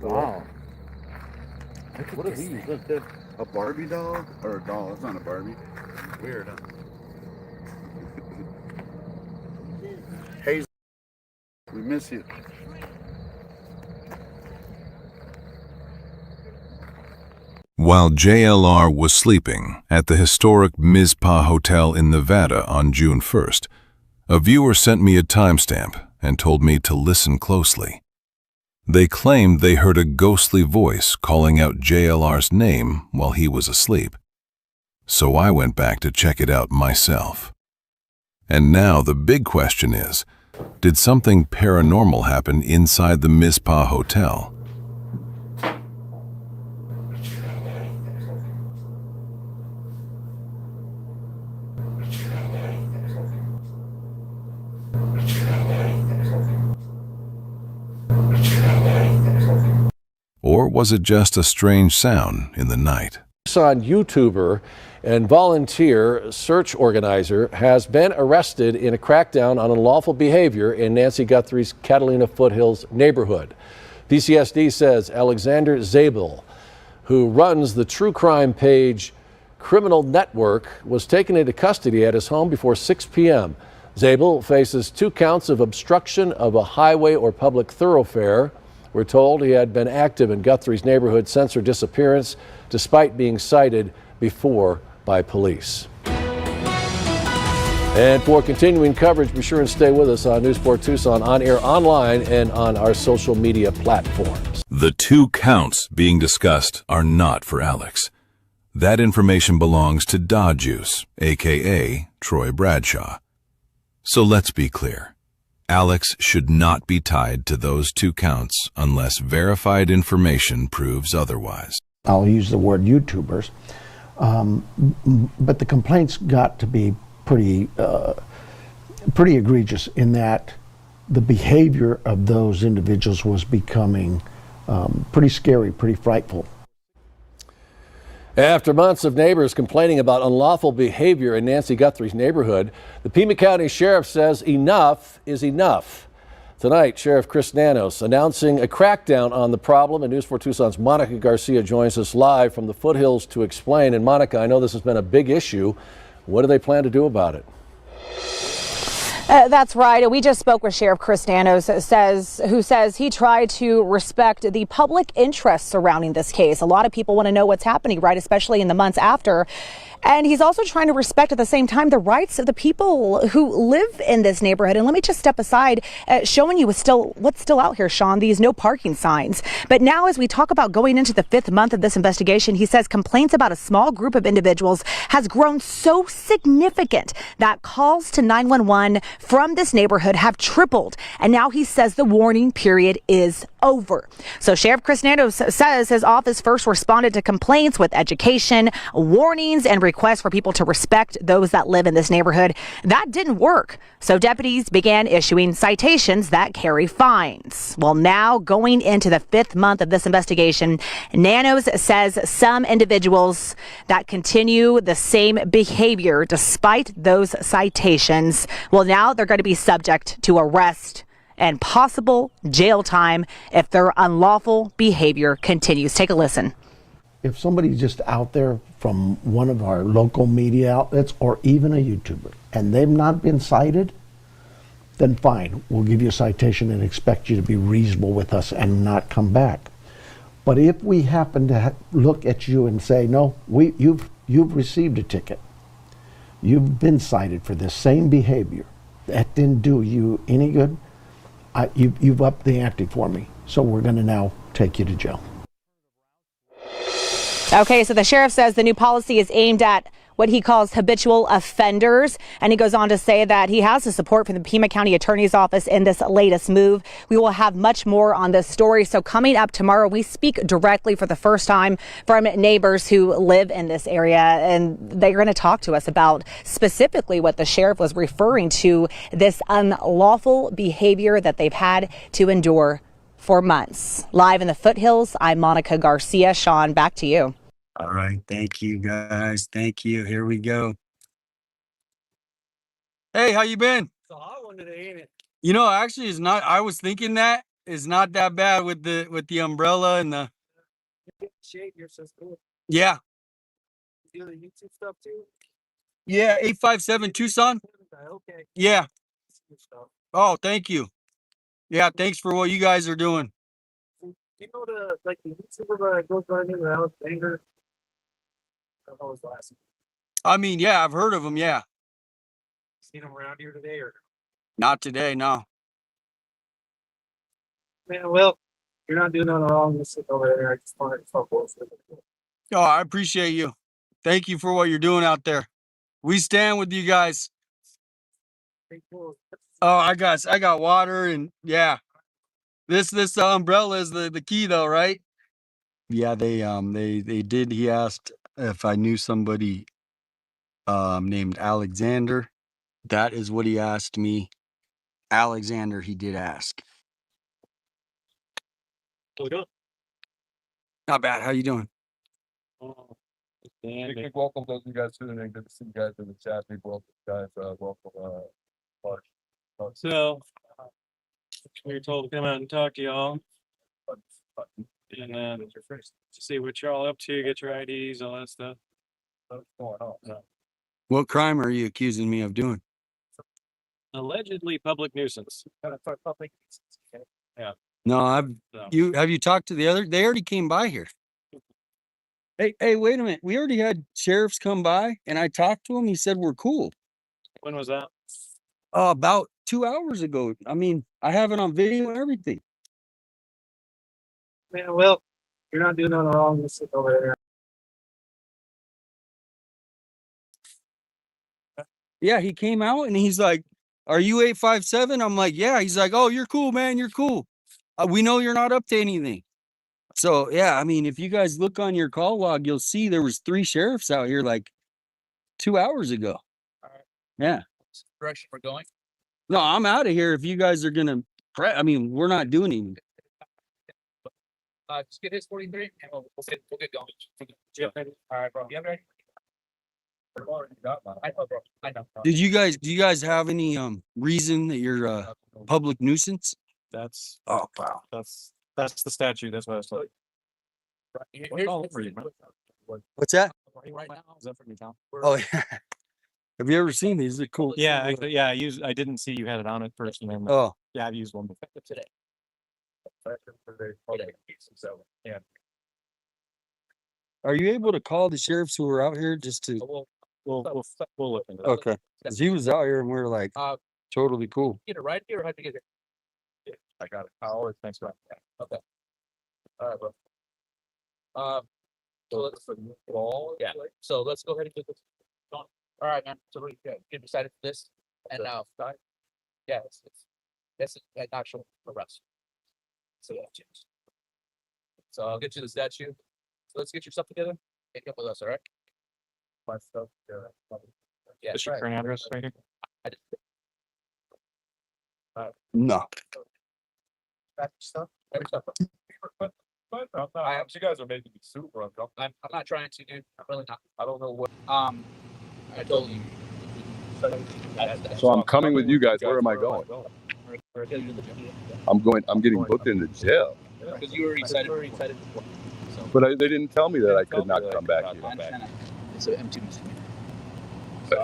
Wow. What are these? Look, a Barbie doll or a doll? It's not a Barbie. Weird. Huh? Hey, we miss you. While JLR was sleeping at the historic Mizpah Hotel in Nevada on June 1st, a viewer sent me a timestamp and told me to listen closely. They claimed they heard a ghostly voice calling out JLR's name while he was asleep. So I went back to check it out myself. And now the big question is, did something paranormal happen inside the Mizpah Hotel? Or was it just a strange sound in the night? Tucson YouTuber and volunteer search organizer has been arrested in a crackdown on unlawful behavior in Nancy Guthrie's Catalina Foothills neighborhood. PCSD says Alexander Zabel, who runs the true crime page Criminal Network, was taken into custody at his home before 6 p.m. Zabel faces 2 counts of obstruction of a highway or public thoroughfare. We're told he had been active in Guthrie's neighborhood since her disappearance, despite being cited before by police. And for continuing coverage, be sure and stay with us on News 4 Tucson, on air, online, and on our social media platforms. The 2 counts being discussed are not for Alex. That information belongs to Dodjuice, a.k.a. Troy Bradshaw. So let's be clear. Alex should not be tied to those 2 counts unless verified information proves otherwise. I'll use the word YouTubers, but the complaints got to be pretty egregious in that the behavior of those individuals was becoming pretty scary, pretty frightful. After months of neighbors complaining about unlawful behavior in Nancy Guthrie's neighborhood, the Pima County Sheriff says enough is enough. Tonight, Sheriff Chris Nanos announcing a crackdown on the problem, and News 4 Tucson's Monica Garcia joins us live from the foothills to explain. And Monica, I know this has been a big issue. What do they plan to do about it? That's right. We just spoke with Sheriff Chris Nanos, who says he tried to respect the public interest surrounding this case. A lot of people want to know what's happening, right, especially in the months after. And he's also trying to respect at the same time the rights of the people who live in this neighborhood. And let me just step aside, showing you what's still out here, Sean, these no parking signs. But now as we talk about going into the 5th month of this investigation, he says complaints about a small group of individuals has grown so significant that calls to 911 from this neighborhood have tripled. And now he says the warning period is over. So Sheriff Chris Nanos says his office first responded to complaints with education, warnings, and requests for people to respect those that live in this neighborhood. That didn't work. So deputies began issuing citations that carry fines. Well, now going into the 5th month of this investigation, Nanos says some individuals that continue the same behavior despite those citations, well, now they're going to be subject to arrest and possible jail time if their unlawful behavior continues. Take a listen. If somebody's just out there from one of our local media outlets or even a YouTuber and they've not been cited, then fine, we'll give you a citation and expect you to be reasonable with us and not come back. But if we happen to look at you and say, no, you've received a ticket, you've been cited for this same behavior, that didn't do you any good, you've upped the ante for me, so we're going to now take you to jail. Okay, so the sheriff says the new policy is aimed at what he calls habitual offenders. And he goes on to say that he has the support from the Pima County Attorney's Office in this latest move. We will have much more on this story. So coming up tomorrow, we speak directly for the first time from neighbors who live in this area. And they're going to talk to us about specifically what the sheriff was referring to, this unlawful behavior that they've had to endure for months. Live in the foothills, I'm Monica Garcia. Sean, back to you. All right. Thank you, guys. Thank you. Here we go. Hey, how you been? It's a hot one today, ain't it? You know, actually, it's not. I was thinking that it's not that bad with the umbrella and the. Shape, you're so cool. Yeah. You do the YouTube stuff too? Yeah, 857 Tucson. Okay. Yeah. Oh, thank you. Yeah, thanks for what you guys are doing. You know the YouTuber that goes running around anger? I don't know his last name. I mean, yeah, I've heard of them. Yeah. Seen him around here today or? Not today, no. Man, well, you're not doing nothing wrong. Just sit over there. I just wanted to talk with you. Oh, I appreciate you. Thank you for what you're doing out there. We stand with you guys. Oh, I got water and yeah. This umbrella is the key though, right? Yeah, they did. He asked if I knew somebody named Alexander. That is what he asked me. Alexander, he did ask. How we doing? Not bad. How you doing? Big welcome those of you guys tuning in. Good to see you guys in the chat. Big welcome, guys. Welcome, Mark. So, we were told to come out and talk to y'all. And to see what y'all up to, get your IDs, all that stuff. What's going on? What crime are you accusing me of doing? Allegedly public nuisance. Public nuisance. Okay. Yeah. No, have you talked to the other? They already came by here. Hey, wait a minute. We already had sheriffs come by and I talked to him. He said we're cool. When was that? About 2 hours ago. I mean, I have it on video and everything. Man, well, you're not doing nothing wrong. Just sit over there. Yeah, he came out and he's like, "Are you 857?" I'm like, "Yeah." He's like, "Oh, you're cool, man. You're cool. We know you're not up to anything." So yeah, I mean, if you guys look on your call log, you'll see there was 3 sheriffs out here like 2 hours ago. Yeah. Direction we're going. No, I'm out of here. If you guys are gonna, I mean, we're not doing anything. Just get his 43 and we'll get going. All right, bro. You have ready? I know, bro. I know. Do you guys have any reason that you're a public nuisance? That's Oh wow. that's the statute. That's what I was told. What's that? Right now, is that from your town? Oh yeah. Have you ever seen these? They're cool. Yeah, I didn't see you had it on it first. And then, Oh. yeah, I've used one before. Today. So yeah. Are you able to call the sheriffs who were out here just to? We'll look into that. Okay. 'Cause he was out here and we were like, totally cool. Get it right here or how'd you get it? I got it. I always thanks for that. Okay. All right, bro. So let's yeah. So let's go ahead and get this going. All right, man. So we get excited for this, and now, yeah, it's an actual arrest. So yeah, so I'll get you the statue. So let's get your stuff together and come with us. All right. My stuff. Yeah. Is your current address right here? I just, No. stuff. Every stuff. You guys are making me super uncomfortable. I'm not trying to, dude. I'm really not. I don't know what. I told you. So I'm coming with you guys. Where am I going? I'm getting booked into jail. Because you were excited. But they didn't tell me that I could not come back here. It's an M2 misdemeanor.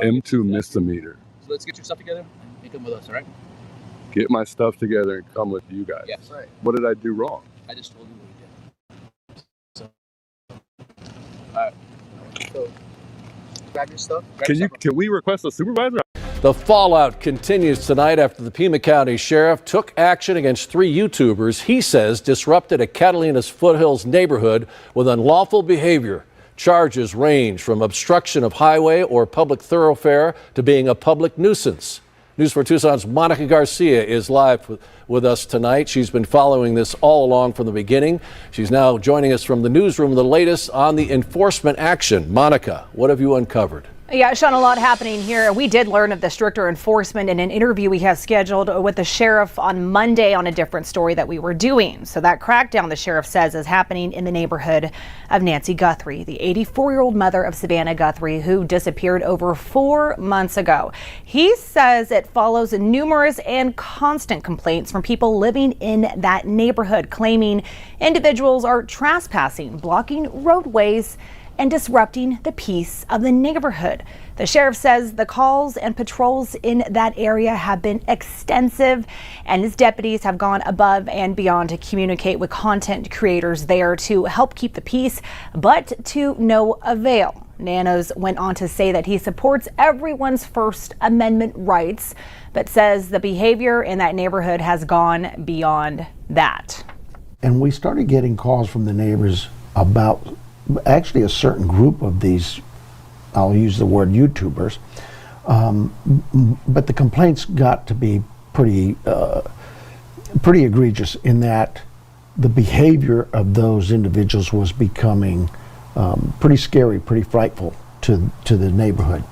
An M2 misdemeanor. So let's get your stuff together and come with us, all right? Get my stuff together and come with you guys. Yes. Right. What did I do wrong? I just told you what we did. So, all right. So, grab your stuff. Can we request a supervisor? The fallout continues tonight after the Pima County Sheriff took action against 3 YouTubers he says disrupted a Catalina's Foothills neighborhood with unlawful behavior. Charges range from obstruction of highway or public thoroughfare to being a public nuisance. News 4 Tucson's Monica Garcia is live with us tonight. She's been following this all along from the beginning. She's now joining us from the newsroom with the latest on the enforcement action. Monica, what have you uncovered? Yeah, Sean, a lot happening here. We did learn of the stricter enforcement in an interview we have scheduled with the sheriff on Monday on a different story that we were doing. So that crackdown, the sheriff says, is happening in the neighborhood of Nancy Guthrie, the 84-year-old mother of Savannah Guthrie, who disappeared over 4 months ago. He says it follows numerous and constant complaints from people living in that neighborhood, claiming individuals are trespassing, blocking roadways, and disrupting the peace of the neighborhood. The sheriff says the calls and patrols in that area have been extensive, and his deputies have gone above and beyond to communicate with content creators there to help keep the peace, but to no avail. Nanos went on to say that he supports everyone's First Amendment rights, but says the behavior in that neighborhood has gone beyond that. And we started getting calls from the neighbors about actually a certain group of these, I'll use the word YouTubers, but the complaints got to be pretty egregious in that the behavior of those individuals was becoming pretty scary, pretty frightful to the neighborhood.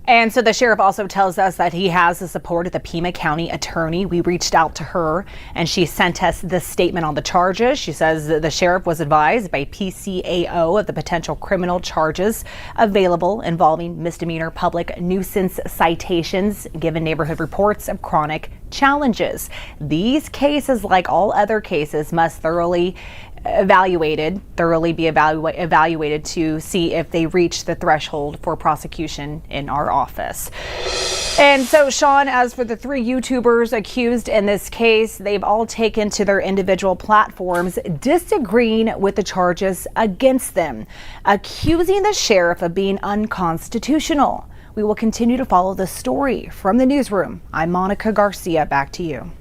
And so the sheriff also tells us that he has the support of the Pima County attorney. We reached out to her and she sent us this statement on the charges. She says that the sheriff was advised by PCAO of the potential criminal charges available involving misdemeanor public nuisance citations, given neighborhood reports of chronic challenges. These cases, like all other cases, must thoroughly be evaluated to see if they reach the threshold for prosecution in our office. And so, Sean, as for the 3 YouTubers accused in this case, they've all taken to their individual platforms disagreeing with the charges against them, accusing the sheriff of being unconstitutional. We will continue to follow this story. From the newsroom, I'm Monica Garcia. Back to you.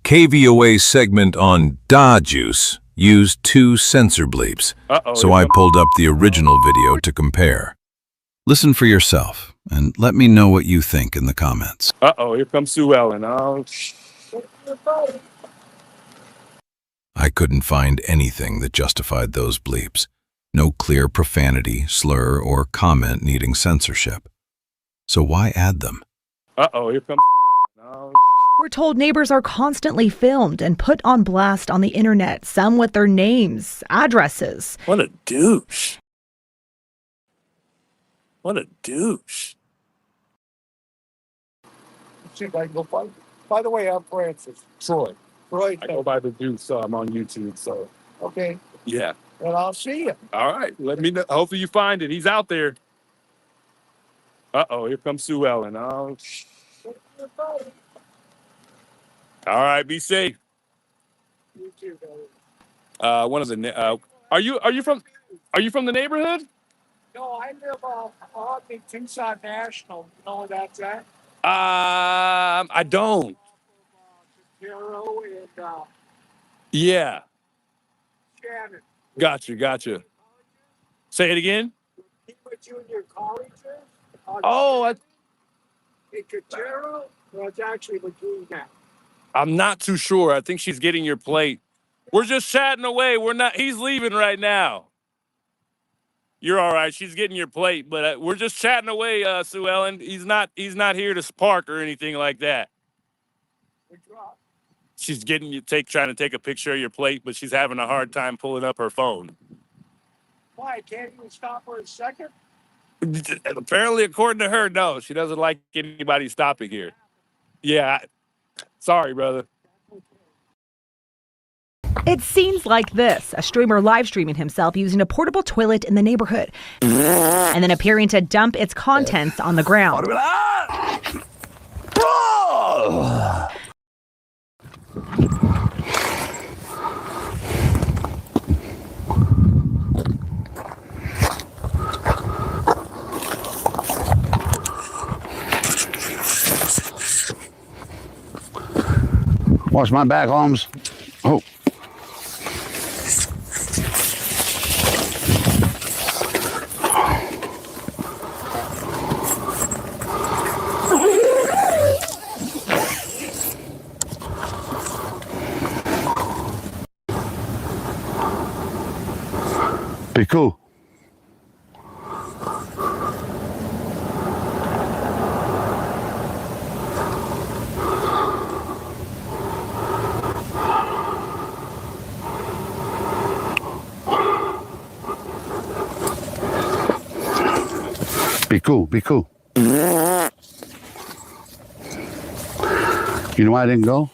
KVOA's segment on Da Juice used 2 censor bleeps, so I pulled up the original video to compare. Listen for yourself, and let me know what you think in the comments. Here comes Sue Ellen. I couldn't find anything that justified those bleeps. No clear profanity, slur, or comment needing censorship. So why add them? Here comes Sue Ellen. We're told neighbors are constantly filmed and put on blast on the internet, some with their names, addresses. What a douche. What a douche. See if I can go find. By the way, I'm Francis. Troy. I go by the Deuce. I'm on YouTube, so. Okay. Yeah. Well, I'll see you. All right. Let me know. Hopefully you find it. He's out there. Here comes Sue Ellen. All right. Be safe. You too, brother. One of the. Are you from the neighborhood? No, I live on the Tucson National. You know where that's at? I don't. Hero and Yeah. Shannon. Gotcha. Say it again. He put you in your colleges? In Cachero? Well, it's actually McGee now. I'm not too sure. I think she's getting your plate. We're just chatting away. He's leaving right now. You're all right. She's getting your plate, but we're just chatting away, Sue Ellen. He's not here to spark or anything like that. She's trying to take a picture of your plate, but she's having a hard time pulling up her phone. Why? Can't you stop for a second? Apparently, according to her, no. She doesn't like anybody stopping here. Yeah. Sorry, brother. It's scenes like this, a streamer live streaming himself using a portable toilet in the neighborhood and then appearing to dump its contents on the ground. Watch my back, Holmes. Oh. Be cool. Be cool, be cool. You know why I didn't go?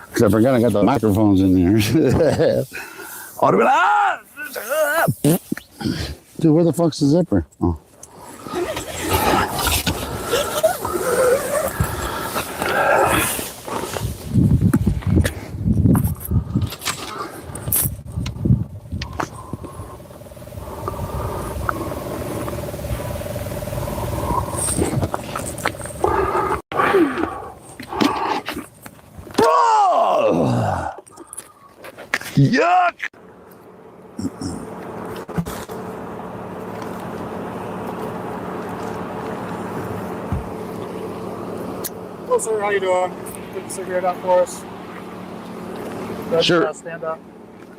Because I forgot I got the microphones in there. Dude, where the fuck's the zipper? Oh. Yuck! Hello, sir. How you doing? Put the cigarette out for us. Sure. Stand up.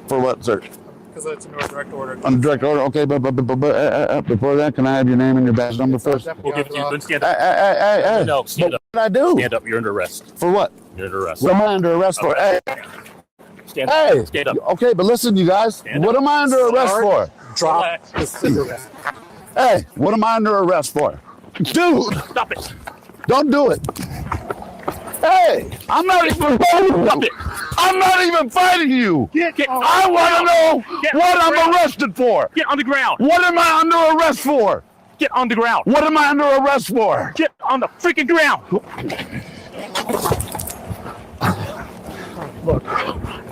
For what, sir? Because it's in a direct order. On direct order, okay, but before that, can I have your name and your badge number first? We'll give it to you. Stand up. Hey. No, stand up. What did I do? Stand up. You're under arrest. For what? You're under arrest. What am I under arrest for? Hey. Stand up. Hey. Stand up. Okay, but listen, you guys. Stand what up. am I under arrest for? Drop the cigarette. Hey, what am I under arrest for? Dude. Stop it. Don't do it. Hey, I'm not even fighting you. I'm not even fighting you. I want to know what I'm arrested for. Get on the ground. What am I under arrest for? Get on the ground. What am I under arrest for? Get on the freaking ground. Look,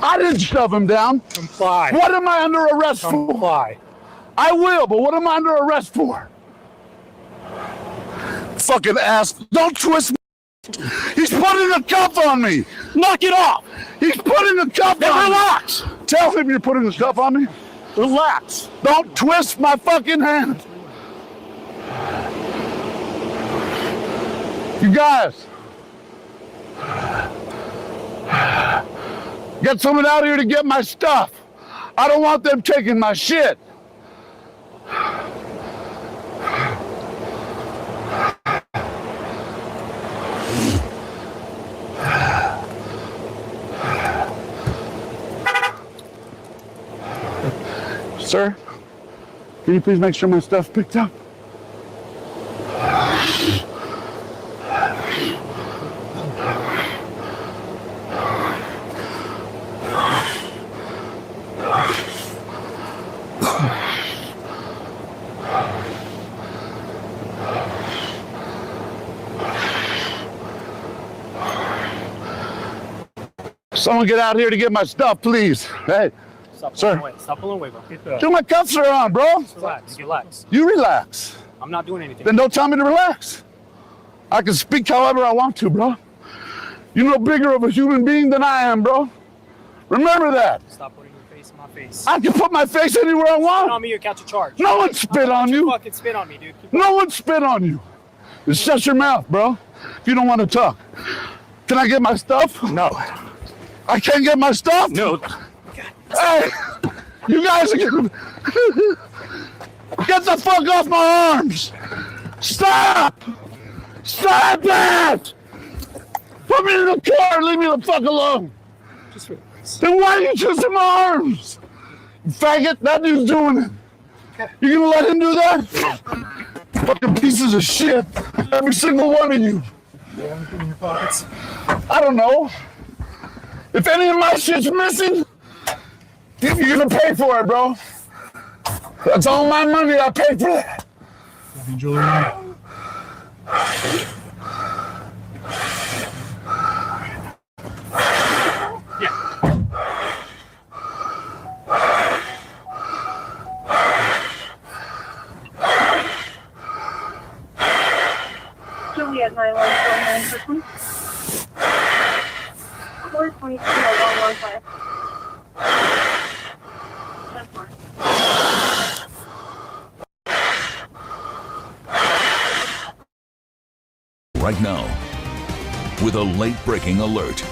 I didn't shove him down. Comply. What am I under arrest for? Comply. I will, but what am I under arrest for? Fucking ass. Don't twist me. He's putting a cuff on me. Knock it off. He's putting a cuff on me. Relax. Tell him you're putting a cuff on me. Relax. Don't twist my fucking hand. You guys. Get someone out here to get my stuff. I don't want them taking my shit. Sir, can you please make sure my stuff's picked up? Someone get out here to get my stuff, please. Hey, sir. Stop pulling away, bro. Dude, my cuffs are on, bro. Just relax. Relax. You relax. I'm not doing anything. Then don't tell me to relax. I can speak however I want to, bro. You're no bigger of a human being than I am, bro. Remember that. Stop putting your face in my face. I can put my face anywhere I want. Spit on me or catch a charge. No one spit on you. Fucking spit on me, dude. No one spit on you. Just shut your mouth, bro. If you don't want to talk. Can I get my stuff? No. I can't get my stuff? No. Hey, you guys are getting... Get the fuck off my arms! Stop! Stop that! Put me in the car and leave me the fuck alone! Then why are you twisting my arms? You faggot, that dude's doing it. You gonna let him do that? Fucking pieces of shit. Every single one of you. In your pockets. I don't know. If any of my shit's missing, you're gonna pay for it, bro. That's all my money. I paid for that. Jewelry. Juliet 9149 422 Right now, with a late-breaking alert.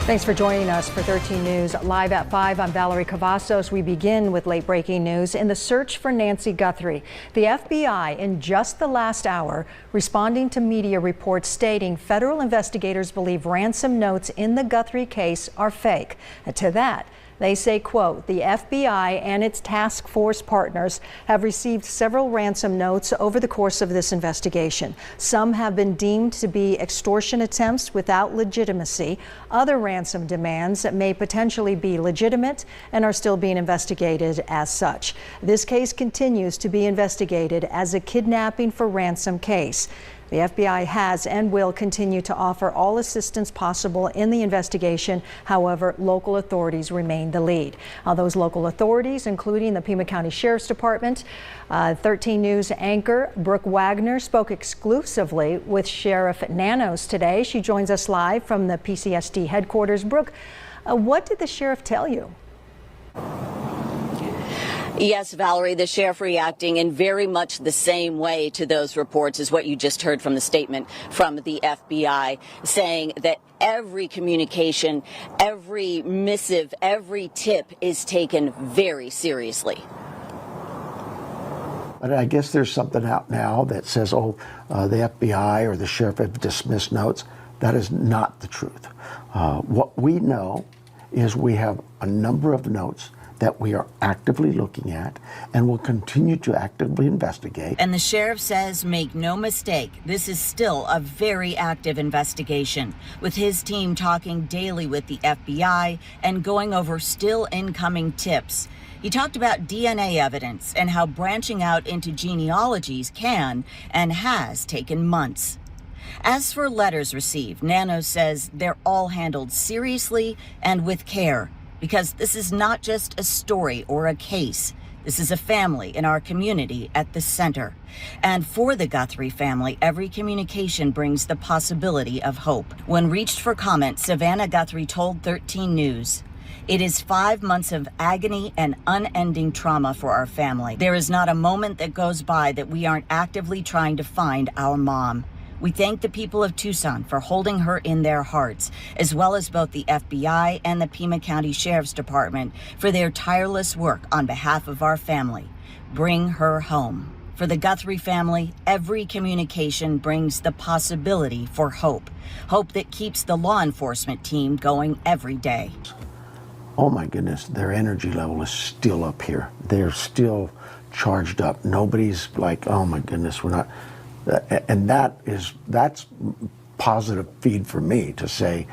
Thanks for joining us for 13 News. Live at 5, I'm Valerie Cavazos. We begin with late-breaking news in the search for Nancy Guthrie. The FBI, in just the last hour, responding to media reports stating federal investigators believe ransom notes in the Guthrie case are fake. To that, they say, quote, the FBI and its task force partners have received several ransom notes over the course of this investigation. Some have been deemed to be extortion attempts without legitimacy. Other ransom demands may potentially be legitimate and are still being investigated as such. This case continues to be investigated as a kidnapping for ransom case. The FBI has and will continue to offer all assistance possible in the investigation. However, local authorities remain the lead. Those local authorities, including the Pima County Sheriff's Department, 13 News anchor Brooke Wagner spoke exclusively with Sheriff Nanos today. She joins us live from the PCSD headquarters. Brooke, what did the sheriff tell you? Yes, Valerie, the sheriff reacting in very much the same way to those reports as what you just heard from the statement from the FBI, saying that every communication, every missive, every tip is taken very seriously. But I guess there's something out now that says, the FBI or the sheriff have dismissed notes. That is not the truth. What we know is we have a number of notes that we are actively looking at and will continue to actively investigate. And the sheriff says, make no mistake, this is still a very active investigation, with his team talking daily with the FBI and going over still incoming tips. He talked about DNA evidence and how branching out into genealogies can and has taken months. As for letters received, Nanos says they're all handled seriously and with care, because this is not just a story or a case. This is a family in our community at the center. And for the Guthrie family, every communication brings the possibility of hope. When reached for comment, Savannah Guthrie told 13 News, "It is 5 months of agony and unending trauma for our family. There is not a moment that goes by that we aren't actively trying to find our mom. We thank the people of Tucson for holding her in their hearts, as well as both the FBI and the Pima County Sheriff's Department for their tireless work on behalf of our family. Bring her home." For the Guthrie family, every communication brings the possibility for hope. Hope that keeps the law enforcement team going every day. Oh my goodness, their energy level is still up here. They're still charged up. Nobody's like, oh my goodness, we're not. And that's positive feed for me to say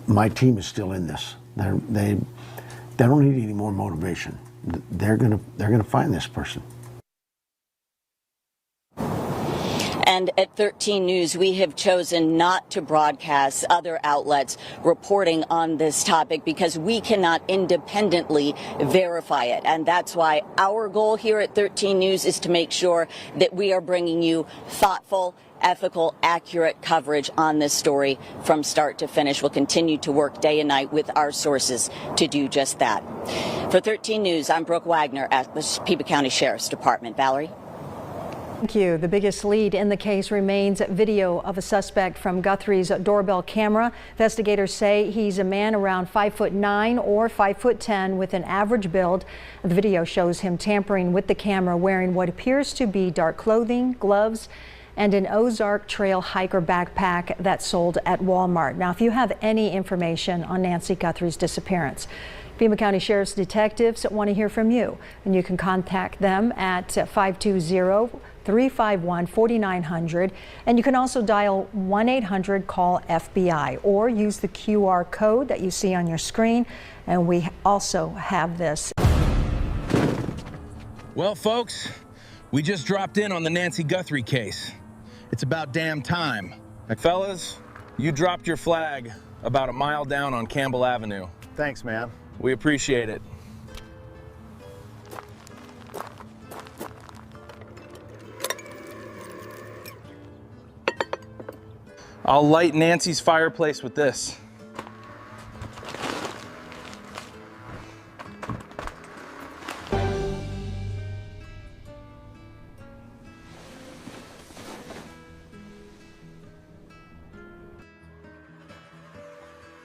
my team is still in this. They don't need any more motivation. They're gonna find this person. And at 13 News, we have chosen not to broadcast other outlets reporting on this topic because we cannot independently verify it. And that's why our goal here at 13 News is to make sure that we are bringing you thoughtful, ethical, accurate coverage on this story from start to finish. We'll continue to work day and night with our sources to do just that. For 13 News, I'm Brooke Wagner at the Pima County Sheriff's Department. Valerie? Thank you. The biggest lead in the case remains video of a suspect from Guthrie's doorbell camera. Investigators say he's a man around 5'9" or 5'10" with an average build. The video shows him tampering with the camera, wearing what appears to be dark clothing, gloves, and an Ozark Trail hiker backpack that's sold at Walmart. Now, if you have any information on Nancy Guthrie's disappearance, Pima County Sheriff's detectives want to hear from you, and you can contact them at 520-351-4900, and you can also dial 1-800-CALL-FBI or use the QR code that you see on your screen, and we also have this. Well, folks, we just dropped in on the Nancy Guthrie case. It's about damn time. Fellas, you dropped your flag about a mile down on Campbell Avenue. Thanks, man. We appreciate it. I'll light Nancy's fireplace with this.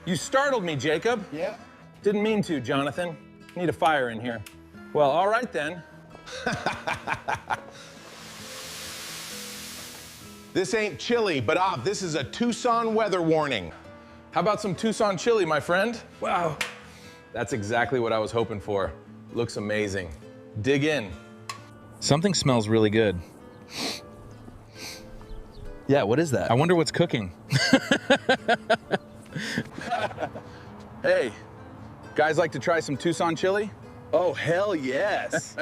You startled me, Jacob. Yeah. Didn't mean to, Jonathan. Need a fire in here. Well, all right then. This ain't chilly, but this is a Tucson weather warning. How about some Tucson chili, my friend? Wow. That's exactly what I was hoping for. Looks amazing. Dig in. Something smells really good. Yeah, what is that? I wonder what's cooking. Hey, guys like to try some Tucson chili? Oh, hell yes.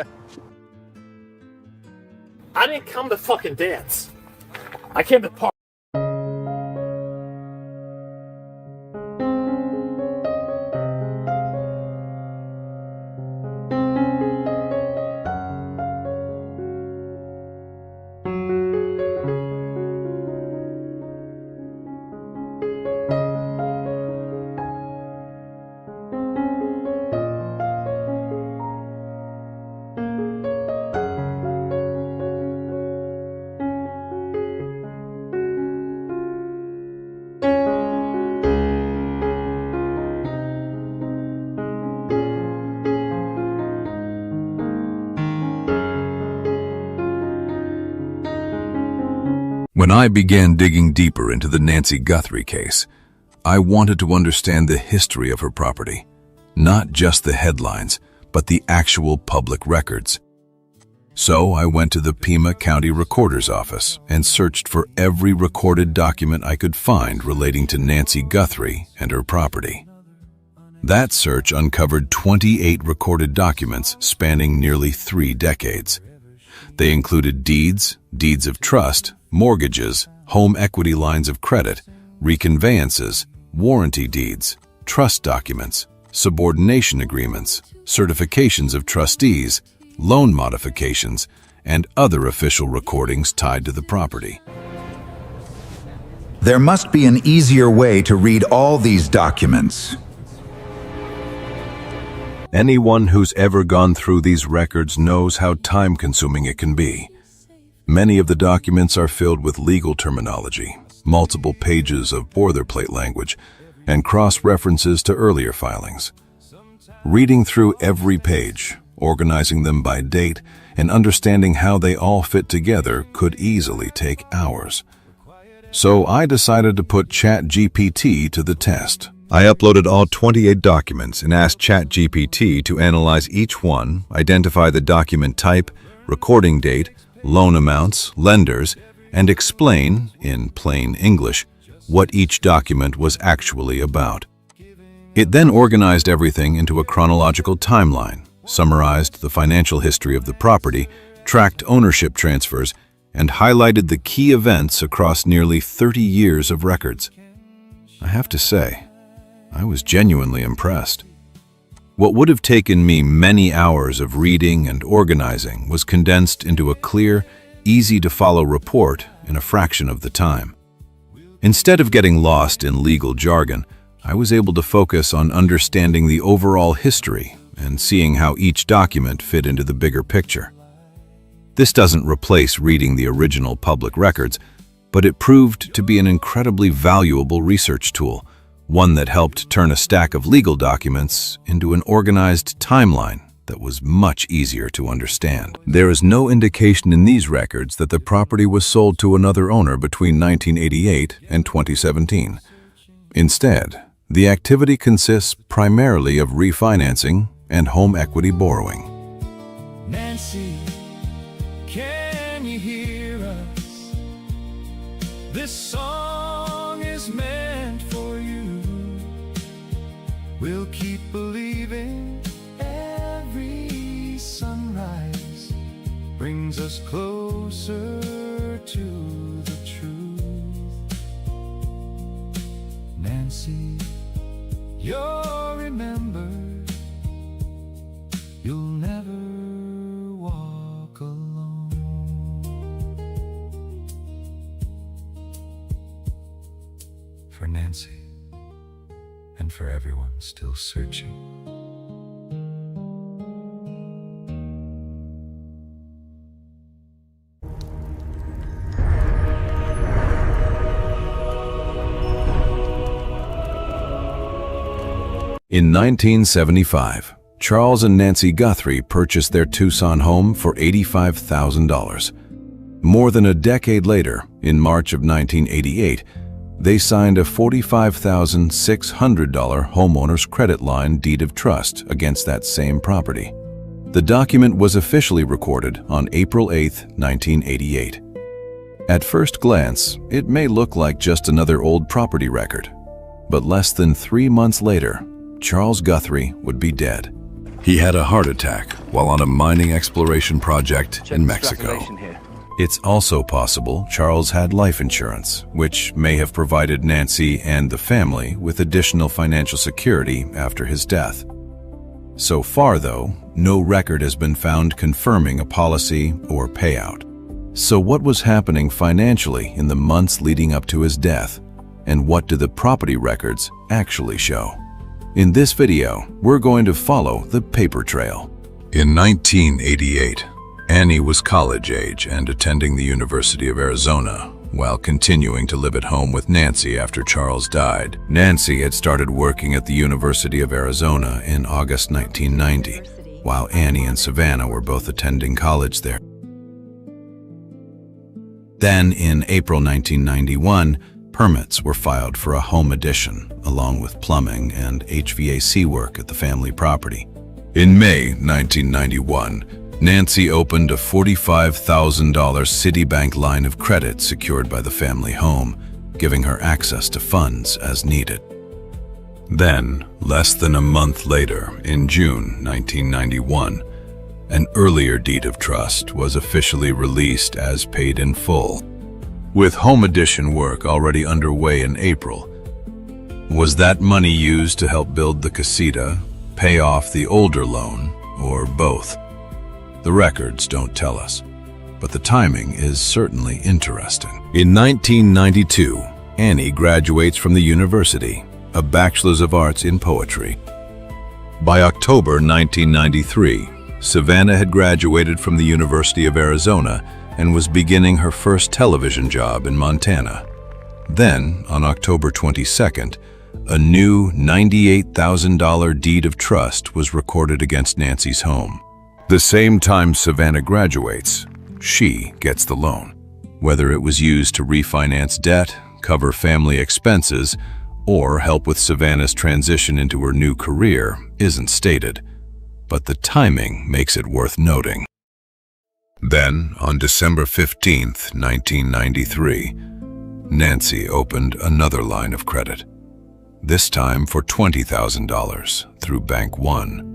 I didn't come to fucking dance. I came to party. When I began digging deeper into the Nancy Guthrie case, I wanted to understand the history of her property, not just the headlines, but the actual public records. So I went to the Pima County Recorder's Office and searched for every recorded document I could find relating to Nancy Guthrie and her property. That search uncovered 28 recorded documents spanning nearly 3 decades. They included deeds, deeds of trust, mortgages, home equity lines of credit, reconveyances, warranty deeds, trust documents, subordination agreements, certifications of trustees, loan modifications, and other official recordings tied to the property. There must be an easier way to read all these documents. Anyone who's ever gone through these records knows how time-consuming it can be. Many of the documents are filled with legal terminology, multiple pages of boilerplate language, and cross-references to earlier filings. Reading through every page, organizing them by date, and understanding how they all fit together could easily take hours. So I decided to put ChatGPT to the test. I uploaded all 28 documents and asked ChatGPT to analyze each one, identify the document type, recording date, loan amounts, lenders, and explain, in plain English, what each document was actually about. It then organized everything into a chronological timeline, summarized the financial history of the property, tracked ownership transfers, and highlighted the key events across nearly 30 years of records. I have to say, I was genuinely impressed. What would have taken me many hours of reading and organizing was condensed into a clear, easy-to-follow report in a fraction of the time. Instead of getting lost in legal jargon, I was able to focus on understanding the overall history and seeing how each document fit into the bigger picture. This doesn't replace reading the original public records, but it proved to be an incredibly valuable research tool, one that helped turn a stack of legal documents into an organized timeline that was much easier to understand. There is no indication in these records that the property was sold to another owner between 1988 and 2017. Instead, the activity consists primarily of refinancing and home equity borrowing. Nancy, can you hear us? This song is meant for you. We'll keep believing every sunrise brings us closer to the truth. Nancy, you'll remember, you'll never walk alone. For Nancy, and for everyone still searching. In 1975, Charles and Nancy Guthrie purchased their Tucson home for $85,000. More than a decade later, in March of 1988, they signed a $45,600 homeowner's credit line deed of trust against that same property. The document was officially recorded on April 8, 1988. At first glance, it may look like just another old property record, but less than 3 months later, Charles Guthrie would be dead. He had a heart attack while on a mining exploration project in Mexico. It's also possible Charles had life insurance, which may have provided Nancy and the family with additional financial security after his death. So far, though, no record has been found confirming a policy or payout. So what was happening financially in the months leading up to his death? And what do the property records actually show? In this video, we're going to follow the paper trail. In 1988, Annie was college age and attending the University of Arizona while continuing to live at home with Nancy after Charles died. Nancy had started working at the University of Arizona in August 1990, while Annie and Savannah were both attending college there. Then, in April 1991, permits were filed for a home addition, along with plumbing and HVAC work at the family property. In May 1991, Nancy opened a $45,000 Citibank line of credit secured by the family home, giving her access to funds as needed. Then, less than a month later, in June 1991, an earlier deed of trust was officially released as paid in full. With home addition work already underway in April, was that money used to help build the casita, pay off the older loan, or both? The records don't tell us, but the timing is certainly interesting. In 1992, Annie graduates from the university, a Bachelor's of Arts in Poetry. By October 1993, Savannah had graduated from the University of Arizona and was beginning her first television job in Montana. Then, on October 22nd, a new $98,000 deed of trust was recorded against Nancy's home. The same time Savannah graduates, she gets the loan. Whether it was used to refinance debt, cover family expenses, or help with Savannah's transition into her new career isn't stated, but the timing makes it worth noting. Then, on December 15th, 1993, Nancy opened another line of credit, this time for $20,000 through Bank One.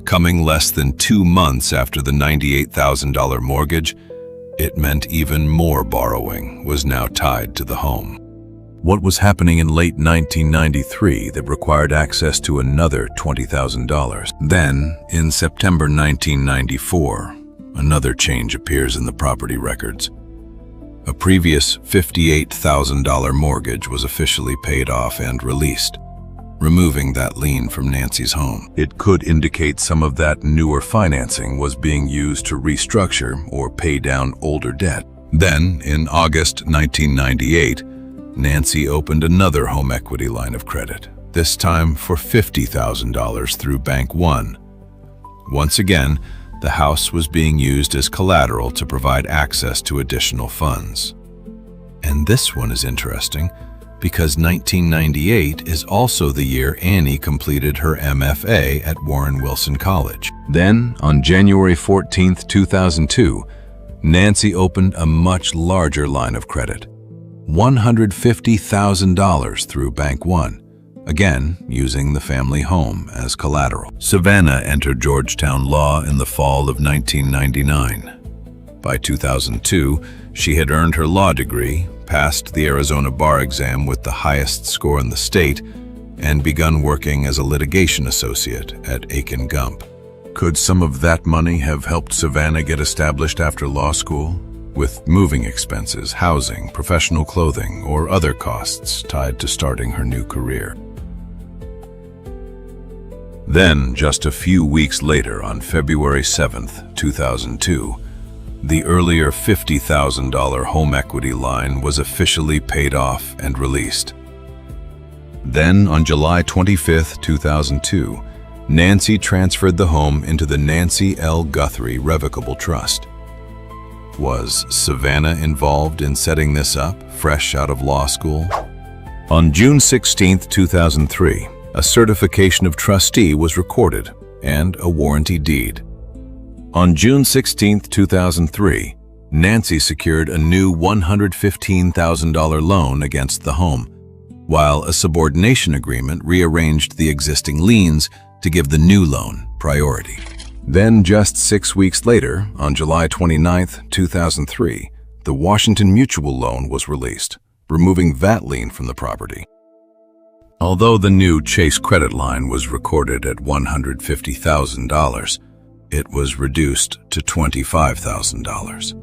Coming less than 2 months after the $98,000 mortgage, it meant even more borrowing was now tied to the home. What was happening in late 1993 that required access to another $20,000? Then, in September 1994, another change appears in the property records. A previous $58,000 mortgage was officially paid off and released, removing that lien from Nancy's home. It could indicate some of that newer financing was being used to restructure or pay down older debt. Then, in August 1998, Nancy opened another home equity line of credit, this time for $50,000 through Bank One. Once again, the house was being used as collateral to provide access to additional funds. And this one is interesting because 1998 is also the year Annie completed her MFA at Warren Wilson College. Then, on January 14, 2002, Nancy opened a much larger line of credit, $150,000 through Bank One, again using the family home as collateral. Savannah entered Georgetown Law in the fall of 1999. By 2002, she had earned her law degree, passed the Arizona bar exam with the highest score in the state, and begun working as a litigation associate at Aiken Gump. Could some of that money have helped Savannah get established after law school, with moving expenses, housing, professional clothing, or other costs tied to starting her new career? Then, just a few weeks later, on February 7th, 2002, the earlier $50,000 home equity line was officially paid off and released. Then, on July 25th, 2002, Nancy transferred the home into the Nancy L. Guthrie Revocable Trust. Was Savannah involved in setting this up, fresh out of law school? On June 16th, 2003, a certification of trustee was recorded and a warranty deed. On June 16, 2003, Nancy secured a new $115,000 loan against the home, while a subordination agreement rearranged the existing liens to give the new loan priority. Then, just 6 weeks later, on July 29, 2003, the Washington Mutual loan was released, removing that lien from the property. Although the new Chase credit line was recorded at $150,000, it was reduced to $25,000.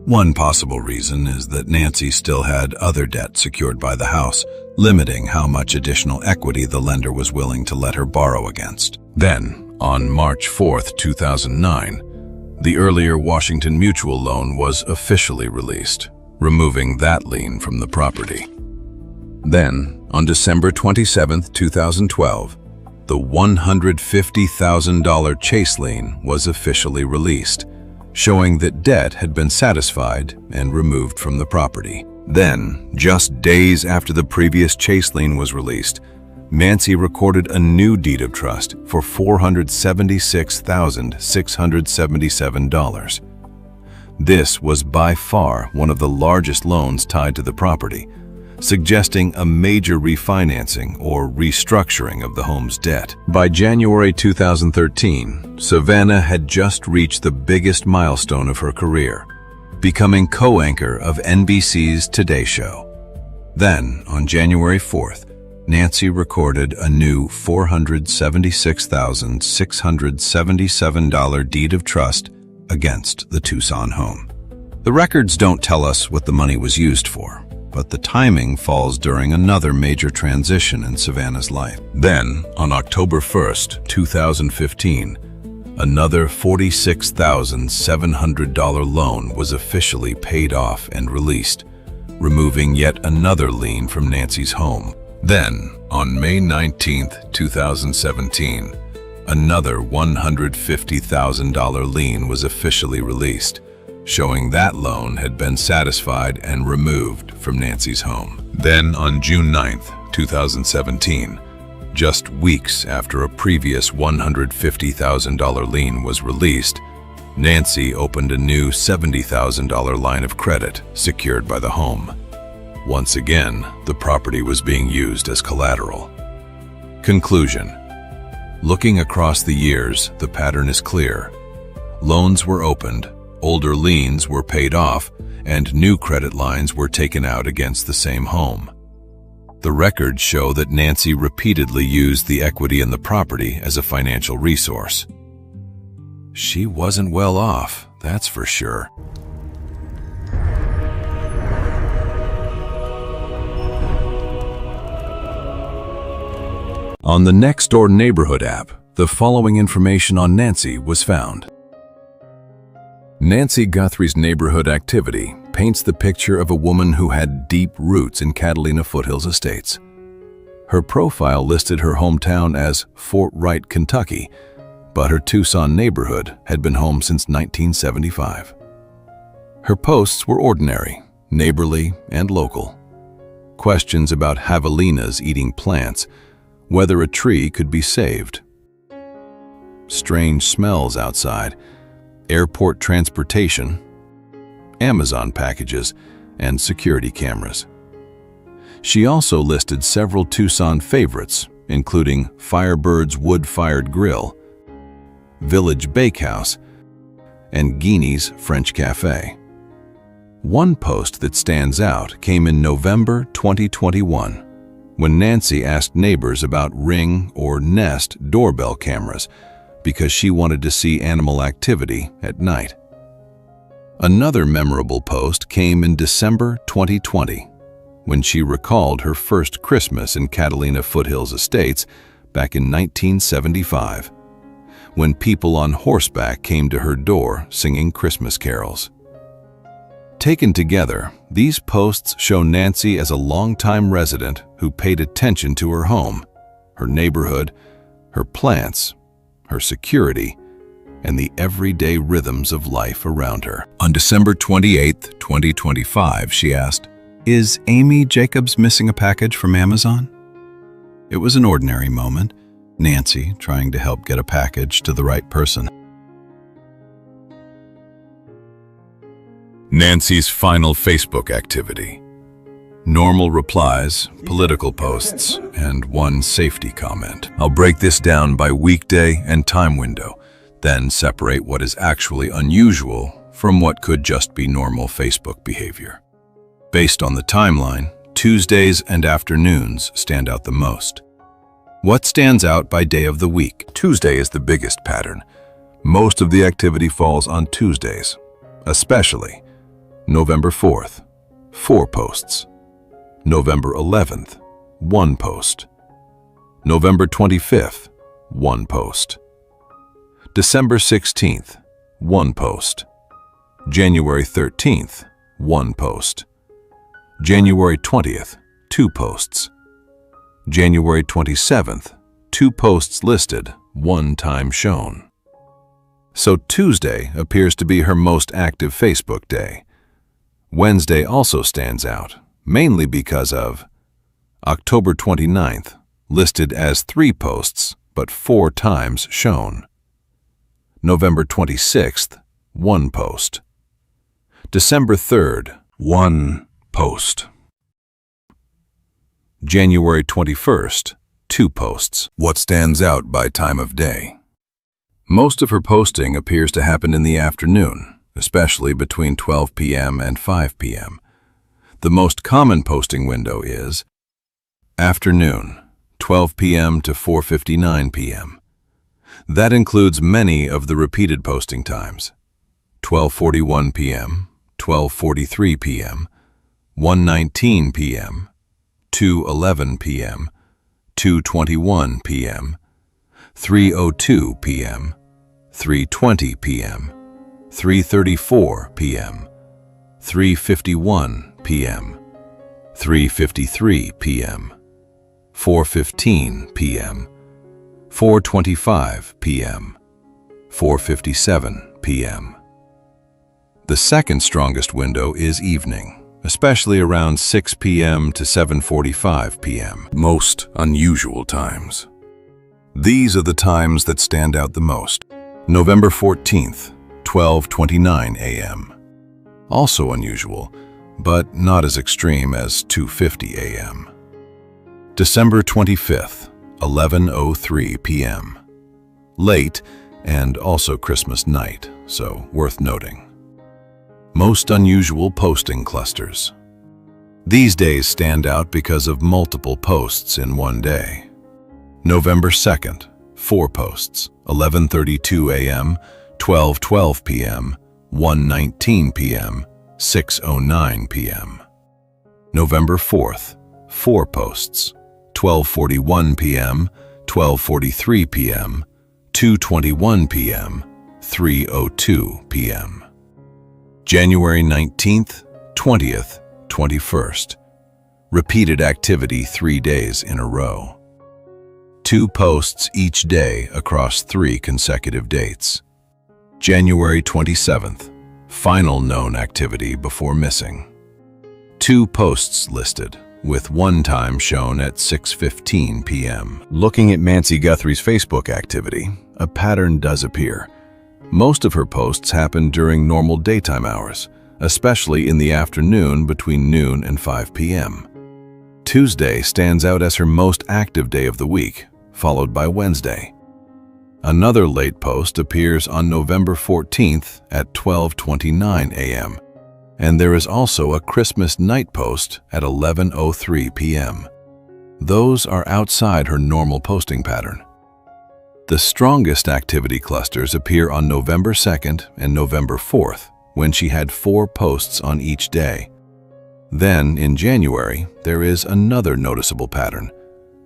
One possible reason is that Nancy still had other debt secured by the house, limiting how much additional equity the lender was willing to let her borrow against. Then, on March 4, 2009, the earlier Washington Mutual loan was officially released, removing that lien from the property. Then, on December 27, 2012, the $150,000 Chase lien was officially released, showing that debt had been satisfied and removed from the property. Then, just days after the previous Chase lien was released, Nancy recorded a new deed of trust for $476,677. This was by far one of the largest loans tied to the property, suggesting a major refinancing or restructuring of the home's debt. By January 2013, Savannah had just reached the biggest milestone of her career, becoming co-anchor of NBC's Today Show. Then, on January 4th, Nancy recorded a new $476,677 deed of trust against the Tucson home. The records don't tell us what the money was used for, but the timing falls during another major transition in Savannah's life. Then, on October 1st, 2015, another $46,700 loan was officially paid off and released, removing yet another lien from Nancy's home. Then, on May 19, 2017, another $150,000 lien was officially released, showing that loan had been satisfied and removed from Nancy's home. Then, on June 9, 2017, just weeks after a previous $150,000 lien was released, Nancy opened a new $70,000 line of credit secured by the home. Once again, the property was being used as collateral. Conclusion. Looking across the years, the pattern is clear. Loans were opened, older liens were paid off, and new credit lines were taken out against the same home. The records show that Nancy repeatedly used the equity in the property as a financial resource. She wasn't well off, that's for sure. On the Nextdoor Neighborhood app, the following information on Nancy was found. Nancy Guthrie's neighborhood activity paints the picture of a woman who had deep roots in Catalina Foothills Estates. Her profile listed her hometown as Fort Wright, Kentucky, but her Tucson neighborhood had been home since 1975. Her posts were ordinary, neighborly, and local. Questions about javelinas eating plants, whether a tree could be saved, strange smells outside, airport transportation, Amazon packages, and security cameras. She also listed several Tucson favorites, including Firebird's Wood-Fired Grill, Village Bakehouse, and Guinea's French Cafe. One post that stands out came in November 2021, when Nancy asked neighbors about Ring or Nest doorbell cameras because she wanted to see animal activity at night. Another memorable post came in December 2020, when she recalled her first Christmas in Catalina Foothills Estates back in 1975, when people on horseback came to her door singing Christmas carols. Taken together, these posts show Nancy as a longtime resident who paid attention to her home, her neighborhood, her plants, her security, and the everyday rhythms of life around her. On December 28, 2025, she asked, "Is Amy Jacobs missing a package from Amazon?" It was an ordinary moment, Nancy trying to help get a package to the right person. Nancy's final Facebook activity. Normal replies, political posts, and one safety comment. I'll break this down by weekday and time window, then separate what is actually unusual from what could just be normal Facebook behavior. Based on the timeline, Tuesdays and afternoons stand out the most. What stands out by day of the week? Tuesday is the biggest pattern. Most of the activity falls on Tuesdays, especially November 4th, 4 posts. November 11th, 1 post. November 25th, 1 post. December 16th, 1 post. January 13th, 1 post. January 20th, 2 posts. January 27th, 2 posts listed, 1 time shown. So Tuesday appears to be her most active Facebook day. Wednesday also stands out, mainly because of October 29th, listed as 3 posts, but 4 times shown. November 26th, 1 post. December 3rd, 1 post. January 21st, 2 posts. What stands out by time of day? Most of her posting appears to happen in the afternoon, especially between 12 p.m. and 5 p.m. The most common posting window is Afternoon, 12 p.m. to 4:59 p.m. That includes many of the repeated posting times. 12:41 p.m., 12:43 p.m., 1:19 p.m., 2:11 p.m., 2:21 p.m., 3:02 p.m., 3:20 p.m., 3:34 p.m., 3:51 p.m., 3:53 p.m., 4:15 p.m., 4:25 p.m., 4:57 p.m. The second strongest window is evening, especially around 6 p.m. to 7:45 p.m. Most unusual times. These are the times that stand out the most. November 14th, 12:29 a.m. Also unusual, but not as extreme as 2:50 a.m. December 25th, 11:03 p.m. Late and also Christmas night, so worth noting. Most unusual posting clusters. These days stand out because of multiple posts in one day. November 2nd, 4 posts, 11:32 a.m., 12:12 p.m., 1:19 p.m., 6:09 p.m. November 4th, 4 posts, 12:41 p.m., 12:43 p.m., 2:21 p.m., 3:02 p.m. January 19th, 20th, 21st. Repeated activity 3 days in a row. 2 posts each day across 3 consecutive dates. January 27th, final known activity before missing. 2 posts listed, with one time shown at 6:15 p.m. Looking at Nancy Guthrie's Facebook activity, a pattern does appear. Most of her posts happen during normal daytime hours, especially in the afternoon between noon and 5 p.m. Tuesday stands out as her most active day of the week, followed by Wednesday. Another late post appears on November 14th at 12:29 a.m. And there is also a Christmas night post at 11:03 p.m. Those are outside her normal posting pattern. The strongest activity clusters appear on November 2nd and November 4th, when she had 4 posts on each day. Then, in January, there is another noticeable pattern.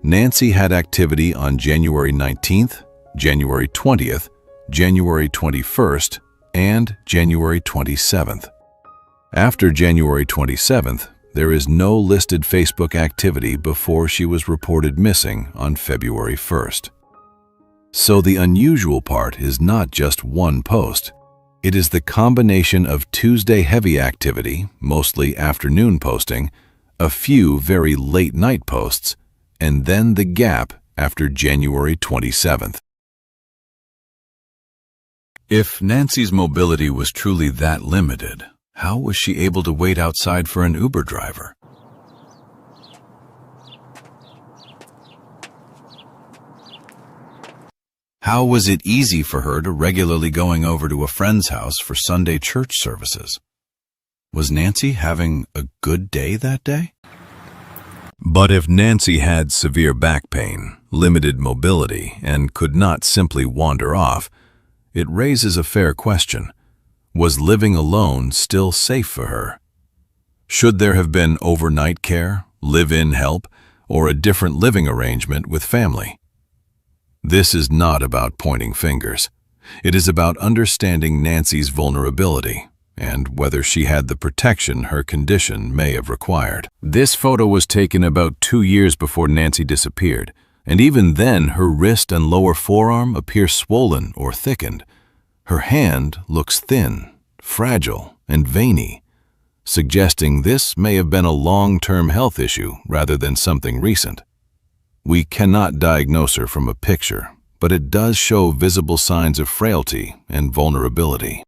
Nancy had activity on January 19th, January 20th, January 21st, and January 27th. After January 27th, there is no listed Facebook activity before she was reported missing on February 1st. So the unusual part is not just one post. It is the combination of Tuesday heavy activity, mostly afternoon posting, a few very late night posts, and then the gap after January 27th. If Nancy's mobility was truly that limited, how was she able to wait outside for an Uber driver? How was it easy for her to regularly going over to a friend's house for Sunday church services? Was Nancy having a good day that day? But if Nancy had severe back pain, limited mobility, and could not simply wander off, it raises a fair question. Was living alone still safe for her? Should there have been overnight care, live-in help, or a different living arrangement with family? This is not about pointing fingers. It is about understanding Nancy's vulnerability and whether she had the protection her condition may have required. This photo was taken about 2 years before Nancy disappeared, and even then her wrist and lower forearm appear swollen or thickened. Her hand looks thin, fragile, and veiny, suggesting this may have been a long-term health issue rather than something recent. We cannot diagnose her from a picture, but it does show visible signs of frailty and vulnerability.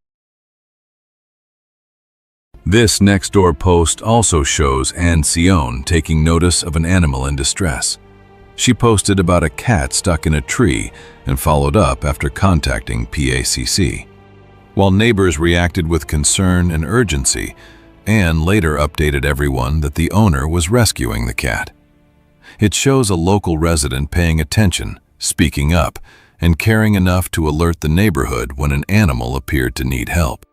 This next-door post also shows Anne Sion taking notice of an animal in distress. She posted about a cat stuck in a tree and followed up after contacting PACC. While neighbors reacted with concern and urgency, Anne later updated everyone that the owner was rescuing the cat. It shows a local resident paying attention, speaking up, and caring enough to alert the neighborhood when an animal appeared to need help.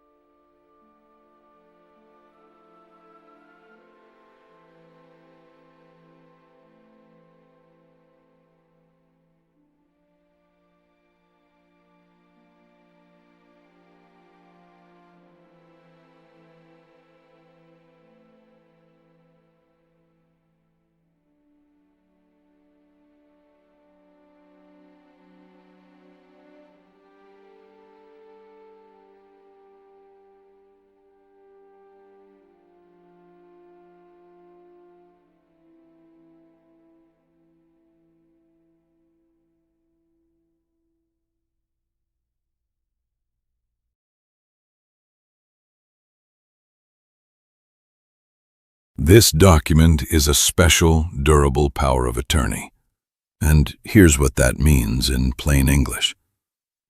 This document is a special, durable power of attorney. And here's what that means in plain English.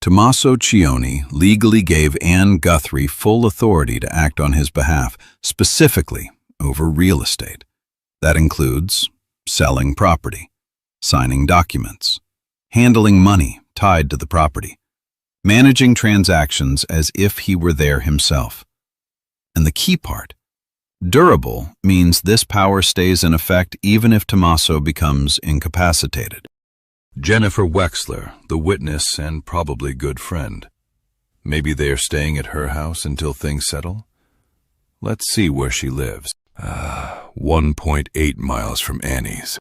Tommaso Cioni legally gave Ann Guthrie full authority to act on his behalf, specifically over real estate. That includes selling property, signing documents, handling money tied to the property, managing transactions as if he were there himself. And the key part, durable, means this power stays in effect even if Tommaso becomes incapacitated. Jennifer Wexler, the witness and probably good friend. Maybe they are staying at her house until things settle? Let's see where she lives. 1.8 miles from Annie's.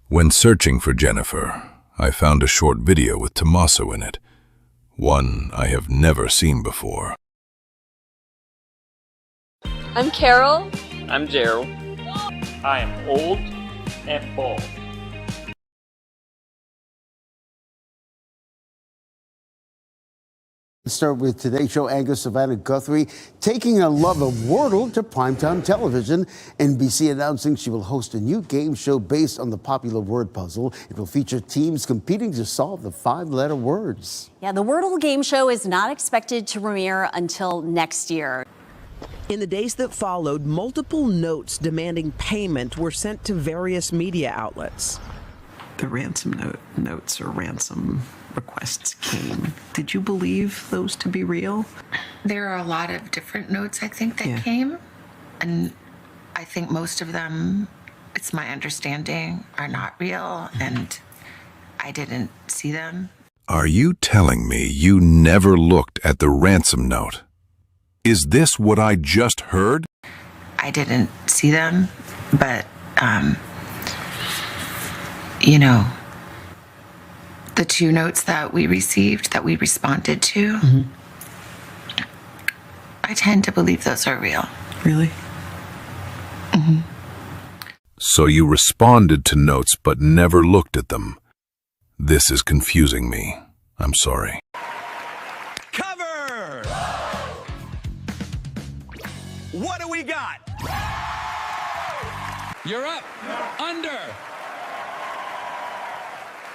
When searching for Jennifer, I found a short video with Tommaso in it. One I have never seen before. I'm Carol. I'm Gerald. I am old and bald. Let's start with Today Show anchor Savannah Guthrie taking a love of Wordle to primetime television. NBC announcing she will host a new game show based on the popular word puzzle. It will feature teams competing to solve the 5-letter words. Yeah, the Wordle game show is not expected to premiere until next year. In the days that followed, multiple notes demanding payment were sent to various media outlets. The ransom notes or ransom requests came. Did you believe those to be real? There are a lot of different notes, I think, that came. And I think most of them, it's my understanding, are not real, and I didn't see them. Are you telling me you never looked at the ransom note? Is this what I just heard? I didn't see them, but, you know, the 2 notes that we received, that we responded to, I tend to believe those are real. Really? So you responded to notes but never looked at them. This is confusing me. I'm sorry. Cover! What do we got? You're up. Under.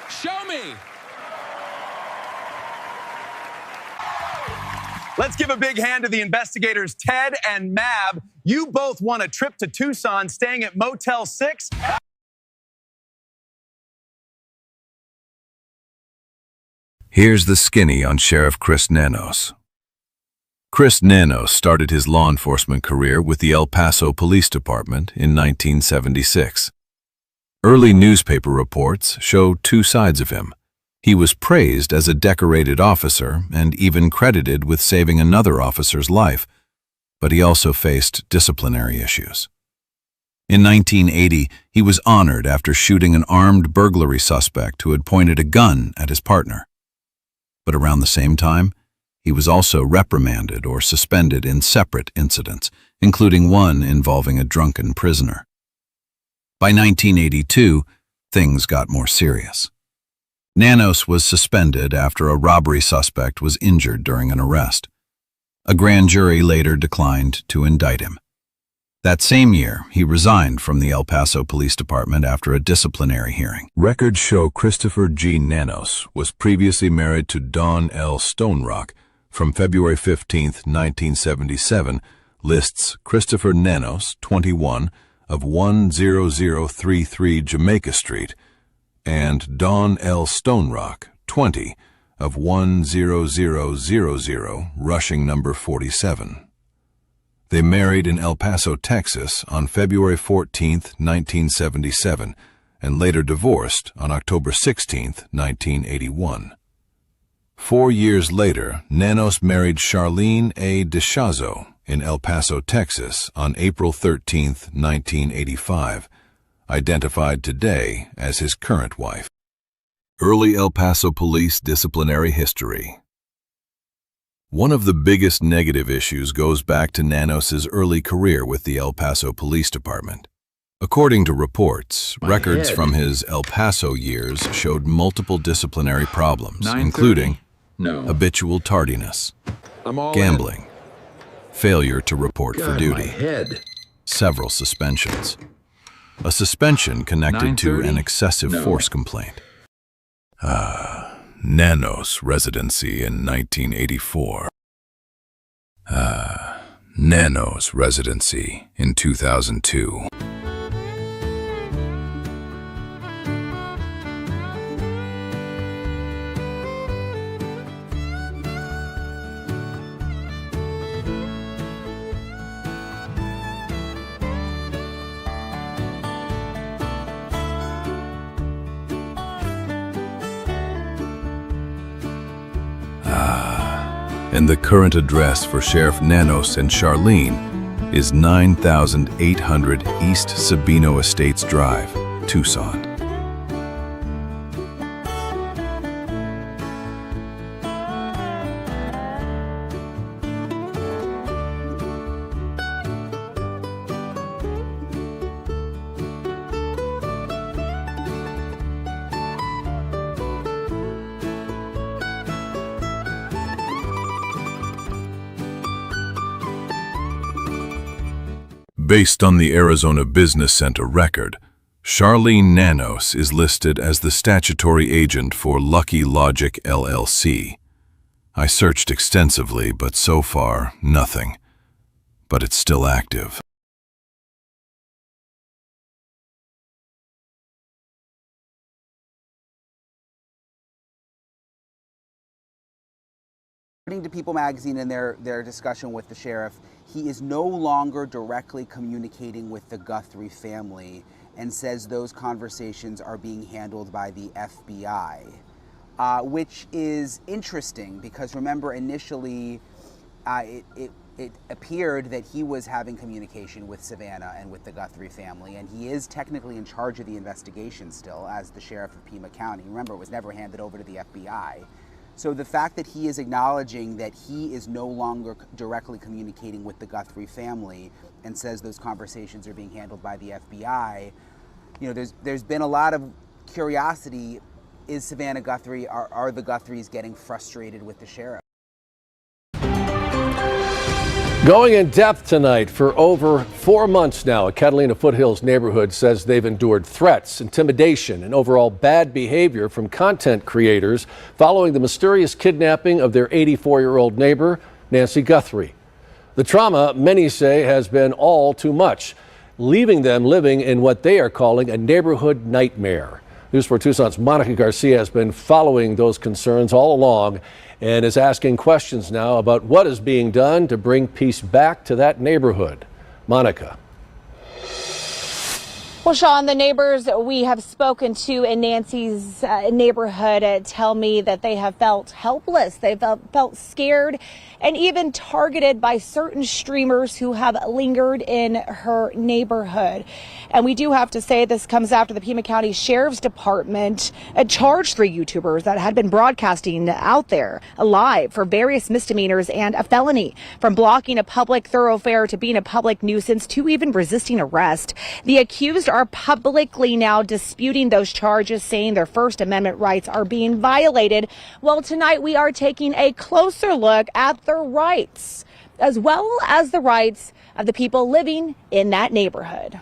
Show me. Let's give a big hand to the investigators, Ted and Mab. You both won a trip to Tucson, staying at Motel 6. Here's the skinny on Sheriff Chris Nanos. Chris Nanos started his law enforcement career with the El Paso Police Department in 1976. Early newspaper reports show 2 sides of him. He was praised as a decorated officer and even credited with saving another officer's life, but he also faced disciplinary issues. In 1980, he was honored after shooting an armed burglary suspect who had pointed a gun at his partner. But around the same time, he was also reprimanded or suspended in separate incidents, including one involving a drunken prisoner. By 1982, things got more serious. Nanos was suspended after a robbery suspect was injured during an arrest. A grand jury later declined to indict him. That same year, he resigned from the El Paso Police Department after a disciplinary hearing. Records show Christopher G. Nanos was previously married to Dawn L. Stonerock. From February 15, 1977, lists Christopher Nanos, 21, of 10033 Jamaica Street, and Dawn L. Stonerock, 20, of 10000 Rushing number 47. They married in El Paso, Texas on February 14, 1977, and later divorced on October 16, 1981. 4 years later, Nanos married Charlene A. DeShazo in El Paso, Texas on April 13, 1985, identified today as his current wife. Early El Paso police disciplinary history. One of the biggest negative issues goes back to Nanos's early career with the El Paso Police Department. According to reports, records from his El Paso years showed multiple disciplinary problems, including habitual tardiness, gambling, failure to report for duty, several suspensions, a suspension connected to an excessive force complaint. Nanos residency in 1984. Nanos residency in 2002. And the current address for Sheriff Nanos and Charlene is 9800 East Sabino Estates Drive, Tucson. Based on the Arizona Business Center record, Charlene Nanos is listed as the statutory agent for Lucky Logic LLC. I searched extensively, but so far, nothing. But it's still active. According to People magazine in their discussion with the sheriff, he is no longer directly communicating with the Guthrie family and says those conversations are being handled by the FBI, which is interesting because remember initially it appeared that he was having communication with Savannah and with the Guthrie family, and he is technically in charge of the investigation still as the sheriff of Pima County. Remember, it was never handed over to the FBI. So the fact that he is acknowledging that he is no longer directly communicating with the Guthrie family and says those conversations are being handled by the FBI, you know, there's been a lot of curiosity. Is Savannah Guthrie, are the Guthries getting frustrated with the sheriff? Going in depth tonight, for over 4 months now, a Catalina Foothills neighborhood says they've endured threats, intimidation, and overall bad behavior from content creators following the mysterious kidnapping of their 84-year-old neighbor, Nancy Guthrie. The trauma, many say, has been all too much, leaving them living in what they are calling a neighborhood nightmare. News 4 Tucson's Monica Garcia has been following those concerns all along and is asking questions now about what is being done to bring peace back to that neighborhood. Monica. Well, Sean, the neighbors we have spoken to in Nancy's neighborhood tell me that they have felt helpless. They felt scared and even targeted by certain streamers who have lingered in her neighborhood. And we do have to say this comes after the Pima County Sheriff's Department charged 3 YouTubers that had been broadcasting out there live for various misdemeanors and a felony, from blocking a public thoroughfare to being a public nuisance to even resisting arrest. The accused are publicly now disputing those charges, saying their First Amendment rights are being violated. Well, tonight we are taking a closer look at their rights, as well as the rights of the people living in that neighborhood.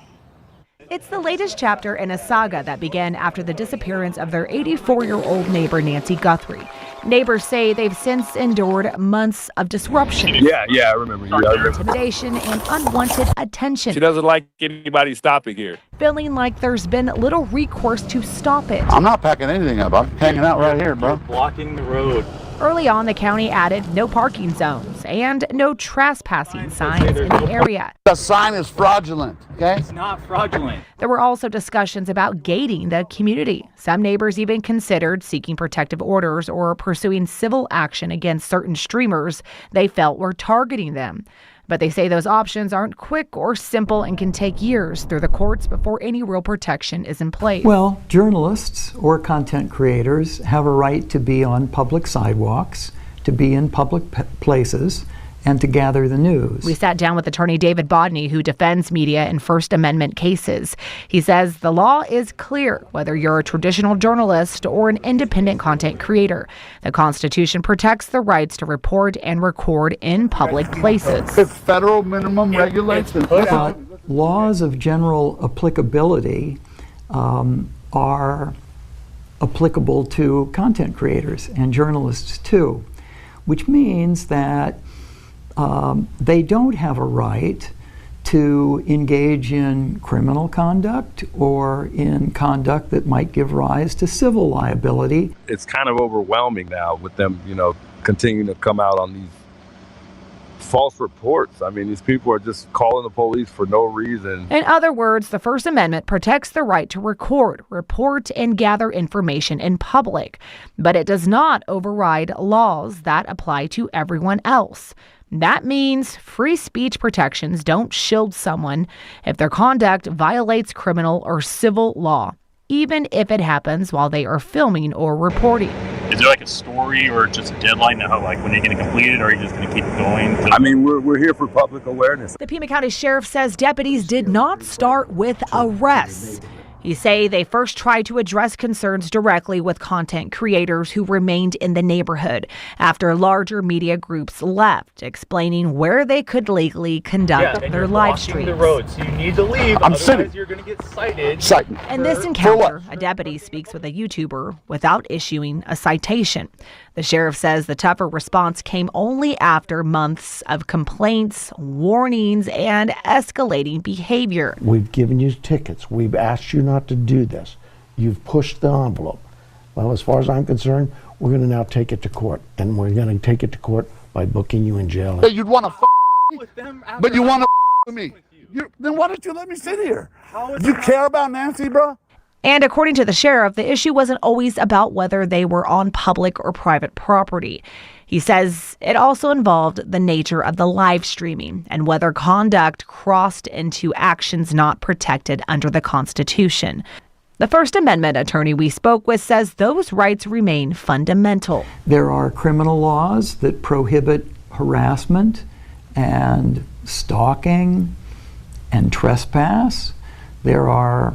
It's the latest chapter in a saga that began after the disappearance of their 84-year-old neighbor, Nancy Guthrie. Neighbors say they've since endured months of disruption. Yeah, I remember you. Intimidation and unwanted attention. She doesn't like anybody stopping here. Feeling like there's been little recourse to stop it. I'm not packing anything up. I'm hanging out right here, bro. Blocking the road. Early on, the county added no parking zones and no trespassing signs in the area. The sign is fraudulent, okay? It's not fraudulent. There were also discussions about gating the community. Some neighbors even considered seeking protective orders or pursuing civil action against certain streamers they felt were targeting them. But they say those options aren't quick or simple and can take years through the courts before any real protection is in place. Well, journalists or content creators have a right to be on public sidewalks, to be in public places, and to gather the news. We sat down with attorney David Bodney, who defends media in First Amendment cases. He says the law is clear, whether you're a traditional journalist or an independent content creator. The Constitution protects the rights to report and record in public places. It's federal minimum regulations. But laws of general applicability are applicable to content creators and journalists too, which means that they don't have a right to engage in criminal conduct or in conduct that might give rise to civil liability. It's kind of overwhelming now with them, continuing to come out on these false reports. I mean, these people are just calling the police for no reason. In other words, the First Amendment protects the right to record, report, and gather information in public, but it does not override laws that apply to everyone else. That means free speech protections don't shield someone if their conduct violates criminal or civil law, even if it happens while they are filming or reporting. Is there like a story or just a deadline how when you're going to complete it, or are you just going to keep going? I mean, we're here for public awareness. The Pima County Sheriff says deputies did not start with arrests. He say they first tried to address concerns directly with content creators who remained in the neighborhood after larger media groups left, explaining where they could legally conduct their live streams. The road, so you need to leave. I'm sitting. You're going to get cited. In this encounter, a deputy speaks with a YouTuber without issuing a citation. The sheriff says the tougher response came only after months of complaints, warnings, and escalating behavior. We've given you tickets. We've asked you not to do this. You've pushed the envelope. Well, as far as I'm concerned, we're going to now take it to court. And we're going to take it to court by booking you in jail. Hey, you'd want to with them, but you want to with me. Then why don't you let me sit here? You care about Nancy, bro? And according to the sheriff, the issue wasn't always about whether they were on public or private property. He says it also involved the nature of the live streaming and whether conduct crossed into actions not protected under the Constitution. The First Amendment attorney we spoke with says those rights remain fundamental. There are criminal laws that prohibit harassment and stalking and trespass. There are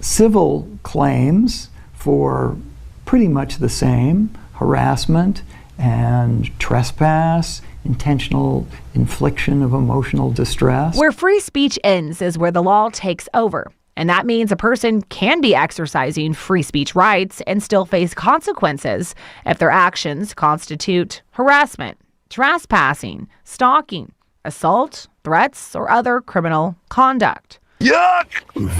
civil claims for pretty much the same: harassment and trespass, intentional infliction of emotional distress. Where free speech ends is where the law takes over. And that means a person can be exercising free speech rights and still face consequences if their actions constitute harassment, trespassing, stalking, assault, threats, or other criminal conduct. Yuck!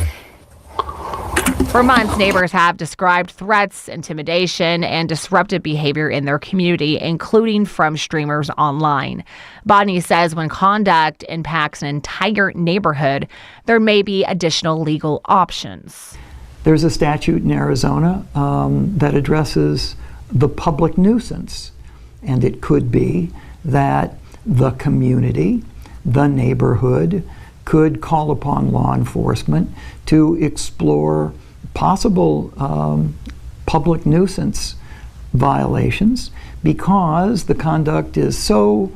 For months, neighbors have described threats, intimidation, and disruptive behavior in their community, including from streamers online. Bodney says when conduct impacts an entire neighborhood, there may be additional legal options. There's a statute in Arizona that addresses the public nuisance, and it could be that the community, the neighborhood, could call upon law enforcement to explore possible public nuisance violations because the conduct is so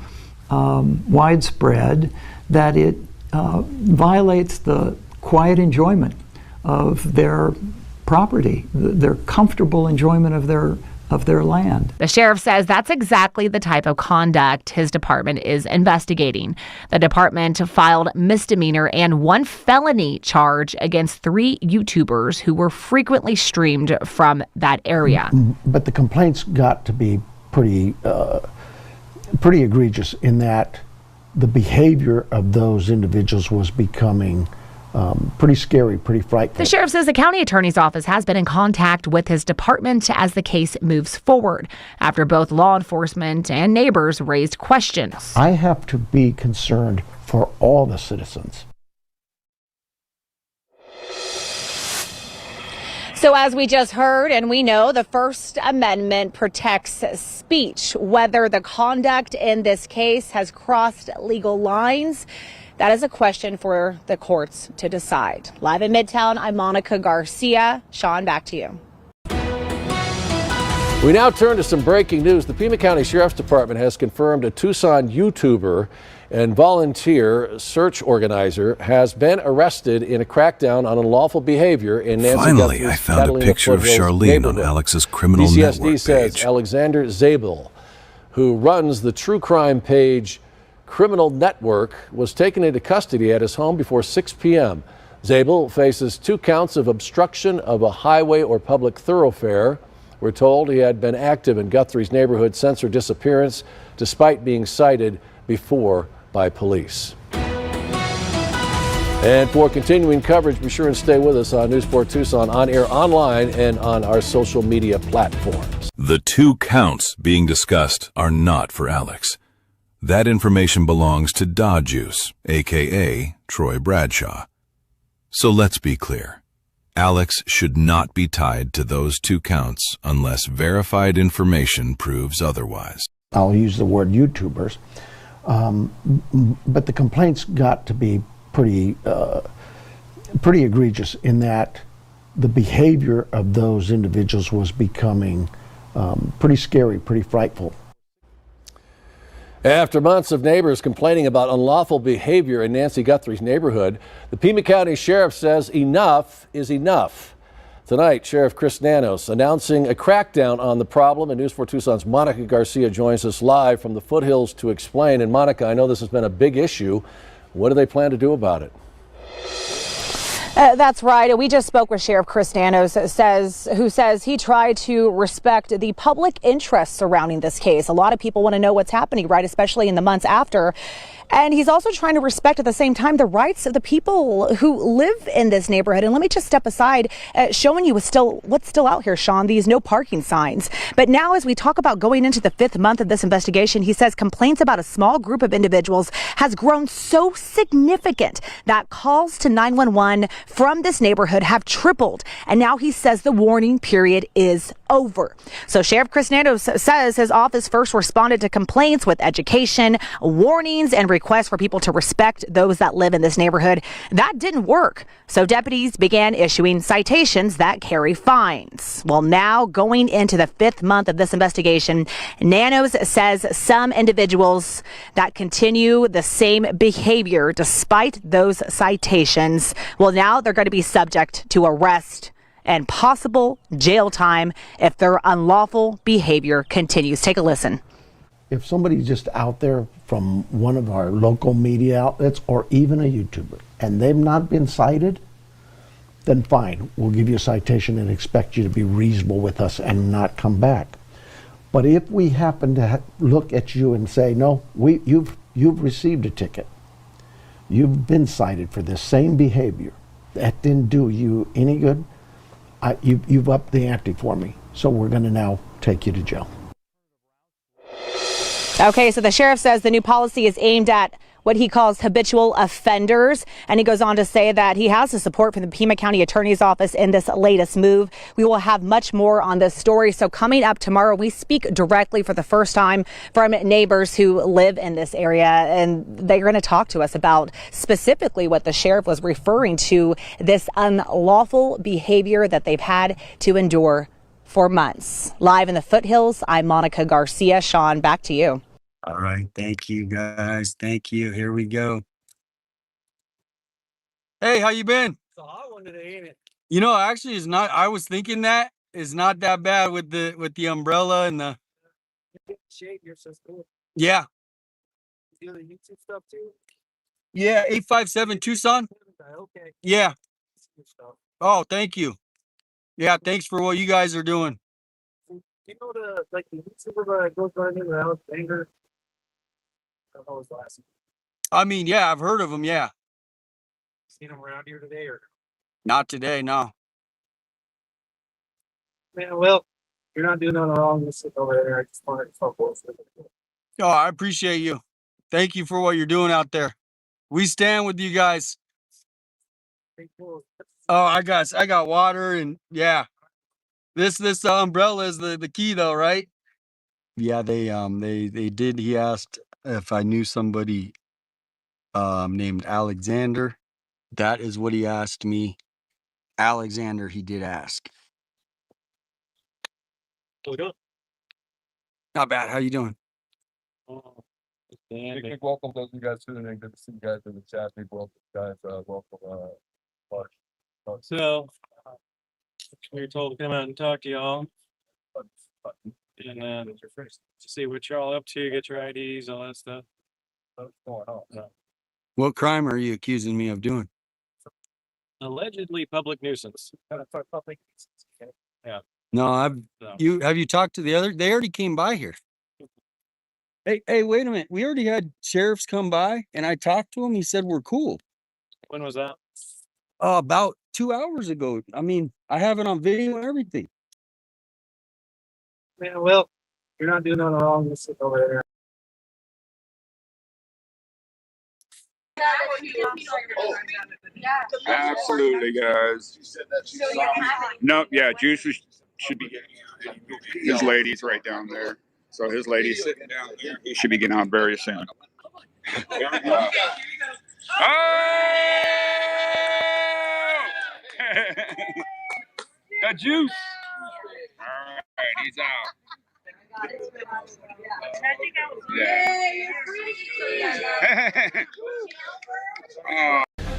widespread that it violates the quiet enjoyment of their property, their comfortable enjoyment of their of their land. The sheriff says that's exactly the type of conduct his department is investigating. The department filed misdemeanor and one felony charge against 3 YouTubers who were frequently streamed from that area. But the complaints got to be pretty egregious in that the behavior of those individuals was becoming pretty scary, pretty frightful. The sheriff says the county attorney's office has been in contact with his department as the case moves forward, after both law enforcement and neighbors raised questions. I have to be concerned for all the citizens. So as we just heard, and we know, the First Amendment protects speech. Whether the conduct in this case has crossed legal lines, that is a question for the courts to decide. Live in Midtown, I'm Monica Garcia. Sean, back to you. We now turn to some breaking news. The Pima County Sheriff's Department has confirmed a Tucson YouTuber and volunteer search organizer has been arrested in a crackdown on unlawful behavior in Nancy Finally, Guthrie's I found Catalina a picture of Foothills Charlene on neighborhood. Alex's criminal PCSD network says page. Alexander Zabel, who runs the true crime page Criminal Network, was taken into custody at his home before 6 p.m. Zabel faces 2 counts of obstruction of a highway or public thoroughfare. We're told he had been active in Guthrie's neighborhood since her disappearance, despite being cited before by police. And for continuing coverage, be sure and stay with us on News 4 Tucson, on air, online, and on our social media platforms. The 2 counts being discussed are not for Alex. That information belongs to Dodjuice, a.k.a. Troy Bradshaw. So let's be clear. Alex should not be tied to those 2 counts unless verified information proves otherwise. I'll use the word YouTubers. But the complaints got to be pretty egregious in that the behavior of those individuals was becoming pretty scary, pretty frightful. After months of neighbors complaining about unlawful behavior in Nancy Guthrie's neighborhood, the Pima County Sheriff says enough is enough. Tonight, Sheriff Chris Nanos announcing a crackdown on the problem, and News 4 Tucson's Monica Garcia joins us live from the foothills to explain. And Monica, I know this has been a big issue. What do they plan to do about it? That's right. We just spoke with Sheriff Chris Nanos, who says he tried to respect the public interest surrounding this case. A lot of people want to know what's happening, right, especially in the months after. And he's also trying to respect at the same time the rights of the people who live in this neighborhood. And let me just step aside, showing you what's still out here, Sean, these no parking signs. But now, as we talk about going into the 5th month of this investigation, he says complaints about a small group of individuals has grown so significant that calls to 911 from this neighborhood have tripled. And now he says the warning period is over. So Sheriff Chris Nanos says his office first responded to complaints with education, warnings, and requests for people to respect those that live in this neighborhood. That didn't work. So deputies began issuing citations that carry fines. Well, now going into the 5th month of this investigation, Nanos says some individuals that continue the same behavior despite those citations, well, now they're going to be subject to arrest and possible jail time if their unlawful behavior continues. Take a listen. If somebody's just out there from one of our local media outlets or even a YouTuber and they've not been cited, then fine, we'll give you a citation and expect you to be reasonable with us and not come back. But if we happen to look at you and say, no, you've received a ticket, you've been cited for this same behavior, that didn't do you any good, you've upped the ante for me, so we're going to now take you to jail. Okay, so the sheriff says the new policy is aimed at what he calls habitual offenders. And he goes on to say that he has the support from the Pima County Attorney's Office in this latest move. We will have much more on this story. So coming up tomorrow, we speak directly for the first time from neighbors who live in this area. And they're going to talk to us about specifically what the sheriff was referring to, this unlawful behavior that they've had to endure for months. Live in the foothills, I'm Monica Garcia. Sean, back to you. All right. Thank you, guys. Thank you. Here we go. Hey, how you been? You know, actually, it's not. I was thinking that is not that bad with the umbrella and the. Shade, you're so cool. Yeah. You do the YouTube stuff too? Yeah, 857 Tucson. Okay. Yeah. Good stuff. Oh, thank you. Yeah, thanks for what you guys are doing. You know the YouTuber that goes by the name of Alex Banger? I don't know his last name. I mean, yeah, I've heard of them. Yeah. Seen him around here today or? Not today, no. Man, well, you're not doing nothing wrong. Just sit over there. I just wanted to talk with you. Oh, I appreciate you. Thank you for what you're doing out there. We stand with you guys. Oh, I got water and yeah. This umbrella is the key though, right? Yeah, they did. He asked if I knew somebody named Alexander. That is what he asked me. Alexander, he did ask. How we doing? Not bad. How you doing? Big welcome those of you guys tuning in. Good to see you guys in the chat. Big welcome, guys. Welcome, Mark. So, we were told to come out and talk to y'all. And to see what y'all up to, get your IDs, all that stuff. What's going on? What crime are you accusing me of doing? Allegedly public nuisance. Yeah. No, have you talked to the other? They already came by here. Hey, wait a minute. We already had sheriffs come by and I talked to him. He said we're cool. When was that? About 2 hours ago. I mean, I have it on video and everything. Man, well, you're not doing nothing wrong. Just sit over there. Absolutely, guys. No, yeah, Juice should be getting his lady's right down there. So his lady's sitting down there. He should be getting out very soon. Oh! Got Juice. All right, he's out. Yeah.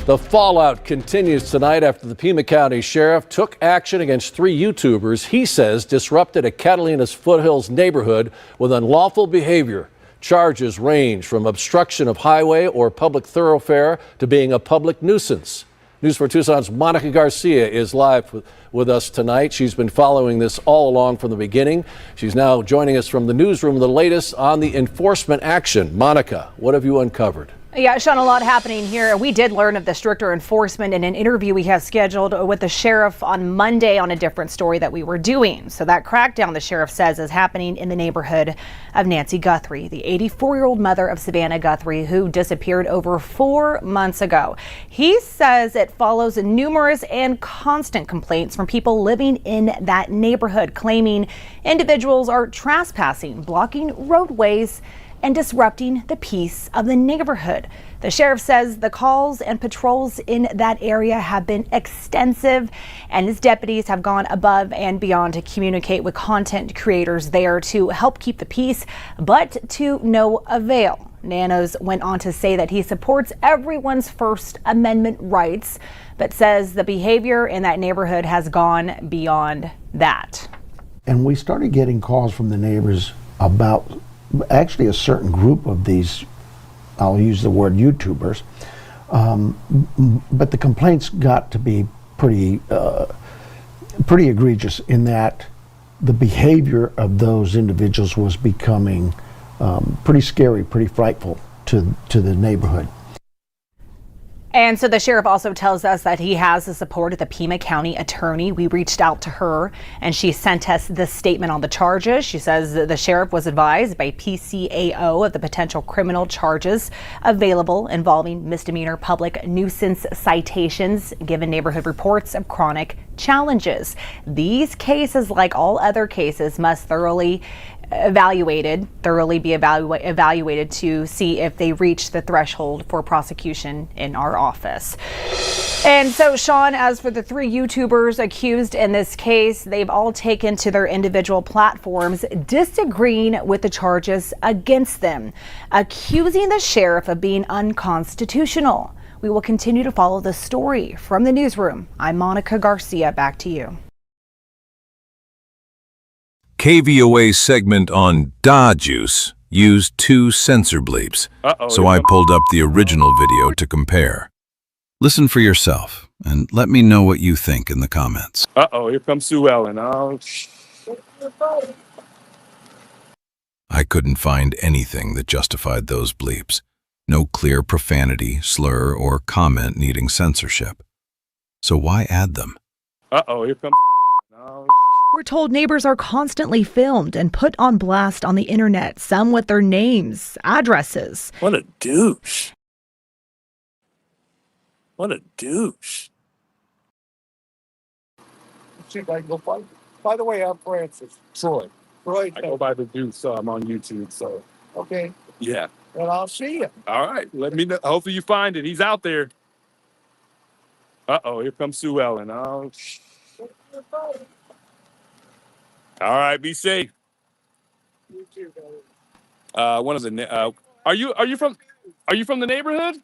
The fallout continues tonight after the Pima County Sheriff took action against 3 YouTubers he says disrupted a Catalina's Foothills neighborhood with unlawful behavior. Charges range from obstruction of highway or public thoroughfare to being a public nuisance. News 4 Tucson's Monica Garcia is live with us tonight. She's been following this all along from the beginning. She's now joining us from the newsroom with the latest on the enforcement action. Monica, what have you uncovered? Yeah, Sean, a lot happening here. We did learn of the stricter enforcement in an interview we have scheduled with the sheriff on Monday on a different story that we were doing. So that crackdown, the sheriff says, is happening in the neighborhood of Nancy Guthrie, the 84-year-old mother of Savannah Guthrie, who disappeared over 4 months ago. He says it follows numerous and constant complaints from people living in that neighborhood, claiming individuals are trespassing, blocking roadways, and disrupting the peace of the neighborhood. The sheriff says the calls and patrols in that area have been extensive, and his deputies have gone above and beyond to communicate with content creators there to help keep the peace, but to no avail. Nanos went on to say that he supports everyone's First Amendment rights, but says the behavior in that neighborhood has gone beyond that. And we started getting calls from the neighbors about actually a certain group of these, I'll use the word YouTubers, but the complaints got to be pretty egregious in that the behavior of those individuals was becoming pretty scary, pretty frightful to the neighborhood. And so the sheriff also tells us that he has the support of the Pima County attorney. We reached out to her and she sent us this statement on the charges. She says the sheriff was advised by PCAO of the potential criminal charges available involving misdemeanor public nuisance citations, given neighborhood reports of chronic challenges. These cases, like all other cases, must thoroughly be evaluated to see if they reach the threshold for prosecution in our office. And so, Sean, as for the 3 YouTubers accused in this case, they've all taken to their individual platforms disagreeing with the charges against them, accusing the sheriff of being unconstitutional. We will continue to follow the story from the newsroom. I'm Monica Garcia. Back to you. KVOA segment on Da Juice used 2 censor bleeps, so I pulled up the original video to compare. Listen for yourself, and let me know what you think in the comments. Here comes Sue Ellen. Oh, I couldn't find anything that justified those bleeps. No clear profanity, slur, or comment needing censorship. So why add them? here comes Sue Ellen. We're told neighbors are constantly filmed and put on blast on the internet, some with their names, addresses. What a douche. What a douche. See if I can go find. By the way, I'm Francis. Troy. I go by the Deuce. I'm on YouTube, so. Okay. Yeah. Well, I'll see you. All right. Let me know. Hopefully you find it. He's out there. Here comes Sue Ellen. Oh, all right. Be safe. You too, brother. One of the. Are you from the neighborhood?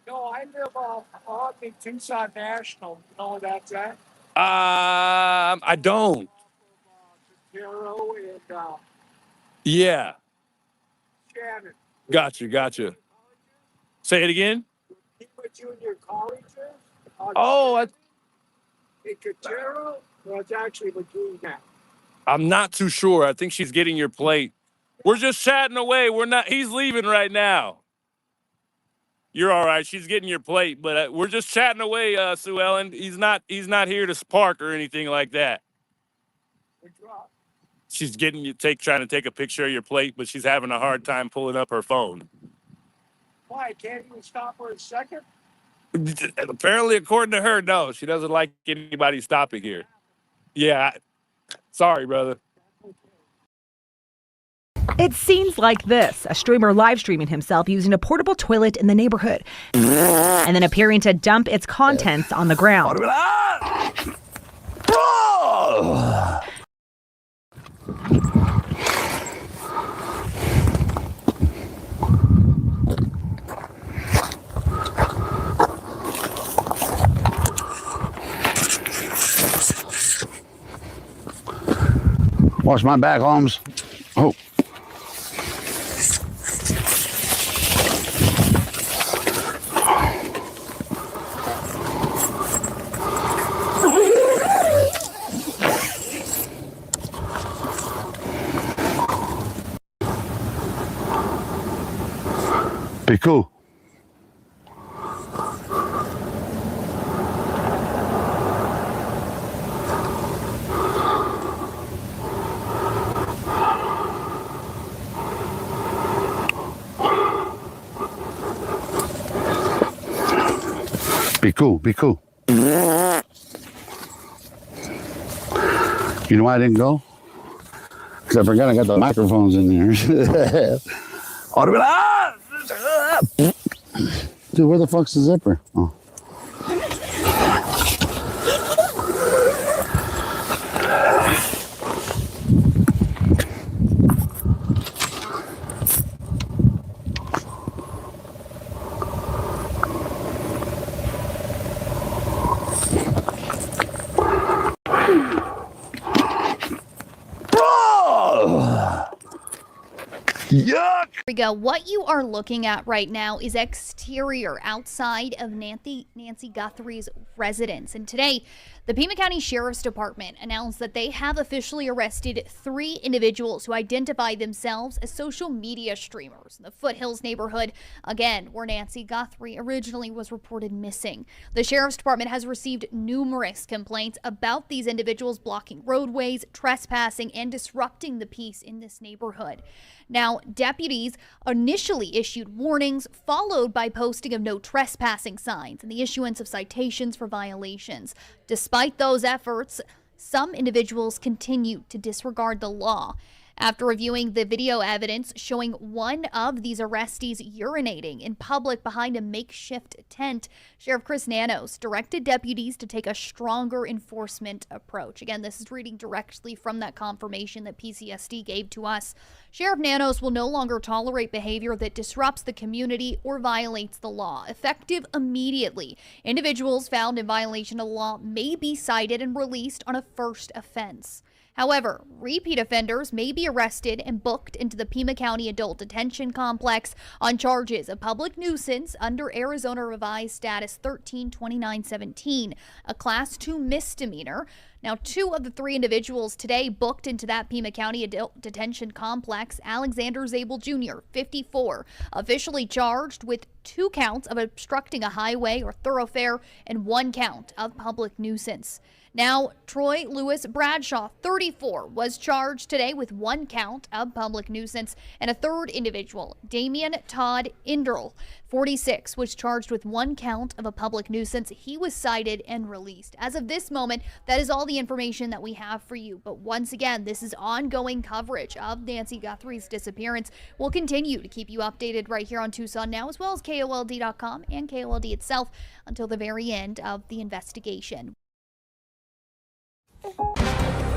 No, I live on the Tucson National. You know where that's at? I don't. Hero and Yeah. Shannon. Gotcha. Say it again. He put you in your colleges? Oh, In Cotero? Well, it's actually Laguna. I'm not too sure. I think she's getting your plate. We're just chatting away. He's leaving right now. You're all right. She's getting your plate, but we're just chatting away, Sue Ellen. He's not here to spark or anything like that. She's trying to take a picture of your plate, but she's having a hard time pulling up her phone. Why? Can't you stop for a second? Apparently, according to her, no. She doesn't like anybody stopping here. Yeah. Sorry, brother. It's scenes like this, a streamer live streaming himself using a portable toilet in the neighborhood and then appearing to dump its contents on the ground. Watch my back, Holmes. Oh. Be cool. Be cool, be cool. You know why I didn't go? Because I forgot I got the microphones in there. Dude, where the fuck's the zipper? Oh. Yuck! Here we go. What you are looking at right now is exterior outside of Nancy Guthrie's residence. And today, the Pima County Sheriff's Department announced that they have officially arrested 3 individuals who identify themselves as social media streamers in the Foothills neighborhood, again, where Nancy Guthrie originally was reported missing. The Sheriff's Department has received numerous complaints about these individuals blocking roadways, trespassing, and disrupting the peace in this neighborhood. Now, deputies initially issued warnings, followed by posting of no trespassing signs and the issuance of citations for violations. Despite those efforts, some individuals continue to disregard the law. After reviewing the video evidence showing one of these arrestees urinating in public behind a makeshift tent, Sheriff Chris Nanos directed deputies to take a stronger enforcement approach. Again, this is reading directly from that confirmation that PCSD gave to us. Sheriff Nanos will no longer tolerate behavior that disrupts the community or violates the law. Effective immediately, individuals found in violation of the law may be cited and released on a first offense. However, repeat offenders may be arrested and booked into the Pima County Adult Detention Complex on charges of public nuisance under Arizona Revised Status 13-2917, a Class 2 misdemeanor. Now, 2 of the 3 individuals today booked into that Pima County Adult Detention Complex, Alexander Zabel Jr., 54, officially charged with 2 counts of obstructing a highway or thoroughfare and 1 count of public nuisance. Now, Troy Lewis Bradshaw, 34, was charged today with 1 count of public nuisance, and a 3rd individual, Damian Todd Inderl, 46, was charged with 1 count of a public nuisance. He was cited and released. As of this moment, that is all the information that we have for you. But once again, this is ongoing coverage of Nancy Guthrie's disappearance. We'll continue to keep you updated right here on Tucson Now, as well as KOLD.com and KOLD itself until the very end of the investigation.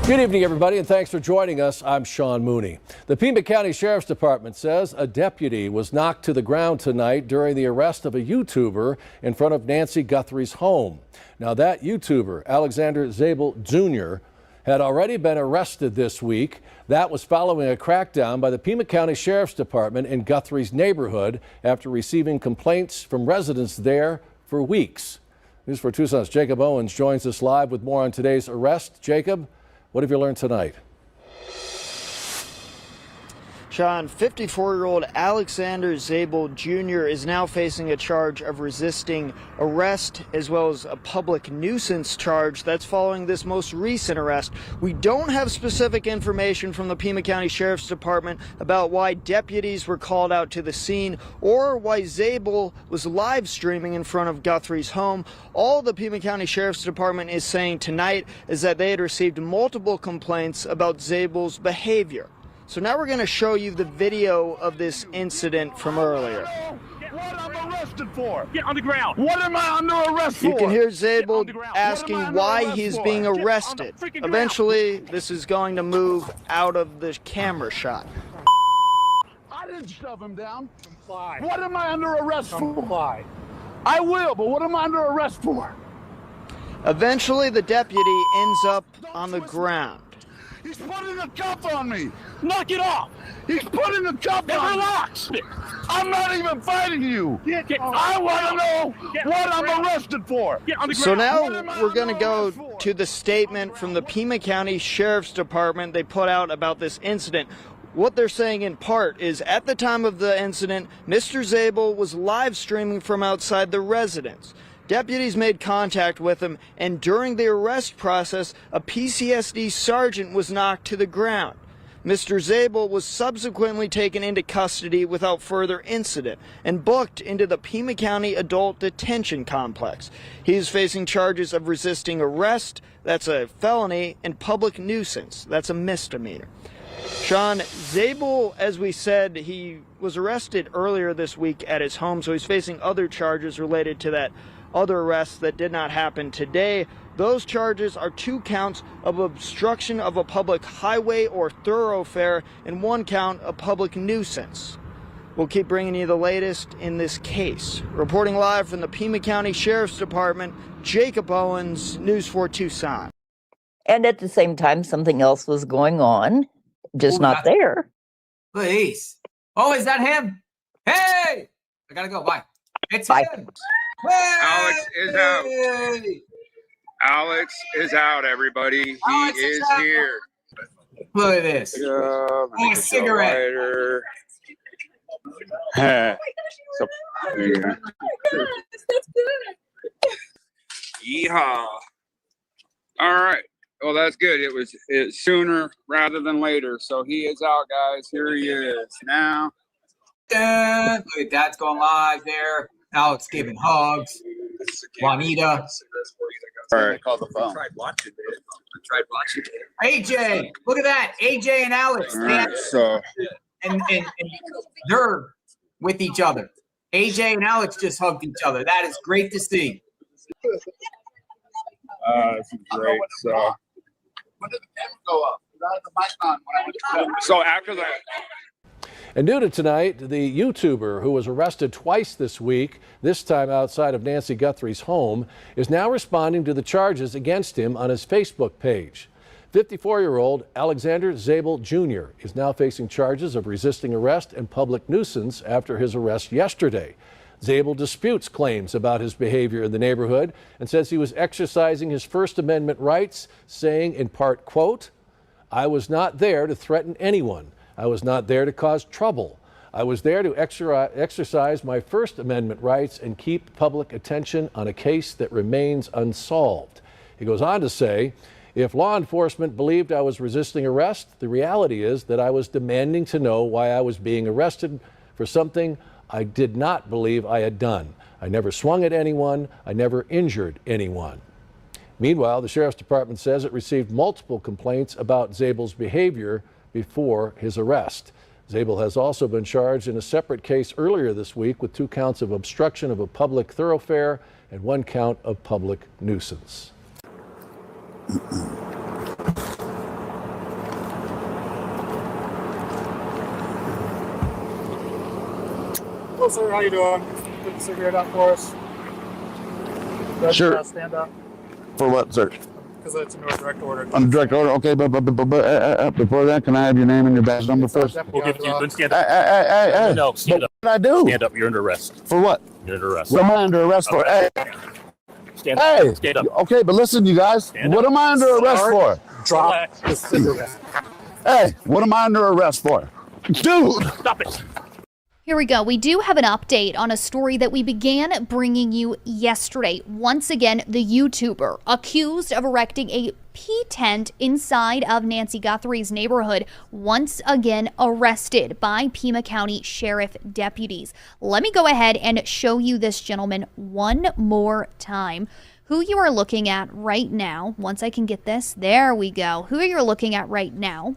Good evening, everybody, and thanks for joining us. I'm Sean Mooney. The Pima County Sheriff's Department says a deputy was knocked to the ground tonight during the arrest of a YouTuber in front of Nancy Guthrie's home. Now, that YouTuber, Alexander Zabel Jr., had already been arrested this week. That was following a crackdown by the Pima County Sheriff's Department in Guthrie's neighborhood after receiving complaints from residents there for weeks. News 4 Tucson's Jacob Owens joins us live with more on today's arrest. Jacob, what have you learned tonight? Sean, 54-year-old Alexander Zabel Jr. is now facing a charge of resisting arrest as well as a public nuisance charge. That's following this most recent arrest. We don't have specific information from the Pima County Sheriff's Department about why deputies were called out to the scene or why Zabel was live streaming in front of Guthrie's home. All the Pima County Sheriff's Department is saying tonight is that they had received multiple complaints about Zabel's behavior. So now we're going to show you the video of this incident from earlier. What I'm arrested for? Get on the ground. What am I under arrest for? You can hear Zabel asking why he's being arrested. Eventually, this is going to move out of the camera shot. I didn't shove him down. Comply. What am I under arrest for? Comply. I will, but what am I under arrest for? Eventually, the deputy ends up on the ground. He's putting a cuff on me. Knock it off. He's putting a cuff on me. Relax. I'm not even fighting you. I want to know what I'm arrested for. So now we're going to go to the statement from the Pima County Sheriff's Department they put out about this incident. What they're saying in part is at the time of the incident, Mr. Zabel was live streaming from outside the residence. Deputies made contact with him, and during the arrest process, a PCSD sergeant was knocked to the ground. Mr. Zabel was subsequently taken into custody without further incident and booked into the Pima County Adult Detention Complex. He is facing charges of resisting arrest, that's a felony, and public nuisance, that's a misdemeanor. Sean, Zabel, as we said, he was arrested earlier this week at his home, so he's facing other charges related to that other arrests that did not happen today. Those charges are 2 counts of obstruction of a public highway or thoroughfare and 1 count of public nuisance. We'll keep bringing you the latest in this case. Reporting live from the Pima County Sheriff's Department, Jacob Owens, News 4 Tucson. And at the same time, something else was going on, just not there. Please. Oh, is that him? Hey! I gotta go. Bye. It's Bye. him. Hey! Alex is out. Alex is out, everybody. He is here. Look at this. Yeah, a cigarette. So, yeah. Yeehaw. All right. Well, that's good. It's sooner rather than later. So he is out, guys. Here he is now. Look at Dad's going live there. Alex giving hugs. Juanita. All right. Call the phone. I tried watching it. AJ, look at that. AJ and Alex. All right, so and they're with each other. AJ and Alex just hugged each other. That is great to see. this is great. So when did the camera go up? I had the mic on when I went to film. So after that. And new to tonight, the YouTuber who was arrested twice this week, this time outside of Nancy Guthrie's home, is now responding to the charges against him on his Facebook page. 54-year-old Alexander Zabel Jr. is now facing charges of resisting arrest and public nuisance after his arrest yesterday. Zabel disputes claims about his behavior in the neighborhood and says he was exercising his First Amendment rights, saying in part, quote, "I was not there to threaten anyone. I was not there to cause trouble. I was there to exercise my First Amendment rights and keep public attention on a case that remains unsolved." He goes on to say, "If law enforcement believed I was resisting arrest, the reality is that I was demanding to know why I was being arrested for something I did not believe I had done. I never swung at anyone. I never injured anyone." Meanwhile, the Sheriff's Department says it received multiple complaints about Zabel's behavior before his arrest. Zabel has also been charged in a separate case earlier this week with 2 counts of obstruction of a public thoroughfare and 1 count of public nuisance. Hello, sir. How you doing? Put the cigarette out for us. Sure. Stand up. For what, sir? Because it's a direct order. On direct order, okay, but before that, can I have your name and your badge number first? We'll give it to you. Then stand up. Hey. No, stand up. What did I do? Stand up. You're under arrest. For what? You're under arrest. What am I under arrest for? Hey. Stand up. Hey. Stand up. Okay, but listen, you guys. Stand What up. am I under arrest for? Drop the cigarette. Hey, what am I under arrest for? Dude! Stop it. Here we go. We do have an update on a story that we began bringing you yesterday. Once again, the YouTuber accused of erecting a pee tent inside of Nancy Guthrie's neighborhood, once again arrested by Pima County Sheriff deputies. Let me go ahead and show you this gentleman one more time. Who you are looking at right now, once I can get this, there we go. Who you're looking at right now,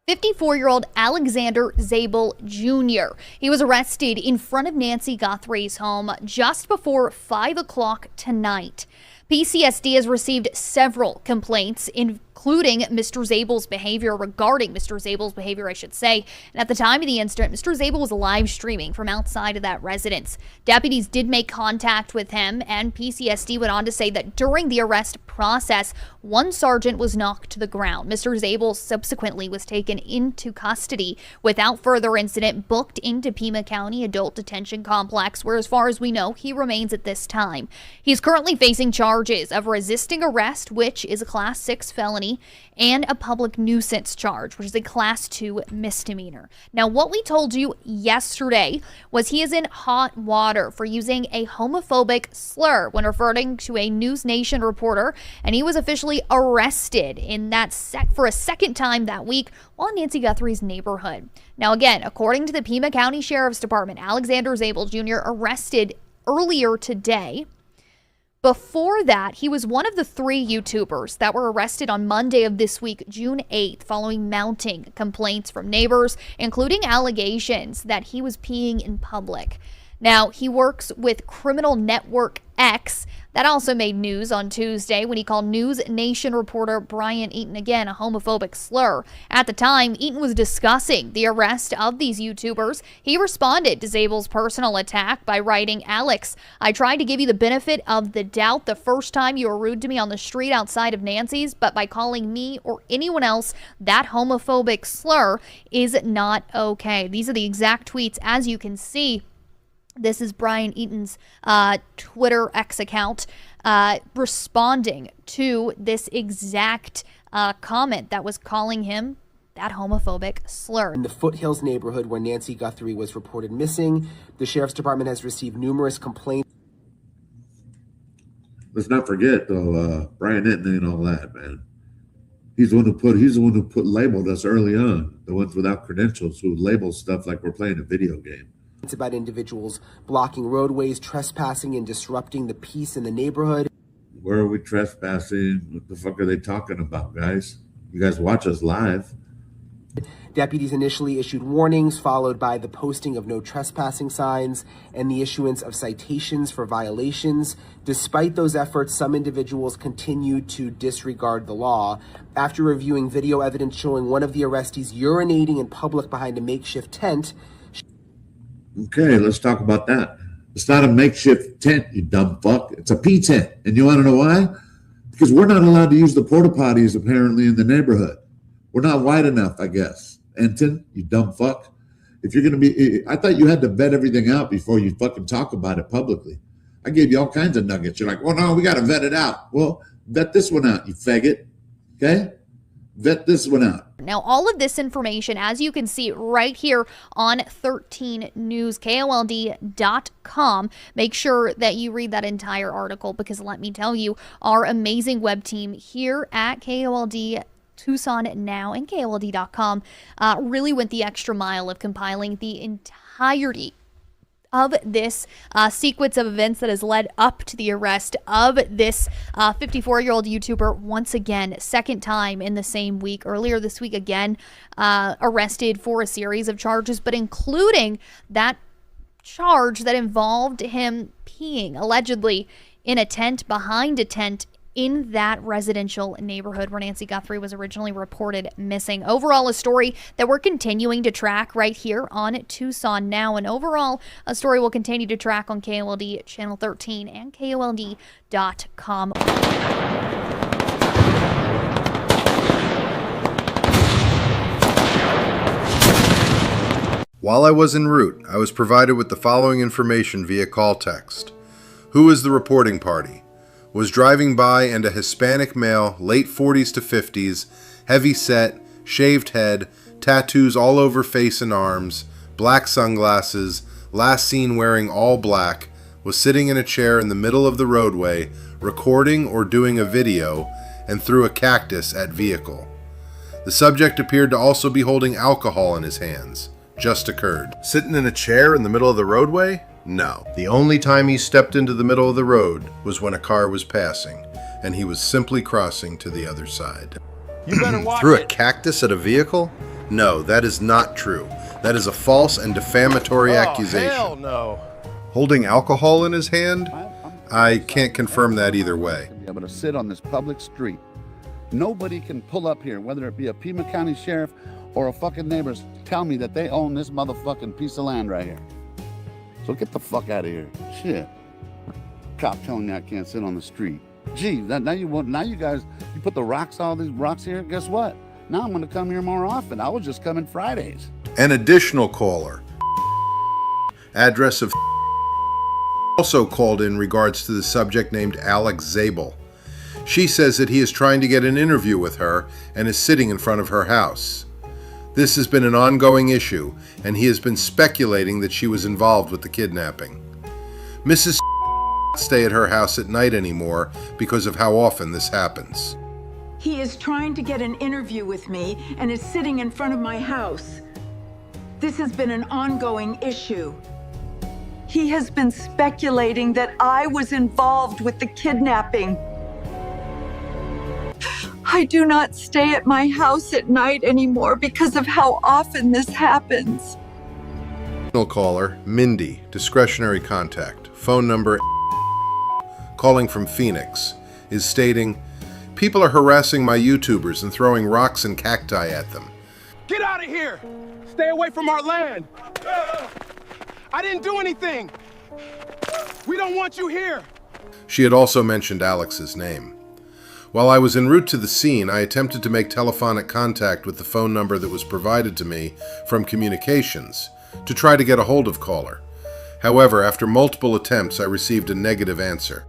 54-year-old Alexander Zabel Jr. He was arrested in front of Nancy Guthrie's home just before 5 o'clock tonight. PCSD has received several complaints, including Mr. Zabel's behavior, regarding Mr. Zabel's behavior, I should say. And at the time of the incident, Mr. Zabel was live streaming from outside of that residence. Deputies did make contact with him, and PCSD went on to say that during the arrest process, one sergeant was knocked to the ground. Mr. Zabel subsequently was taken into custody without further incident, booked into Pima County Adult Detention Complex, where, as far as we know, he remains at this time. He's currently facing charges of resisting arrest, which is a Class 6 felony, and a public nuisance charge, which is a Class 2 misdemeanor. Now, what we told you yesterday was he is in hot water for using a homophobic slur when referring to a News Nation reporter, and he was officially arrested in that for a second time that week while in Nancy Guthrie's neighborhood. Now, again, according to the Pima County Sheriff's Department, Alexander Zabel Jr. arrested earlier today. Before that, he was one of the 3 YouTubers that were arrested on Monday of this week, June 8th, following mounting complaints from neighbors, including allegations that he was peeing in public. Now, he works with Criminal Network X. That also made news on Tuesday when he called News Nation reporter Brian Eaton, again, a homophobic slur. At the time, Eaton was discussing the arrest of these YouTubers. He responded to Zabel's personal attack by writing, "Alex, I tried to give you the benefit of the doubt the first time you were rude to me on the street outside of Nancy's, but by calling me or anyone else that homophobic slur is not okay." These are the exact tweets, as you can see. This is Brian Eaton's Twitter X account responding to this exact comment that was calling him that homophobic slur. In the Foothills neighborhood where Nancy Guthrie was reported missing, the Sheriff's Department has received numerous complaints. Let's not forget, though, Brian Eaton and all that, man. He's the one who labeled us early on, the ones without credentials who label stuff like we're playing a video game. It's about individuals blocking roadways, trespassing, and disrupting the peace in the neighborhood. Where are we trespassing? What the fuck are they talking about, guys? You guys watch us live. Deputies initially issued warnings, followed by the posting of no trespassing signs and the issuance of citations for violations. Despite those efforts, some individuals continued to disregard the law. After reviewing video evidence showing one of the arrestees urinating in public behind a makeshift tent. Okay, let's talk about that. It's not a makeshift tent, you dumb fuck. It's a pee tent. And you want to know why? Because we're not allowed to use the porta potties apparently in the neighborhood. We're not wide enough, I guess. Enton, you dumb fuck. If you're going to be, I thought you had to vet everything out before you fucking talk about it publicly. I gave you all kinds of nuggets. You're like, well, no, we got to vet it out. Well, vet this one out, you faggot. Okay? Vet this one out. Now, all of this information, as you can see right here on 13 News, KOLD.com. Make sure that you read that entire article because let me tell you, our amazing web team here at KOLD Tucson Now and KOLD.com really went the extra mile of compiling the entirety of this sequence of events that has led up to the arrest of this 54-year-old YouTuber once again, second time in the same week. Earlier this week, again, arrested for a series of charges, but including that charge that involved him peeing, allegedly, in a tent, behind a tent, in that residential neighborhood where Nancy Guthrie was originally reported missing. Overall, a story that we're continuing to track right here on Tucson Now, and overall, a story we'll continue to track on KOLD Channel 13 and KOLD.com. While I was en route, I was provided with the following information via call text. Who is the reporting party? Was driving by and a Hispanic male, late 40s to 50s, heavy set, shaved head, tattoos all over face and arms, black sunglasses, last seen wearing all black, was sitting in a chair in the middle of the roadway, recording or doing a video, and threw a cactus at vehicle. The subject appeared to also be holding alcohol in his hands. Just occurred. Sitting in a chair in the middle of the roadway? No. The only time he stepped into the middle of the road was when a car was passing, and he was simply crossing to the other side. You better watch Threw a cactus at a vehicle? No, that is not true. That is a false and defamatory accusation. Hell no. Holding alcohol in his hand? I can't confirm that either way. Be able to sit on this public street. Nobody can pull up here, whether it be a Pima County sheriff or a fucking neighbors, tell me that they own this motherfucking piece of land right here. So get the fuck out of here. Shit. Cop telling me I can't sit on the street. Gee, now you guys, you put the rocks, all these rocks here, guess what? Now I'm gonna come here more often. I was just coming Fridays. An additional caller. Address of also called in regards to the subject named Alex Zabel. She says that he is trying to get an interview with her and is sitting in front of her house. This has been an ongoing issue, and he has been speculating that she was involved with the kidnapping. Mrs. stay at her house at night anymore because of how often this happens. He is trying to get an interview with me and is sitting in front of my house. This has been an ongoing issue. He has been speculating that I was involved with the kidnapping. I do not stay at my house at night anymore because of how often this happens. Caller, Mindy, discretionary contact, phone number calling from Phoenix, is stating, people are harassing my YouTubers and throwing rocks and cacti at them. Get out of here! Stay away from our land! I didn't do anything! We don't want you here! She had also mentioned Alex's name. While I was en route to the scene, I attempted to make telephonic contact with the phone number that was provided to me from communications to try to get a hold of caller. However, after multiple attempts, I received a negative answer.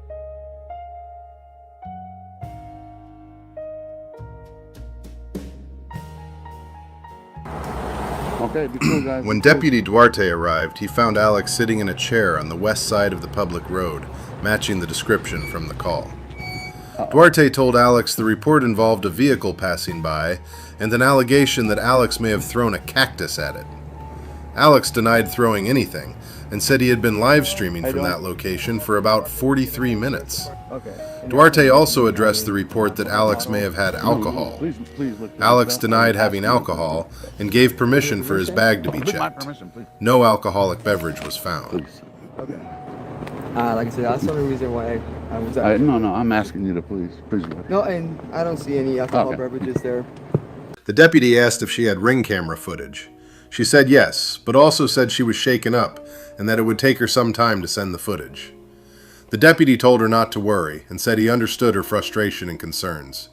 Okay, be cool, guys. When Deputy Duarte arrived, he found Alex sitting in a chair on the west side of the public road, matching the description from the call. Duarte told Alex the report involved a vehicle passing by and an allegation that Alex may have thrown a cactus at it. Alex denied throwing anything and said he had been live streaming from that location for about 43 minutes. Duarte also addressed the report that Alex may have had alcohol. Alex denied having alcohol and gave permission for his bag to be checked. No alcoholic beverage was found. Like I said, that's the only reason why I was No, I'm asking you to please. No, and I don't see any alcohol beverages there. The deputy asked if she had ring camera footage. She said yes, but also said she was shaken up and that it would take her some time to send the footage. The deputy told her not to worry and said he understood her frustration and concerns.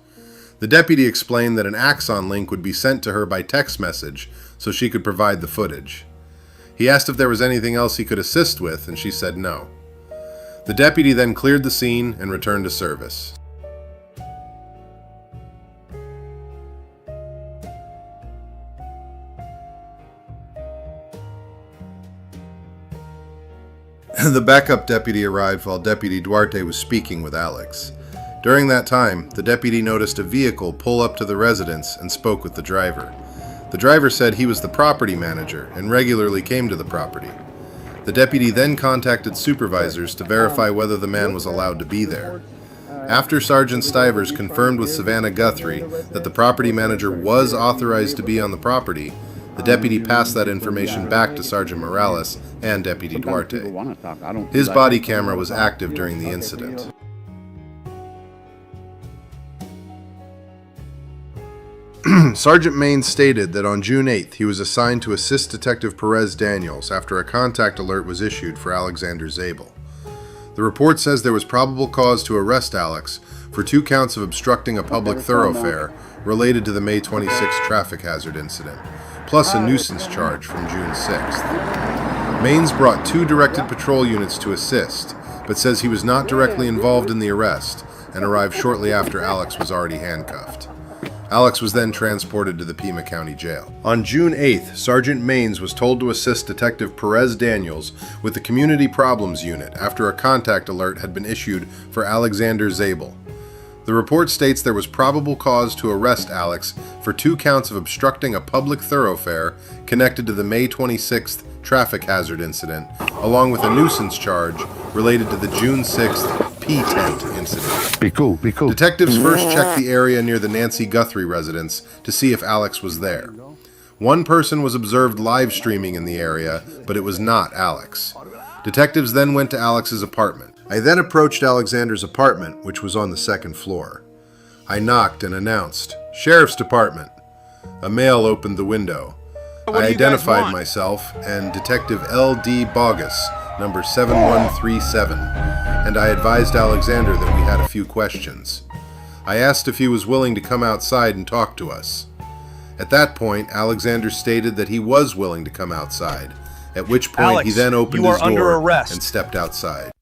The deputy explained that an Axon link would be sent to her by text message so she could provide the footage. He asked if there was anything else he could assist with, and she said no. The deputy then cleared the scene and returned to service. The backup deputy arrived while Deputy Duarte was speaking with Alex. During that time, the deputy noticed a vehicle pull up to the residence and spoke with the driver. The driver said he was the property manager and regularly came to the property. The deputy then contacted supervisors to verify whether the man was allowed to be there. After Sergeant Stivers confirmed with Savannah Guthrie that the property manager was authorized to be on the property, the deputy passed that information back to Sergeant Morales and Deputy Duarte. His body camera was active during the incident. Sergeant Maines stated that on June 8th he was assigned to assist Detective Perez Daniels after a contact alert was issued for Alexander Zabel. The report says there was probable cause to arrest Alex for 2 counts of obstructing a public thoroughfare related to the May 26th traffic hazard incident, plus a nuisance charge from June 6th. Maines brought 2 directed patrol units to assist, but says he was not directly involved in the arrest and arrived shortly after Alex was already handcuffed. Alex was then transported to the Pima County Jail. On June 8th, Sergeant Maines was told to assist Detective Perez Daniels with the Community Problems Unit after a contact alert had been issued for Alexander Zabel. The report states there was probable cause to arrest Alex for 2 counts of obstructing a public thoroughfare connected to the May 26th traffic hazard incident, along with a nuisance charge related to the June 6th P-tent incident. Be cool, be cool. Detectives first checked the area near the Nancy Guthrie residence to see if Alex was there. One person was observed live streaming in the area, but it was not Alex. Detectives then went to Alex's apartment. I then approached Alexander's apartment, which was on the 2nd floor. I knocked and announced, "Sheriff's Department." A male opened the window. I identified myself and Detective L.D. Bogus, number 7137, and I advised Alexander that we had a few questions. I asked if he was willing to come outside and talk to us. At that point, Alexander stated that he was willing to come outside, at which point Alex, he then opened you his are under door arrest. and stepped outside.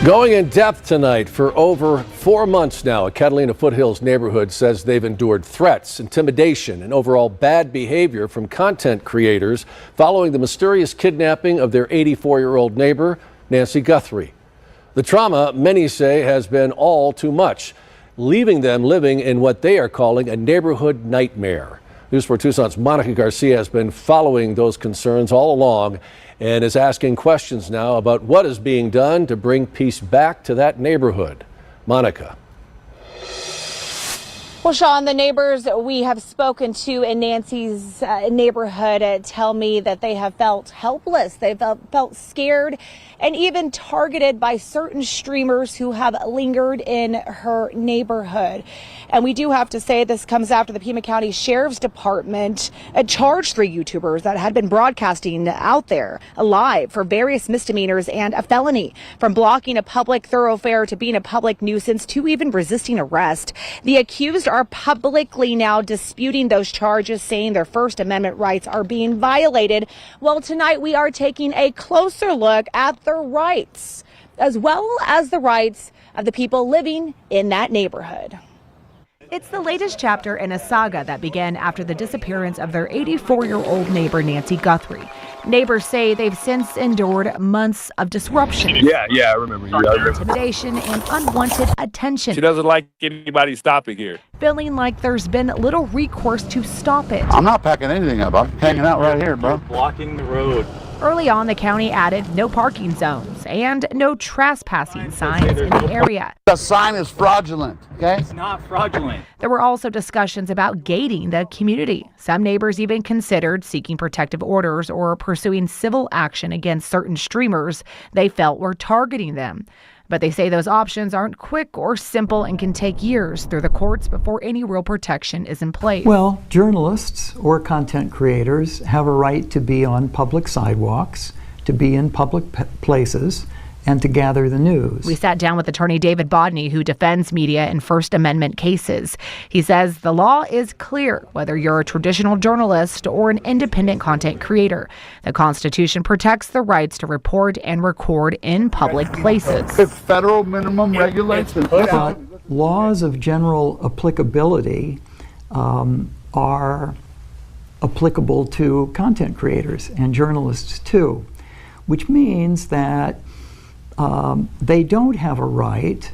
Going in depth tonight, for over 4 months now, a Catalina Foothills neighborhood says they've endured threats, intimidation, and overall bad behavior from content creators following the mysterious kidnapping of their 84-year-old neighbor, Nancy Guthrie. The trauma, many say, has been all too much, leaving them living in what they are calling a neighborhood nightmare. News 4 Tucson's Monica Garcia has been following those concerns all along and is asking questions now about what is being done to bring peace back to that neighborhood. Monica. Well, Sean, the neighbors we have spoken to in Nancy's neighborhood tell me that they have felt helpless. They felt scared and even targeted by certain streamers who have lingered in her neighborhood. And we do have to say this comes after the Pima County Sheriff's Department charged 3 YouTubers that had been broadcasting out there live for various misdemeanors and a felony, from blocking a public thoroughfare to being a public nuisance to even resisting arrest. The accused are publicly now disputing those charges, saying their First Amendment rights are being violated. Well, tonight we are taking a closer look at their rights, as well as the rights of the people living in that neighborhood. It's the latest chapter in a saga that began after the disappearance of their 84-year-old neighbor, Nancy Guthrie. Neighbors say they've since endured months of disruption. Yeah, I remember you. Intimidation and unwanted attention. She doesn't like anybody stopping here. Feeling like there's been little recourse to stop it. I'm not packing anything up. I'm hanging out right here, bro. Blocking the road. Early on, the county added no parking zones and no trespassing signs in the area. The sign is fraudulent, okay? It's not fraudulent. There were also discussions about gating the community. Some neighbors even considered seeking protective orders or pursuing civil action against certain streamers they felt were targeting them. But they say those options aren't quick or simple and can take years through the courts before any real protection is in place. Well, journalists or content creators have a right to be on public sidewalks, to be in public places, and to gather the news. We sat down with attorney David Bodney, who defends media in First Amendment cases. He says the law is clear whether you're a traditional journalist or an independent content creator. The Constitution protects the rights to report and record in public places. It's federal minimum regulations. But laws of general applicability are applicable to content creators and journalists too, which means that they don't have a right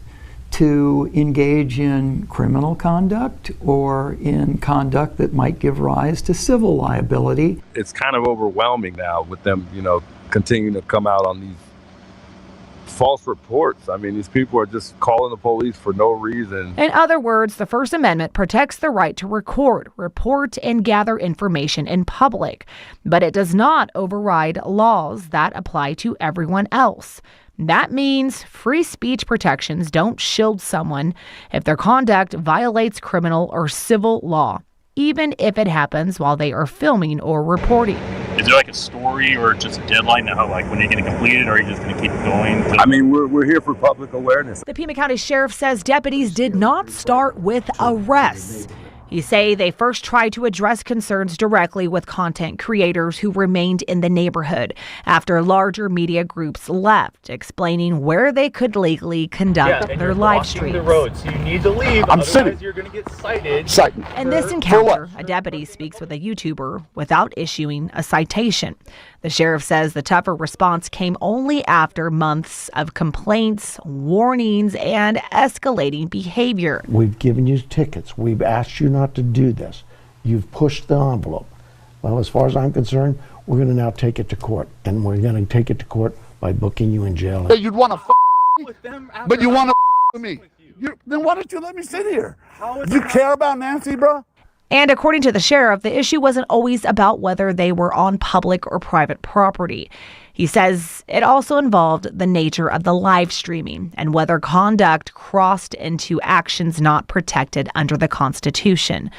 to engage in criminal conduct or in conduct that might give rise to civil liability. It's kind of overwhelming now with them, continuing to come out on these false reports. I mean, these people are just calling the police for no reason. In other words, the First Amendment protects the right to record, report, and gather information in public, but it does not override laws that apply to everyone else. That means free speech protections don't shield someone if their conduct violates criminal or civil law, even if it happens while they are filming or reporting. Is there like a story or just a deadline to how, like, when you're going to complete it, or are you just going to keep it going? I mean, we're here for public awareness. The Pima County Sheriff says deputies did not start with arrests. He say they first tried to address concerns directly with content creators who remained in the neighborhood after larger media groups left, explaining where they could legally conduct their live streams. The road, so you need to leave. I'm sitting. You're going to get cited. In this encounter, a deputy speaks with a YouTuber without issuing a citation. The sheriff says the tougher response came only after months of complaints, warnings, and escalating behavior. We've given you tickets. We've asked you not to do this. You've pushed the envelope. Well, as far as I'm concerned, we're going to now take it to court. And we're going to take it to court by booking you in jail. Hey, you'd want to with them, but you want to with me. Then why don't you let me sit here? You care about Nancy, bro? And according to the sheriff, the issue wasn't always about whether they were on public or private property. He says it also involved the nature of the live streaming and whether conduct crossed into actions not protected under the Constitution.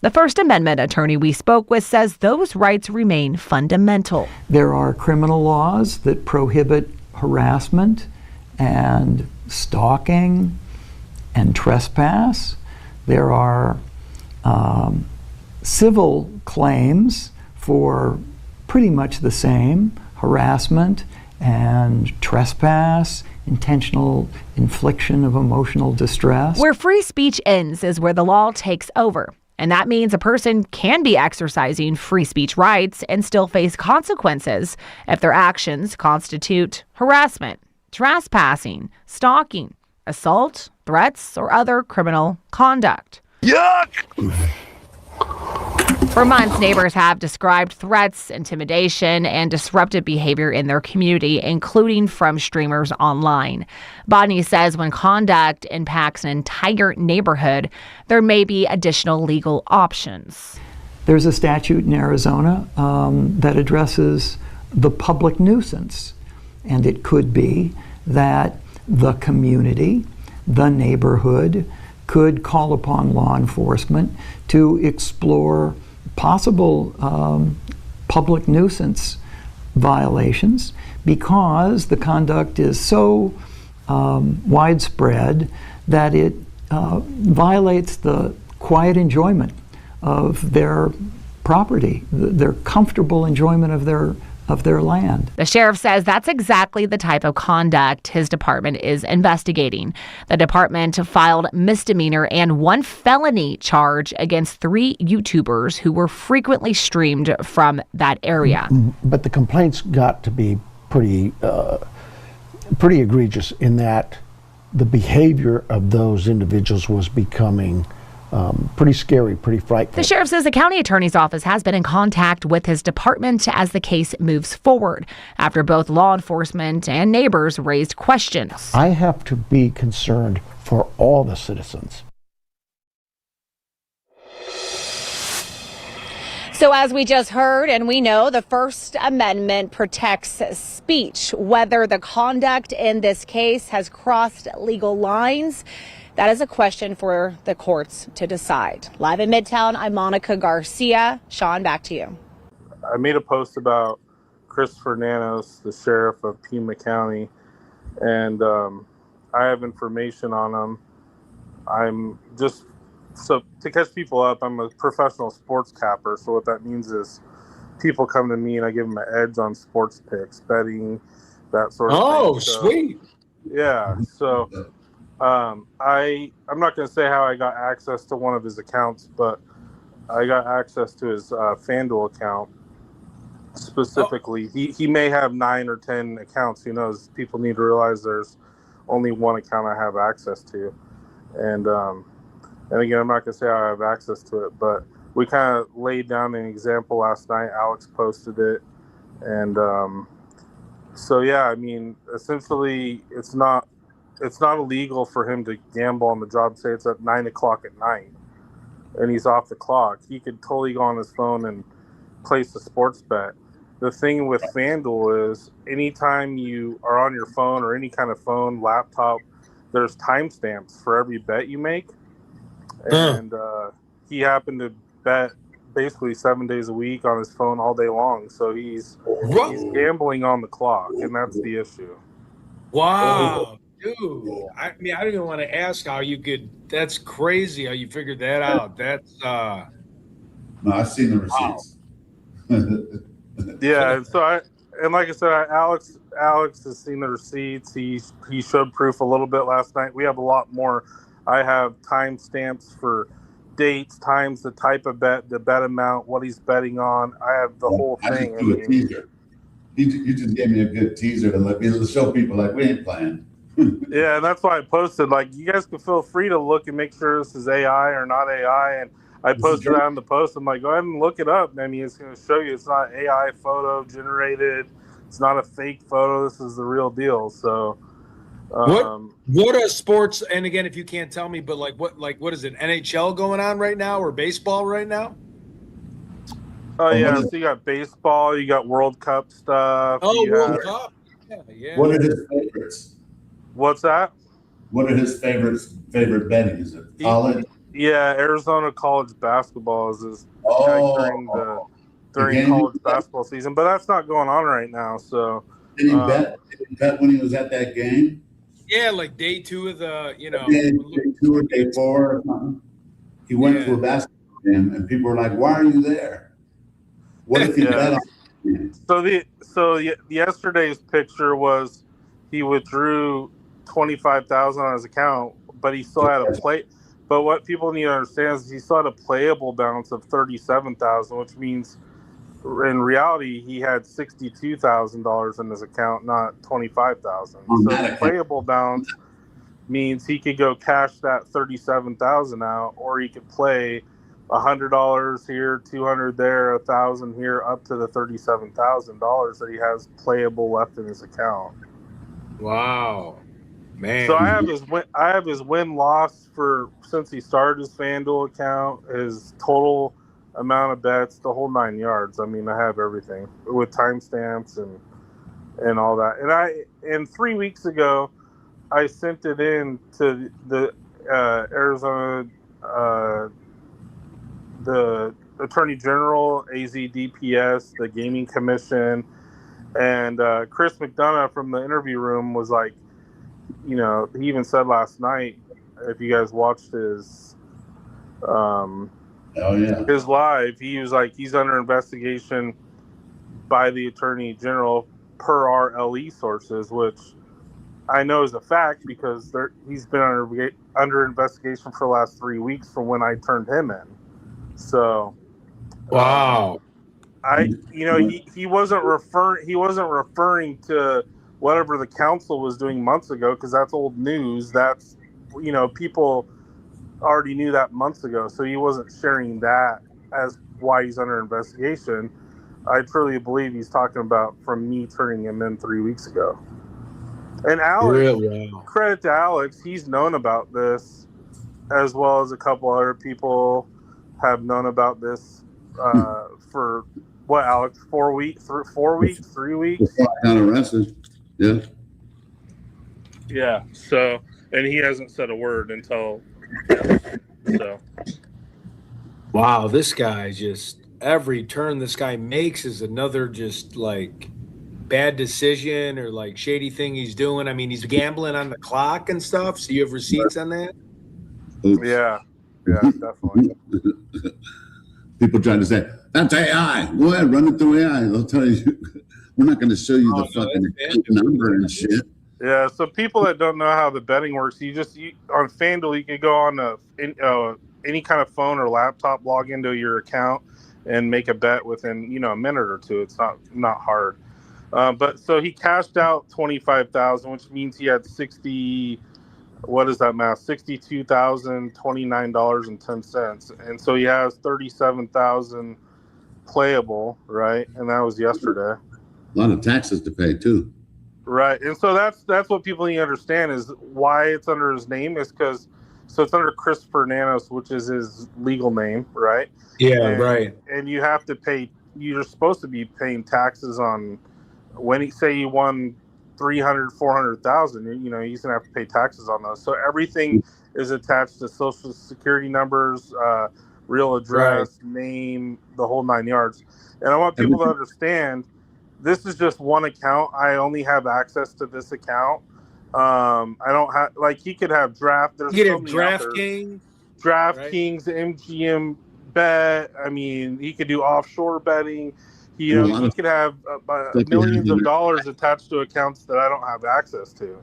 The First Amendment attorney we spoke with says those rights remain fundamental. There are criminal laws that prohibit harassment and stalking and trespass. There are civil claims for pretty much the same: harassment and trespass, intentional infliction of emotional distress. Where free speech ends is where the law takes over. And that means a person can be exercising free speech rights and still face consequences if their actions constitute harassment, trespassing, stalking, assault, threats, or other criminal conduct. Yuck! For months, neighbors have described threats, intimidation, and disruptive behavior in their community, including from streamers online. Bodney says when conduct impacts an entire neighborhood, there may be additional legal options. There's a statute in Arizona that addresses the public nuisance, and it could be that the community, the neighborhood, could call upon law enforcement to explore possible public nuisance violations because the conduct is so widespread that it violates the quiet enjoyment of their property, their comfortable enjoyment of their land. The sheriff says that's exactly the type of conduct his department is investigating. The department filed misdemeanor and one felony charge against 3 YouTubers who were frequently streamed from that area. But the complaints got to be pretty egregious in that the behavior of those individuals was becoming Pretty scary, pretty frightful. The sheriff says the county attorney's office has been in contact with his department as the case moves forward after both law enforcement and neighbors raised questions. I have to be concerned for all the citizens. So as we just heard, and we know, the First Amendment protects speech. Whether the conduct in this case has crossed legal lines, that is a question for the courts to decide. Live in Midtown, I'm Monica Garcia. Sean, back to you. I made a post about Christopher Nanos, the sheriff of Pima County, and I have information on him. So to catch people up, I'm a professional sports capper. So what that means is people come to me and I give them an edge on sports picks, betting, that sort of thing. Oh, sweet. Yeah. So I'm not going to say how I got access to one of his accounts, but I got access to his FanDuel account specifically. He may have 9 or 10 accounts. Who knows? People need to realize there's only one account I have access to. And again, I'm not going to say how I have access to it, but we kind of laid down an example last night. Alex posted it. And so, yeah, I mean, essentially, it's not illegal for him to gamble on the job. Say it's at 9 o'clock at night and he's off the clock. He could totally go on his phone and place a sports bet. The thing with FanDuel is anytime you are on your phone or any kind of phone, laptop, there's timestamps for every bet you make. And he happened to bet basically 7 days a week on his phone all day long. So he's gambling on the clock, and that's the issue. Wow, dude. I mean, I don't even want to ask how you could. That's crazy how you figured that out. That's No, I've seen the receipts. Yeah, and so like I said, Alex has seen the receipts. He showed proof a little bit last night. We have a lot more. I have timestamps for dates, times, the type of bet, the bet amount, what he's betting on. I have the whole thing. I just do a teaser. You just gave me a good teaser to show people like we ain't playing. Yeah, and that's why I posted. Like, you guys can feel free to look and make sure this is AI or not AI. And I posted that on the post. I'm like, go ahead and look it up. I mean, it's going to show you it's not AI photo generated. It's not a fake photo. This is the real deal. So. What are sports? And again, if you can't tell me, but what is it? NHL going on right now or baseball right now? Oh yeah, so you got baseball, you got World Cup stuff. Oh, World Cup. Yeah. What are his favorites? What's that? What are his favorite betting? Is it college? Yeah, Arizona college basketball is his during college basketball season, but that's not going on right now. So did he bet when he was at that game? Yeah, like day 2 of the, Day 2 or day 4 or something. He went to a basketball game, and people were like, "Why are you there? What if he bet on it?" So yesterday's picture was he withdrew $25,000 on his account, but he still had a play. But what people need to understand is he still had a playable balance of $37,000, which means in reality, he had $62,000 in his account, not $25,000. So the playable balance means he could go cash that $37,000 out, or he could play $100 here, $200 there, $1,000 here, up to the $37,000 that he has playable left in his account. Wow, man! So I have his win loss for since he started his FanDuel account, his total amount of bets, the whole 9 yards. I mean, I have everything with timestamps and all that. And 3 weeks ago, I sent it in to the Arizona, the Attorney General, AZDPS, the Gaming Commission, and Chris McDonough from the interview room was like, he even said last night, if you guys watched his his live, he was like, he's under investigation by the Attorney General per our LE sources, which I know is a fact because he's been under investigation for the last 3 weeks from when I turned him in. So, wow. He wasn't referring to whatever the council was doing months ago, because that's old news. That's, people already knew that months ago, so he wasn't sharing that as why he's under investigation. I truly believe he's talking about from me turning him in 3 weeks ago. And Alex, credit to Alex, he's known about this as well as a couple other people have known about this for what, Alex, 4 weeks, 4 weeks, 3 weeks. Before I got arrested, yeah. Yeah. So, and he hasn't said a word until yeah. So. Wow, this guy just every turn this guy makes is another just like bad decision or like shady thing he's doing. I mean, he's gambling on the clock and stuff. So you have receipts on that? Yeah. Yeah, definitely. People trying to say, that's AI. Go ahead, run it through AI. They'll tell you, we're not going to show you the fucking number and shit. Yeah, so people that don't know how the betting works, you on FanDuel, you can go on any kind of phone or laptop, log into your account, and make a bet within a minute or two. It's not hard. But so he cashed out 25,000, which means he had 60. What is that math? $62,029.10, and so he has 37,000 playable, right? And that was yesterday. A lot of taxes to pay too. Right, and so that's what people need to understand is why it's under his name is because it's under Christopher Nanos, which is his legal name, right? Yeah, right. And you have to pay. You're supposed to be paying taxes on when you won 300, 400,000. He's gonna have to pay taxes on those. So everything is attached to Social Security numbers, real address, name, the whole 9 yards. And I want people to understand. This is just one account. I only have access to this account. I don't have he could have draft. There's so many DraftKings, MGM Bet. I mean, he could do offshore betting. He could have millions of dollars attached to accounts that I don't have access to.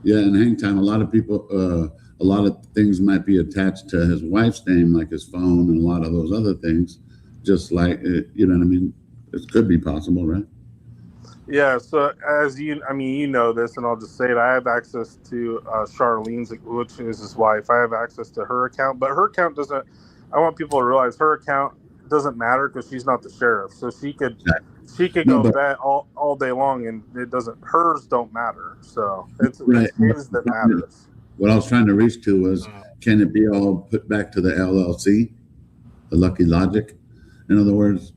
Yeah, and hang time. A lot of people, a lot of things might be attached to his wife's name, like his phone and a lot of those other things. Just like you know what I mean. It could be possible, right? Yeah, so as you know this, and I'll just say it. I have access to Charlene's, which is his wife. I have access to her account, but her account doesn't. I want people to realize her account doesn't matter because she's not the sheriff. So she could go bet all day long, and it doesn't. Hers don't matter. So it's his that matters. What I was trying to reach to was, can it be all put back to the LLC, the Lucky Logic? In other words,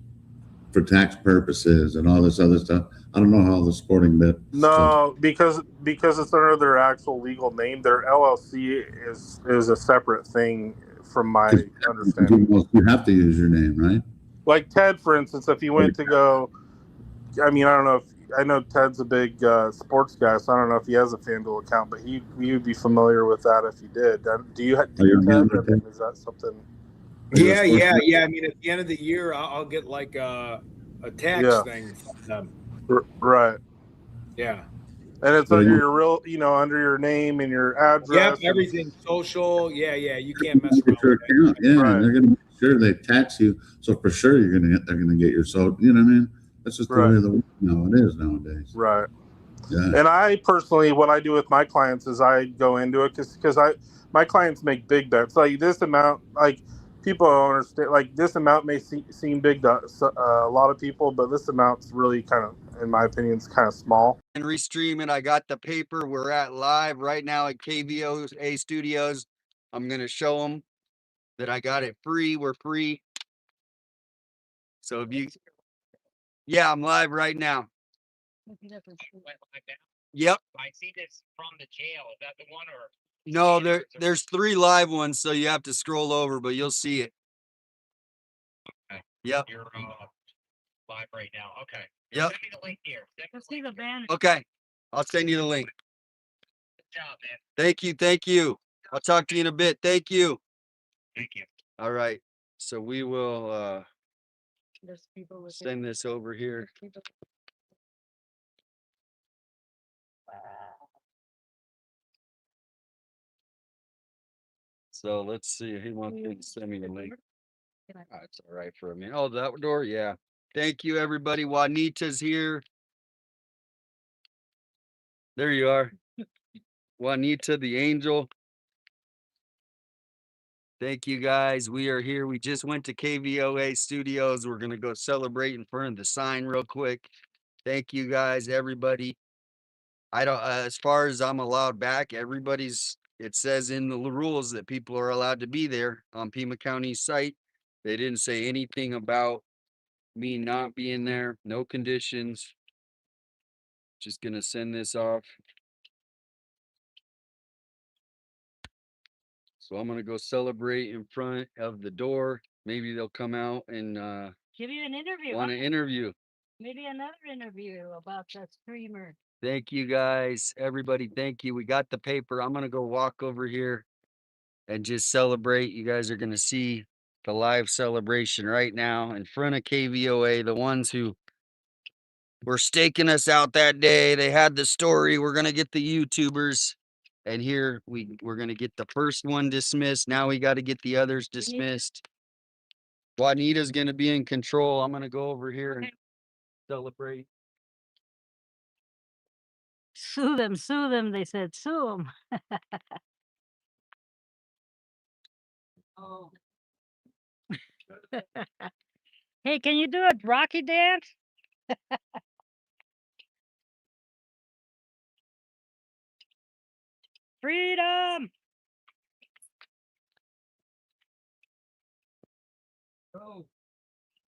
for tax purposes and all this other stuff. I don't know how the sporting bet. No, because it's under their actual legal name. Their LLC is a separate thing, from my understanding. You have to use your name, right? Like Ted, for instance, if he went to go, I don't know I know Ted's a big sports guy, so I don't know if he has a FanDuel account, but he would be familiar with that if he did. Do you, Ted? Is that something? Yeah. I mean, at the end of the year, I'll get like a tax thing from them. Right. Yeah. And it's under your real, under your name and your address. Yep, everything social. Yeah. You can't mess around with account. Yeah, right. They're going to make sure they tax you, so for sure they're going to get your so. You know what I mean? That's just the way the it is nowadays. Right. Yeah. And I personally, what I do with my clients is I go into it because my clients make big bets. Like this amount, people don't understand. Like this amount may seem big to a lot of people, but this amount's really kind of, in my opinion, it's kind of small. And restreaming. I got the paper. We're at live right now at KVOA Studios. I'm gonna show them that I got it free. We're free. So if you, yeah, I'm live right now. Yep. I see this from the jail. Is that the one or? No, there's 3 live ones, so you have to scroll over, but you'll see it. Okay. Yep. You're live right now. Okay. Yep. Send me the link here. Let's see the banner. Okay. I'll send you the link. Good job, man. Thank you. I'll talk to you in a bit. Thank you. Thank you. All right. So we will send this over here. So let's see. He wants me to send me the link. That's all right for a minute. Oh, that door? Yeah. Thank you, everybody. Juanita's here. There you are. Juanita, the angel. Thank you guys. We are here. We just went to KVOA Studios. We're gonna go celebrate in front of the sign real quick. Thank you guys, everybody. I don't. As far as I'm allowed back, it says in the rules that people are allowed to be there on Pima County's site. They didn't say anything about me not being there. No conditions. Just gonna send this off. So I'm gonna go celebrate in front of the door. Maybe they'll come out and give you an interview. want to interview. Maybe another interview about that streamer. Thank you guys, everybody. Thank you. We got the paper. I'm gonna go walk over here and just celebrate. You guys are gonna see the live celebration right now in front of KVOA. The ones who were staking us out that day. They had the story. We're gonna get the YouTubers. And here we're gonna get the first one dismissed. Now we got to get the others dismissed. Juanita's gonna be in control. I'm gonna go over here and celebrate. Sue them. They said sue them. Oh. Hey, can you do a Rocky dance? Freedom. Oh.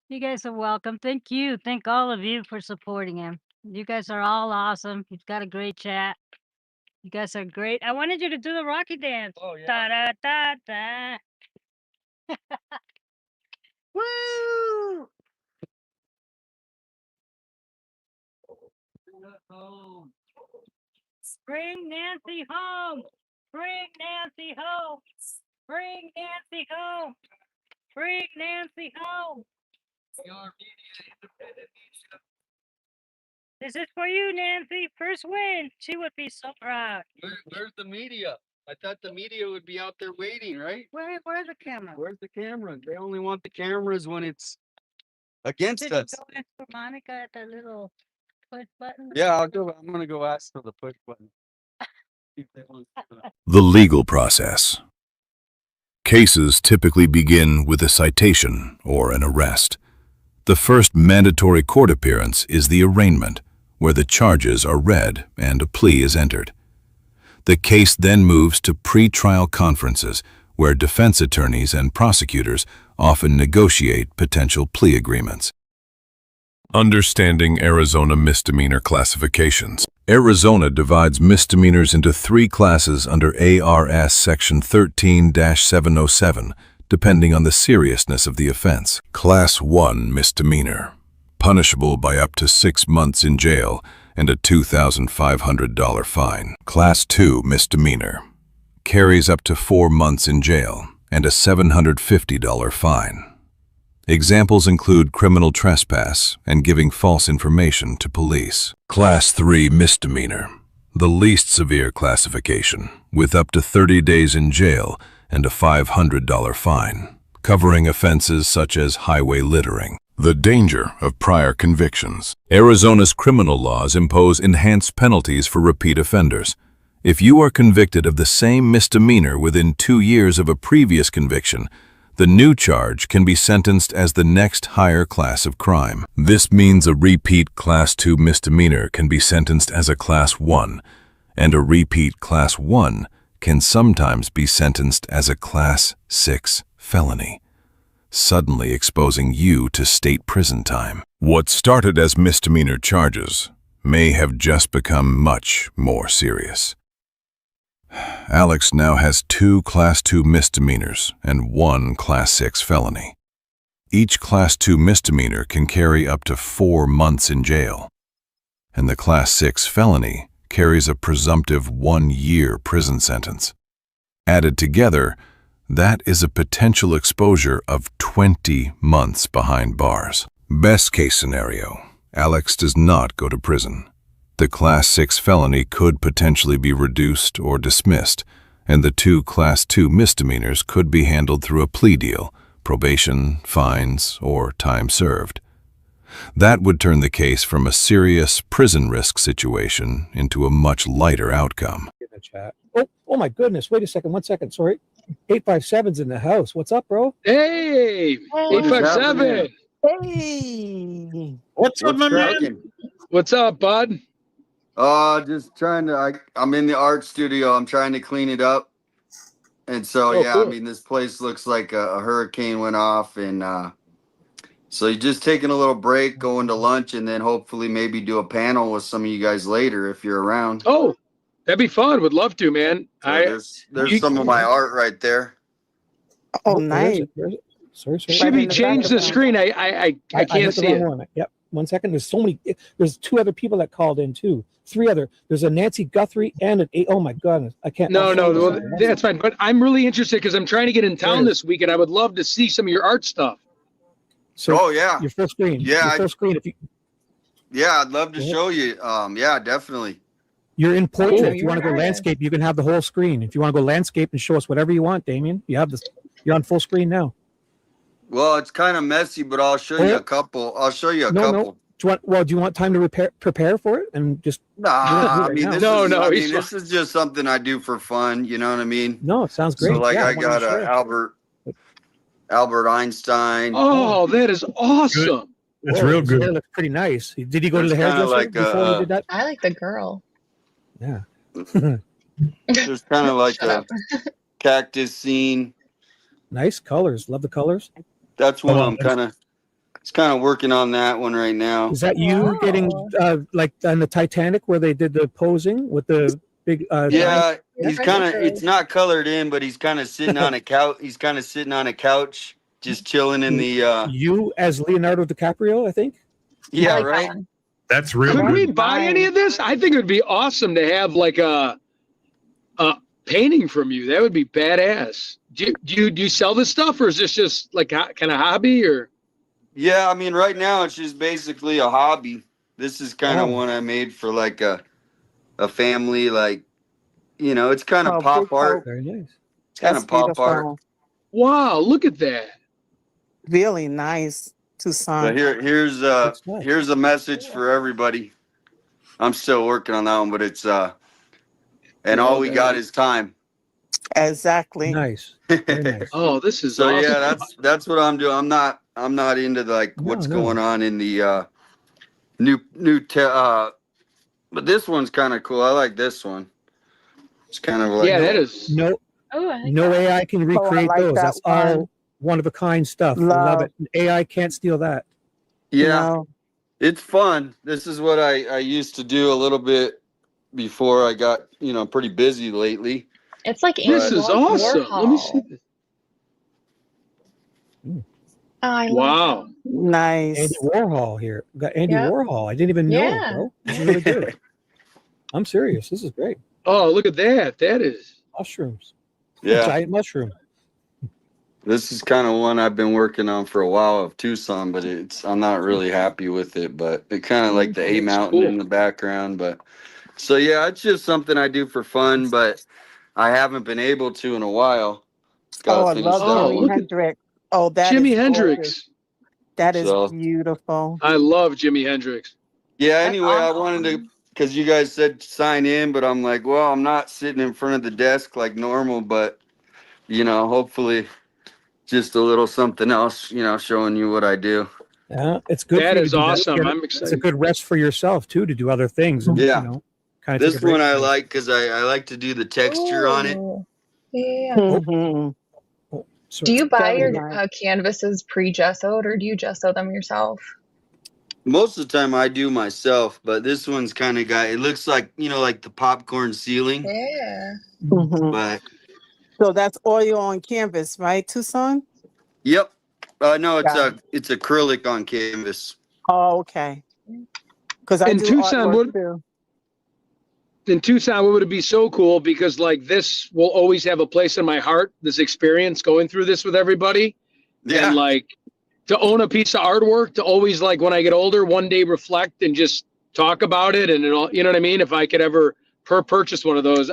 You guys are welcome. Thank you. Thank all of you for supporting him. You guys are all awesome. He's got a great chat. You guys are great. I wanted you to do the Rocky dance. Oh, yeah. Da, da, da, da. Woo! Bring Nancy home. Bring Nancy home. Bring Nancy home. Bring Nancy home. This is for you, Nancy. First win. She would be so proud. Where's the media? I thought the media would be out there waiting, right? Where's the camera? Where's the camera? They only want the cameras when it's against Did us. you go ask for Monica at the little push button? Yeah, I'm gonna go ask for the push button. The legal process. Cases typically begin with a citation or an arrest. The first mandatory court appearance is the arraignment, where the charges are read and a plea is entered. The case then moves to pre-trial conferences, where defense attorneys and prosecutors often negotiate potential plea agreements. Understanding Arizona misdemeanor classifications. Arizona divides misdemeanors into 3 classes under ARS Section 13-707, depending on the seriousness of the offense. Class 1 misdemeanor, punishable by up to 6 months in jail and a $2,500 fine. Class 2 misdemeanor, carries up to 4 months in jail and a $750 fine. Examples include criminal trespass and giving false information to police. Class 3 misdemeanor, the least severe classification, with up to 30 days in jail and a $500 fine, covering offenses such as highway littering. The danger of prior convictions. Arizona's criminal laws impose enhanced penalties for repeat offenders. If you are convicted of the same misdemeanor within 2 years of a previous conviction, the new charge can be sentenced as the next higher class of crime. This means a repeat Class 2 misdemeanor can be sentenced as a Class 1, and a repeat Class 1 can sometimes be sentenced as a Class 6 felony, suddenly exposing you to state prison time. What started as misdemeanor charges may have just become much more serious. Alex now has 2 Class 2 misdemeanors and 1 Class 6 felony. Each Class 2 misdemeanor can carry up to 4 months in jail, and the Class 6 felony carries a presumptive 1-year prison sentence. Added together, that is a potential exposure of 20 months behind bars. Best case scenario, Alex does not go to prison. The Class 6 felony could potentially be reduced or dismissed, and the 2 Class 2 misdemeanors could be handled through a plea deal, probation, fines, or time served. That would turn the case from a serious prison risk situation into a much lighter outcome. Oh my goodness, wait a second, 1 second, sorry. 857's in the house. What's up, bro? Hey, What is 857. Hey, What's up, my man? What's up, bud? Just trying to. I'm in the art studio. I'm trying to clean it up, and so Oh, yeah, cool. I mean, this place looks like a hurricane went off, and so you're just taking a little break, going to lunch, and then hopefully maybe do a panel with some of you guys later if you're around. Oh, that'd be fun. Would love to, man. So there's some of my art right there. Oh, nice. Sorry. Shibby, change the screen. I can't hit the see wrong it. one. Yep. 1 second. There's so many. There's 2 other people that called in too. 3 other. There's a Nancy Guthrie and an. Oh my goodness. I can't. No, well, that's fine. But I'm really interested because I'm trying to get in town this week, and I would love to see some of your art stuff. So, yeah. Your full screen. Yeah. Your full screen. If you. Yeah, I'd love to show you. Yeah, definitely. You're in portrait. Cool. If you want to go landscape, you can have the whole screen. If you want to go landscape and show us whatever you want, Damien, you have this. You're on full screen now. Well, it's kind of messy, but I'll show you a couple. I'll show you a couple. No. Do you want time to prepare for it and just? Nah, I mean, this this is just something I do for fun. You know what I mean? No, it sounds great. So, like, Yeah, I got Albert Einstein. Oh, that is awesome. That's real good. It looks pretty nice. Did you go to the hairdresser before you did that? I like the girl. Yeah. There's kind of like a cactus scene. Nice colors. Love the colors. That's what I'm kind of working on that one right now. Is that you getting like on the Titanic where they did the posing with the big? Yeah, he's kind of. It's not colored in, but he's kind of sitting on a couch. He's kind of sitting on a couch, just chilling in the. You as Leonardo DiCaprio, I think. Yeah, right. That's real. Could we buy any of this? I think it would be awesome to have like a painting from you. That would be badass. Do you sell this stuff, or is this just like kind of hobby, or? Yeah, I mean, right now it's just basically a hobby. This is kind of one I made for like a family, like, you know, it's kind of pop art. Very nice. It's kind of pop art. Wow, look at that. Really nice, Tucson. So here's a message for everybody. I'm still working on that one, but it's and all we got is time. Exactly. Nice. Very nice. Oh, this is so awesome. Yeah, that's what I'm doing. I'm not into like what's going on in the but this one's kind of cool. I like this one. It's kind of like that is no AI can recreate like those. that That's all one of a kind stuff. Love it. AI can't steal that. Yeah, it's fun. This is what I used to do a little bit before I got pretty busy lately. It's like this is awesome. Warhol. Let me see this. Wow. Nice. Andy Warhol here. We got Andy Yep. Warhol. I didn't even know, Yeah. bro. This is really good. I'm serious. This is great. Oh, look at that. That is Mushrooms. Yeah. Giant mushroom. This is kind of one I've been working on for a while of Tucson, but I'm not really happy with it. But it kind of like the A Mountain in the background. But so yeah, it's just something I do for fun, but I haven't been able to in a while. I love Jimi Hendrix. Oh, that Jimi is Hendrix. gorgeous. That is beautiful. I love Jimi Hendrix. Yeah, anyway, I wanted to, because you guys said sign in, but I'm like, well, I'm not sitting in front of the desk like normal, but, hopefully just a little something else, showing you what I do. Yeah, it's good. That for you is to do awesome. I'm excited. It's a good rest for yourself too, to do other things. And, Yeah. kind of This one I like because I like to do the texture on it. Yeah. Mm-hmm. Do you buy your nice. canvases pre-gessoed, or do you gesso them yourself? Most of the time I do myself, but this one's kind of it looks like, like the popcorn ceiling. Yeah. Mhm. But So that's oil on canvas, right, Tucson? yep. No, Got it's acrylic on canvas. Oh, okay. Because I In do Tucson, artwork too. In Tucson, would it be so cool because like this will always have a place in my heart, this experience going through this with everybody. Yeah. And like to own a piece of artwork, to always like when I get older, one day reflect and just talk about it. And you know what I mean? If I could ever purchase one of those.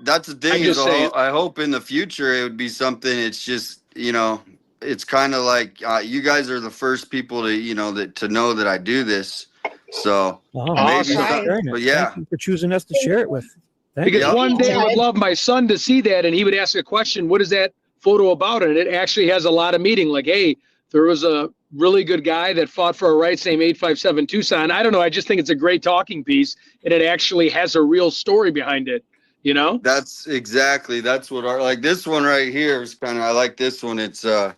That's the thing. I'm just saying. I hope in the future it would be something. It's just, it's kind of like you guys are the first people to, to know that I do this. So Wow. maybe, Awesome. but yeah, Thank you for choosing us to share it with. Because one day I would love my son to see that, and he would ask a question, what is that photo about? And it actually has a lot of meaning. Like, hey, there was a really good guy that fought for our rights named 857 Tucson. I don't know. I just think it's a great talking piece, and it actually has a real story behind it, you know? That's what like this one right here is kind of, I like this one. It's, and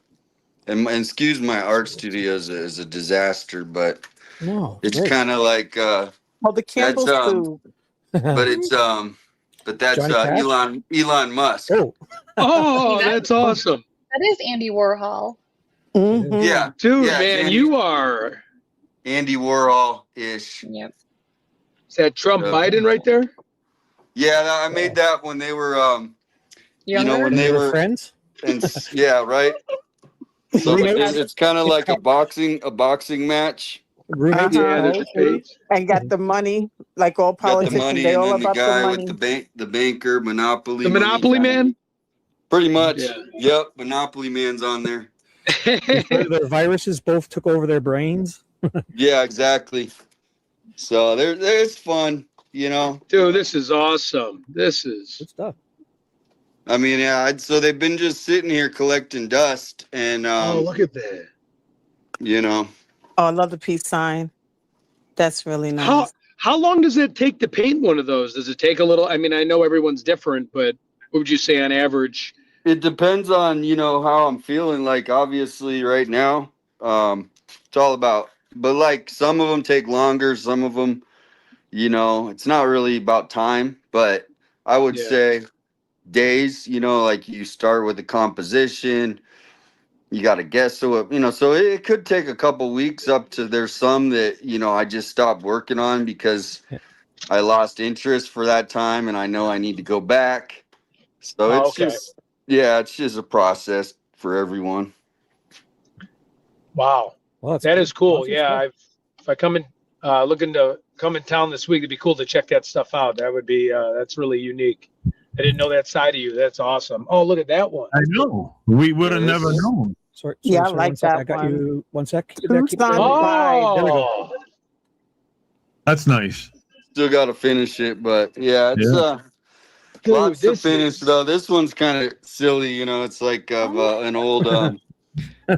excuse my art studio is a disaster, but it's kind of like, the Campbell's food. but it's, but that's Elon Musk. Oh, that's awesome. That is Andy Warhol. Mm-hmm. Yeah, dude, yeah, man, Andy, you are Andy Warhol-ish. Yep. Is that Trump Biden right there? Yeah, I made that when they were, you know, when they were friends. And yeah, right. So it's kind of like a boxing match. And got the money, like all politicians. They all and about the guy the money. with the banker, Monopoly. The Monopoly man? Pretty much. Yeah. Yep, Monopoly man's on there. The viruses both took over their brains. Yeah, exactly. So there's fun, you know. Dude, this is awesome. This is good stuff. I mean, yeah. So they've been just sitting here collecting dust, and oh, look at that. You know. Oh, I love the peace sign. That's really nice. How long does it take to paint one of those? Does it take a little? I mean, I know everyone's different, but what would you say on average? It depends on, you know, how I'm feeling. Like, obviously right now, it's all about, but like some of them take longer. Some of them, you know, it's not really about time, but I would say days, you know, like you start with the composition, you got to guess. So, you know, so it could take a couple weeks up to, there's some that, you know, I just stopped working on because I lost interest for that time and I know I need to go back. So it's just, it's just a process for everyone. Wow. Well, that is cool. Yeah. If I come in, looking to come in town this week, it'd be cool to check that stuff out. That would be, that's really unique. I didn't know that side of you. That's awesome. Oh, look at that one. I know. We would have never known. Sorry, I like that I got one. you 1 sec. Oh, that's nice. Still got to finish it, but yeah, it's lots to finish though. This one's kind of silly, you know. It's like an old,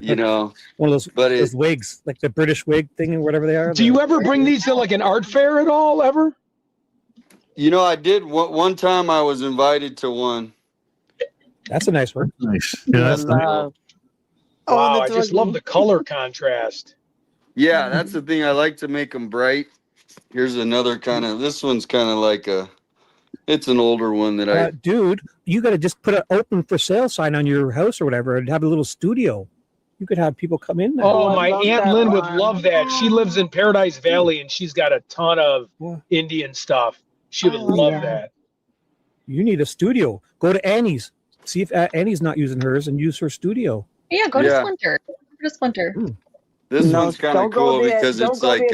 you know, one of those wigs, like the British wig thing or whatever they are. Do you ever bring these to like an art fair at all? Ever? You know, I did one time. I was invited to one. That's a nice one. Nice. Yeah, that's nice. Wow, I just love the color contrast. Yeah, that's the thing. I like to make them bright. Here's another kind of, this one's kind of like it's an older one that dude, you got to just put an open for sale sign on your house or whatever and have a little studio. You could have people come in there. Oh, my Aunt Lynn would love that. She lives in Paradise Valley and she's got a ton of Indian stuff. She would love that. You need a studio. Go to Annie's. See if Annie's not using hers and use her studio. Yeah, go to Splinter. Go to Splinter. This one's kind of cool because it's like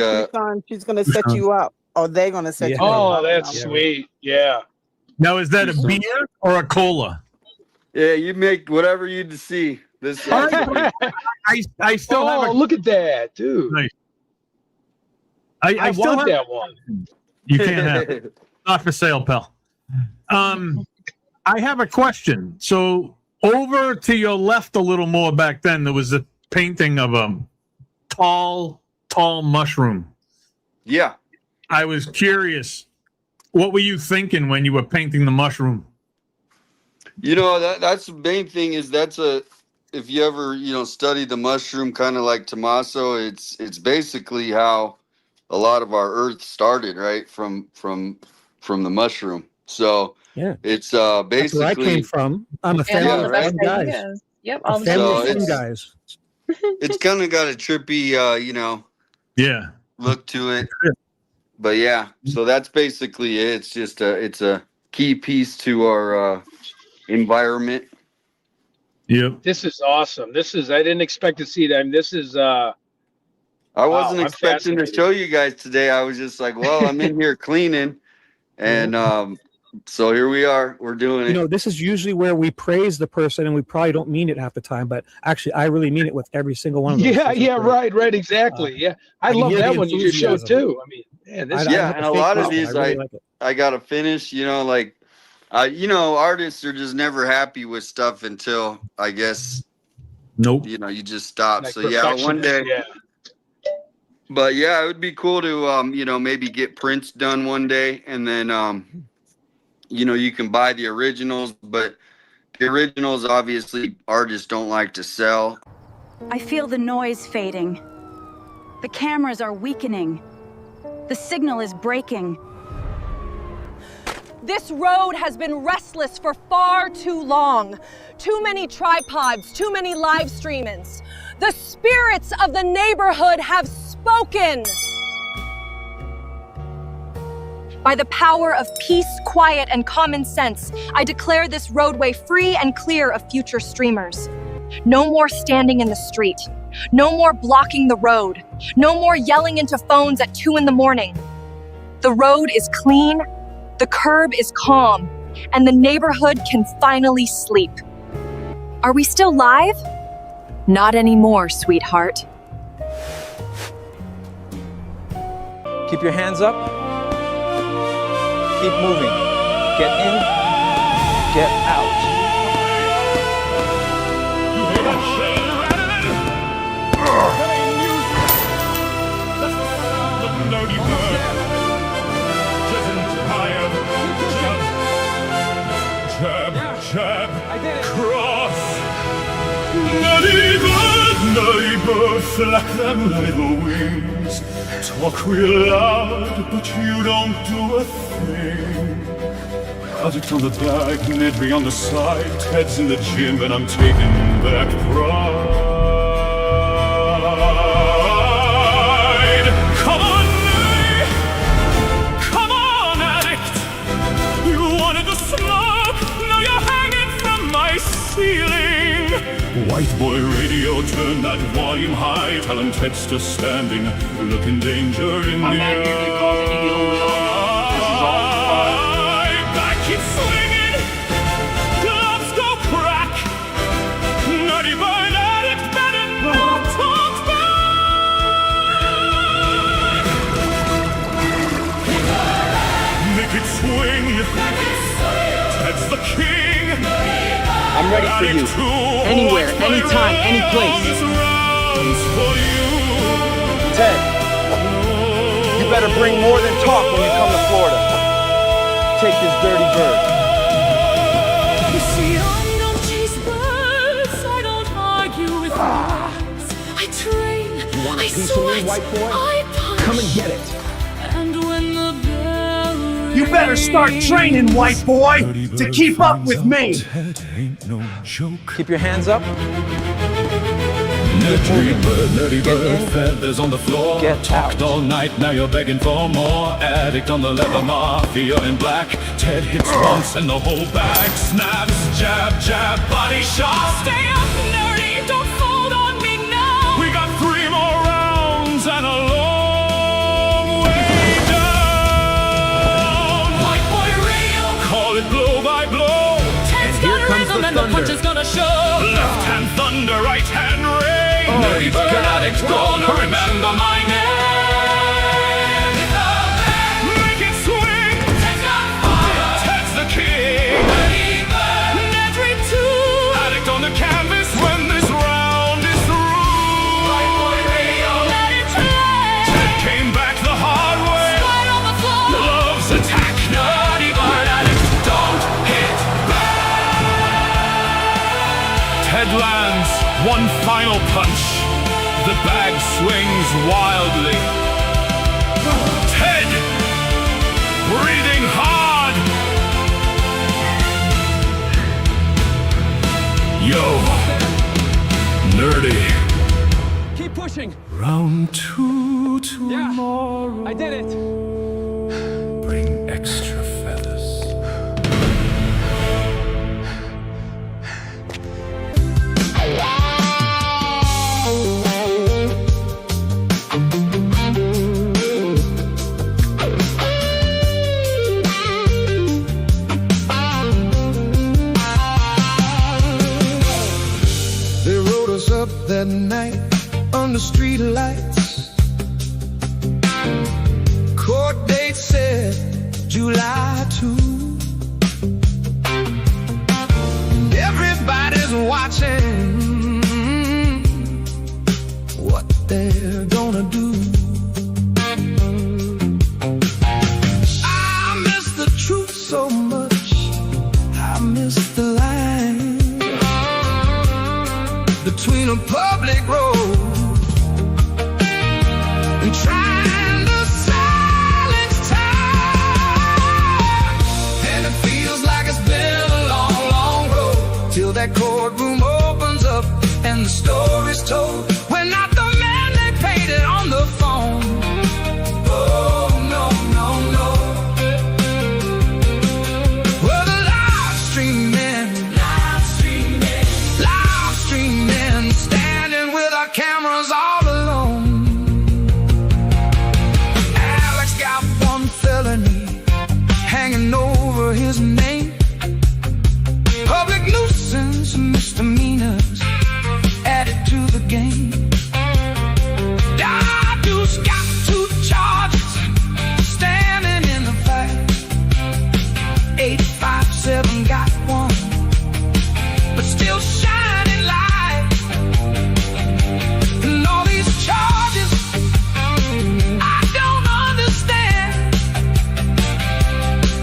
she's gonna set you up. Oh, they're gonna set you up. Oh, that's sweet. Yeah. Now, is that a beer or a cola? Yeah, you make whatever you see. This. I still have. Look at that, dude. Nice. I still want have that one. You can't have it. Not for sale, pal. I have a question. So over to your left a little more back then, there was a painting of a tall mushroom. Yeah. I was curious. What were you thinking when you were painting the mushroom? You know, that's the main thing is if you ever, you know, study the mushroom kind of like Tommaso, it's basically how a lot of our earth started, right? From the mushroom. So it's basically that's where I came from. I'm a family of right? guys. Yep, all the family of guys. It's kind of got a trippy, you know, look to it. But yeah, so that's basically it. It's just it's a key piece to our environment. Yep. This is awesome. I didn't expect to see them. This is I wasn't expecting to show you guys today. I was just like, well, I'm in here cleaning, and so here we are. We're doing it. You know, this is usually where we praise the person, and we probably don't mean it half the time. But actually, I really mean it with every single one of them. Right, exactly. I love that one you just showed too. I mean, man, and a lot of these I got to finish. You know, like You know, artists are just never happy with stuff until, I guess, nope. You know, you just stop. Like So yeah, one day. yeah. But yeah, it would be cool to, you know, maybe get prints done one day, and then, you know, you can buy the originals, but the originals, obviously, artists don't like to sell. I feel the noise fading. The cameras are weakening. The signal is breaking. This road has been restless for far too long. Too many tripods, too many live streamings. The spirits of the neighborhood have spoken. By the power of peace, quiet, and common sense, I declare this roadway free and clear of future streamers. No more standing in the street. No more blocking the road. No more yelling into phones at 2 a.m. The road is clean, the curb is calm, and the neighborhood can finally sleep. Are we still live? Not anymore, sweetheart. Keep your hands up. Keep moving. Get in, get out. Jab, cross. Naughty bird, flap them little wings. Talk real loud, but you don't do a thing. Addict on the back, Nedry on the side. Ted's in the gym and I'm taking back pride. Come on, Nelly. Come on, addict. You wanted the smoke, now you're hanging from my ceiling. White boy radio, turn that volume high. Tell him Ted's still standing, looking danger in the eye. Back keep swinging, gloves go crack. Naughty bird addict, better not talk back. Make it swing, Ted's the king. I'm ready for you. Anywhere, anytime, any place. Ted, you better bring more than talk when you come to Florida. Take this dirty bird. You see, I don't chase birds. I don't argue with birds. I train. You want a I piece sweat, of me, white boy? I punch. Come and get it. And when the bell You better start training, white boy, to keep up with me. ain't no joke. Keep your hands up. Nerdy bird, feathers on the floor. Talked all night, now you're begging for more. Addict on the leather, mafia in black. Ted hits once and the whole bag snaps. Jab, jab, body shot. Stay up, nerdy, don't fold on me now. We got 3 more rounds and a long way down. White boy radio, call it blow by blow. Ted's got a rhythm and the punch is gonna show. Left hand thunder, right hand rain. Nerdy bird addict, gonna remember my name. Make it swing. Ted's got fire. Ted's the king. Nerdy bird. Nedry too. Addict on the canvas when this round is through. White boy radio, let it play. Ted came back the hard way. Square on the floor. Loves attack. Nerdy bird addict, don't hit back. Ted lands one final punch. The bag swings wildly. Ted, breathing hard. Yo, nerdy. Keep pushing. Round 2 tomorrow. I did it. Bring extra feathers. They wrote us up that night under street lights. Court date said July 2. traffic road. And trying to silence time. And it feels like it's been a long, long road. Till that courtroom opens up and the story's told. We're not the man they painted on the phone. Oh, no, no, no. We're the live streaming, standing with our cameras all alone. Alex got one felony hanging over his name. Public nuisance misdemeanors added to the game. Dadu's got 2 charges standing in the fight. 857 got 1, but still shining light. And all these charges I don't understand.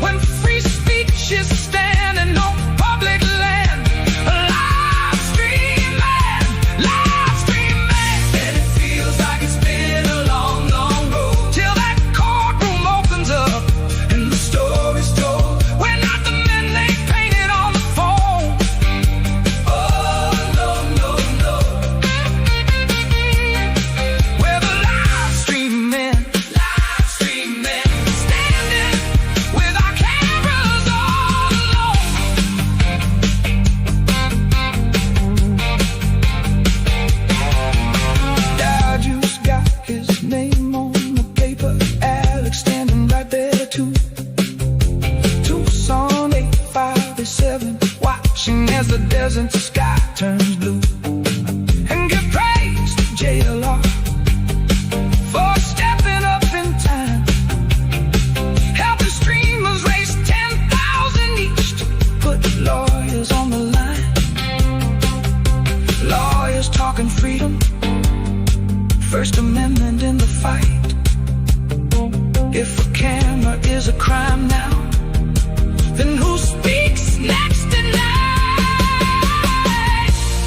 When free speech is standing on public land. Live stream man. And it feels like it's been a long, long road. Till that courtroom opens up and the story's told. We're not the men they painted on the phone. Oh, no, no, no. We're the live stream men, standing with our cameras all alone. Dadu's got his name on the paper. Alex standing right there too. Tucson 857, watching as the desert sky turns blue. And give praise to JLR for stepping up in time. Helping streamers raise 10,000 each to put lawyers on the line. Lawyers talking freedom, First Amendment in the fight. If a camera is a crime now, then who speaks next tonight?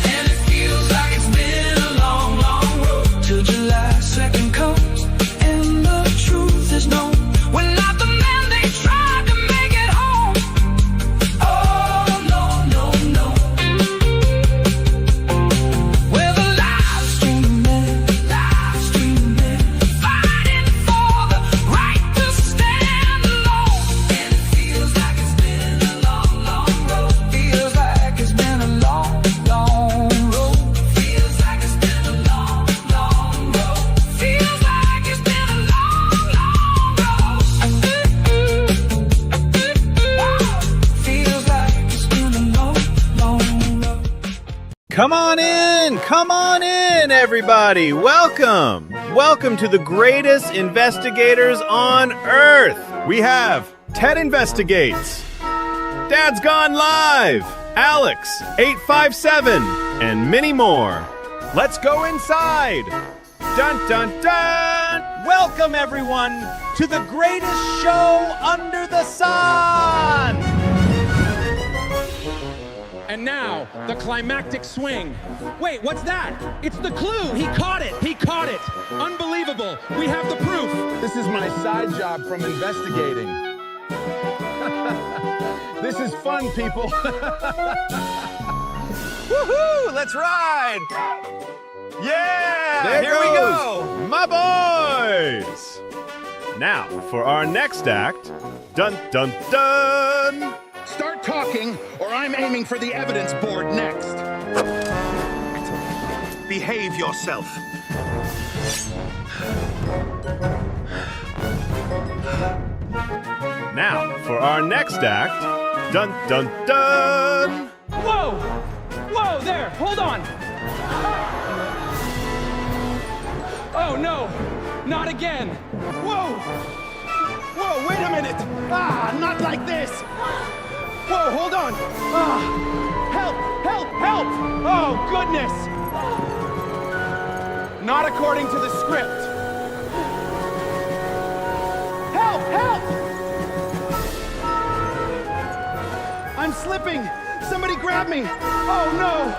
And it feels like it's been a long, long road till July 2nd comes and the truth is known. We're not the men they tried to make it home. Oh, no, no, no. We're the live stream men, fighting for the right to stand alone. And it feels like it's been a long, long road. Feels like it's been a long, long road. Feels like it's been a long, long road. Feels like it's been a long, long road. Feels like it's been a long, long road. Come on in, everybody. Welcome. Welcome to the greatest investigators on Earth. We have Ted Investigates, Dad's Gone Live, Alex 857, and many more. Let's go inside. Dun, dun, dun. Welcome, everyone, to the greatest show under the sun. And now, the climactic swing. Wait, what's that? It's the clue. He caught it. He caught it. Unbelievable. We have the proof. This is my side job from investigating. This is fun, people. Woohoo! Let's ride. Yeah! There Here we goes. go, my boys. Now, for our next act. Dun, dun, dun. Start talking, or I'm aiming for the evidence board next. Behave yourself. Now, for our next act. Dun, dun, dun. Whoa! Whoa, there! Hold on! Oh, no! Not again! Whoa! Whoa, wait a minute! Ah, not like this! Whoa, hold on! Ah! Help! Help! Help! Oh, goodness! Not according to the script. Help! Help! I'm slipping! Somebody grab me! Oh, no!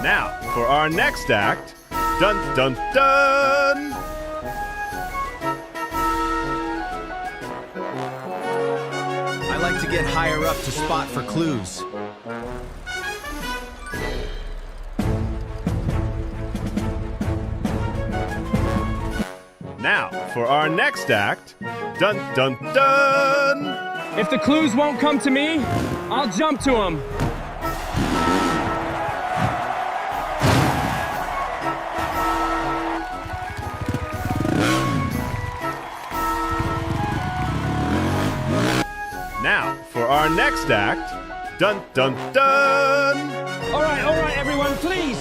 Now, for our next act, dun dun dun! I like to get higher up to spot for clues. Now, for our next act, dun dun dun! If the clues won't come to me, I'll jump to them. Now, for our next act, dun dun dun! All right, everyone, please.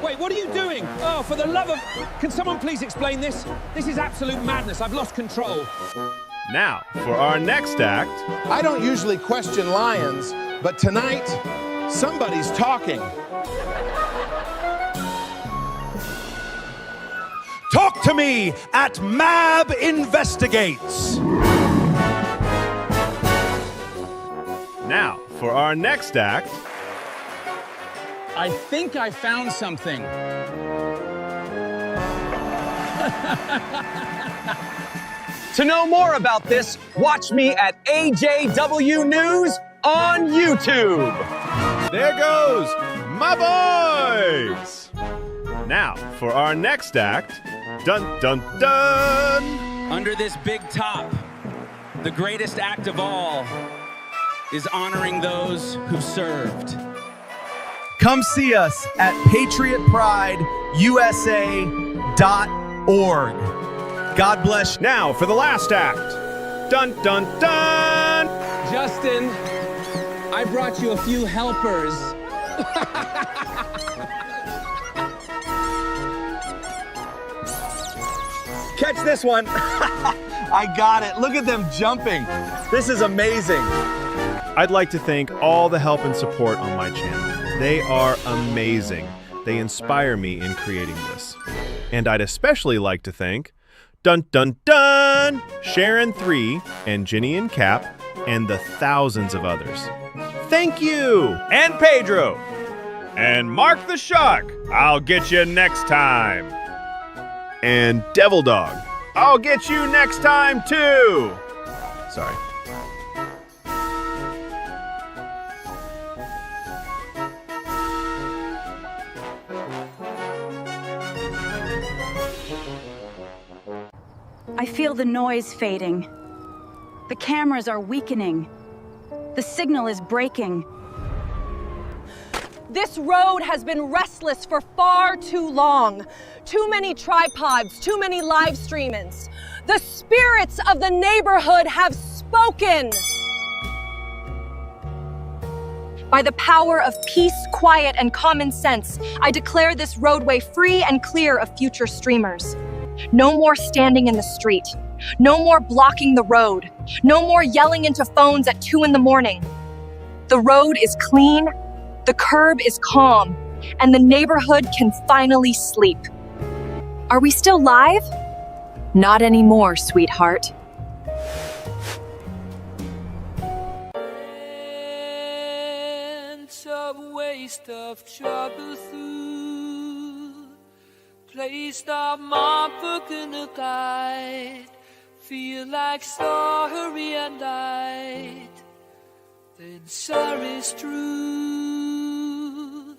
Wait, what are you doing? Oh, for the love of... Can someone please explain this? This is absolute madness. I've lost control. Now, for our next act... I don't usually question lions, but tonight, somebody's talking. Talk to me at MAB Investigates. Now, for our next act... I think I found something. To know more about this, watch me at AJW News on YouTube. There goes my boys! Now, for our next act, dun dun dun! Under this big top, the greatest act of all is honoring those who served. Come see us at patriotprideusa.org. God bless. Now for the last act. Dun dun dun! Justin, I brought you a few helpers. Catch this one. I got it. Look at them jumping. This is amazing. I'd like to thank all the help and support on my channel. They are amazing. They inspire me in creating this. And I'd especially like to thank dun dun dun! Sharon 3 and Ginny and Cap and the thousands of others. Thank you! And Pedro! And Mark the Shark! I'll get you next time! And Devil Dog! I'll get you next time too! Sorry. I feel the noise fading. The cameras are weakening. The signal is breaking. This road has been restless for far too long. Too many tripods, too many live streamings. The spirits of the neighborhood have spoken. By the power of peace, quiet, and common sense, I declare this roadway free and clear of future streamers. No more standing in the street. No more blocking the road. No more yelling into phones at 2 in the morning. The road is clean, the curb is calm, and the neighborhood can finally sleep. Are we still live? Not anymore, sweetheart. It's a waste of trouble through. Placed our mark in the guide. Feel like sorry and died. Then sorry's true.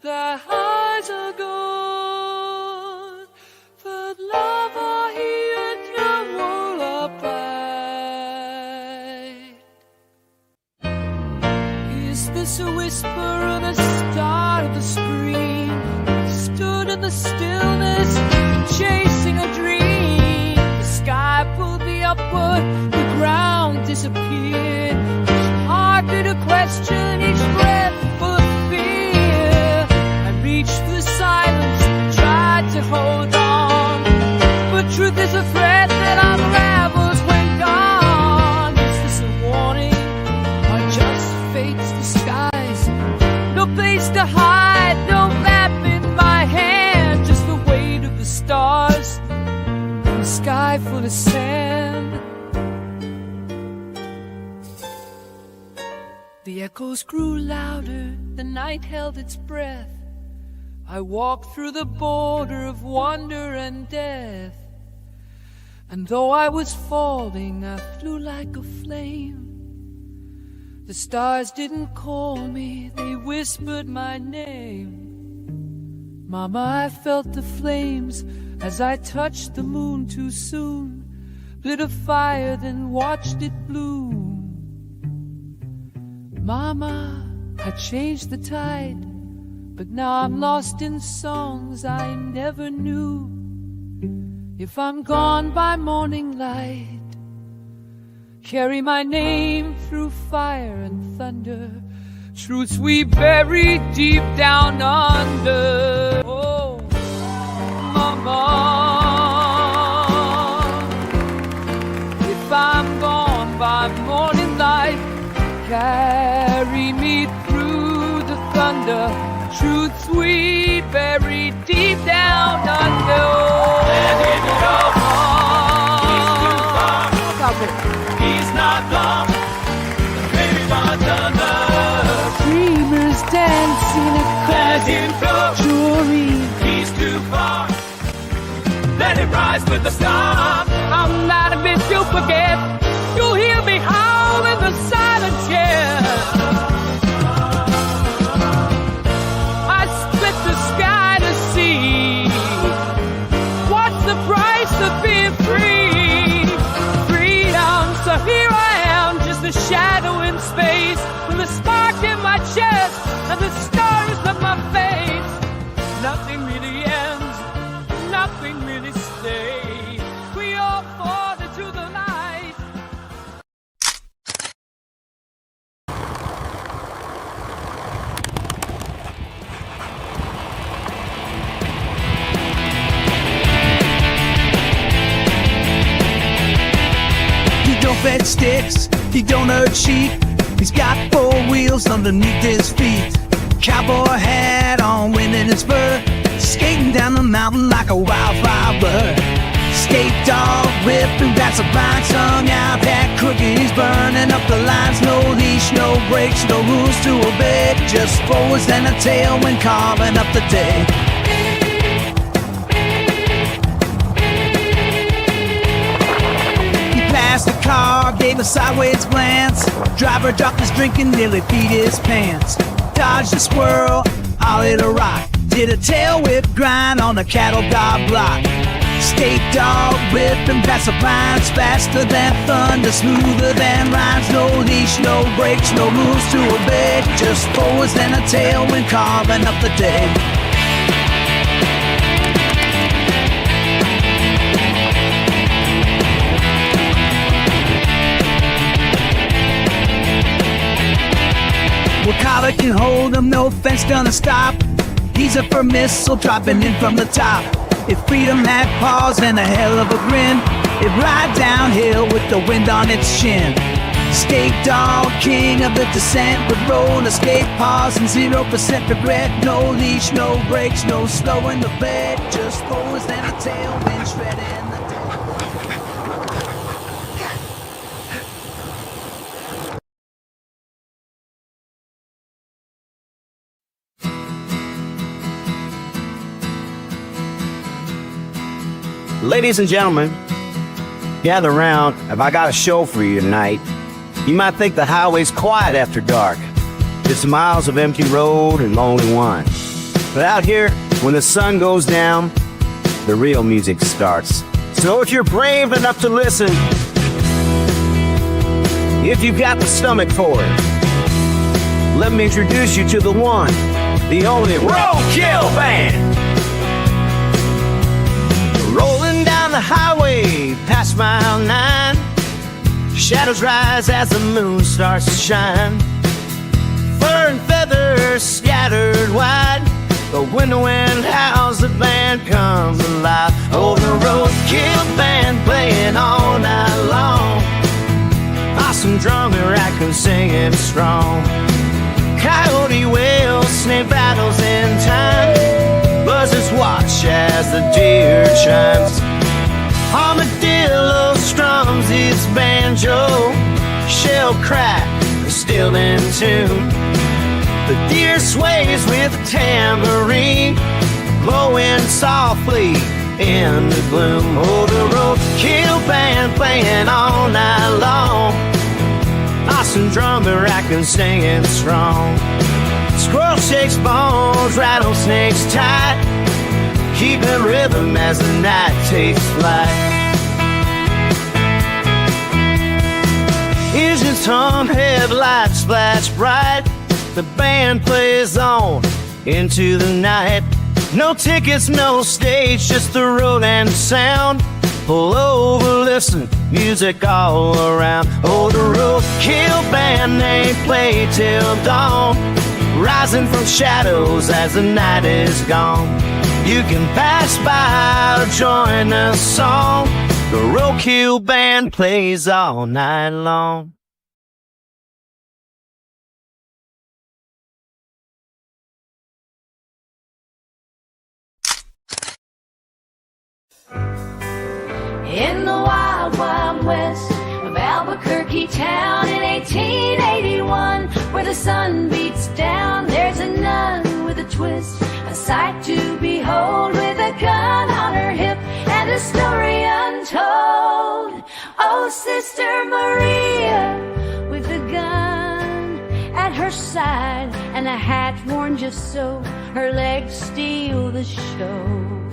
The highs are gone, but love are here and your wall abide. Is this a whisper or the start of the scream? Stood in the stillness, chasing a dream. The sky pulled me upward, the ground disappeared. Each heartbeat a question, each breath full of fear. I reached for the silence, tried to hold on, but truth is a thread that unravels when gone. Is this a warning, or just fate's disguise? No place to hide, no map in my hand, just the weight of the stars and the sky full of sand. The echoes grew louder, the night held its breath. I walked through the border of wonder and death, and though I was falling, I flew like a flame. The stars didn't call me, they whispered my name. Mama, I felt the flames as I touched the moon too soon, lit a fire, then watched it bloom. Mama, I changed the tide, but now I'm lost in songs I never knew. If I'm gone by morning light, carry my name through fire and thunder, truths we bury deep down under. Oh, Mama, if I'm gone by morning light, carry me through the thunder, truths we bury deep down under. Let him go. He's too far. He's not long. Baby, under. Dreamers dancing across jewelry. He's too far. Let him rise with the stars. I'm not a bitch you forget. You'll hear me howl in the silence, yeah. I split the sky to see what's the price of being free. Freedom, so here I am, just a shadow in space, with a spark in my chest and the stars of my face. Nothing really ends, nothing really stays. We all fall into the light. He don't fetch sticks, he don't hurt sheep. He's got 4 wheels underneath his feet. Cowboy hat on, wind in his fur, skating down the mountain like a wildfire bird. State dog whipping, that's a vine sung out. Hat crooked, he's burning up the lines. No leash, no brakes, no rules to obey. Just forwards and a tailwind carving up the day. Passed the car, gave a sideways glance. Driver dropped his drink and nearly peed his pants. Dodged a squirrel, ollied a rock. Did a tail whip grind on a cattle guard block. State dog whipping past the vines, faster than thunder, smoother than rhymes. No leash, no brakes, no rules to obey. Just forwards and a tailwind carving up the day. Well, collar can hold him, no fence gonna stop. He's a firm missile dropping in from the top. If freedom had paws and a hell of a grin, it'd ride downhill with the wind on its shin. State dog, king of the descent, with roller skate paws and 0% regret. No leash, no brakes, no slowing the bed. Just forwards and a tailwind shredding the day. Ladies and gentlemen, gather around. Have I got a show for you tonight? You might think the highway's quiet after dark. It's miles of empty road and lonely one. But out here, when the sun goes down, the real music starts. So if you're brave enough to listen, if you've got the stomach for it, let me introduce you to the one, the only Roadkill Band. Rolling down the highway past mile 9, shadows rise as the moon starts to shine. Fur and feathers scattered wide, the window wind howls, the band comes alive. Oh, the Roadkill Band playing all night long. Awesome drummer, raccoon singing strong. Coyote wails, snake battles in time. Buzzards watch as the deer chimes. Armadillo strums its banjo. Shell crack, still in tune. The deer sways with a tambourine, blowing softly in the gloom. Oh, the roadkill band playing all night long. Awesome drummer, I can sing it strong. Squirrel shakes bones, rattlesnakes tight, keeping rhythm as the night takes flight. Engines hum, headlights flash bright. The band plays on into the night. No tickets, no stage, just the road and sound. Pull over, listen, music all around. Oh, the roadkill band, they play till dawn, rising from shadows as the night is gone. You can pass by or join the song. The roadkill band plays all night long. In the wild, wild west of Albuquerque town in 1881, where the sun beats down, there's a nun with a twist, a sight to behold, with a gun on her hip and a story untold. Oh, Sister Maria, with a gun at her side and a hat worn just so her legs steal the show.